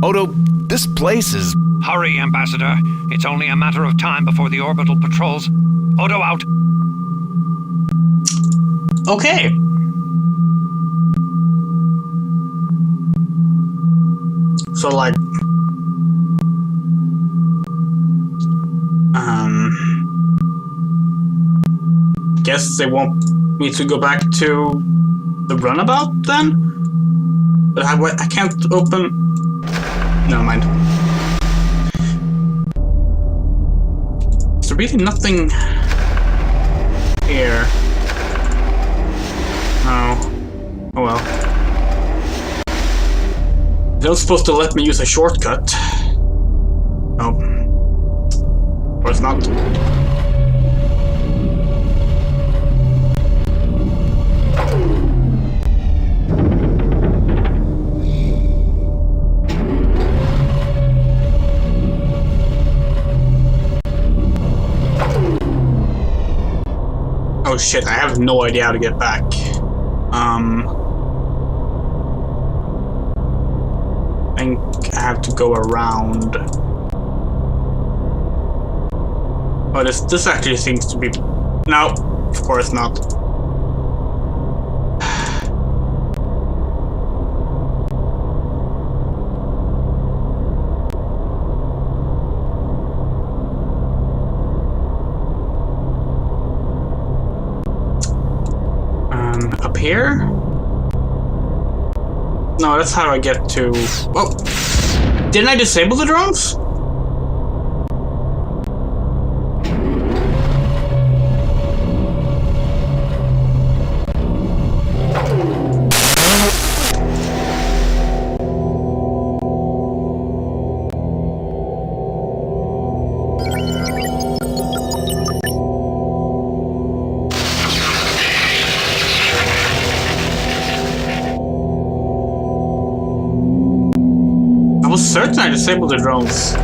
Odo, this place is... Hurry, Ambassador. It's only a matter of time before the orbital patrols... Odo out! Okay. So, like... Guess they want me to go back to the runabout then? But I can't open... Never mind. Is there really nothing here? Oh. Oh well. They're not supposed to let me use a shortcut. Oh. Or it's not. Oh shit, I have no idea how to get back. I think I have to go around. Oh, this actually seems to be... No, of course not. Up here? No, that's how I get to... Oh! Didn't I disable the drones? Certain I disabled the drones.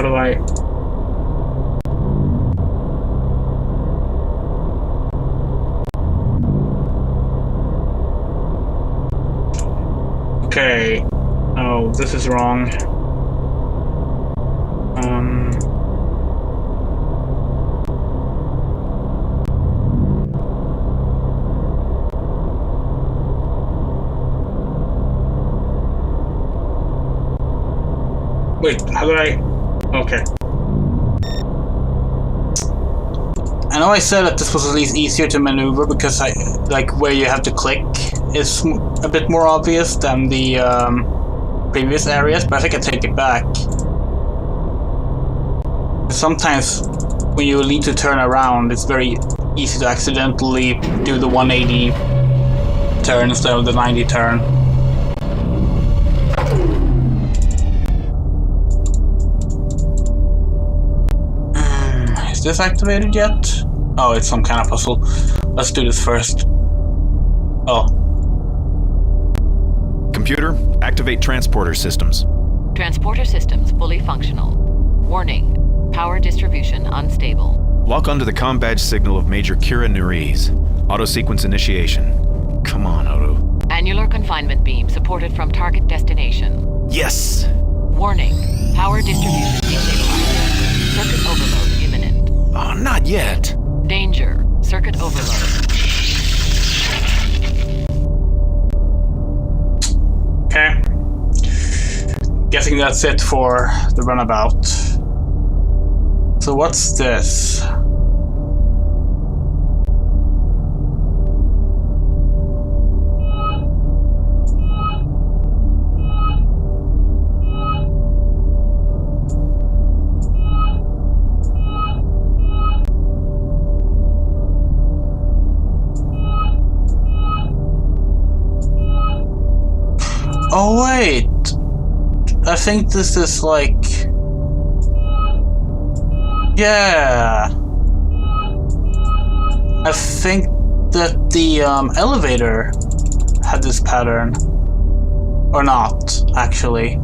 do I... Okay. Oh, this is wrong. Wait, how do I... Okay. I know I said that this was at least easier to maneuver because I like where you have to click is a bit more obvious than the previous areas, but I think I take it back. Sometimes when you need to turn around, it's very easy to accidentally do the 180 turn instead of the 90 turn. Is this activated yet? Oh, it's some kind of puzzle. Let's do this first. Oh. Computer, activate transporter systems. Transporter systems fully functional. Warning, power distribution unstable. Lock onto the comm badge signal of Major Kira Nerys. Auto sequence initiation. Come on, Odo. Annular confinement beam supported from target destination. Yes! Warning, power distribution destabilized. Circuit overload imminent. Oh, not yet. Danger, circuit overload. Okay. Guessing that's it for the runabout. So what's this? Oh wait, I think this is like, yeah, I think that the elevator had this pattern, or not, actually.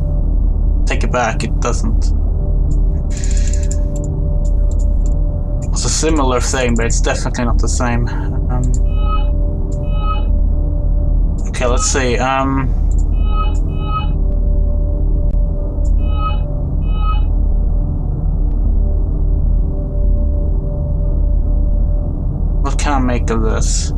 Take it back, it doesn't. It's a similar thing, but it's definitely not the same. Okay, let's see, what can I make of this?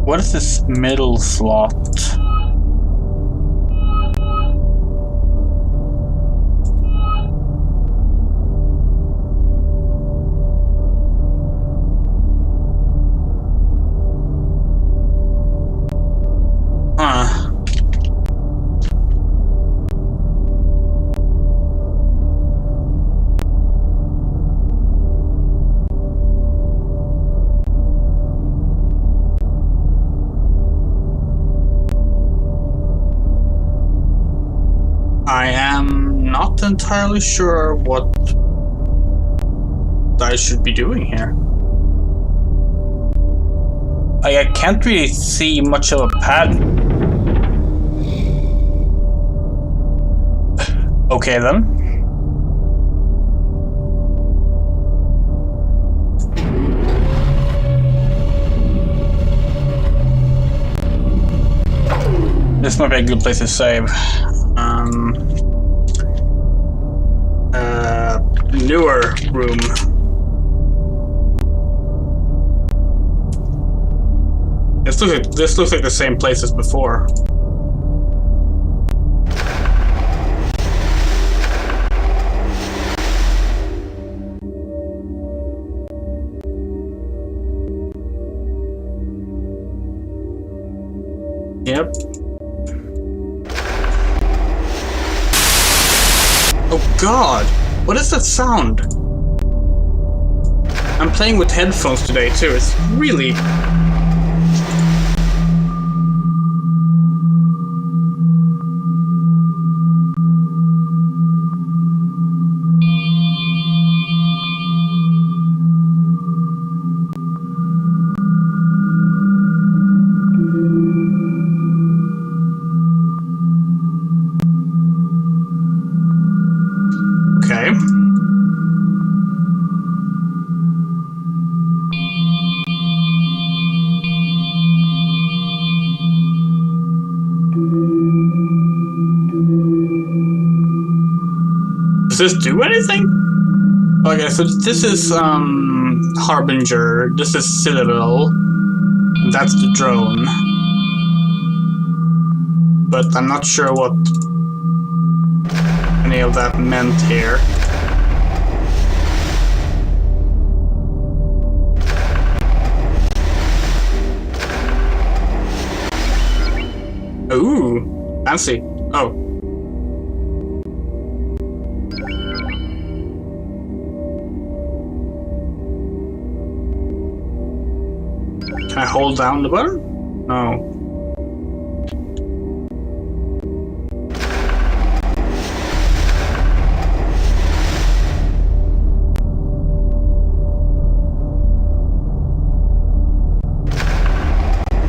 What is this middle slot? I am not entirely sure what I should be doing here. I can't really see much of a pattern. Okay then. This might be a good place to save. Newer room. This looks like the same place as before. Yep. Oh god! What is that sound? I'm playing with headphones today too, it's really... Okay. Does this do anything? Okay, so this is Harbinger, this is Citadel, and that's the drone. But I'm not sure what any of that meant here. Ooh, fancy. Oh. Can I hold down the button? No.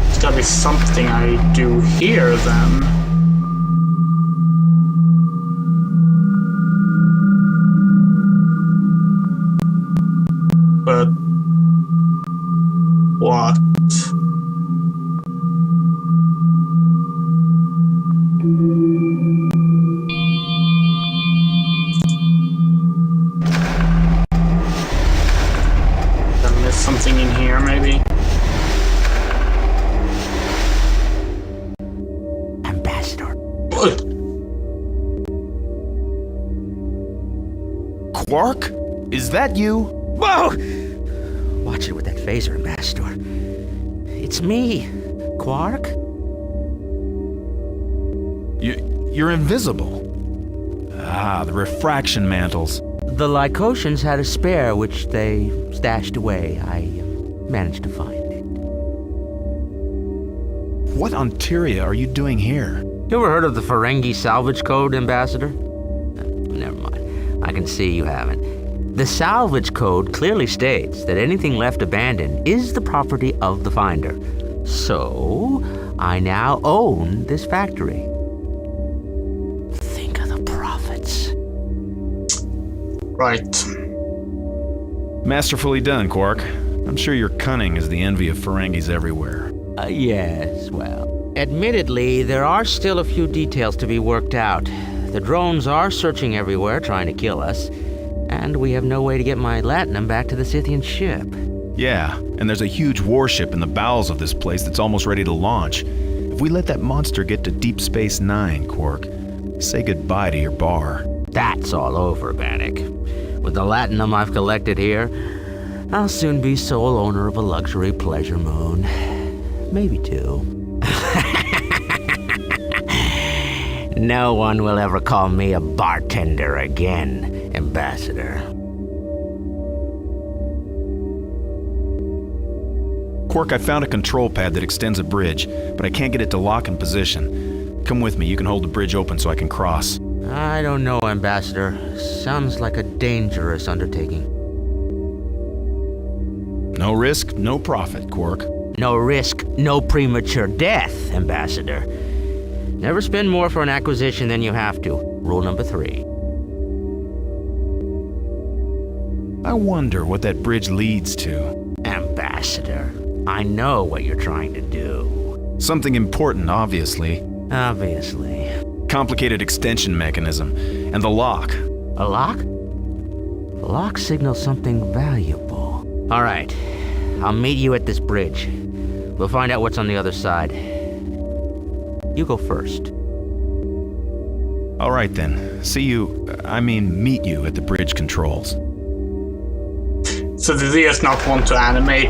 There's gotta be something I do here then. But what? Did I miss something in here, maybe? Ambassador. What? Quark? Is that you? Whoa! Watch it with that phaser, Ambassador. It's me, Quark. You're invisible. Ah, the refraction mantles. The Lycotians had a spare, which they stashed away. I managed to find it. What on Tyria are you doing here? You ever heard of the Ferengi salvage code, Ambassador? Never mind. I can see you haven't. The salvage code clearly states that anything left abandoned is the property of the finder. So, I now own this factory. Think of the profits. Right. Masterfully done, Quark. I'm sure your cunning is the envy of Ferengis everywhere. Yes, well, admittedly, there are still a few details to be worked out. The drones are searching everywhere, trying to kill us, and we have no way to get my Latinum back to the Scythian ship. Yeah, and there's a huge warship in the bowels of this place that's almost ready to launch. If we let that monster get to Deep Space Nine, Quark, say goodbye to your bar. That's all over, Bannock. With the Latinum I've collected here, I'll soon be sole owner of a luxury pleasure moon. Maybe two. No one will ever call me a bartender again, Ambassador. Quark, I found a control pad that extends a bridge, but I can't get it to lock in position. Come with me, you can hold the bridge open so I can cross. I don't know, Ambassador. Sounds like a dangerous undertaking. No risk, no profit, Quark. No risk, no premature death, Ambassador. Never spend more for an acquisition than you have to. Rule number 3. I wonder what that bridge leads to. Ambassador, I know what you're trying to do. Something important, obviously. Obviously. Complicated extension mechanism. And the lock. A lock? The lock signals something valuable. All right. I'll meet you at this bridge. We'll find out what's on the other side. You go first. All right then. Meet you at the bridge controls. So did he just not want to animate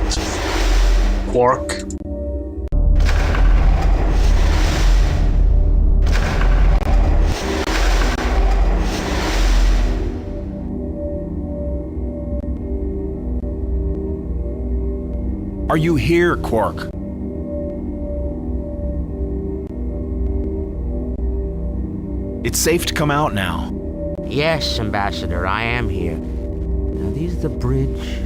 Quark? Are you here, Quark? It's safe to come out now. Yes, Ambassador, I am here. Now, these are the bridge.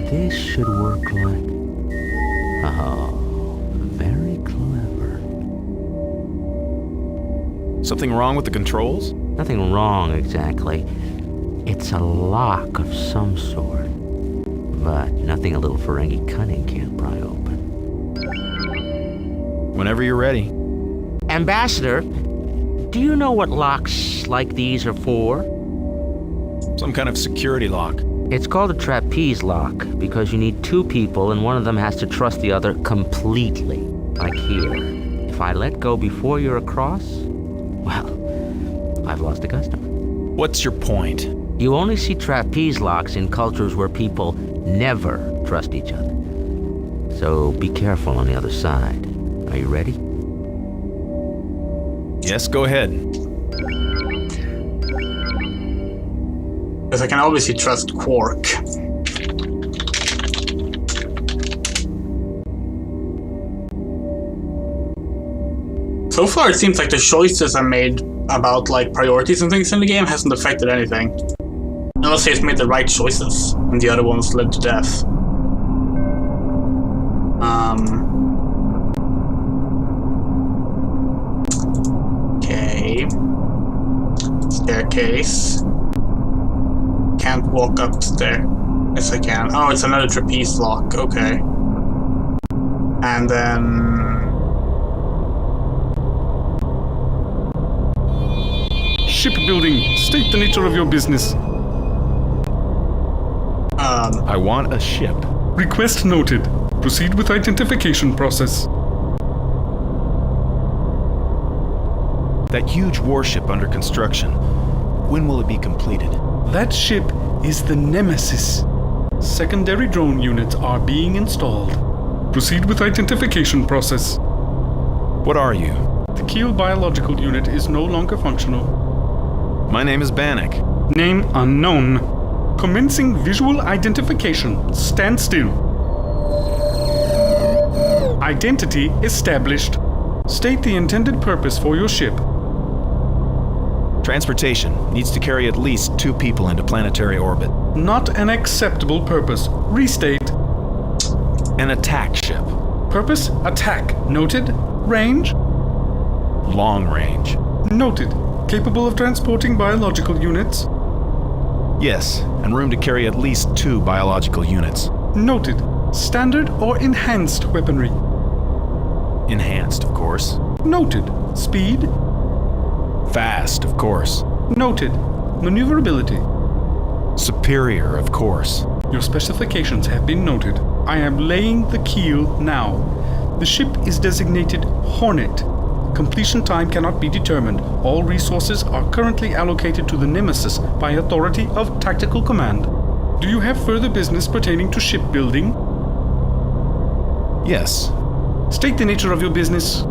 This should work like... Oh, very clever. Something wrong with the controls? Nothing wrong, exactly. It's a lock of some sort. But nothing a little Ferengi cunning can't pry open. Whenever you're ready. Ambassador, do you know what locks like these are for? Some kind of security lock. It's called a trapeze lock because you need two people and one of them has to trust the other completely. Like here. If I let go before you're across, well, I've lost a customer. What's your point? You only see trapeze locks in cultures where people never trust each other. So be careful on the other side. Are you ready? Yes, go ahead. Because I can obviously trust Quark. So far, it seems like the choices I made about like priorities and things in the game hasn't affected anything. Unless they've made the right choices, and the other ones led to death. Okay. Staircase. Can't walk up there. Yes, I can. Oh, it's another trapeze lock. Okay. And then... Shipbuilding. State the nature of your business. I want a ship. Request noted. Proceed with identification process. That huge warship under construction. When will it be completed? That ship is the Nemesis. Secondary drone units are being installed. Proceed with identification process. What are you? The Keel biological unit is no longer functional. My name is Bannock. Name unknown. Commencing visual identification. Stand still. Identity established. State the intended purpose for your ship. Transportation needs to carry at least 2 people into planetary orbit. Not an acceptable purpose. Restate. An attack ship. Purpose, attack. Noted. Range? Long range. Noted. Capable of transporting biological units? Yes, and room to carry at least 2 biological units. Noted. Standard or enhanced weaponry? Enhanced, of course. Noted. Speed? Fast, of course. Noted. Maneuverability? Superior, of course. Your specifications have been noted. I am laying the keel now. The ship is designated Hornet. Completion time cannot be determined. All resources are currently allocated to the Nemesis by authority of Tactical Command. Do you have further business pertaining to shipbuilding? Yes. State the nature of your business.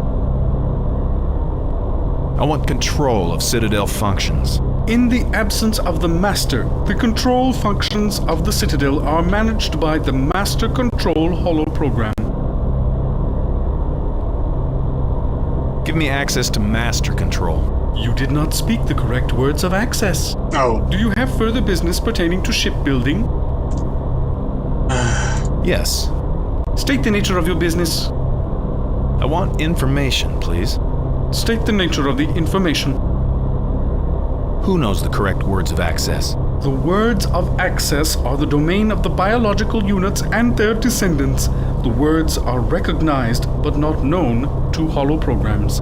I want control of Citadel functions. In the absence of the Master, the control functions of the Citadel are managed by the Master Control Holo program. Give me access to Master Control. You did not speak the correct words of access. Oh. Do you have further business pertaining to shipbuilding? Yes. State the nature of your business. I want information, please. State the nature of the information. Who knows the correct words of access? The words of access are the domain of the biological units and their descendants. The words are recognized but not known to holo programs.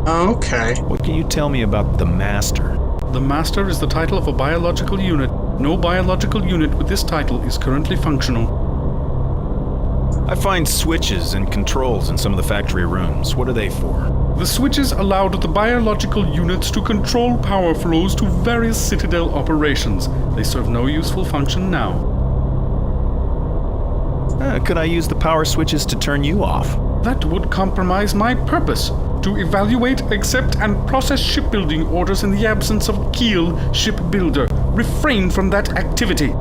Okay. What can you tell me about the Master? The Master is the title of a biological unit. No biological unit with this title is currently functional. I find switches and controls in some of the factory rooms. What are they for? The switches allowed the biological units to control power flows to various Citadel operations. They serve no useful function now. Could I use the power switches to turn you off? That would compromise my purpose. To evaluate, accept, and process shipbuilding orders in the absence of Keel Shipbuilder. Refrain from that activity.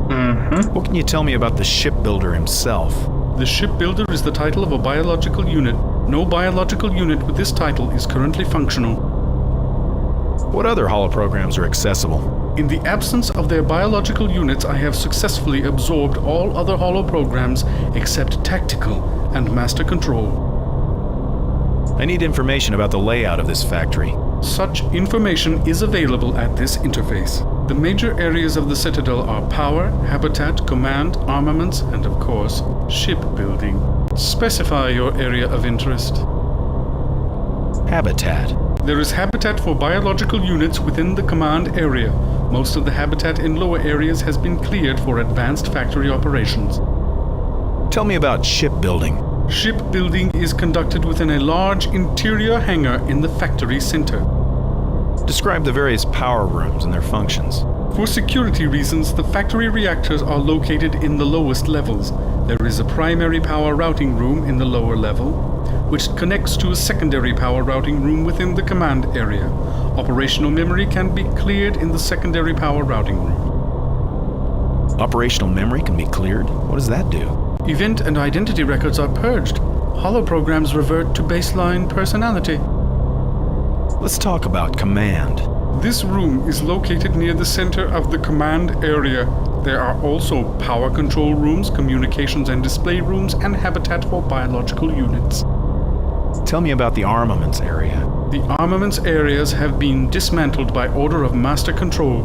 What can you tell me about the shipbuilder himself? The shipbuilder is the title of a biological unit. No biological unit with this title is currently functional. What other holoprograms are accessible? In the absence of their biological units, I have successfully absorbed all other holoprograms except tactical and master control. I need information about the layout of this factory. Such information is available at this interface. The major areas of the Citadel are power, habitat, command, armaments, and of course, shipbuilding. Specify your area of interest. Habitat. There is habitat for biological units within the command area. Most of the habitat in lower areas has been cleared for advanced factory operations. Tell me about shipbuilding. Shipbuilding is conducted within a large interior hangar in the factory center. Describe the various power rooms and their functions. For security reasons, the factory reactors are located in the lowest levels. There is a primary power routing room in the lower level, which connects to a secondary power routing room within the command area. Operational memory can be cleared in the secondary power routing room. Operational memory can be cleared? What does that do? Event and identity records are purged. Holoprograms revert to baseline personality. Let's talk about command. This room is located near the center of the command area. There are also power control rooms, communications and display rooms, and habitat for biological units. Tell me about the armaments area. The armaments areas have been dismantled by order of Master Control.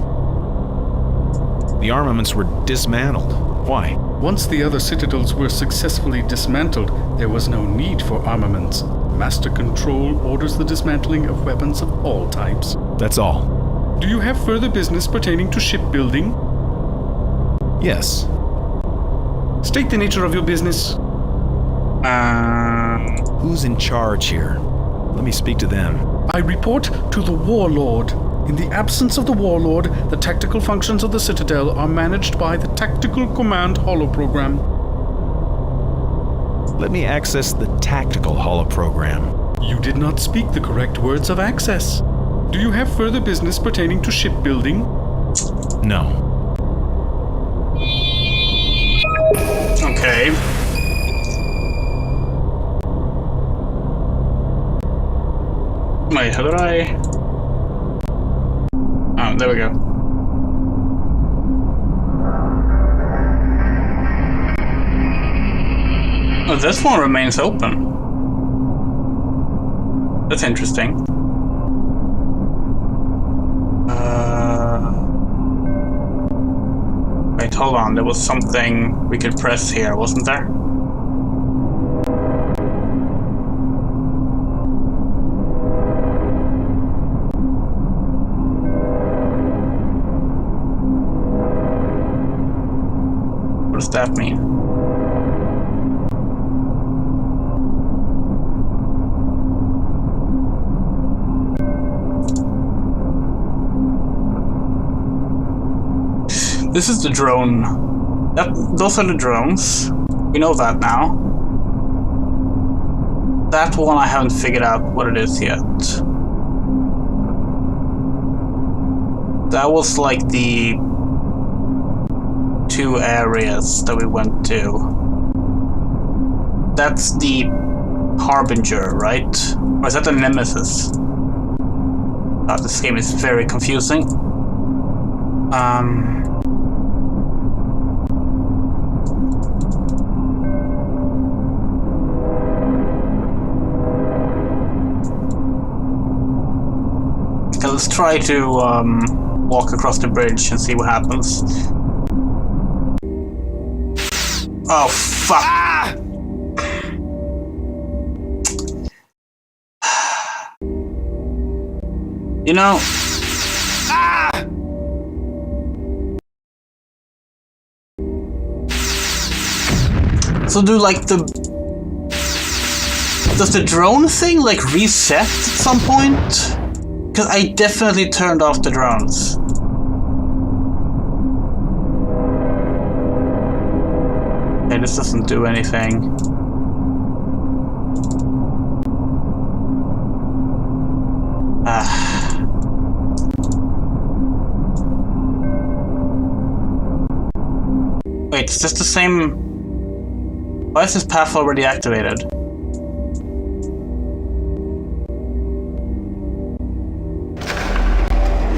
The armaments were dismantled. Why? Once the other citadels were successfully dismantled, there was no need for armaments. Master Control orders the dismantling of weapons of all types. That's all. Do you have further business pertaining to shipbuilding? Yes. State the nature of your business. Who's in charge here? Let me speak to them. I report to the Warlord. In the absence of the Warlord, the tactical functions of the Citadel are managed by the Tactical Command Holoprogram. Let me access the tactical holoprogram. You did not speak the correct words of access. Do you have further business pertaining to shipbuilding? No. Okay. Wait, how did I... Oh, there we go. Oh, this one remains open. That's interesting. Wait, hold on. There was something we could press here, wasn't there? What does that mean? This is the drone. Those are the drones. We know that now. That one I haven't figured out what it is yet. That was like the two areas that we went to. That's the Harbinger, right? Or is that the Nemesis? This game is very confusing. Let's try to walk across the bridge and see what happens. Oh, fuck! Ah! You know... Ah! So do like the... Does the drone thing like reset at some point? Because I definitely turned off the drones. Okay, this doesn't do anything. Wait, is this the same... Why is this path already activated?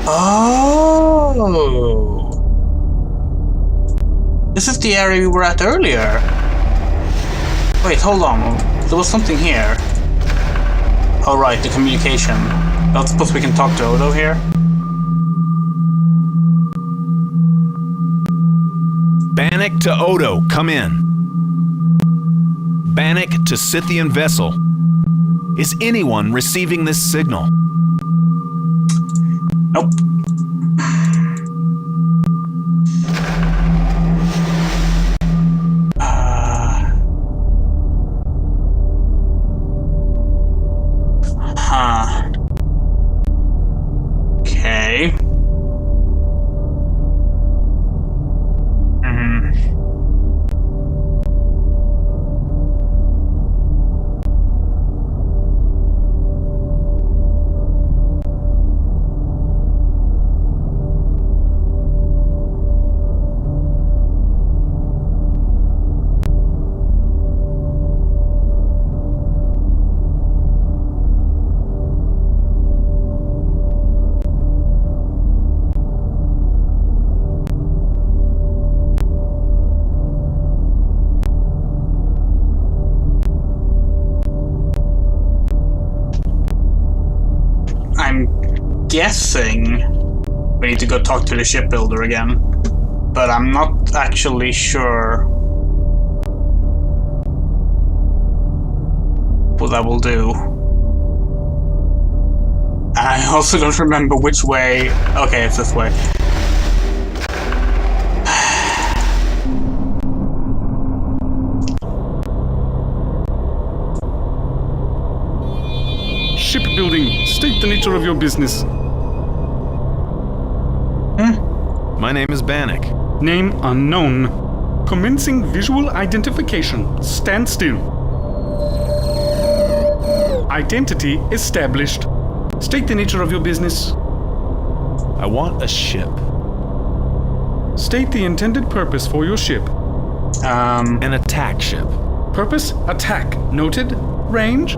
Oh! This is the area we were at earlier. Wait, hold on. There was something here. Oh right, the communication. I don't suppose we can talk to Odo here? Bannock to Odo, come in. Bannock to Scythian vessel. Is anyone receiving this signal? Nope. Okay. Guessing we need to go talk to the shipbuilder again, but I'm not actually sure what that will do. I also don't remember which way. Okay, it's this way. Shipbuilding, state the nature of your business. My name is Bannock. Name unknown. Commencing visual identification. Stand still. Identity established. State the nature of your business. I want a ship. State the intended purpose for your ship. An attack ship. Purpose, attack. Noted. Range?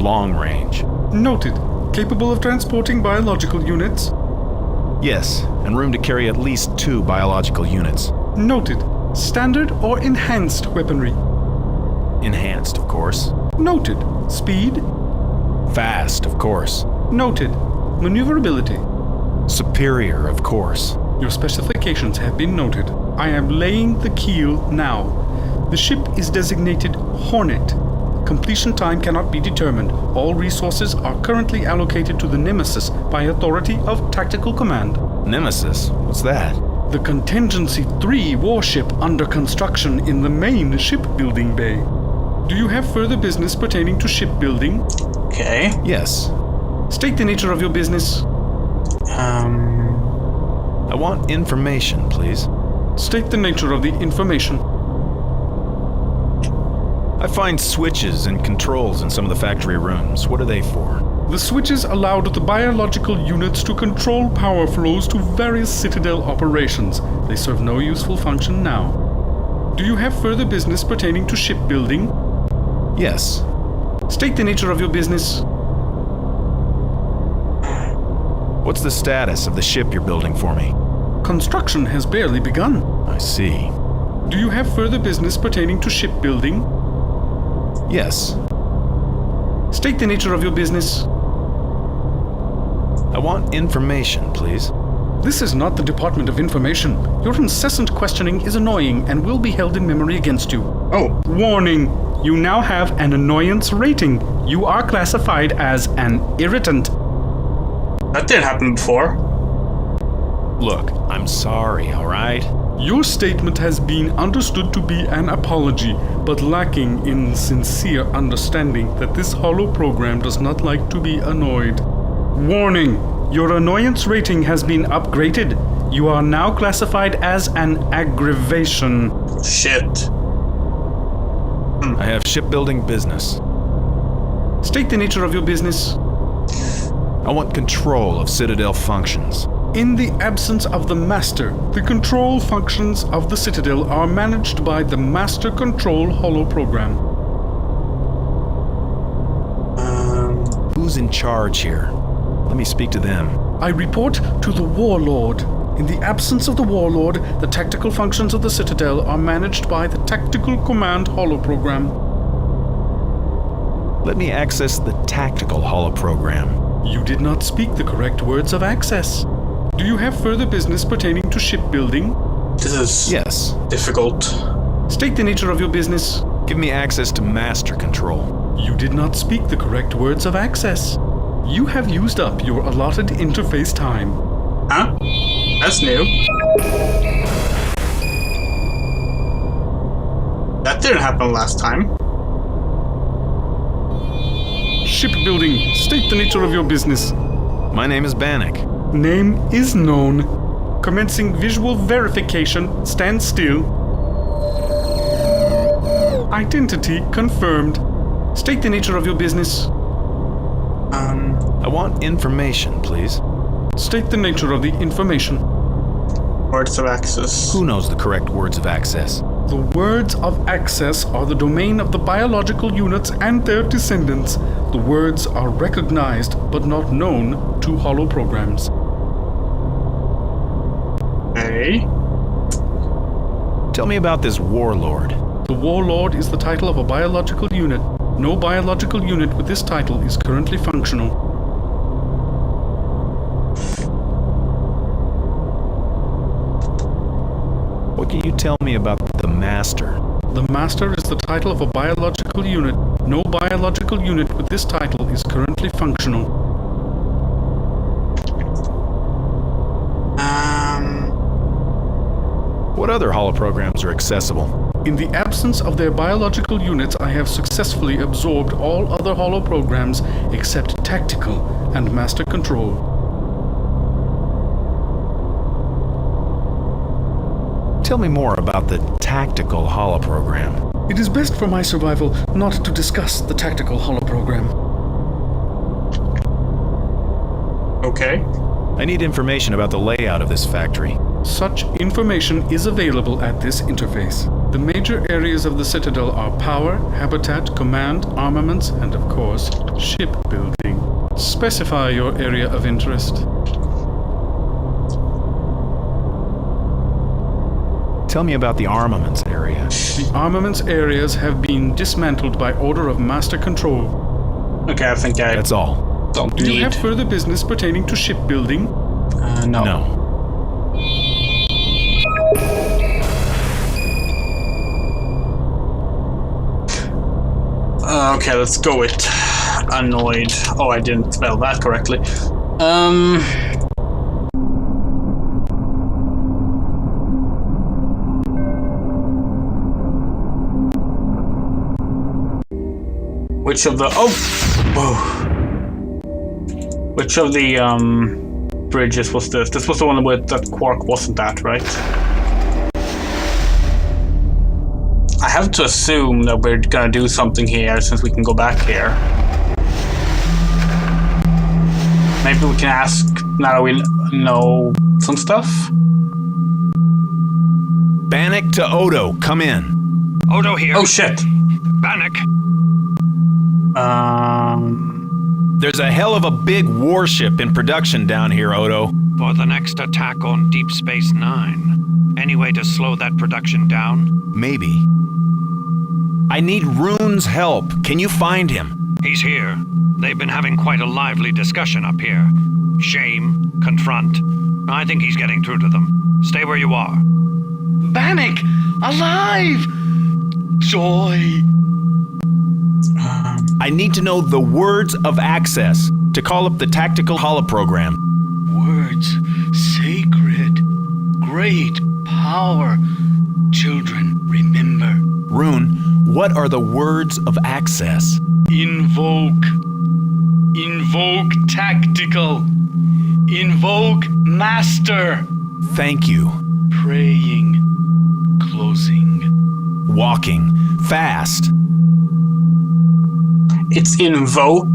Long range. Noted. Capable of transporting biological units? Yes, and room to carry at least 2 biological units. Noted. Standard or enhanced weaponry? Enhanced, of course. Noted. Speed? Fast, of course. Noted. Maneuverability? Superior, of course. Your specifications have been noted. I am laying the keel now. The ship is designated Hornet. Completion time cannot be determined. All resources are currently allocated to the Nemesis by authority of Tactical Command. Nemesis? What's that? The Contingency 3 warship under construction in the main shipbuilding bay. Do you have further business pertaining to shipbuilding? Okay. Yes. State the nature of your business. I want information, please. State the nature of the information. I find switches and controls in some of the factory rooms. What are they for? The switches allowed the biological units to control power flows to various Citadel operations. They serve no useful function now. Do you have further business pertaining to shipbuilding? Yes. State the nature of your business. What's the status of the ship you're building for me? Construction has barely begun. I see. Do you have further business pertaining to shipbuilding? Yes. State the nature of your business. I want information, please. This is not the Department of Information. Your incessant questioning is annoying and will be held in memory against you. Oh, warning! You now have an annoyance rating. You are classified as an irritant. That didn't happen before. Look, I'm sorry, alright? Your statement has been understood to be an apology, but lacking in sincere understanding that this hollow program does not like to be annoyed. Warning! Your annoyance rating has been upgraded. You are now classified as an aggravation. Shit. I have shipbuilding business. State the nature of your business. I want control of Citadel functions. In the absence of the Master, the control functions of the Citadel are managed by the Master Control holoprogram. Who's in charge here? Let me speak to them. I report to the Warlord. In the absence of the Warlord, the tactical functions of the Citadel are managed by the Tactical Command holoprogram. Let me access the tactical holoprogram. You did not speak the correct words of access. Do you have further business pertaining to shipbuilding? This is yes. Difficult. State the nature of your business. Give me access to master control. You did not speak the correct words of access. You have used up your allotted interface time. Huh? That's new. That didn't happen last time. Shipbuilding. State the nature of your business. My name is Bannock. Name is known. Commencing visual verification. Stand still. Identity confirmed. State the nature of your business. I want information, please. State the nature of the information. Words of access. Who knows the correct words of access? The words of access are the domain of the biological units and their descendants. The words are recognized but not known to holoprograms. Hey. Tell me about this warlord. The Warlord is the title of a biological unit. No biological unit with this title is currently functional. What can you tell me about the Master? The Master is the title of a biological unit. No biological unit with this title is currently functional. What other holoprograms are accessible? In the absence of their biological units, I have successfully absorbed all other holoprograms except Tactical and Master Control. Tell me more about the tactical holoprogram. It is best for my survival not to discuss the tactical holoprogram. Okay. I need information about the layout of this factory. Such information is available at this interface. The major areas of the Citadel are power, habitat, command, armaments, and of course, shipbuilding. Specify your area of interest. Tell me about the armaments area. The armaments areas have been dismantled by order of Master Control. Okay, I think That's all. Don't Do need. you have further business pertaining to shipbuilding? No. No. Okay, let's go with annoyed. Oh, I didn't spell that correctly. Which of the Which of the bridges was this? This was the one with that Quark, wasn't that, right? I have to assume that we're gonna do something here since we can go back here. Maybe we can ask now that we know some stuff. Bannock to Odo, come in. Odo here. Oh shit. Bannock. There's a hell of a big warship in production down here, Odo. For the next attack on Deep Space Nine. Any way to slow that production down? Maybe. I need Rune's help. Can you find him? He's here. They've been having quite a lively discussion up here. Shame, confront. I think he's getting through to them. Stay where you are. Bannock! Alive! Joy! I need to know the words of access to call up the tactical holoprogram. Words, sacred, great power. Children, remember. Rune, what are the words of access? Invoke. Invoke tactical. Invoke master. Thank you. Praying. Closing. Walking. Fast. It's invoke.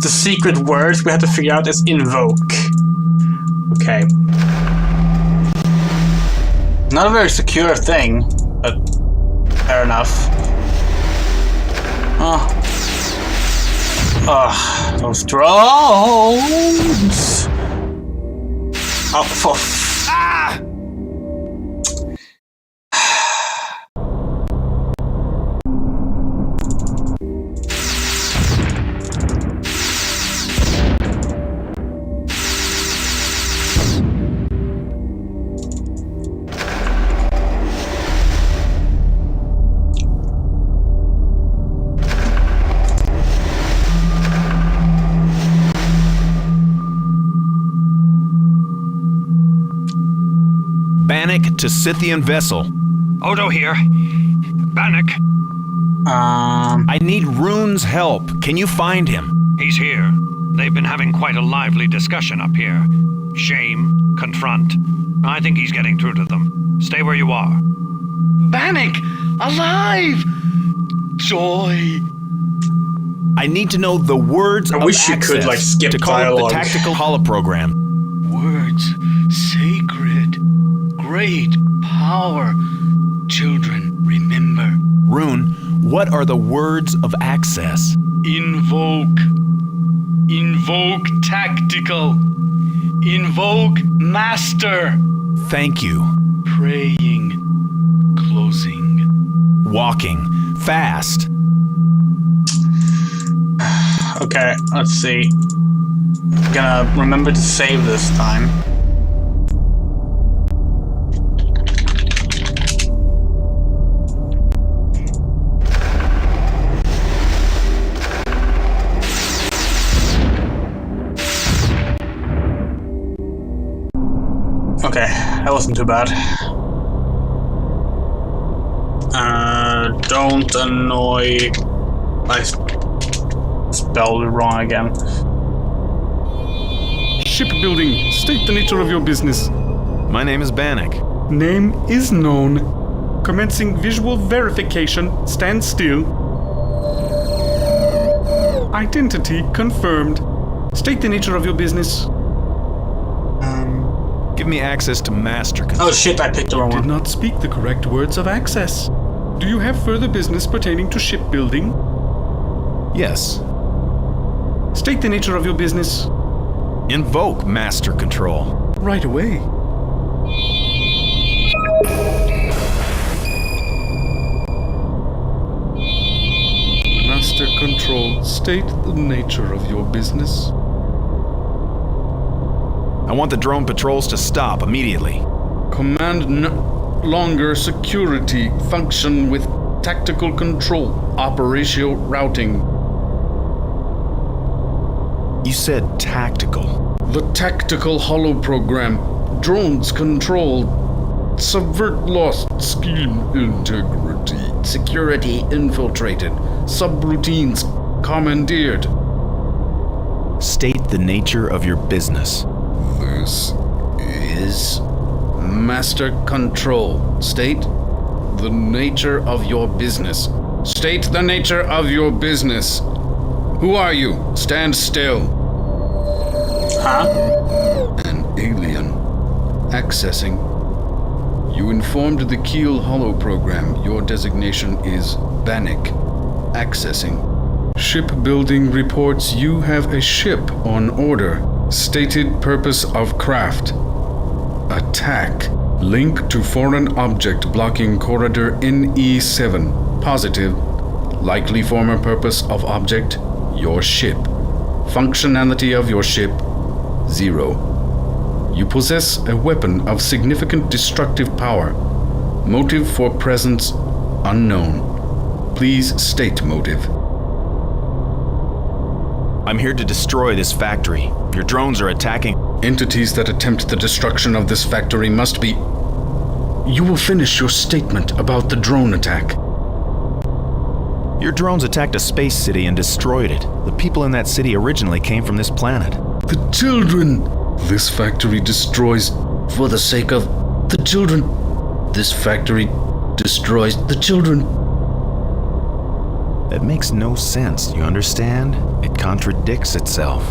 The secret words we have to figure out is invoke. Okay. Not a very secure thing, but fair enough. Those drones! Oh, for... Ah! Bannock to Scythian vessel. Odo here. Bannock. I need Rune's help. Can you find him? He's here. They've been having quite a lively discussion up here. Shame, confront. I think he's getting through to them. Stay where you are. Bannock! Alive! Joy! I need to know the words of wish you access could, like, skip to call dialogue. up the tactical holoprogram. Words sacred. Great power. Children, remember. Rune, what are the words of access? Invoke. Invoke tactical. Invoke master. Thank you. Praying. Closing. Walking. Fast. Okay, let's see. Gonna remember to save this time. Okay, that wasn't too bad. Don't annoy... I spelled it wrong again. Shipbuilding. State the nature of your business. My name is Bannock. Name is known. Commencing visual verification. Stand still. Identity confirmed. State the nature of your business. Give me access to master control. Oh shit, I picked the wrong one. Did not speak the correct words of access. Do you have further business pertaining to shipbuilding? Yes. State the nature of your business. Invoke master control. Right away. Master control. State the nature of your business. I want the drone patrols to stop immediately. Command no longer security. Function with tactical control. Operational routing. You said tactical. The tactical holoprogram. Drones controlled. Subvert lost scheme integrity. Security infiltrated. Subroutines commandeered. State the nature of your business. This is master control. State the nature of your business. State the nature of your business. Who are you? Stand still. Huh? An alien. Accessing. You informed the Keel holoprogram. Your designation is Bannock. Accessing. Shipbuilding reports you have a ship on order. Stated purpose of craft. Attack. Link to foreign object blocking corridor NE7. Positive. Likely former purpose of object, your ship. Functionality of your ship, 0. You possess a weapon of significant destructive power. Motive for presence, unknown. Please state motive. I'm here to destroy this factory. Your drones are attacking. Entities that attempt the destruction of this factory must be... You will finish your statement about the drone attack. Your drones attacked a space city and destroyed it. The people in that city originally came from this planet. The children! This factory destroys... For the sake of... the children. This factory destroys the children. That makes no sense, you understand? It contradicts itself.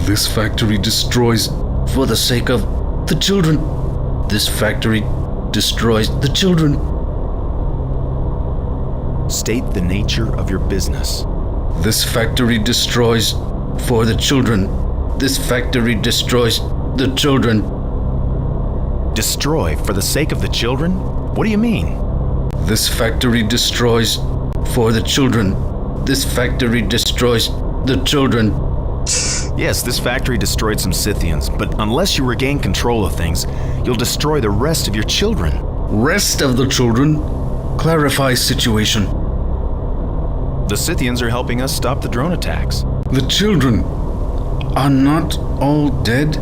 This factory destroys... For the sake of... the children. This factory destroys the children. State the nature of your business. This factory destroys for the children. This factory destroys the children. Destroy for the sake of the children? What do you mean? This factory destroys for the children. This factory destroys the children. Yes, this factory destroyed some Scythians, but unless you regain control of things, you'll destroy the rest of your children. Rest of the children? Clarify situation. The Scythians are helping us stop the drone attacks. The children are not all dead?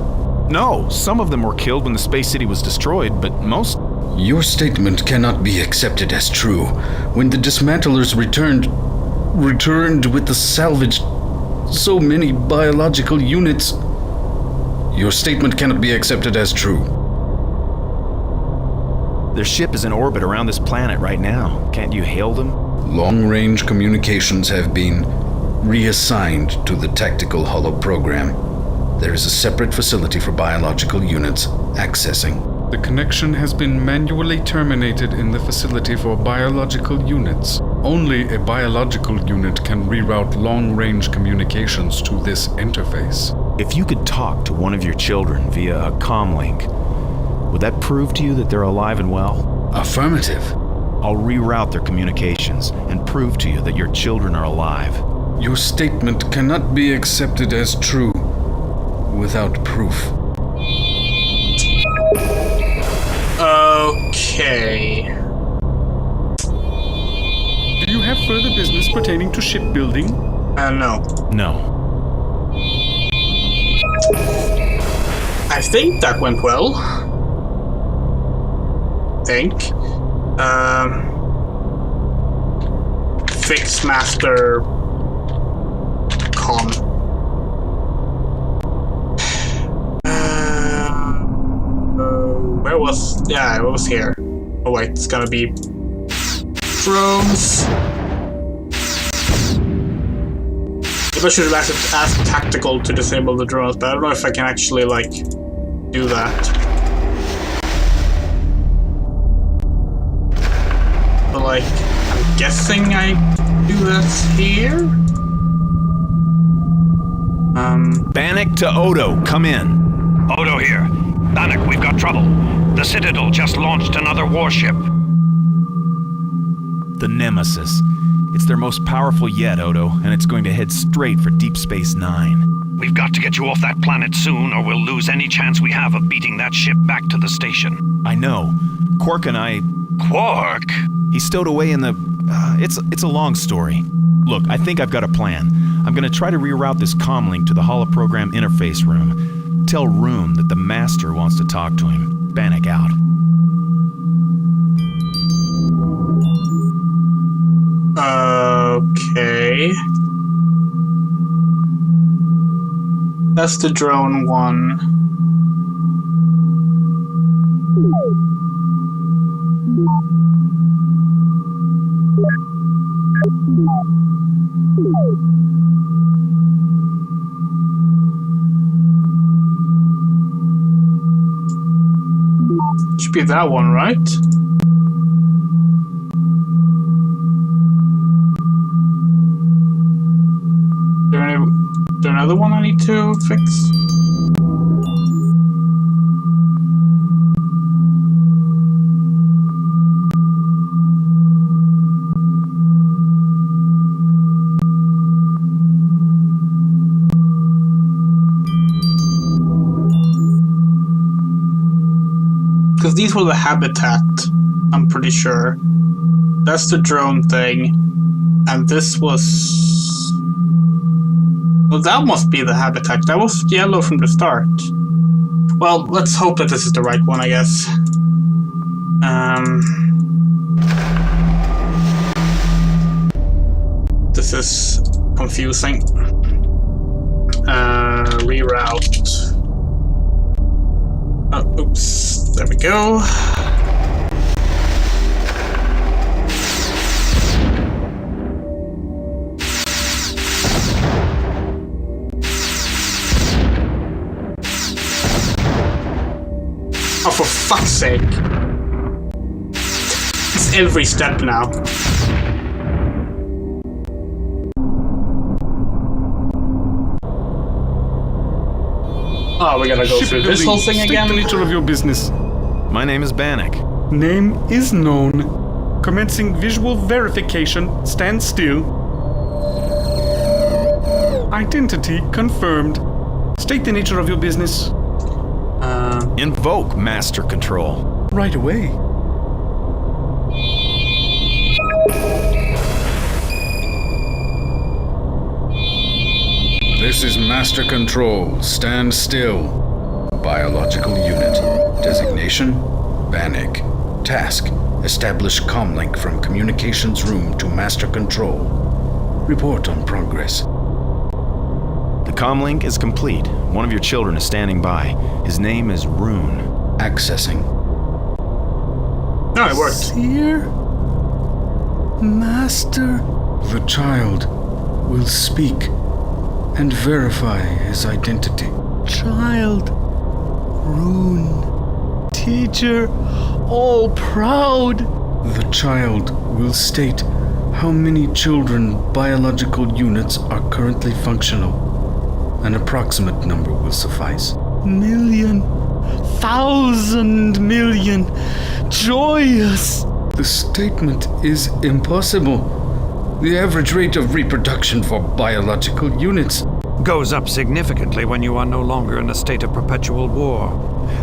No, some of them were killed when the space city was destroyed, but most... Your statement cannot be accepted as true. When the dismantlers returned with the salvaged so many biological units. Your statement cannot be accepted as true. Their ship is in orbit around this planet right now. Can't you hail them? Long-range communications have been reassigned to the tactical holo program. There is a separate facility for biological units accessing. The connection has been manually terminated in the facility for biological units. Only a biological unit can reroute long-range communications to this interface. If you could talk to one of your children via a comlink, would that prove to you that they're alive and well? Affirmative. I'll reroute their communications and prove to you that your children are alive. Your statement cannot be accepted as true without proof. Okay. Do you have further business pertaining to shipbuilding? No. No. I think that went well. Fix master com. Where was... Yeah, it was here. Oh wait, it's gonna be... drones. Maybe I should have asked tactical to disable the drones, but I don't know if I can actually, like, do that. But, like, I'm guessing I do that here? Bannock to Odo, come in. Odo here. Bannock, we've got trouble. The Citadel just launched another warship. The Nemesis. It's their most powerful yet, Odo, and it's going to head straight for Deep Space Nine. We've got to get you off that planet soon, or we'll lose any chance we have of beating that ship back to the station. I know. Quark and I... Quark? He's stowed away in the... It's a long story. Look, I think I've got a plan. I'm going to try to reroute this comlink to the holoprogram interface room. Tell Room that the Master wants to talk to him. Bannock out. Okay. That's the drone one. Should be that one, right? Is there another one I need to fix? Because these were the habitat, I'm pretty sure. That's the drone thing. And this was... Well, that must be the habitat. That was yellow from the start. Well, let's hope that this is the right one, I guess. This is confusing. Reroute. Oh, oops. There we go. fuck's sake. It's every step now. Oh, we gotta go through this whole thing State again? the nature of your business. My name is Bannock. Name is known. Commencing visual verification. Stand still. Identity confirmed. State the nature of your business. Invoke Master Control. Right away. This is Master Control. Stand still. Biological unit. Designation: Bannock. Task: establish comlink from communications room to Master Control. Report on progress. The comlink is complete. One of your children is standing by. His name is Rune. Accessing. No, it worked. Seer? Master? The child will speak and verify his identity. Child. Rune. Teacher. All proud. The child will state how many children biological units are currently functional. An approximate number will suffice. Million. 1,000 million. Joyous. The statement is impossible. The average rate of reproduction for biological units goes up significantly when you are no longer in a state of perpetual war.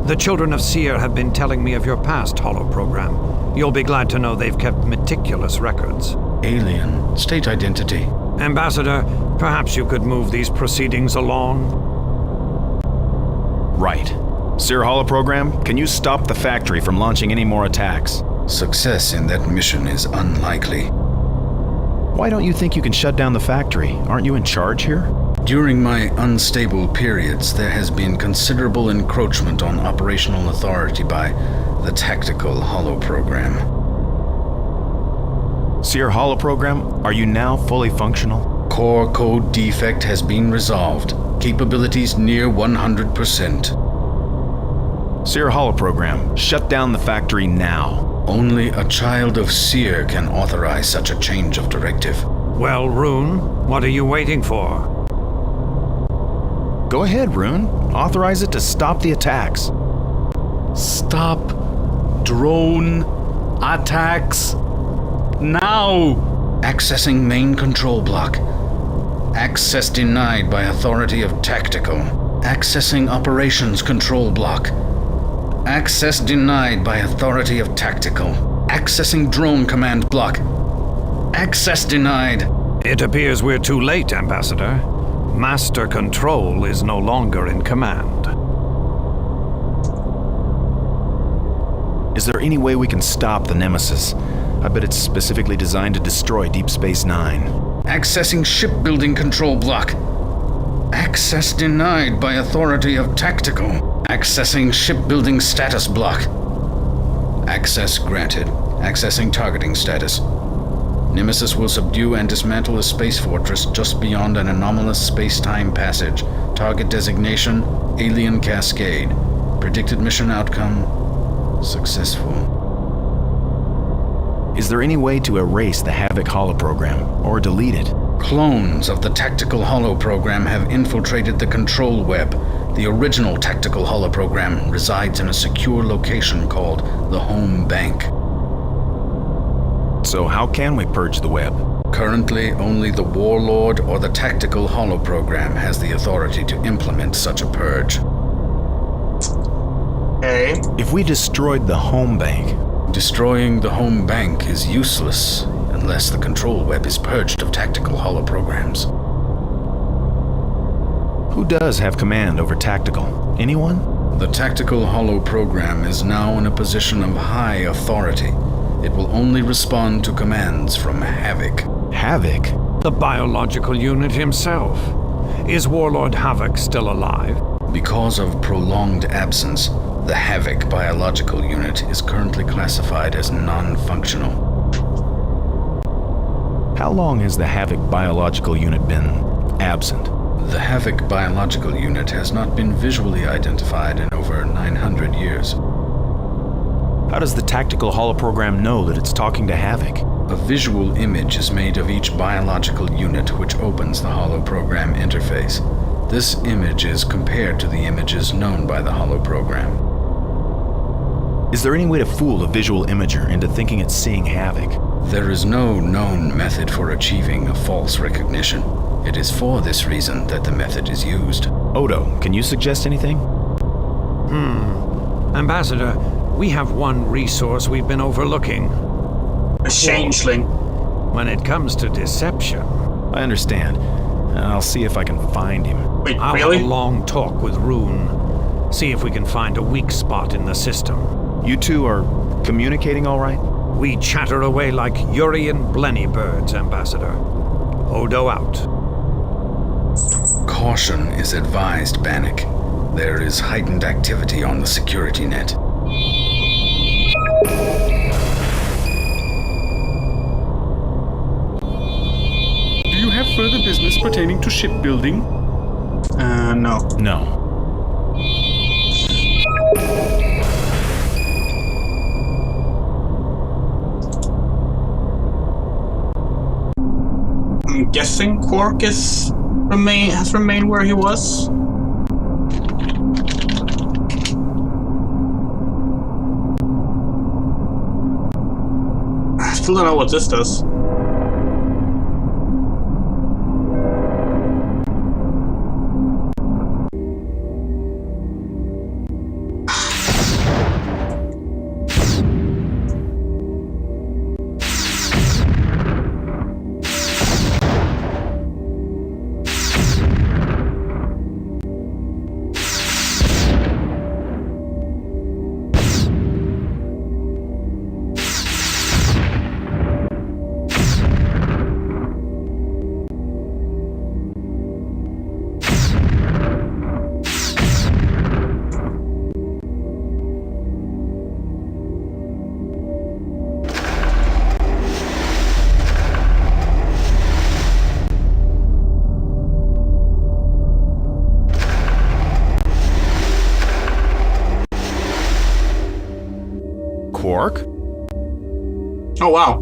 The children of Seer have been telling me of your past holo program. You'll be glad to know they've kept meticulous records. Alien. State identity. Ambassador, perhaps you could move these proceedings along? Right. Seer Holoprogram, can you stop the factory from launching any more attacks? Success in that mission is unlikely. Why don't you think you can shut down the factory? Aren't you in charge here? During my unstable periods, there has been considerable encroachment on operational authority by the Tactical Holoprogram. Seer Holoprogram, are you now fully functional? Core code defect has been resolved. Capabilities near 100%. Seer Holoprogram, shut down the factory now. Only a child of Seer can authorize such a change of directive. Well, Rune, what are you waiting for? Go ahead, Rune. Authorize it to stop the attacks. Stop drone attacks now. Accessing main control block. Access denied by authority of Tactical. Accessing operations control block. Access denied by authority of Tactical. Accessing drone command block. Access denied. It appears we're too late, Ambassador. Master Control is no longer in command. Is there any way we can stop the Nemesis? I bet it's specifically designed to destroy Deep Space Nine. Accessing shipbuilding control block. Access denied by authority of Tactical. Accessing shipbuilding status block. Access granted. Accessing targeting status. Nemesis will subdue and dismantle a space fortress just beyond an anomalous space-time passage. Target designation: Alien Cascade. Predicted mission outcome: successful. Is there any way to erase the Havoc holoprogram, or delete it? Clones of the Tactical Holoprogram have infiltrated the control web. The original Tactical Holoprogram resides in a secure location called the Home Bank. So how can we purge the web? Currently, only the Warlord or the Tactical Holoprogram has the authority to implement such a purge. Okay. If we destroyed the Home Bank... Destroying the Home Bank is useless unless the control web is purged of Tactical Holoprograms. Who does have command over Tactical? Anyone? The Tactical Holoprogram is now in a position of high authority. It will only respond to commands from Havoc. Havoc? The biological unit himself. Is Warlord Havoc still alive? Because of prolonged absence, the Havoc biological unit is currently classified as non-functional. How long has the Havoc biological unit been absent? The Havoc biological unit has not been visually identified in over 900 years. How does the tactical holoprogram know that it's talking to Havoc? A visual image is made of each biological unit which opens the holoprogram interface. This image is compared to the images known by the holoprogram. Is there any way to fool a visual imager into thinking it's seeing Havoc? There is no known method for achieving a false recognition. It is for this reason that the method is used. Odo, can you suggest anything? Ambassador, we have one resource we've been overlooking. A changeling. When it comes to deception. I understand. I'll see if I can find him. Wait, I'll really? have a long talk with Rune. See if we can find a weak spot in the system. You two are communicating all right? We chatter away like Urian blenny birds, Ambassador. Odo out. Caution is advised, Bannock. There is heightened activity on the security net. Do you have further business pertaining to shipbuilding? No. No. I'm guessing Quark has remained where he was. I still don't know what this does. Quark? Oh, wow.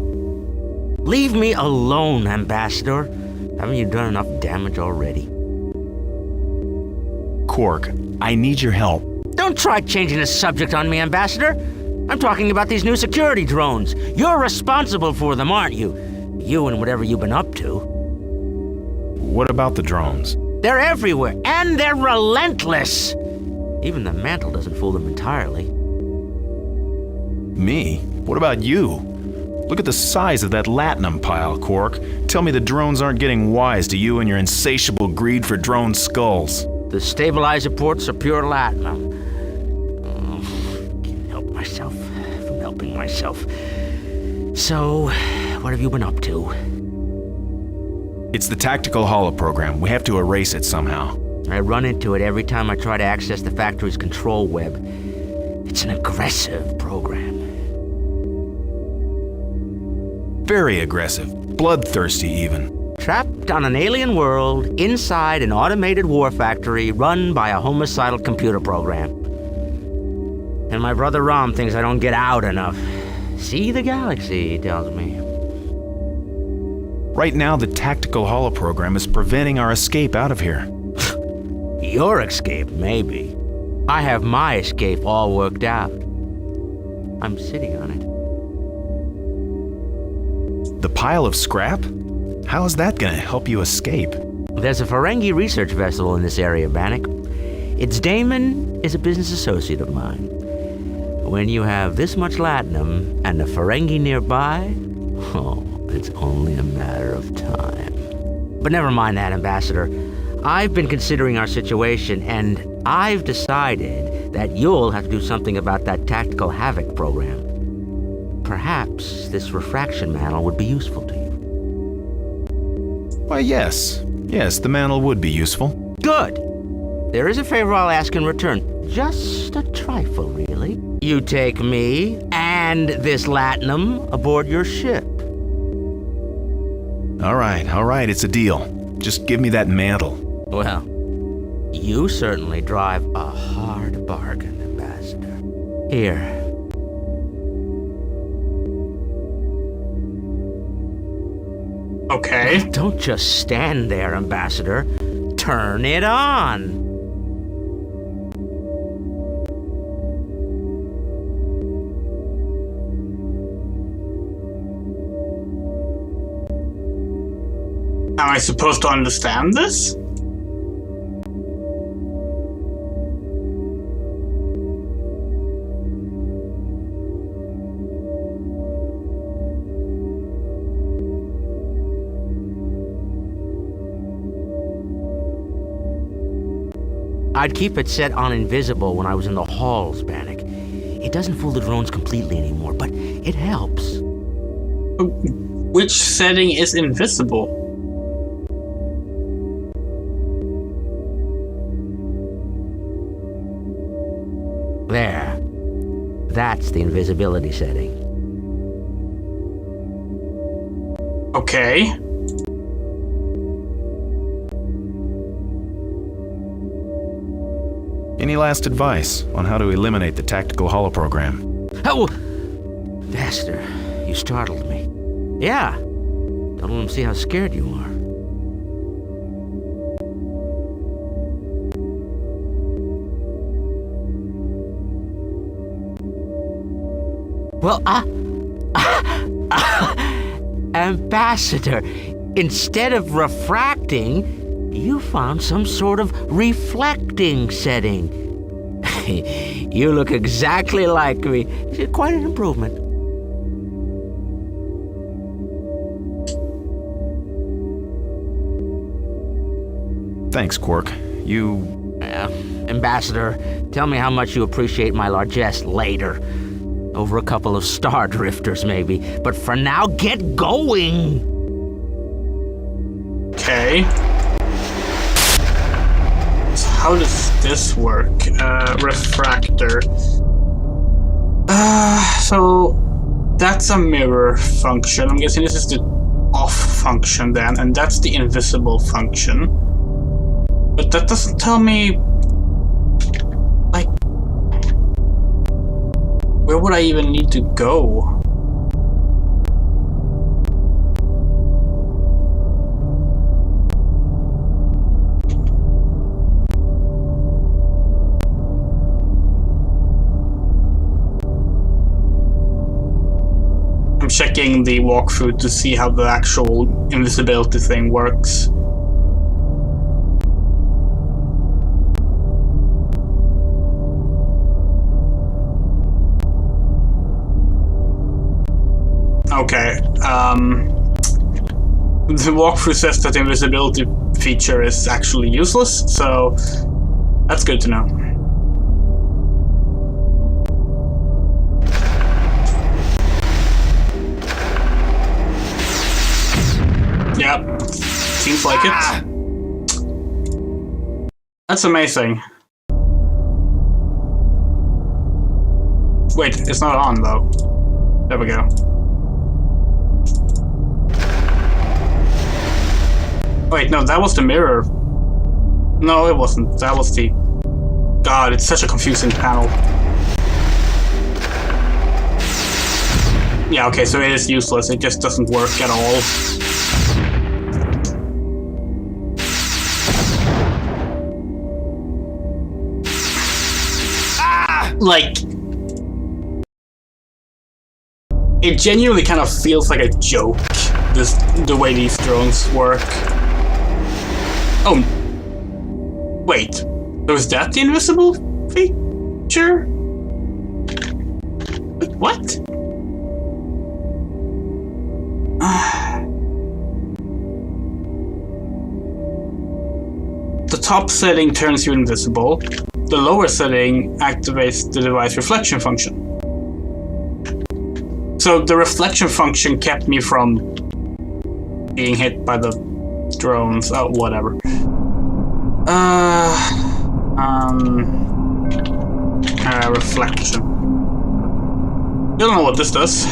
Leave me alone, Ambassador. Haven't you done enough damage already? Quark, I need your help. Don't try changing the subject on me, Ambassador. I'm talking about these new security drones. You're responsible for them, aren't you? You and whatever you've been up to. What about the drones? They're everywhere, and they're relentless. Even the mantle doesn't fool them entirely. Me? What about you? Look at the size of that latinum pile, Quark. Tell me the drones aren't getting wise to you and your insatiable greed for drone skulls. The stabilizer ports are pure latinum. Oh, can't help myself from helping myself. So, what have you been up to? It's the tactical holoprogram. We have to erase it somehow. I run into it every time I try to access the factory's control web. It's an aggressive program. Very aggressive. Bloodthirsty, even. Trapped on an alien world, inside an automated war factory run by a homicidal computer program. And my brother Rom thinks I don't get out enough. See the galaxy, he tells me. Right now, the tactical holoprogram is preventing our escape out of here. Your escape, maybe. I have my escape all worked out. I'm sitting on it. The pile of scrap? How is that gonna help you escape? There's a Ferengi research vessel in this area, Bannock. Its daemon is a business associate of mine. When you have this much latinum and a Ferengi nearby, oh, it's only a matter of time. But never mind that, Ambassador. I've been considering our situation, and I've decided that you'll have to do something about that tactical havoc program. Perhaps this refraction mantle would be useful to you. Why, yes. Yes, the mantle would be useful. Good. There is a favor I'll ask in return. Just a trifle, really. You take me and this latinum aboard your ship. All right, it's a deal. Just give me that mantle. Well, you certainly drive a hard bargain, Ambassador. Here, Okay. Don't just stand there, Ambassador. Turn it on. Am I supposed to understand this? I'd keep it set on invisible when I was in the halls, Bannock. It doesn't fool the drones completely anymore, but it helps. Which setting is invisible? There. That's the invisibility setting. Okay. Any last advice on how to eliminate the tactical holoprogram? Oh! Vaster, you startled me. Yeah. Don't let them see how scared you are. Well, Ambassador, instead of refracting, you found some sort of reflecting setting. You look exactly like me. It's quite an improvement. Thanks, Quark. Ambassador, tell me how much you appreciate my largesse later. Over a couple of star drifters, maybe. But for now, get going! Okay. So how does this work? Refractor. So that's a mirror function. I'm guessing this is the off function then, and that's the invisible function. But that doesn't tell me, like, where would I even need to go? I'm checking the walkthrough to see how the actual invisibility thing works. Okay, the walkthrough says that the invisibility feature is actually useless, so that's good to know. Yep, seems like it. That's amazing. Wait, it's not on though. There we go. Wait, no, that was the mirror. No, it wasn't. That was the... God, it's such a confusing panel. Yeah, okay, so it is useless. It just doesn't work at all. Like... It genuinely kind of feels like a joke, the way these drones work. Oh, wait, was that the invisible feature? Wait, what? The top setting turns you invisible. The lower setting activates the device reflection function. So the reflection function kept me from being hit by the drones. Oh, whatever. Reflection. I don't know what this does.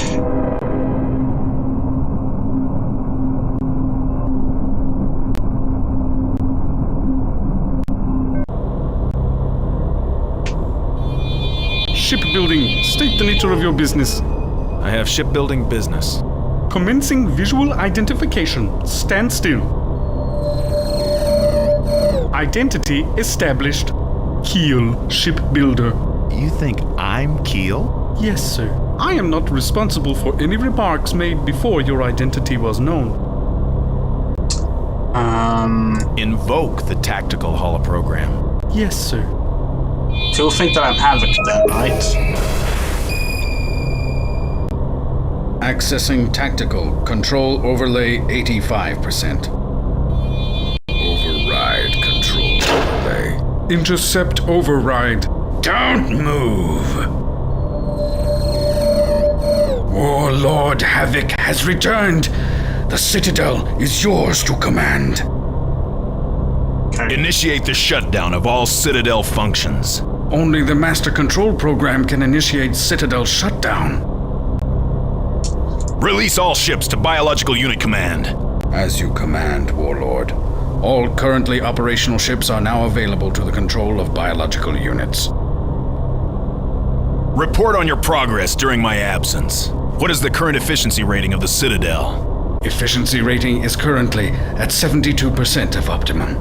Shipbuilding. State the nature of your business. I have shipbuilding business. Commencing visual identification. Stand still. Identity established. Keel, shipbuilder. You think I'm Keel? Yes, sir. I am not responsible for any remarks made before your identity was known. Invoke the tactical holoprogram. Yes, sir. So you'll think that I'm Havoc then, right? Accessing tactical. Control overlay 85%. Override control overlay. Intercept override. Don't move! Warlord Havoc has returned. The Citadel is yours to command. Initiate the shutdown of all Citadel functions. Only the Master Control Program can initiate Citadel shutdown. Release all ships to Biological Unit Command. As you command, Warlord. All currently operational ships are now available to the control of biological units. Report on your progress during my absence. What is the current efficiency rating of the Citadel? Efficiency rating is currently at 72% of optimum.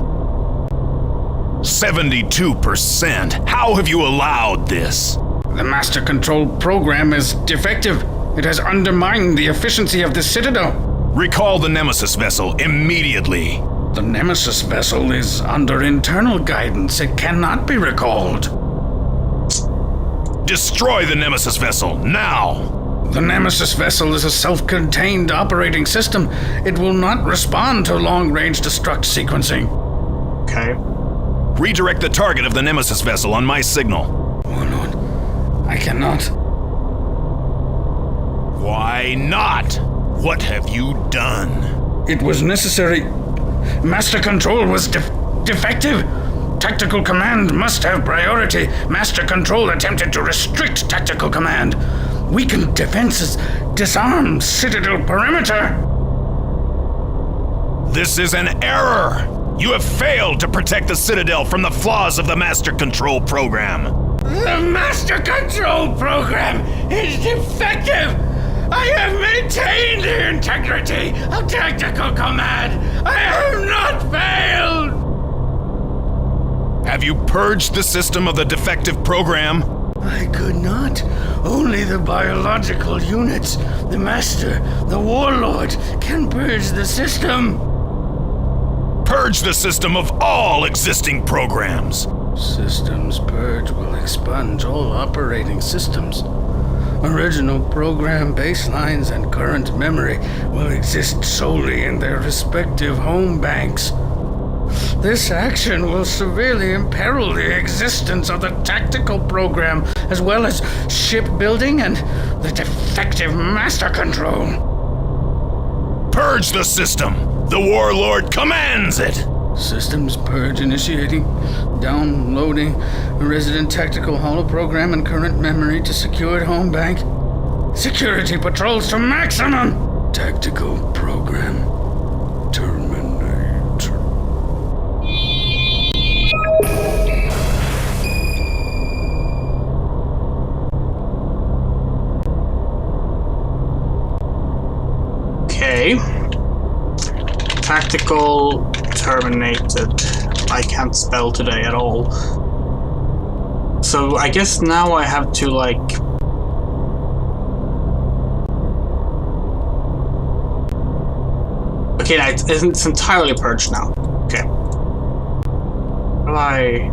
72%? How have you allowed this? The Master Control Program is defective. It has undermined the efficiency of the Citadel. Recall the Nemesis vessel immediately. The Nemesis vessel is under internal guidance. It cannot be recalled. Destroy the Nemesis vessel, now! The Nemesis vessel is a self-contained operating system. It will not respond to long-range destruct sequencing. Okay. Redirect the target of the Nemesis vessel on my signal. Warlord, I cannot. Why not? What have you done? It was necessary. Master Control was defective. Tactical Command must have priority. Master Control attempted to restrict Tactical Command. Weaken defenses. Disarm Citadel perimeter. This is an error. You have failed to protect the Citadel from the flaws of the Master Control Program. The Master Control Program is defective. I have maintained the integrity of Tactical Command. I have not failed. Have you purged the system of the defective program? I could not. Only the biological units, the Master, the Warlord, can purge the system. Purge the system of all existing programs. Systems purge will expunge all operating systems. Original program baselines and current memory will exist solely in their respective home banks. This action will severely imperil the existence of the tactical program, as well as shipbuilding and the defective Master Control. Purge the system! The Warlord commands it! Systems purge initiating. Downloading resident tactical holoprogram and current memory to secured home bank. Security patrols to maximum! Tactical program. Terminate. Okay. Tactical terminated. I can't spell today at all. So I guess now I have to like... Okay, no, it's entirely purged now. Okay. What do I...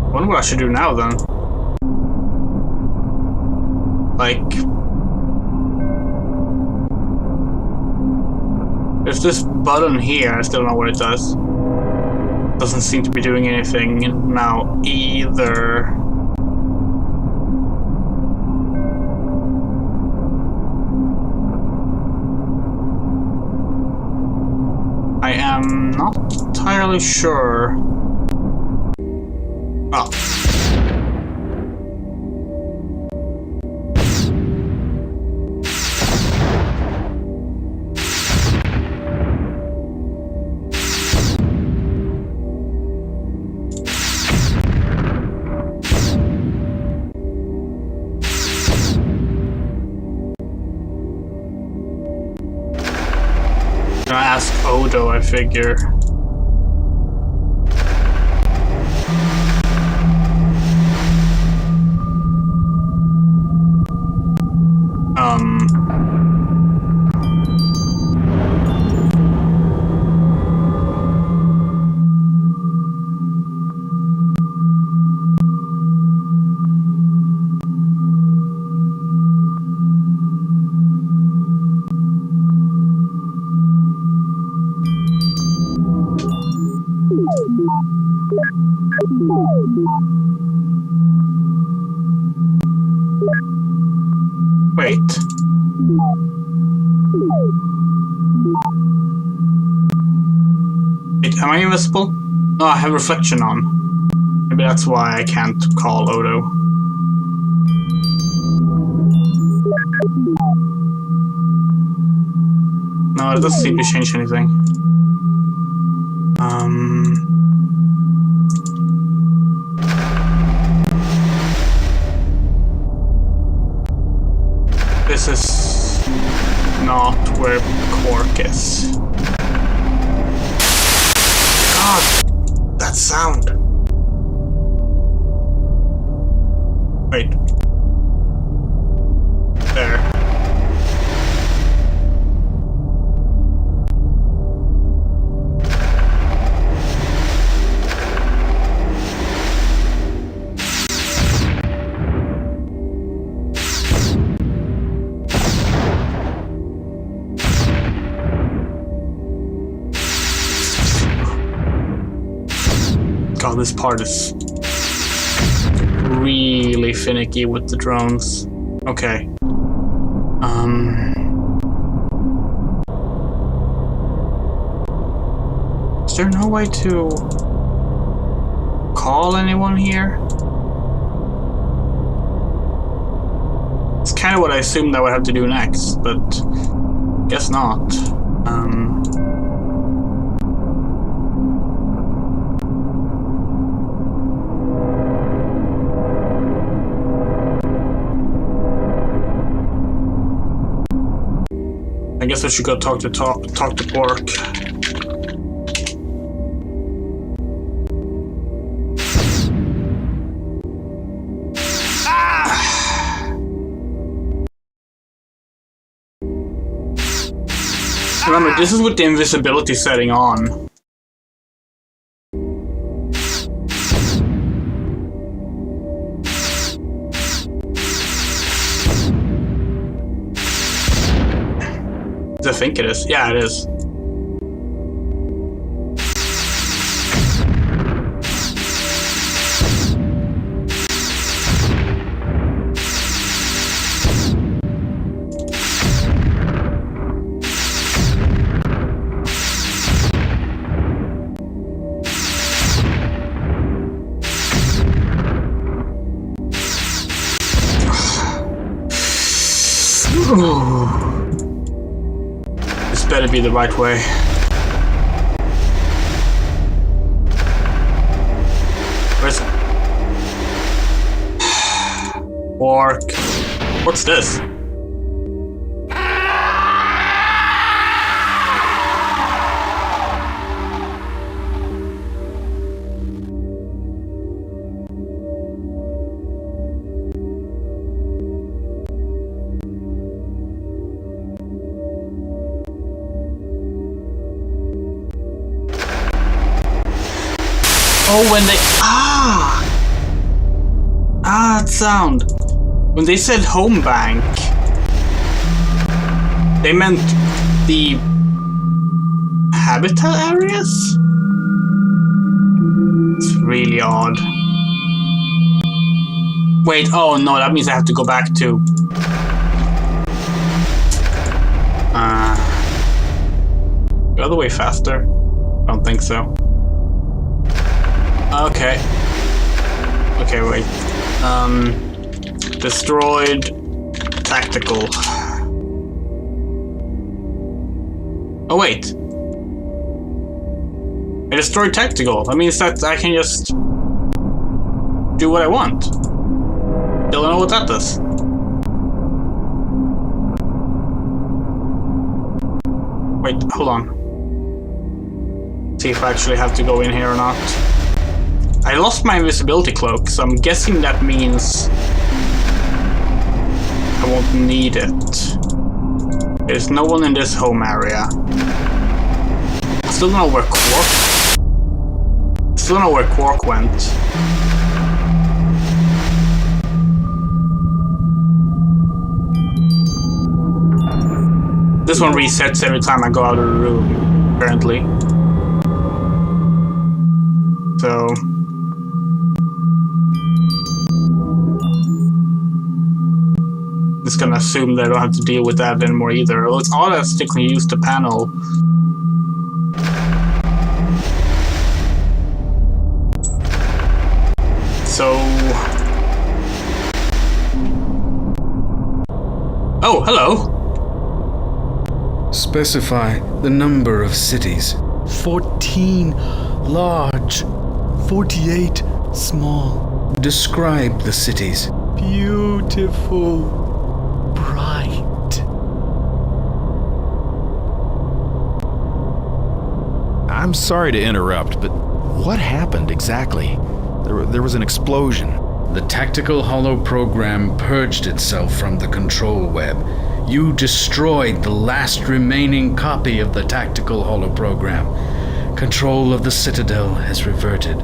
I wonder what I should do now then. Like... There's this button here, I still don't know what it does. Doesn't seem to be doing anything now either. I am not entirely sure. Oh. Odo, I figure. Wait. Wait, am I invisible? No, I have reflection on. Maybe that's why I can't call Odo. No, it doesn't seem to change anything. This is not where Quark is. God, that sound. Wait. There. God, this part is really finicky with the drones. Okay. Is there no way to call anyone here? It's kind of what I assumed I would have to do next, but guess not. I guess I should go talk to Quark. Remember, this is with the invisibility setting on. I think it is. Yeah, it is. This better be the right way. Where's Quark? What's this? Oh, when they... that sound. When they said home bank, they meant the habitat areas? It's really odd. Wait, oh no, that means I have to go back to... the other way faster? I don't think so. Okay. Okay, wait. Destroyed tactical. Oh, wait. I destroyed tactical. That means that I can just do what I want. Don't know what that does. Wait, hold on. see if I actually have to go in here or not. I lost my invisibility cloak, so I'm guessing that means I won't need it. There's no one in this home area. I still don't know where Quark went. This one resets every time I go out of the room, apparently. So... just gonna assume that I don't have to deal with that anymore either. Oh, it's automatically used the panel. So... oh, hello! Specify the number of cities. 14 large, 48 small. Describe the cities. Beautiful, bright. I'm sorry to interrupt, but what happened exactly? There was an explosion. The tactical holo program purged itself from the control web. You destroyed the last remaining copy of the tactical holo program. Control of the Citadel has reverted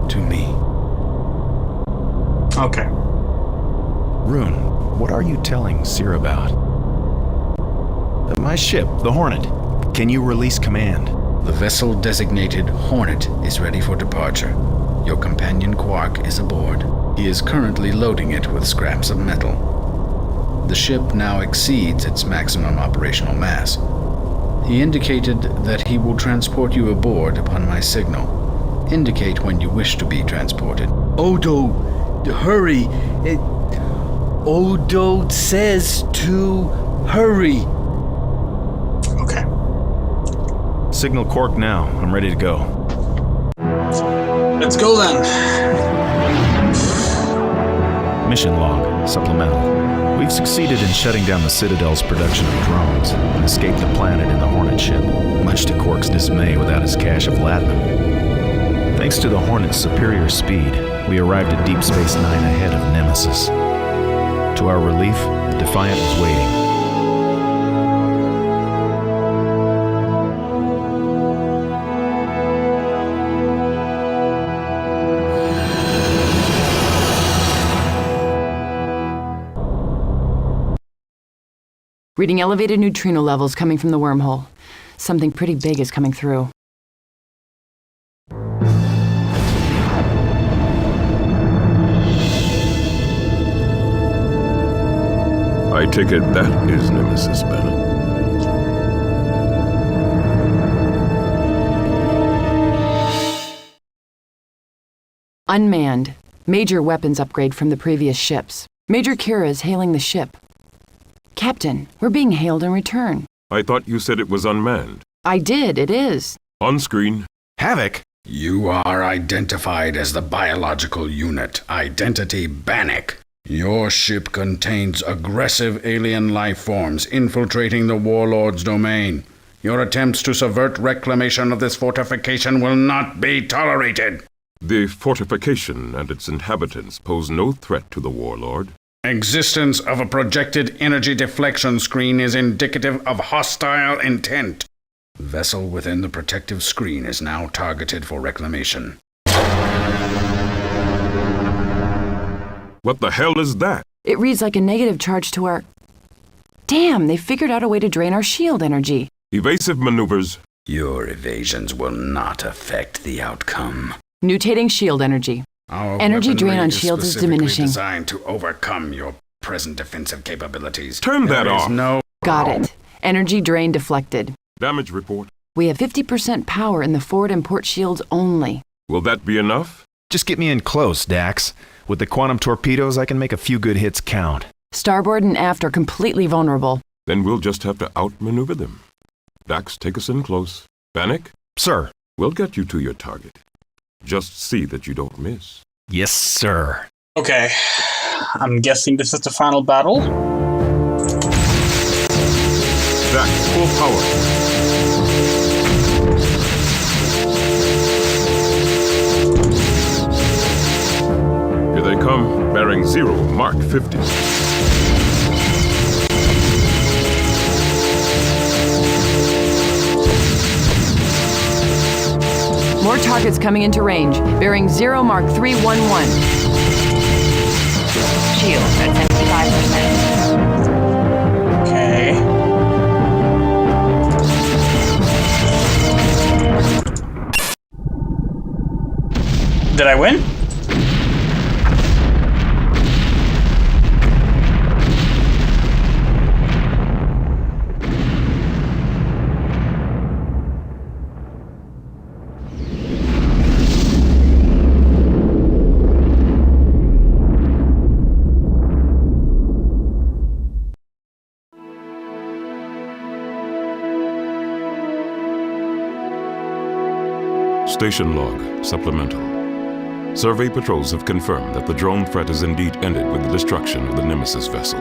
to me. Okay. Rune, what are you telling Seer about? My ship, the Hornet. Can you release command? The vessel designated Hornet is ready for departure. Your companion Quark is aboard. He is currently loading it with scraps of metal. The ship now exceeds its maximum operational mass. He indicated that he will transport you aboard upon my signal. Indicate when you wish to be transported. Odo, hurry. Odo says to hurry. Okay. Signal Quark now. I'm ready to go. Let's go then. Mission log, supplemental. We've succeeded in shutting down the Citadel's production of drones and escaped the planet in the Hornet ship, much to Quark's dismay without his cache of latinum. Thanks to the Hornet's superior speed, we arrived at Deep Space Nine ahead of Nemesis. To our relief, the Defiant was waiting. Reading elevated neutrino levels coming from the wormhole. Something pretty big is coming through. I take it that is Nemesis, Bennett. Unmanned. Major weapons upgrade from the previous ships. Major Kira is hailing the ship. Captain, we're being hailed in return. I thought you said it was unmanned. I did, it is. On screen. Havoc? You are identified as the biological unit, Identity Bannock. Your ship contains aggressive alien life forms infiltrating the Warlord's domain. Your attempts to subvert reclamation of this fortification will not be tolerated. The fortification and its inhabitants pose no threat to the Warlord. Existence of a projected energy deflection screen is indicative of hostile intent. Vessel within the protective screen is now targeted for reclamation. What the hell is that? It reads like a negative charge to our... Damn, they figured out a way to drain our shield energy. Evasive maneuvers. Your evasions will not affect the outcome. Mutating shield energy. Our energy drain on is shields is specifically diminishing. Designed to overcome your present defensive capabilities. Turn that There is off. No. Got it. Energy drain deflected. Damage report. We have 50% power in the forward and port shields only. Will that be enough? Just get me in close, Dax. With the quantum torpedoes, I can make a few good hits count. Starboard and aft are completely vulnerable. Then we'll just have to outmaneuver them. Dax, take us in close. Bannock? Sir. We'll get you to your target. Just see that you don't miss. Yes, sir. Okay. I'm guessing this is the final battle. Dax, full power. Viacom, bearing 0, Mark 50. More targets coming into range. Bearing 0, Mark 311. Shield at 75%. Okay. Did I win? Station log, supplemental. Survey patrols have confirmed that the drone threat is indeed ended with the destruction of the Nemesis vessel.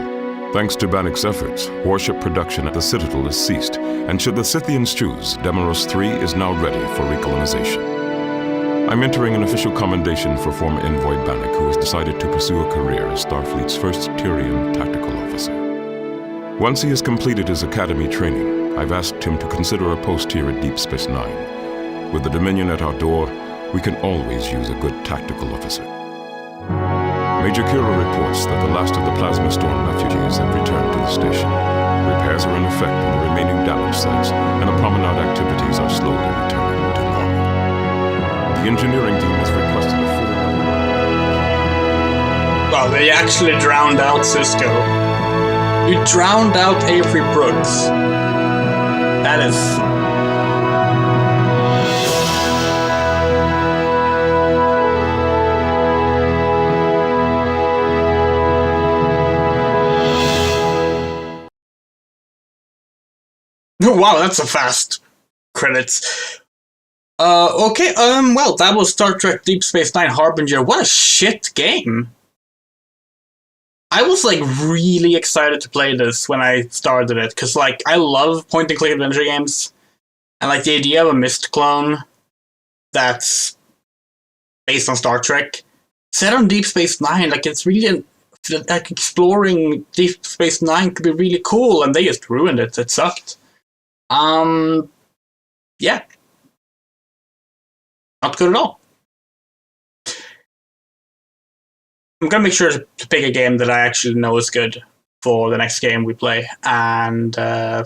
Thanks to Bannock's efforts, warship production at the Citadel has ceased, and should the Scythians choose, Demeros 3 is now ready for recolonization. I'm entering an official commendation for former envoy Bannock, who has decided to pursue a career as Starfleet's first Tyrian tactical officer. Once he has completed his academy training, I've asked him to consider a post here at Deep Space Nine. With the Dominion at our door, we can always use a good tactical officer. Major Kira reports that the last of the plasma storm refugees have returned to the station. Repairs are in effect on the remaining damaged sites, and the promenade activities are slowly returning to normal. The engineering team has requested a full... Wow, they actually drowned out Cisco. You drowned out Avery Brooks. That is... Wow, that's a fast credits. Okay, well, that was Star Trek Deep Space Nine Harbinger. What a shit game. I was, like, really excited to play this when I started it, because, like, I love point-and-click adventure games, and, like, the idea of a Myst clone that's based on Star Trek, set on Deep Space Nine, like, it's really, like, exploring Deep Space Nine could be really cool, and they just ruined it. It sucked. Yeah. Not good at all. I'm gonna make sure to pick a game that I actually know is good for the next game we play. And, yeah,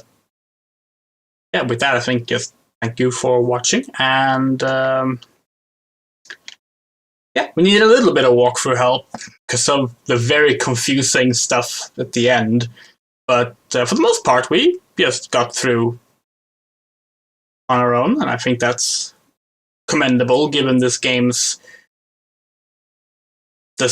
with that, I think just thank you for watching. And, yeah, we needed a little bit of walkthrough help because of the very confusing stuff at the end. But for the most part, we just got through on our own, and I think that's commendable given this game's